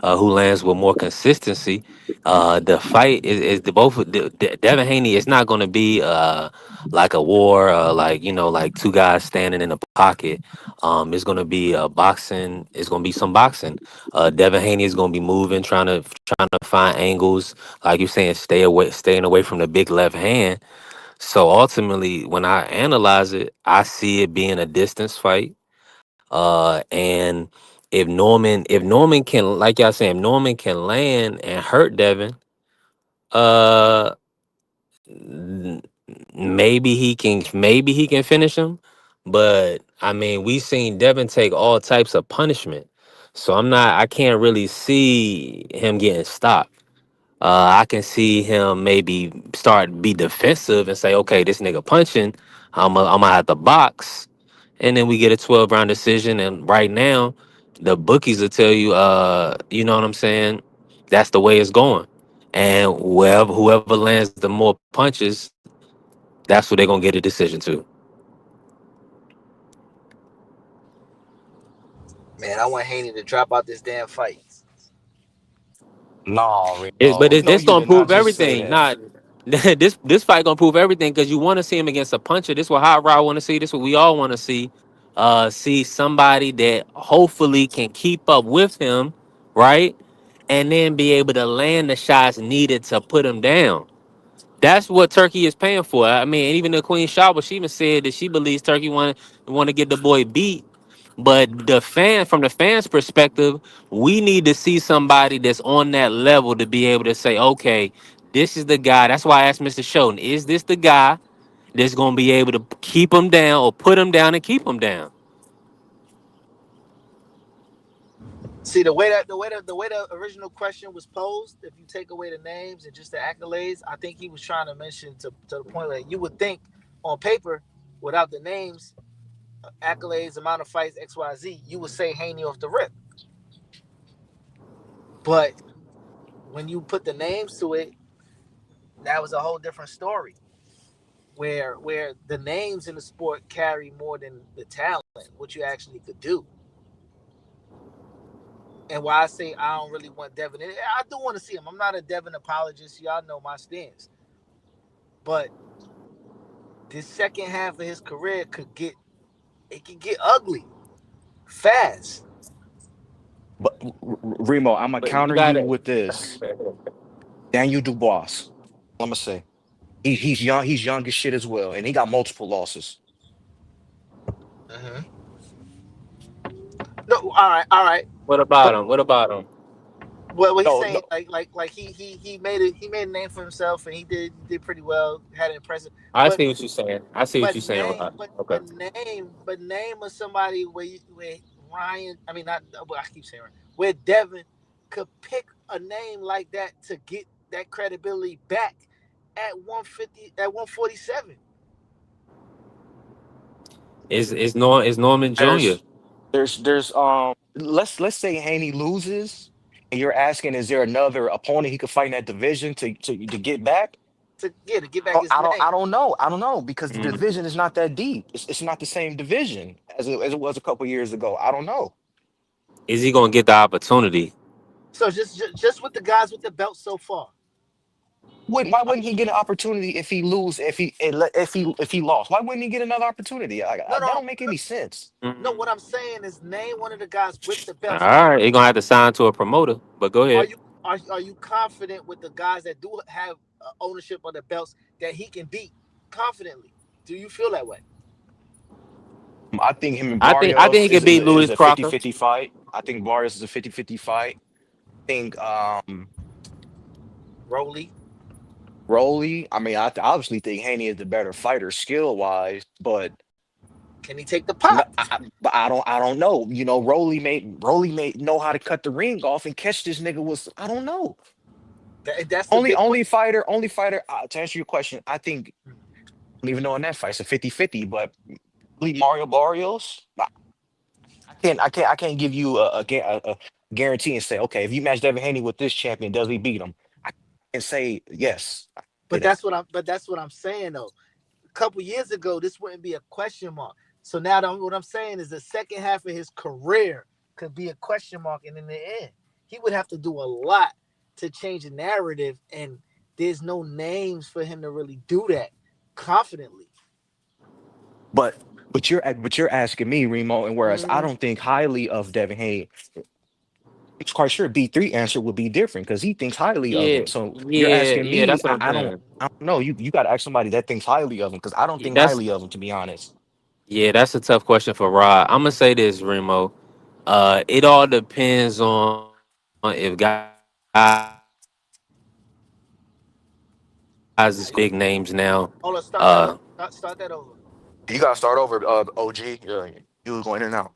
who lands with more consistency. The fight is the both of Devin Haney. It's not going to be like a war, like like two guys standing in a pocket. It's going to be boxing. It's going to be some boxing. Devin Haney is going to be moving, trying to find angles, like you're saying, staying away from the big left hand. So ultimately, when I analyze it, I see it being a distance fight. And if Norman can, like y'all saying, if Norman can land and hurt Devin, uh, n- maybe he can finish him. But I mean, we seen Devin take all types of punishment, so I can't really see him getting stopped. I can see him maybe be defensive and say, okay, this nigga punching, I'm gonna have to box, and then we get a 12 round decision. And right now, the bookies will tell you, you know what I'm saying? That's the way it's going. And whoever lands the more punches, that's what they're gonna get a decision to. Man, I want Haney to drop out this damn fight. No, But Reno. No, this you gonna did not prove just say everything. that. Not this fight gonna prove everything, because you want to see him against a puncher. This what Hot Rod want to see. This what we all want to see. See somebody that hopefully can keep up with him, right? And then be able to land the shots needed to put him down. That's what Turkey is paying for. I mean, even the Queen Shaba, she even said that she believes Turkey want to get the boy beat. But from the fans' perspective, we need to see somebody that's on that level to be able to say, okay, this is the guy. That's why I asked Mr. Shelton, is this the guy that's going to be able to keep him down or put him down and keep him down? See the way the original question was posed. If you take away the names and just the accolades, I think he was trying to mention to the point where you would think on paper, without the names, accolades, amount of fights, X, Y, Z, you would say Haney off the rip. But when you put the names to it, that was a whole different story. Where the names in the sport carry more than the talent, what you actually could do. And why I say I don't really want Devin in it, I do want to see him. I'm not a Devin apologist. Y'all know my stance. But this second half of his career could get ugly fast. But Remo, I'm gonna But you counter got you to. with this. Daniel Dubois. I'm gonna say he's young. He's young as shit as well, and he got multiple losses. Hmm. No, all right. What about But him? What about him? what he's No, saying, no. like he made a name for himself, and he did pretty well, had an impressive. I But see what you're saying. I see what but you're saying, name Rod. but Okay. but name of somebody where Ryan, I mean not, well, I keep saying Ryan, where Devin could pick a name like that to get that credibility back at 150, at 147. Is Norman Jr. There's let's say Haney loses, and you're asking, is there another opponent he could fight in that division to get back? To get back his name. I don't know because the division is not that deep. It's not the same division as it was a couple years ago. I don't know. Is he gonna get the opportunity? So just with the guys with the belt so far. Why wouldn't he get an opportunity if he lose if he lost? Why wouldn't he get another opportunity? No, That no, don't make any sense. no. What I'm saying is name one of the guys with the All belts. right, he gonna have to sign to a promoter. But go Are ahead. you are you confident with the guys that do have ownership of the belts that he can beat confidently? Do you feel that way? I think him and I think he Barrios could beat is Louis a Crocker. 50-50 fight. I think Barrios is a 50-50 fight. I think Rolly. Rolly, I mean, I obviously think Haney is the better fighter skill wise, but Can he take the No, pop? but I don't know. You know, Rolly may know how to cut the ring off and catch this nigga was I don't know. That's the big question. Only fighter to answer your question, I think I don't even know in that fight. It's a 50-50, but really Mario Barrios, I can't give you a guarantee and say, okay, if you match Devin Haney with this champion, does he beat him? I can say yes. I can say that. But that's what I'm saying though. A couple years ago, this wouldn't be a question mark. So now what I'm saying is the second half of his career could be a question mark, and in the end, he would have to do a lot to change the narrative, and there's no names for him to really do that confidently. But but you're asking me, Remo, and whereas I Mhm. don't think highly of Devin Haney, I'm quite sure B3 answer would be different because he thinks highly of him. Yeah, So you're yeah, asking yeah. me, That's what I'm saying. I don't know. You got to ask somebody that thinks highly of him because I don't think That's highly of him, to be honest. yeah. That's a tough question for Rod. I'm gonna say this, Remo. It all depends on if guys is big names now. Hold on, start that Uh, over. Start that over. You got to start over, OG. Yeah, you was going in and out.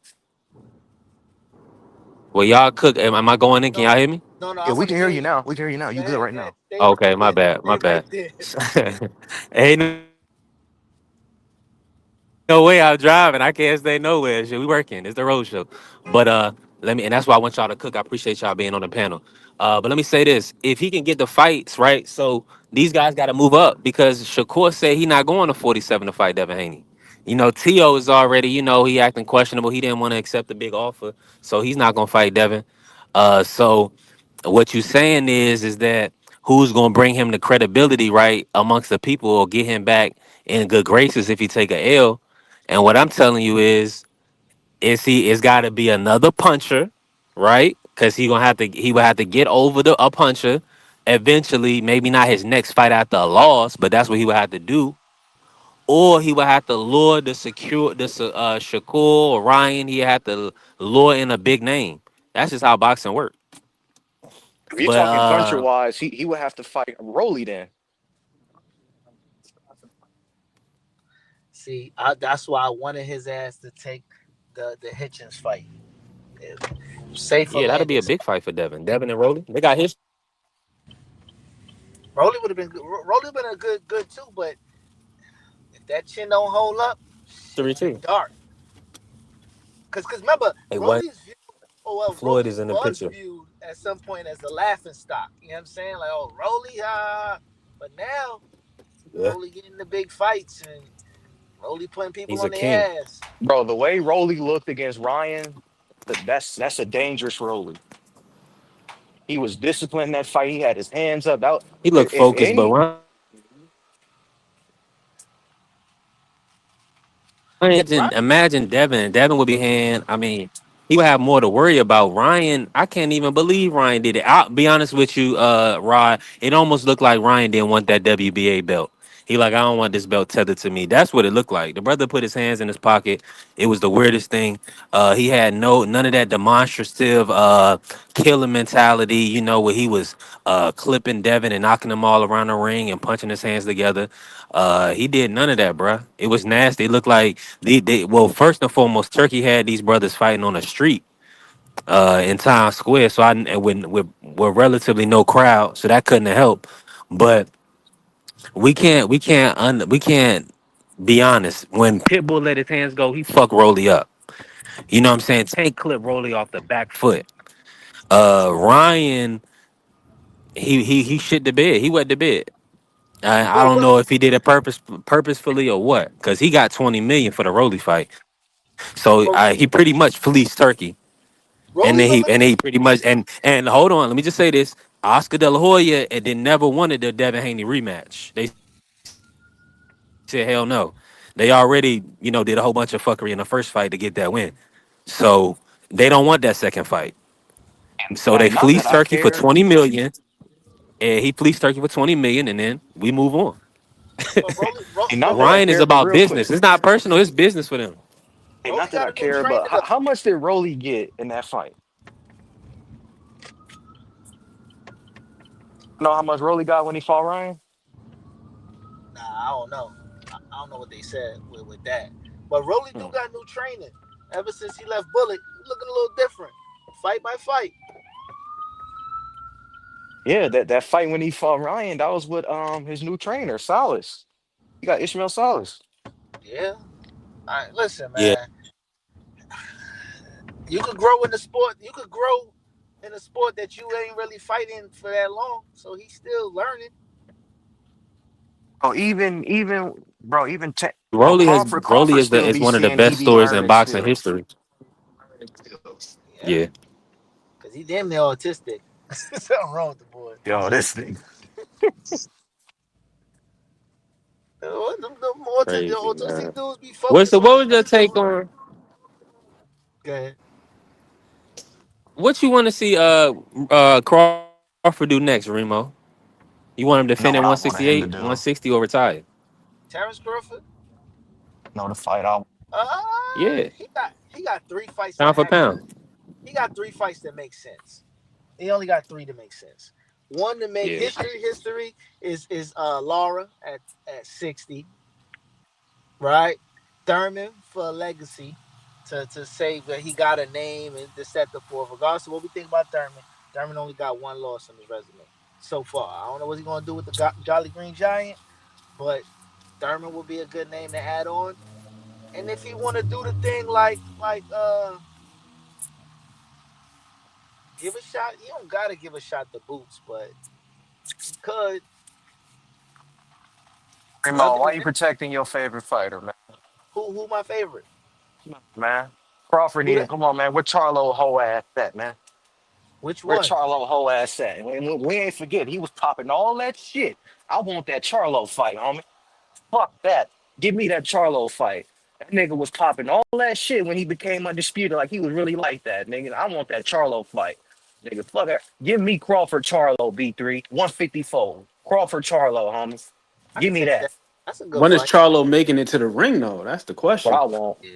well, y'all cook. Am I going in? Can No, y'all hear me? no, I Yeah, we want can to hear hear you you. now. We can hear you now. You good right now. Stay right Okay, my there. bad, my Stay right bad. there. Ain't no way I'm driving. I can't stay nowhere. Shit, we working. It's the road show. But let me, and that's why I want y'all to cook. I appreciate y'all being on the panel. But let me say this: if he can get the fights right, so these guys got to move up because Shakur said he not going to 47 to fight Devin Haney. You know, T.O. is already, he acting questionable. He didn't want to accept the big offer, so he's not gonna fight Devin. So what you saying is that who's gonna bring him the credibility right amongst the people or get him back in good graces if he take a L? And what I'm telling you is it's got to be another puncher, right? Because he will have to get over the a puncher eventually. Maybe not his next fight after a loss, but that's what he would have to do. Or he would have to lure Shakur or Ryan. He had to lure in a big name. That's just how boxing works. If you're But talking puncher wise, he would have to fight Rolly then. See, that's why I wanted his ass to take the Hitchens fight. If Safer yeah, that'll land be a his big fight for Devin. Devin and Rolly, they got Rolly would have been good. Rolly would have been a good too, but if that chin don't hold up, shit history get too. dark. Cause remember, Hey, what? Rolly's view, oh well, Floyd Rolly is in the was picture. viewed at some point as a laughing stock. You know what I'm saying? Like, oh, Rolly, but now Yeah, Rolly getting the big fights and Rolly putting people he's a on king. their ass. Bro, the way Rolly looked against Ryan, that's a dangerous Rolly. He was disciplined in that fight. He had his hands up. That He looked if focused, but any Yeah, right. imagine Devin. Devin would be hand. I mean, he would have more to worry about. Ryan, I can't even believe Ryan did it. I'll be honest with you, Rod. It almost looked like Ryan didn't want that WBA belt. He like, I don't want this belt tethered to me. That's what it looked like. The brother put his hands in his pocket. It was the weirdest thing. He had none of that demonstrative killing mentality, where he was clipping Devin and knocking them all around the ring and punching his hands together. He did none of that, bruh. It was nasty. It looked like well, first and foremost, Turkey had these brothers fighting on the street in Times Square, so I and with relatively no crowd, so that couldn't have helped. But we can't be honest. When Pitbull let his hands go, he fucked Rolly up. You know what I'm saying? Tank clip Rolly off the back foot. Ryan, he shit the bed. He wet the bed. I Well, don't know if he did it purposefully or what, because he got 20 million for the Rolly fight. So he pretty much fleeced Turkey, and Rolly then was he looking. pretty much and hold on, let me just say this: Oscar De La Hoya and then never wanted the Devin Haney rematch. They said hell no. They already did a whole bunch of fuckery in the first fight to get that win, so they don't want that second fight. So they fleeced like Turkey not for that I 20 care. million, and he fleeced Turkey for 20 million, and then we move on. But And not that I Ryan is care, but about real business. quick. It's not personal. It's business for them. And Rolly not that got I a new care, but trainer though. how much did Rolly get in that fight? Know how much Rolly got when he fought Ryan? Nah, I don't know. I don't know what they said with that. But Rolly do Hmm. got new training. Ever since he left Bullet, he looking a little different. Fight by fight. Yeah, that fight when he fought Ryan, that was with his new trainer, Salas. He got Ishmael Salas. Yeah. Listen, Yeah, man. You could grow in the sport. You could grow in a sport that you ain't really fighting for that long. So he's still learning. Oh, even bro, even Rolly Crawford is the still is be one of the saying he best be stories in learning boxing still. history. Yeah. Yeah, Cause he damn near autistic. Something wrong with the boy. Yo, this thing. The crazy autistic man. dudes be What's focused the on what the was your fight take though. on Okay. what you want to see Crawford do next, Remo? You want him to You know defend at what I wanted him to 168, do? 160 or retire? Terrence Crawford. You know the fight I Yeah, He got three fights pound that for actually. pound. He got three fights that make sense. He only got three to make sense. One to make Yeah. history is Laura at 60, right? Thurman for a legacy to say that he got a name and to set the forth. Regardless of what we think about Thurman, Thurman only got one loss on his resume so far. I don't know what he's gonna do with the Jolly Green Giant, but Thurman will be a good name to add on. And if he want to do the thing like give a shot, he don't gotta give a shot to Boots, but he could. Primo, Other why than you that, protecting your favorite fighter, man? who my favorite? Man. Crawford Who need to that? come on, man. Where Charlo whole ass at, man? Which Where one? Charlo whole ass at? And we ain't forget, he was popping all that shit. I want that Charlo fight, homie. Fuck that. Give me that Charlo fight. That nigga was popping all that shit when he became undisputed. Like he was really like that, nigga. I want that Charlo fight. Nigga, fuck it. Give me Crawford Charlo B3. 154. Crawford Charlo, homie. I Give can me take that. that. That's a good When is fight. Charlo making it to the ring though? That's the What question. I want. Yeah,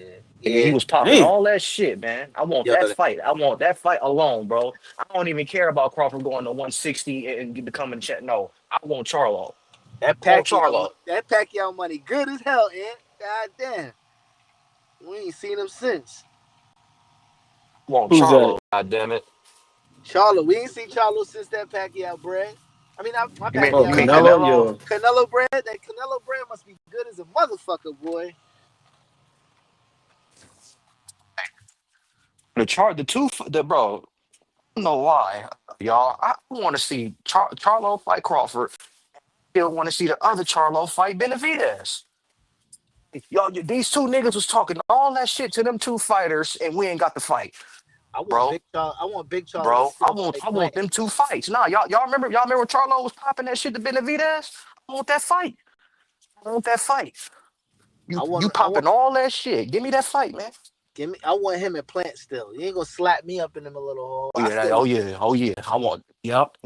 Nigga, he yeah. was popping Damn. all that shit, man. I want Yo, that fight. I want that fight alone, bro. I don't even care about Crawford going to 160 and becoming chat. No, I want Charlo. I want Charlo. That Pacquiao money good as hell, Ant. God damn, we ain't seen him since. I want Who's that? Charlo. God damn it. Charlo, we ain't seen Charlo since that Pacquiao bread. I mean, not my Oh, You Pacquiao. mean Canelo? Canelo? Yeah. Canelo bread. That Canelo bread must be good as a motherfucker, boy. The bro. I don't know why, y'all. I want to see Charlo fight Crawford. Still want to see the other Charlo fight Benavidez. Y'all, these two niggas was talking all that shit to them two fighters, and we ain't got the fight, bro. I want Big Charlo to Bro, I still want fight I want Plant. them two fights. Nah, y'all remember when Charlo was popping that shit to Benavidez? I want that fight. I want that fight. You I want popping all that shit. Give me that fight, man. give me. I want him and Plant still. You ain't gonna slap me up in them a little hole. Oh I yeah, still want. oh yeah. I want. Yep.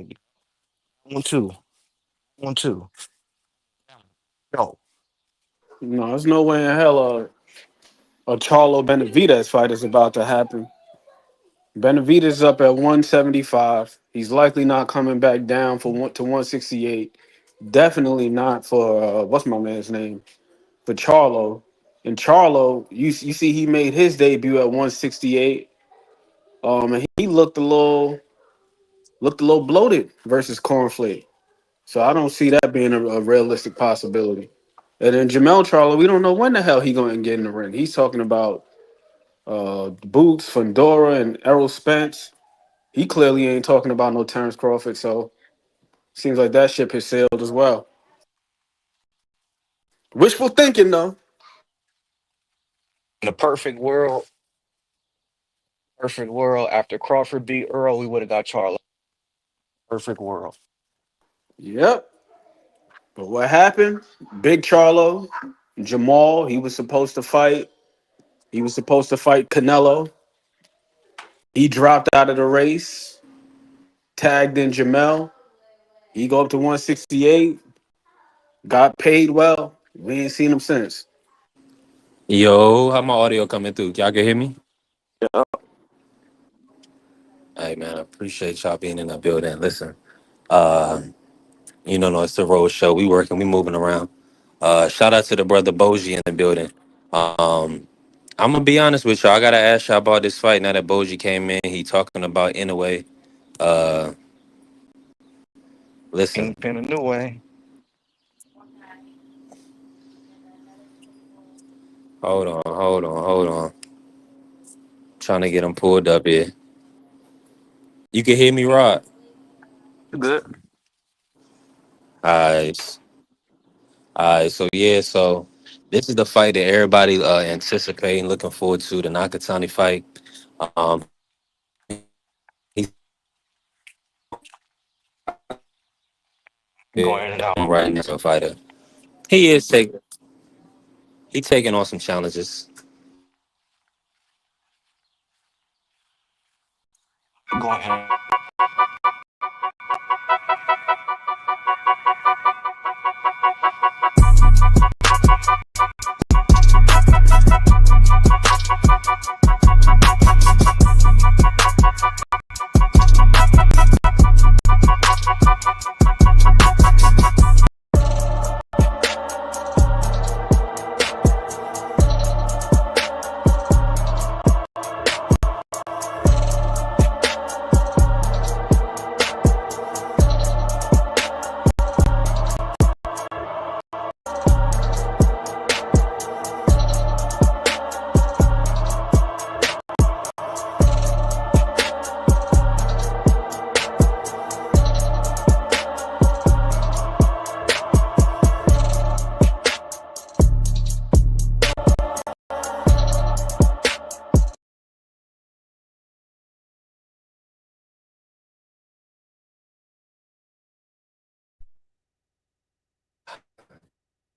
One two. One two. No. No, there's no way in hell a Charlo Benavidez fight is about to happen. Benavidez is up at 175. He's likely not coming back down for one to 168. Definitely not for what's my man's name? For Charlo. And Charlo, you see he made his debut at 168. And he looked a little bloated versus Cornflake. So I don't see that being a realistic possibility. And then Jamel Charlo, we don't know when the hell he going to get in the ring. He's talking about Boots, Fedora, and Errol Spence. He clearly ain't talking about no Terrence Crawford. So seems like that ship has sailed as well. Wishful thinking, though. In a perfect world, after Crawford beat Earl, we would have got Charlo. Perfect world. Yep. But what happened? Big Charlo, Jamal, he was supposed to fight. He was supposed to fight Canelo. He dropped out of the race, tagged in Jamel. He go up to 168, got paid well. We ain't seen him since. Yo, how my audio coming through? Y'all can hear me? Yeah. Hey man, I appreciate y'all being in the building. Listen, uh, no, it's the road show. We working, we moving around. Shout out to the brother Boji in the building. Um, I'm gonna be honest with y'all. I gotta ask y'all about this fight now that Boji came in. He talking about Inoue. Uh, listen, Ain't been a new way. hold on. Trying to get him pulled up here. You can hear me, Rod. Good. Alright, alright. So yeah, so this is the fight that everybody anticipating, looking forward to, the Nakatani fight. Um, he's You going in and out, homie. right now, a fighter. He is taking he taking on some challenges. Going in.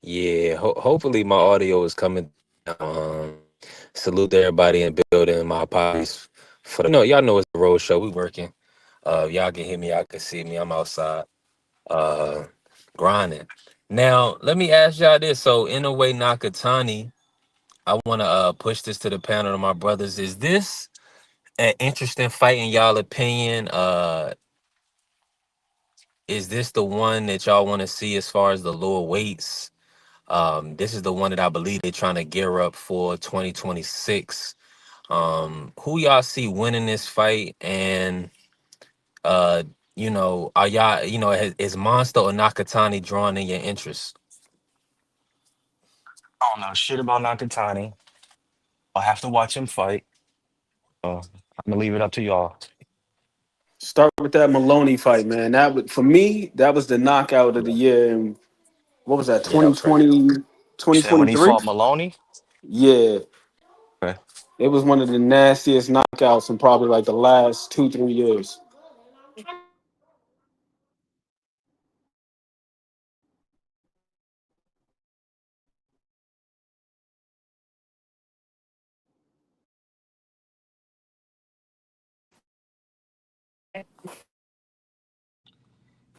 Yeah, hopefully my audio is coming. Um, salute to everybody in the building. My apologies for the. No, y'all know it's the road show. We working. Y'all can hear me. Y'all can see me. I'm outside. Uh, grinding. Now, let me ask y'all this. So, in a way, Nakatani, I want to push this to the panel of my brothers. Is this an interesting fight in y'all opinion? Is this the one that y'all want to see as far as the lower weights? This is the one that I believe they're trying to gear up for 2026. Who y'all see winning this fight? And uh, are y'all, is Monster or Nakatani drawing in your interest? I don't know shit about Nakatani. I'll have to watch him fight. I'm gonna leave it up to y'all. Start with that Maloney fight, man. That was, for me, that was the knockout of the year. And what was that, Yeah, that was crazy. 2020, You said when he 2023? fought Maloney? Yeah. Okay. It was one of the nastiest knockouts in probably like the last 2, 3 years.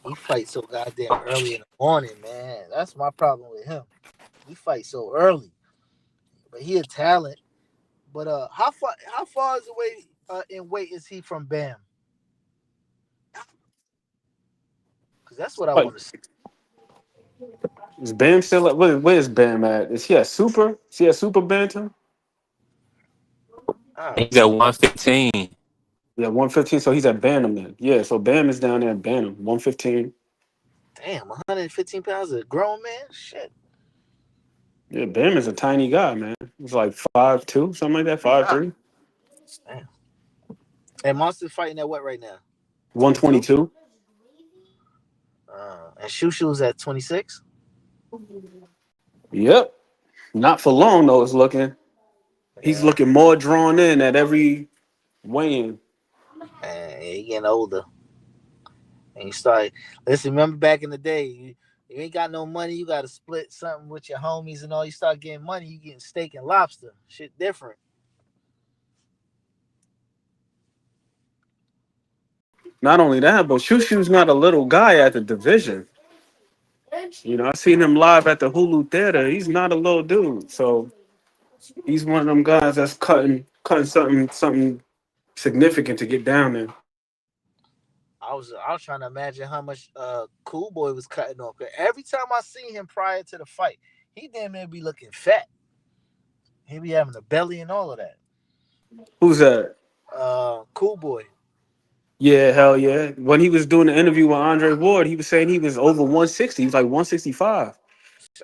He fights so goddamn early in the morning, man. That's my problem with him. He fights so early, but he a talent. But how far is away in weight is he from Bam? Because that's what I Like, want to see. is Bam still at, where's Bam at? Is he at Super? Is he at Super Bantam? Ah, He's at 115. Yeah, 115. So he's at Bantam then. Yeah, so Bam is down there at Bantam, 115. damn, 115 pounds of a grown man. Shit. Yeah, Bam is a tiny guy, man. He's like 5'2", something like that, 5'3". Damn. And Monster's fighting at what right now? 22. 122. And Shushu's at 26. Yep. Not for long though, it's looking. He's Yeah. looking more drawn in at every weigh-in. And he getting older. And you start listen. Remember back in the day, you ain't got no money. You got to split something with your homies and all. You start getting money, you getting steak and lobster. Shit different. Not only that, but Shushu's not a little guy at the division. You know, I seen him live at the Hulu Theater. He's not a little dude. So he's one of them guys that's cutting something significant to get down there. I was trying to imagine how much Cool Boy was cutting off. 'Cause every time I seen him prior to the fight, he damn near be looking fat. He be having a belly and all of that. Who's that? Cool boy. Yeah, hell yeah. When he was doing the interview with Andre Ward, he was saying he was over 160. He was like 165.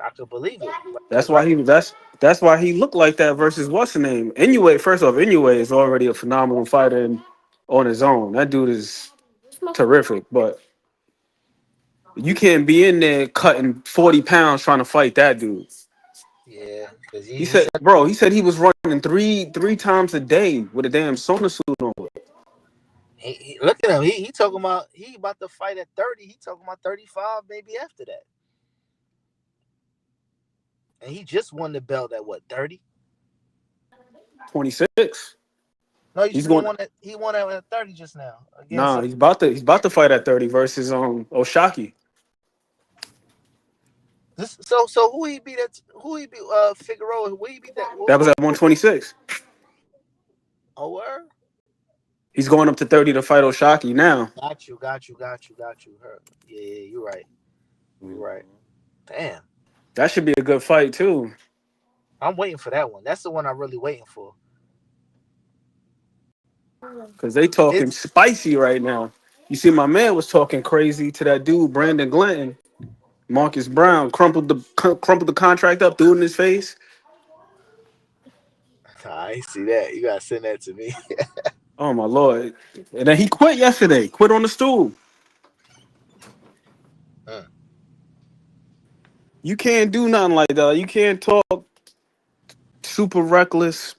I could believe it. That's Cause why right, that's why he looked like that versus what's the name? Inoue, first off, Inoue is already a phenomenal fighter on his own. That dude is terrific, but you can't be in there cutting 40 pounds trying to fight that dude. yeah, cause He he said, said bro, he said he was running three times a day with a damn sauna suit on. look at him. He talking about he about to fight at 30. He talking about 35 maybe after that. And he just won the belt at what 30? 26. No, He's going he won at 30 just now against Nah, he's about to fight at 30 versus Oshaki. so who he beat at who he beat Figueroa who he beat that That was at 126. oh word? He's going up to 30 to fight Oshaki now. Got you. Her. Yeah, you're right. You're right. Damn. That should be a good fight too. I'm waiting for that one. That's the one I'm really waiting for. Cause they talking It's spicy right now. You see, my man was talking crazy to that dude, Brandon Glanton. Marcus Brown crumpled the contract up, threw it in his face. I see that. You gotta send that to me. Oh my lord! And then he quit yesterday. Quit on the stool. Mm. You can't do nothing like that. You can't talk super reckless,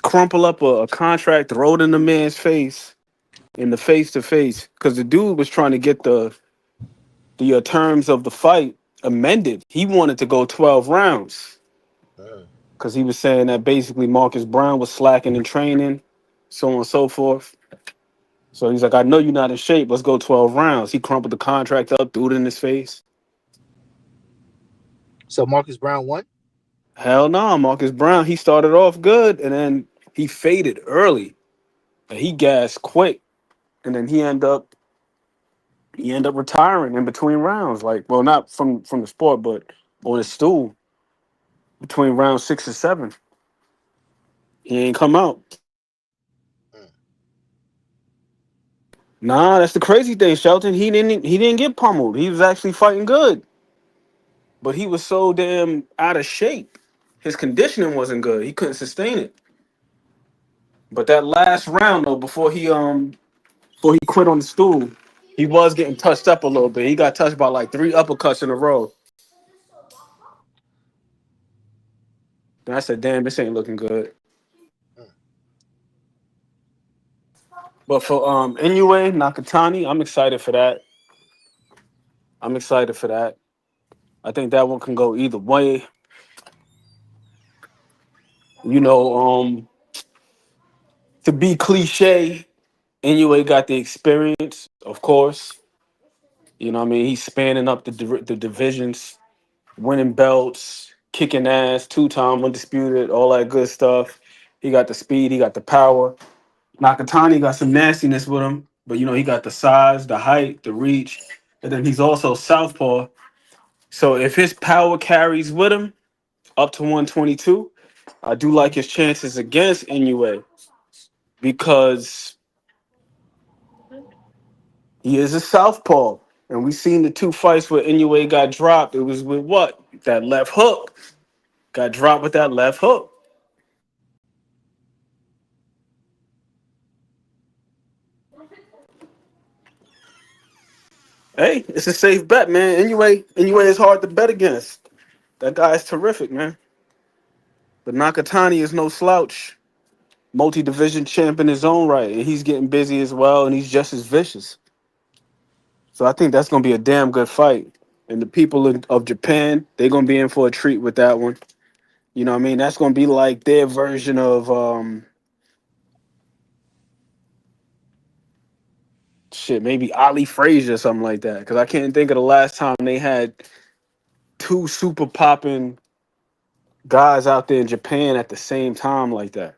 crumple up a contract, throw it in the man's face, in the face to face. Because the dude was trying to get the terms of the fight amended. He wanted to go 12 rounds Mm. because he was saying that basically Marcus Brown was slacking in training, so on and so forth. So he's like, I know you're not in shape. Let's go 12 rounds. He crumpled the contract up, threw it in his face. So Marcus Brown won? Hell no, Marcus Brown. He started off good and then he faded early. And he gassed quick. And then he ended up retiring in between rounds. Like, well, not from the sport, but on his stool between round 6 and 7. He ain't come out. Mm. Nah, that's the crazy thing, Shelton. He didn't get pummeled. He was actually fighting good. But he was so damn out of shape. His conditioning wasn't good. He couldn't sustain it. But that last round though, before he quit on the stool, he was getting touched up a little bit. He got touched by like 3 uppercuts in a row. And I said, damn, this ain't looking good. Mm. But for Inoue, Nakatani, I'm excited for that. I'm excited for that. I think that one can go either way. You know, to be cliche, Inoue got the experience, of course. You know what I mean? He's spanning up the divisions, winning belts, kicking ass, 2-time undisputed, all that good stuff. He got the speed, he got the power. Nakatani got some nastiness with him, but you know, he got the size, the height, the reach, and then he's also southpaw. So if his power carries with him up to 122, I do like his chances against Inoue because he is a southpaw. And we seen the 2 fights where Inoue got dropped. It was with what? That left hook. Got dropped with that left hook. Hey, it's a safe bet, man. Inoue is hard to bet against. That guy is terrific, man. But Nakatani is no slouch. Multi-division champ in his own right. And he's getting busy as well, and he's just as vicious. So I think that's going to be a damn good fight. And the people of Japan, they're going to be in for a treat with that one. You know what I mean? That's going to be like their version of shit, maybe Ali Frazier or something like that. Because I can't think of the last time they had 2 super popping guys out there in Japan at the same time like that.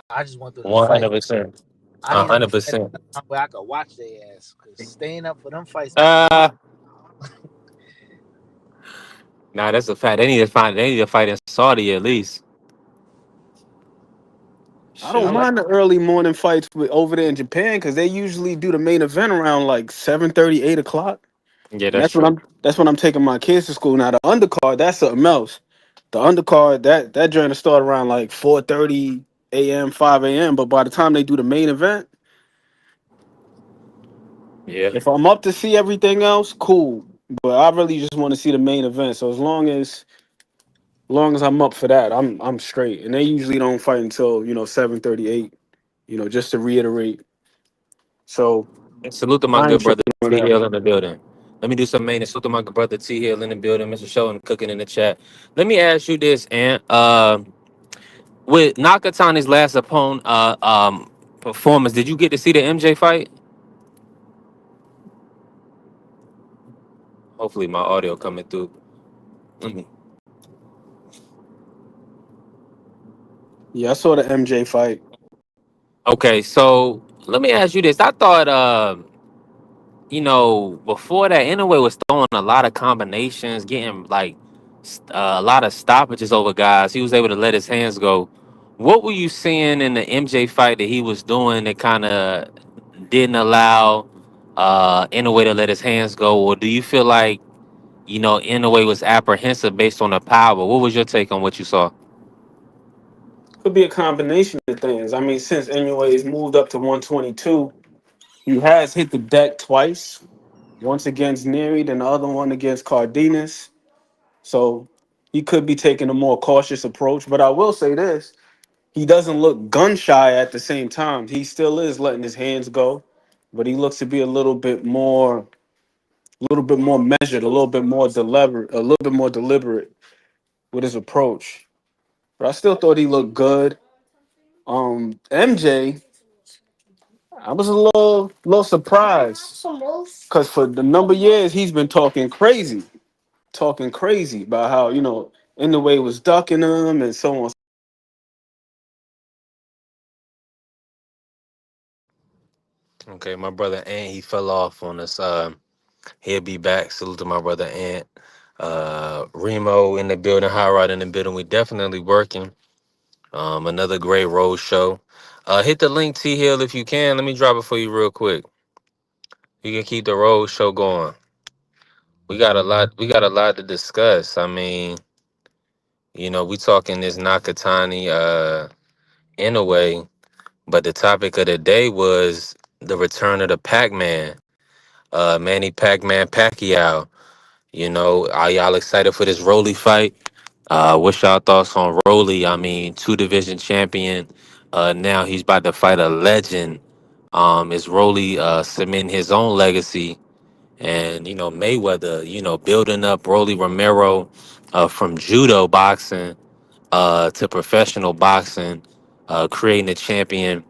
I just want them to fight. 100%. I A need them hundred to finish percent. up where I could watch their ass. Cause staying up for them fights after Uh, nah, that's a fact. They need to find. They need to fight in Saudi at least. I don't I Shoot. like mind the early morning fights over there in Japan because they usually do the main event around like 7:30, 8 o'clock. Yeah, And that's true. that's when I'm taking my kids to school. Now the undercard, that's something else. The undercard, that journey start around like 4:30 a.m., 5 a.m. But by the time they do the main event, Yeah. if I'm up to see everything else, cool. But I really just want to see the main event. So as long as I'm up for that, I'm straight. And they usually don't fight until 7:38. Just to reiterate. So And salute to my I ain't good brother tripping on T that. Hill in the building. Let me do some maintenance. Salute to my good brother T Hill in the building. Mr. Show and cooking in the chat. Let me ask you this, and with Nakatani's last opponent performance, did you get to see the MJ fight? Hopefully, my audio coming through. Mhm. Yeah, I saw the MJ fight. Okay, so let me ask you this. I thought, before that, Inoue was throwing a lot of combinations, getting like a lot of stoppages over guys. He was able to let his hands go. What were you seeing in the MJ fight that he was doing that kind of didn't allow Inoue to let his hands go? Or do you feel like, Inoue was apprehensive based on the power? What was your take on what you saw? Could be a combination of things. I mean, since anyways moved up to 122, he has hit the deck twice. Once against Neary, then the other one against Cardenas. So he could be taking a more cautious approach. But I will say this: he doesn't look gun shy at the same time. He still is letting his hands go, but he looks to be a little bit more measured, a little bit more deliberate with his approach. But I still thought he looked good. MJ, I was a little surprised because for the number of years he's been talking crazy about how in the way was ducking him and so on. Okay, my brother Ant, he fell off on us. He'll be back. Salute to my brother Ant. Remo in the building, High Rod in the building. We definitely working. Another great road show. Hit the link T Hill if you can. Let me drop it for you real quick. You can keep the road show going. We got a lot. We got a lot to discuss. I mean, we talking this Nakatani in a way, but the topic of the day was the return of the Pac-Man, Manny Pac-Man Pacquiao. Are y'all excited for this Rolly fight? What's y'all thoughts on Rolly? I mean, two division champion. Now he's about to fight a legend. Is Rolly cementing his own legacy? And Mayweather, building up Rolly Romero from judo boxing to professional boxing, creating a champion.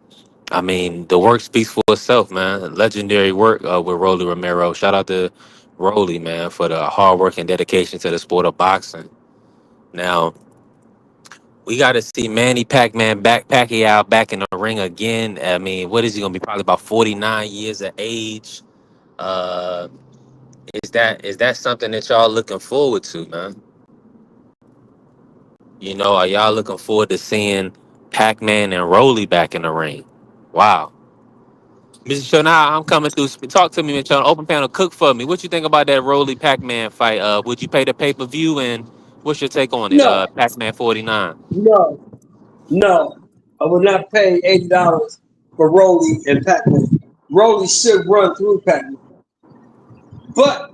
I mean, the work speaks for itself, man. Legendary work with Rolly Romero. Shout out to Rolly, man, for the hard work and dedication to the sport of boxing. Now, we got to see Manny Pac-Man Pacquiao back in the ring again. I mean, what is he going to be? Probably about 49 years of age. Uh, is that something that y'all looking forward to, man? Are y'all looking forward to seeing Pac-Man and Rolly back in the ring? Wow. Mr. Show, now I'm coming through. Talk to me, Mr. Show. Open panel, cook for me. What you think about that Rolly Pac-Man fight? Would you pay the pay-per-view, and what's your take on it? No, Pac-Man 49. no, no. I would not pay $80 for Rolly and Pac-Man. Rolly should run through Pac-Man. But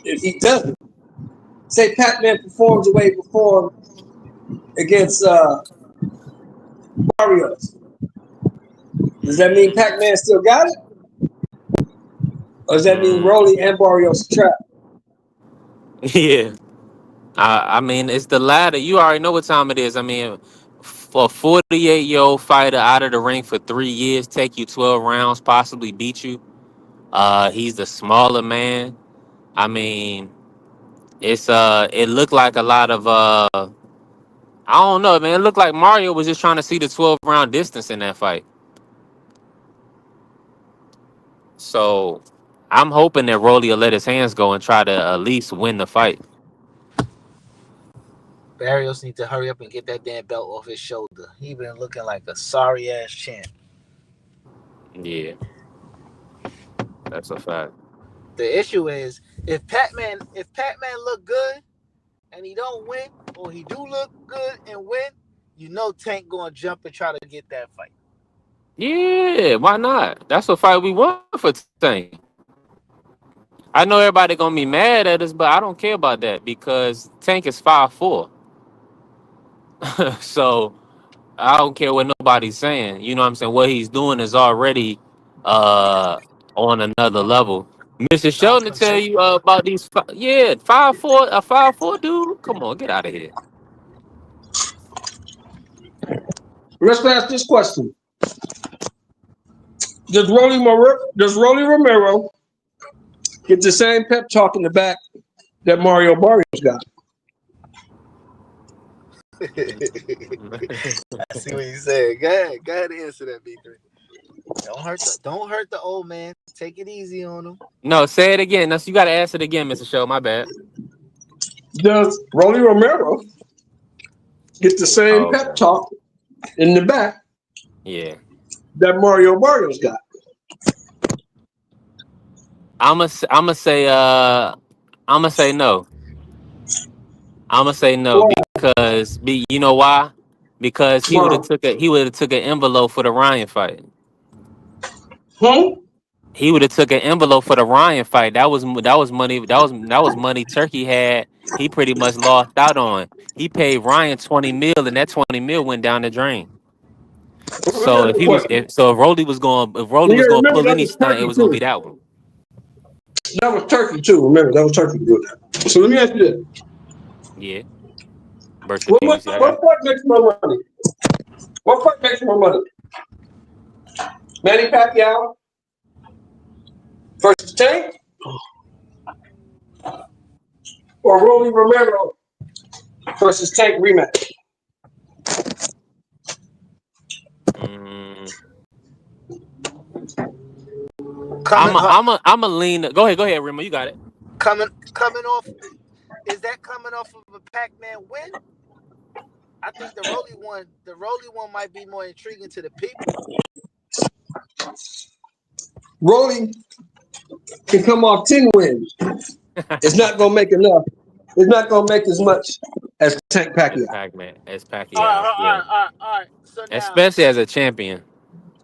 if he doesn't, say Pac-Man performs the way he performed against Barrios, does that mean Pac-Man still got it? Or does that mean Mm, Rolly and Barrios are trapped? yeah. I mean, it's the latter. You already know what time it is. I mean, for a 48-year-old fighter out of the ring for 3 years, take you 12 rounds, possibly beat you. He's the smaller man. I mean, it looked like a lot of I don't know, man. It looked like Mario was just trying to see the 12-round distance in that fight. So I'm hoping that Rolly will let his hands go and try to at least win the fight. Barrios need to hurry up and get that damn belt off his shoulder. He been looking like a sorry ass champ. Yeah, that's a fact. The issue is if Pac-Man look good and he don't win, or he do look good and win, you know Tank gonna jump and try to get that fight. Yeah, why not? That's a fight we want for Tank. I know everybody gonna be mad at us, but I don't care about that because Tank is 5'4". So I don't care what nobody's saying. You know what I'm saying? What he's doing is already uh on another level. Mr. Sheldon to tell you about these. Yeah, 5'4", a 5'4" dude. Come on, get out of here. Let's ask this question: Does Rolly Romero get the same pep talk in the back that Mario Barrios got? I see what you said. Go ahead and answer that, B3. Don't hurt the old man. Take it easy on him. No, say it again. You got to ask it again, Mr. Show. My bad. Does Rolly Romero get the same Oh, pep okay. talk in the back Yeah. that Mario Barrios got? I'ma say no. I'ma say no Why? because you know why? Because Why? he would have took an envelope for the Ryan fight. Hmm? He would have took an envelope for the Ryan fight. That was money. That was money Turkey had. He pretty much lost out on. He paid Ryan 20 mil, and that 20 mil went down the drain. Let me So ask you a question. if Rolly You was gotta gonna remember pull that any was stunt, it Turkey was gonna be too. that one. That was Turkey too. Remember, that was Turkey doing that. So let me ask you this: Yeah, versus the PBC. I got what it. fight makes more money? What fight makes more money? Manny Pacquiao versus Tank, or Rolly Romero versus Tank rematch? Mm, Coming I'm a lean. Go ahead, Rima. You got it. coming off. Is that coming off of a Pac-Man win? I think the Rolly one might be more intriguing to the people. Rolly can come off 10 wins. It's not gonna make enough. It's not gonna make as much as Tank As Pacquiao. Pac-Man, as All right, Pacquiao. all Yeah, right, all right, all right. So now, especially as a champion.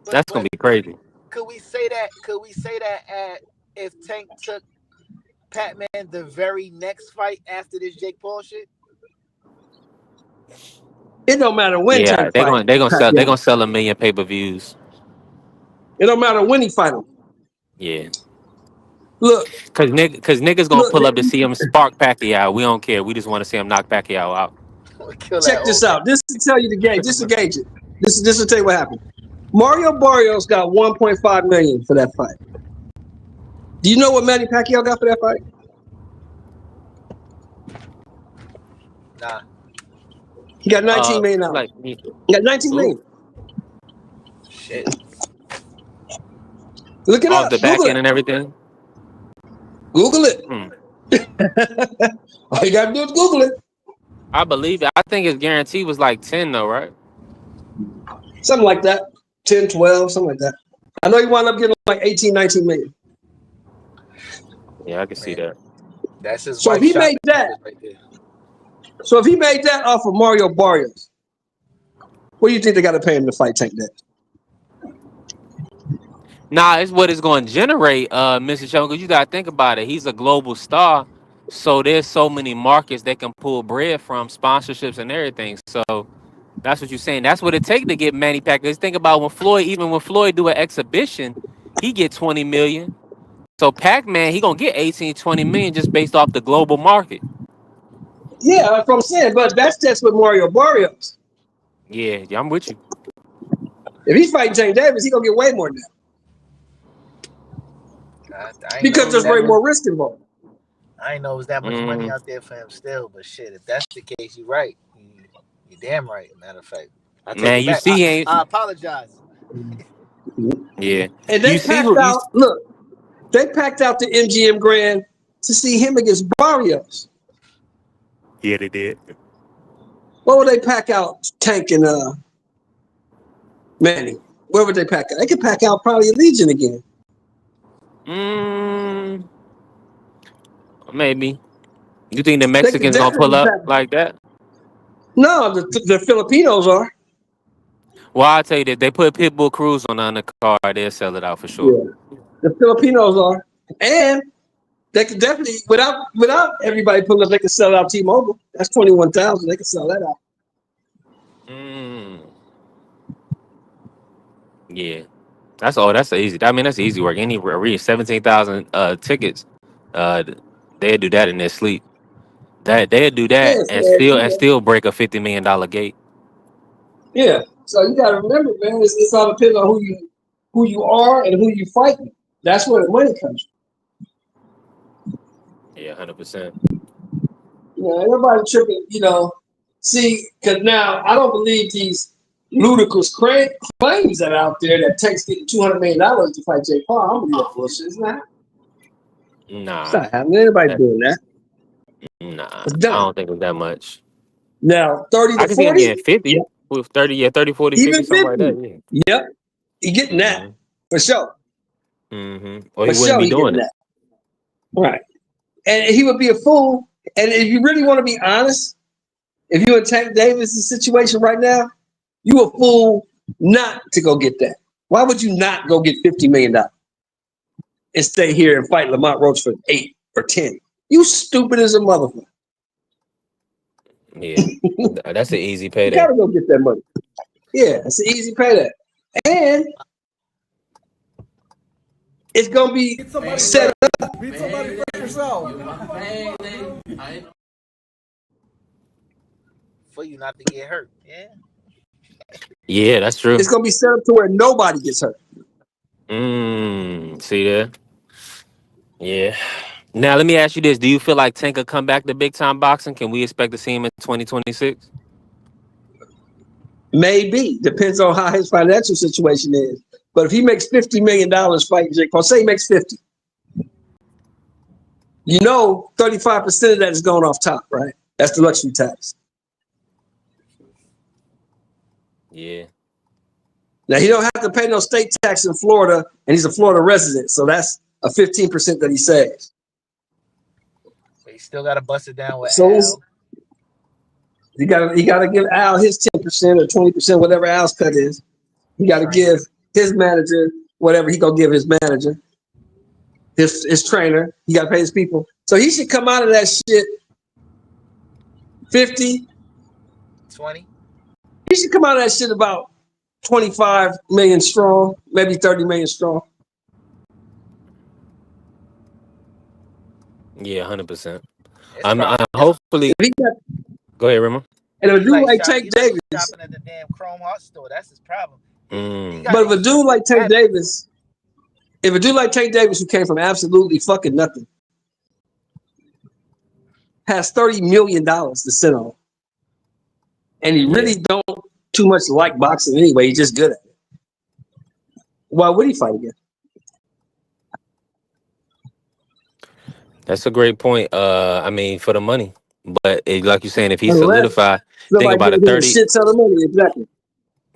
but That's gonna but be crazy. could we say that? Could we say that if Tank took Pac-Man the very next fight after this Jake Paul shit? It don't matter when Yeah, Tank fight they're Pacquiao. gonna sell 1 million pay-per-views. It don't matter when he fight him. Yeah, Look, cause niggas gonna look. pull up to see him spark Pacquiao. We don't care. We just want to see him knock Pacquiao out. Kill that Check this old man. out. This to tell you the gauge. This to gauge it. This will tell you what happened. Mario Barrios got 1.5 million for that fight. Do you know what Manny Pacquiao got for that fight? Nah. He got 19 million Like dollars. He got 19 ooh, million. Shit. Look it off up. the back Google end it. and everything. Google it. Hmm. All you gotta do is Google it. I believe it. I think his guarantee was like 10 though, right? Something like that. 10, 12, something like that. I know he wound up getting like 18, 19 million. Yeah, I can see Man, that. that's his So if wife he made shopping that, numbers right there. off of Mario Barrios, what do you think they gotta pay him to fight Tank that? Nah, it's what it's going to generate, Mr. Show. Because you got to think about it. He's a global star, so there's so many markets they can pull bread from, sponsorships and everything. So that's what you're saying. That's what it takes to get Manny Pacquiao. Think about even when Floyd do an exhibition, he get 20 million. So Pac-Man, he gonna get 18, 20 million just based off the global market. Yeah, that's what I'm saying. But that's just with Mario Barrios. Yeah, I'm with you. If he's fighting Tank Davis, he gonna get way more than that. I ain't know Because it was there's that way much. more risk involved. I ain't know it was that much money Mm, out there for him still. But shit, if that's the case, you're right. You Damn right. Matter of fact, I take Man, it you back. see, he ain't. I apologize. Yeah, And you they see packed what you. out. Look, they packed out the MGM Grand to see him against Barrios. Yeah, they did. What would they pack out? Tank and Manny. Where would they pack out? They could pack out probably a Legion again. Mm, maybe. You think the They could Mexicans gonna pull definitely up pack. like that? No, the Filipinos are. Well, I'll tell you that they put Pitbull Cruz on the car, they'll sell it out for sure. Yeah, the Filipinos are, and they could definitely without everybody pulling up, they could sell out T-Mobile. That's 21,000. They could sell that out. Mm, yeah, that's all. That's easy. I mean, that's easy work. Any read 17,000 tickets, uh, they'd do that in their sleep. That they'd do Yeah, that so and still break a $50 million gate. yeah. So you got to remember, man, it's all depends on who you are and who you fighting. That's where the money comes Yeah, 100%. from. Everybody tripping. See, because now I don't believe these ludicrous claims that are out there that Tech's getting $200 million to fight Jake Paul. I don't believe that bullshit. It's not. It's Nah, not happening. Anybody that, doing that? nah. It's I done. don't think it's that much. Now, 30 I to can see him 40. getting 50 Yep. with 30, yeah, 30, 40, 50, Even something like 50. that. Yeah. Yep. He getting that for sure. Or For he wouldn't sure, be he doing getting it. that. Right. And he would be a fool. And if you really want to be honest, if you attack Davis' situation right now, you a fool not to go get that. Why would you not go get $50 million and stay here and fight Lamont Roach for 8 or 10? You stupid as a motherfucker. Yeah, that's an easy You payday. gotta go get that money. Yeah, it's an easy payday. And it's gonna be set up. Beat somebody for yourself. For you not to get hurt. Yeah. Yeah, that's true. It's gonna be set up to where nobody gets hurt. See there? Yeah. Now let me ask you this: do you feel like Tank will come back to big time boxing? Can we expect to see him in 2026? Maybe. Depends on how his financial situation is. But if he makes $50 million fighting Jake Paul, say he makes 50. 35% of that is going off top, right? That's the luxury tax. Yeah. Now he don't have to pay no state tax in Florida, and he's a Florida resident, so that's a 15% that he saves. But he still got to bust it down with So Al. he got to give Al his 10% or 20%, whatever Al's cut is. He got to give his manager whatever he gonna give his manager, his trainer. He got to pay his people. So he should come out of that shit 50, 20. He should come out of that shit about 25 million strong, maybe 30 million strong. Yeah, 100%. It's I'm probably hopefully. Go ahead, Remo. And if a dude like he Tank Davis, shopping at the damn Chrome Heart store. That's his problem. but if a dude like Tank Davis, who came from absolutely fucking nothing, has $30 million to sit on, and he really don't too much like boxing anyway, he's just good at it. Why would he fight again? That's a great point. I mean, for the money, but like you're saying, if he Unless solidify, think somebody about a giving him a 30. shit ton of money, exactly.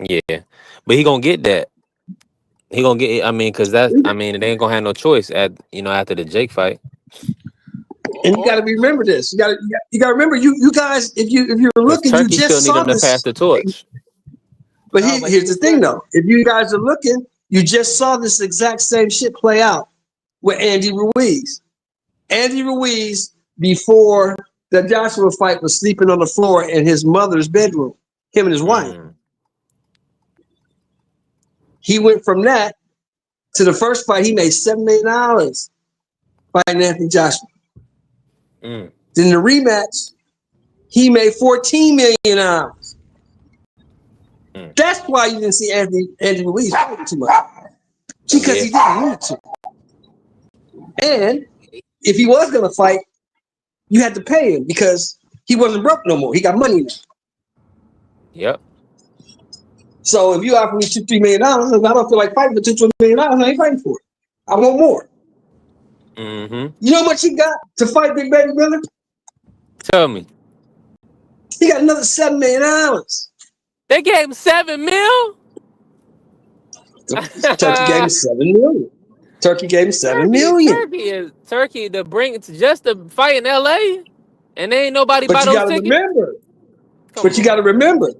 Yeah, but he gonna get that. He gonna get. I mean, because that's. I mean, they ain't gonna have no choice after the Jake fight. And you got to remember this. You got to remember you guys. If you're Because looking, you Turkey still just need saw him to pass this. the torch. But here's the thing, though. If you guys are looking, you just saw this exact same shit play out with Andy Ruiz. Andy Ruiz, before the Joshua fight, was sleeping on the floor in his mother's bedroom, him and his wife. He went from that to the first fight. He made $7 million fighting Anthony Joshua. Then the rematch, he made $14 million. That's why you didn't see Andy Ruiz fighting too much. Because he didn't need to. And if he was going to fight, you had to pay him because he wasn't broke no more. He got money now. Yep. So if you offer me $2-3 million, if I don't feel like fighting for $2-3 million, I ain't fighting for it. I want more. Mm-hmm. You know how much he got to fight Big Baby Brother? Tell me. He got another $7 million. They gave him 7 mil? Turkey gave him 7 million. Turkey gave him seven Turkey, million. Turkey to bring just to fight in LA? And there ain't nobody But buy you those gotta tickets? remember, Come on, man.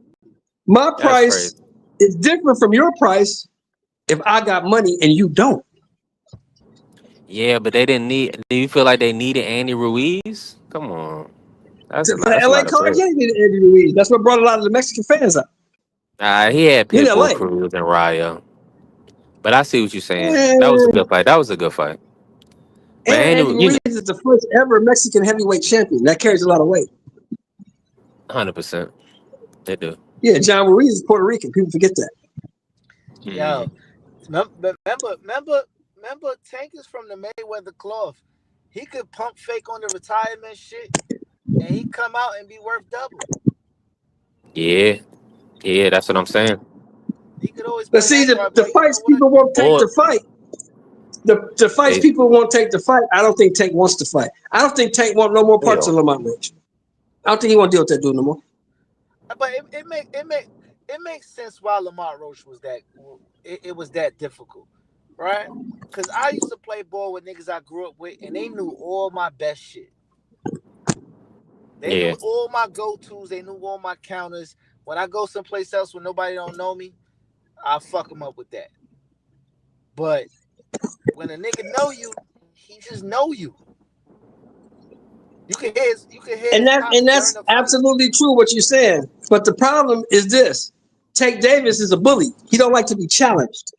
my That's price crazy. is different from your price if I got money and you don't. Yeah, but they didn't need. Do you feel like they needed Andy Ruiz? Come on, For the that's a LA lot of card, pressure. yeah, he needed Andy Ruiz. That's what brought a lot of the Mexican fans out He had in Pitbull LA. Cruz and Raya, but I see what you're saying. That was a And, good fight. That was a good fight. But and Andy, Andy Ruiz is the first ever Mexican heavyweight champion. That carries a lot of weight. 100%, they do. Yeah, John Ruiz is Puerto Rican. People forget that. Mm-hmm. Yo, remember, Tank is from the Mayweather cloth. He could pump fake on the retirement shit, and he come out and be worth double. Yeah, yeah, that's what I'm saying. He could always But play see, that card. Be the like, you know fights what? people won't take Or to fight. The fights they people won't take to fight. I don't think Tank wants to fight. I don't think Tank want no more parts of hell, Lamont Roach. I don't think he want to deal with that dude no more. But it makes sense why Lamar Roach was that. It was that difficult, right? Because I used to play ball with niggas I grew up with, and they knew all my best shit. They knew yeah, all my go tos. They knew all my counters. When I go someplace else where nobody don't know me, I fuck them up with that. But when a nigga know you, he just know you. You can hear And his that pops and during that's the fight. absolutely true what you're saying. But the problem is this: Tank Davis is a bully. He don't like to be challenged.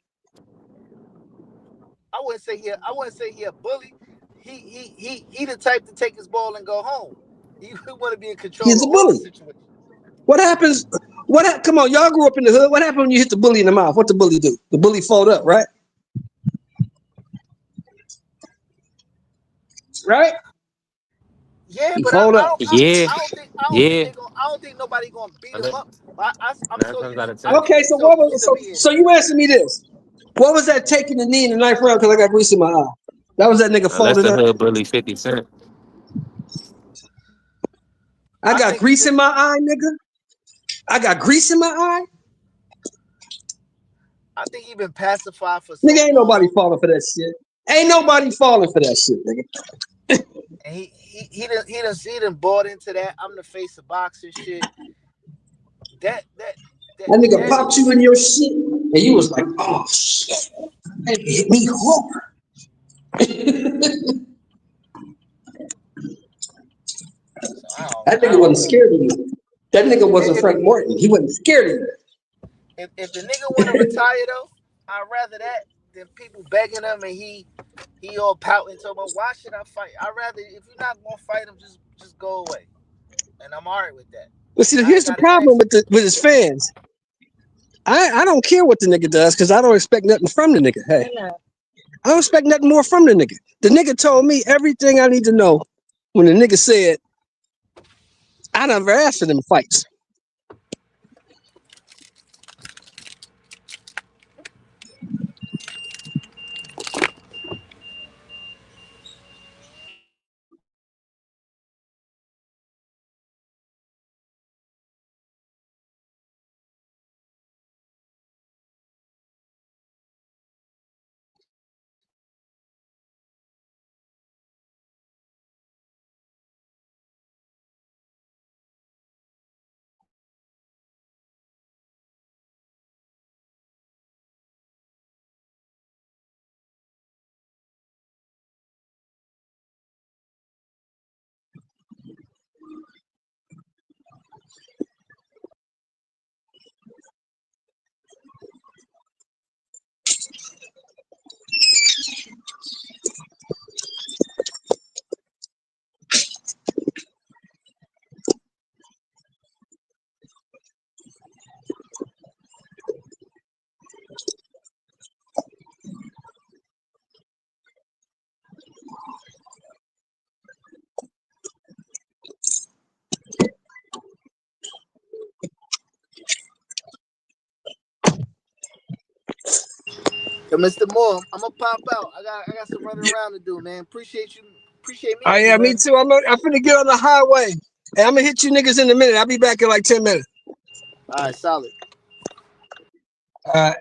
I wouldn't say he a bully. He the type to take his ball and go home. He want to be in control He's of a all the bully. situations. What happens? Come on, y'all grew up in the hood. What happened when you hit the bully in the mouth? What the bully do? The bully fold up, right? Right? Yeah, He but fold up. yeah, I don't think yeah. they going I don't think nobody gonna beat And him that- up. I'm Nine so times out used. of I ten. think Okay, we so so used to being. so you answer me this: what was that taking the knee in the ninth round because I got grease in my eye? That was that nigga Unless folded the up. hood bully 50 Cent. I I got think he grease did. in my eye, nigga. I got grease in my eye. I think he been pacified for Nigga, so ain't nobody long, falling for that shit. Ain't nobody falling for that shit, nigga. and he done bought into that. I'm the face of boxing shit. That that that That nigga that. popped you in your shit, and you was like, oh shit, that nigga hit me hard. So I don't That I nigga don't wasn't know. scared of you. That nigga wasn't If Frank Morton. He wasn't scared of you. if the nigga want to retire though, I'd rather that than people begging him and he all pouting talking about why should I fight? I'd rather if you're not gonna fight him, just go away, and I'm alright with that. But see, I ain't here's the gotta problem ask. with his fans. I don't care what the nigga does because I don't expect nothing from the nigga. Hey, I don't expect nothing more from the nigga. The nigga told me everything I need to know when the nigga said, I never asked for them fights. Yo, Mr. Moore, I'm gonna pop out. I got some running around to do, man. Appreciate Oh meeting you, yeah, me man. too. I'm finna get on the highway. And I'm gonna hit you niggas in a minute. I'll be back in like 10 minutes. All right, solid. All right.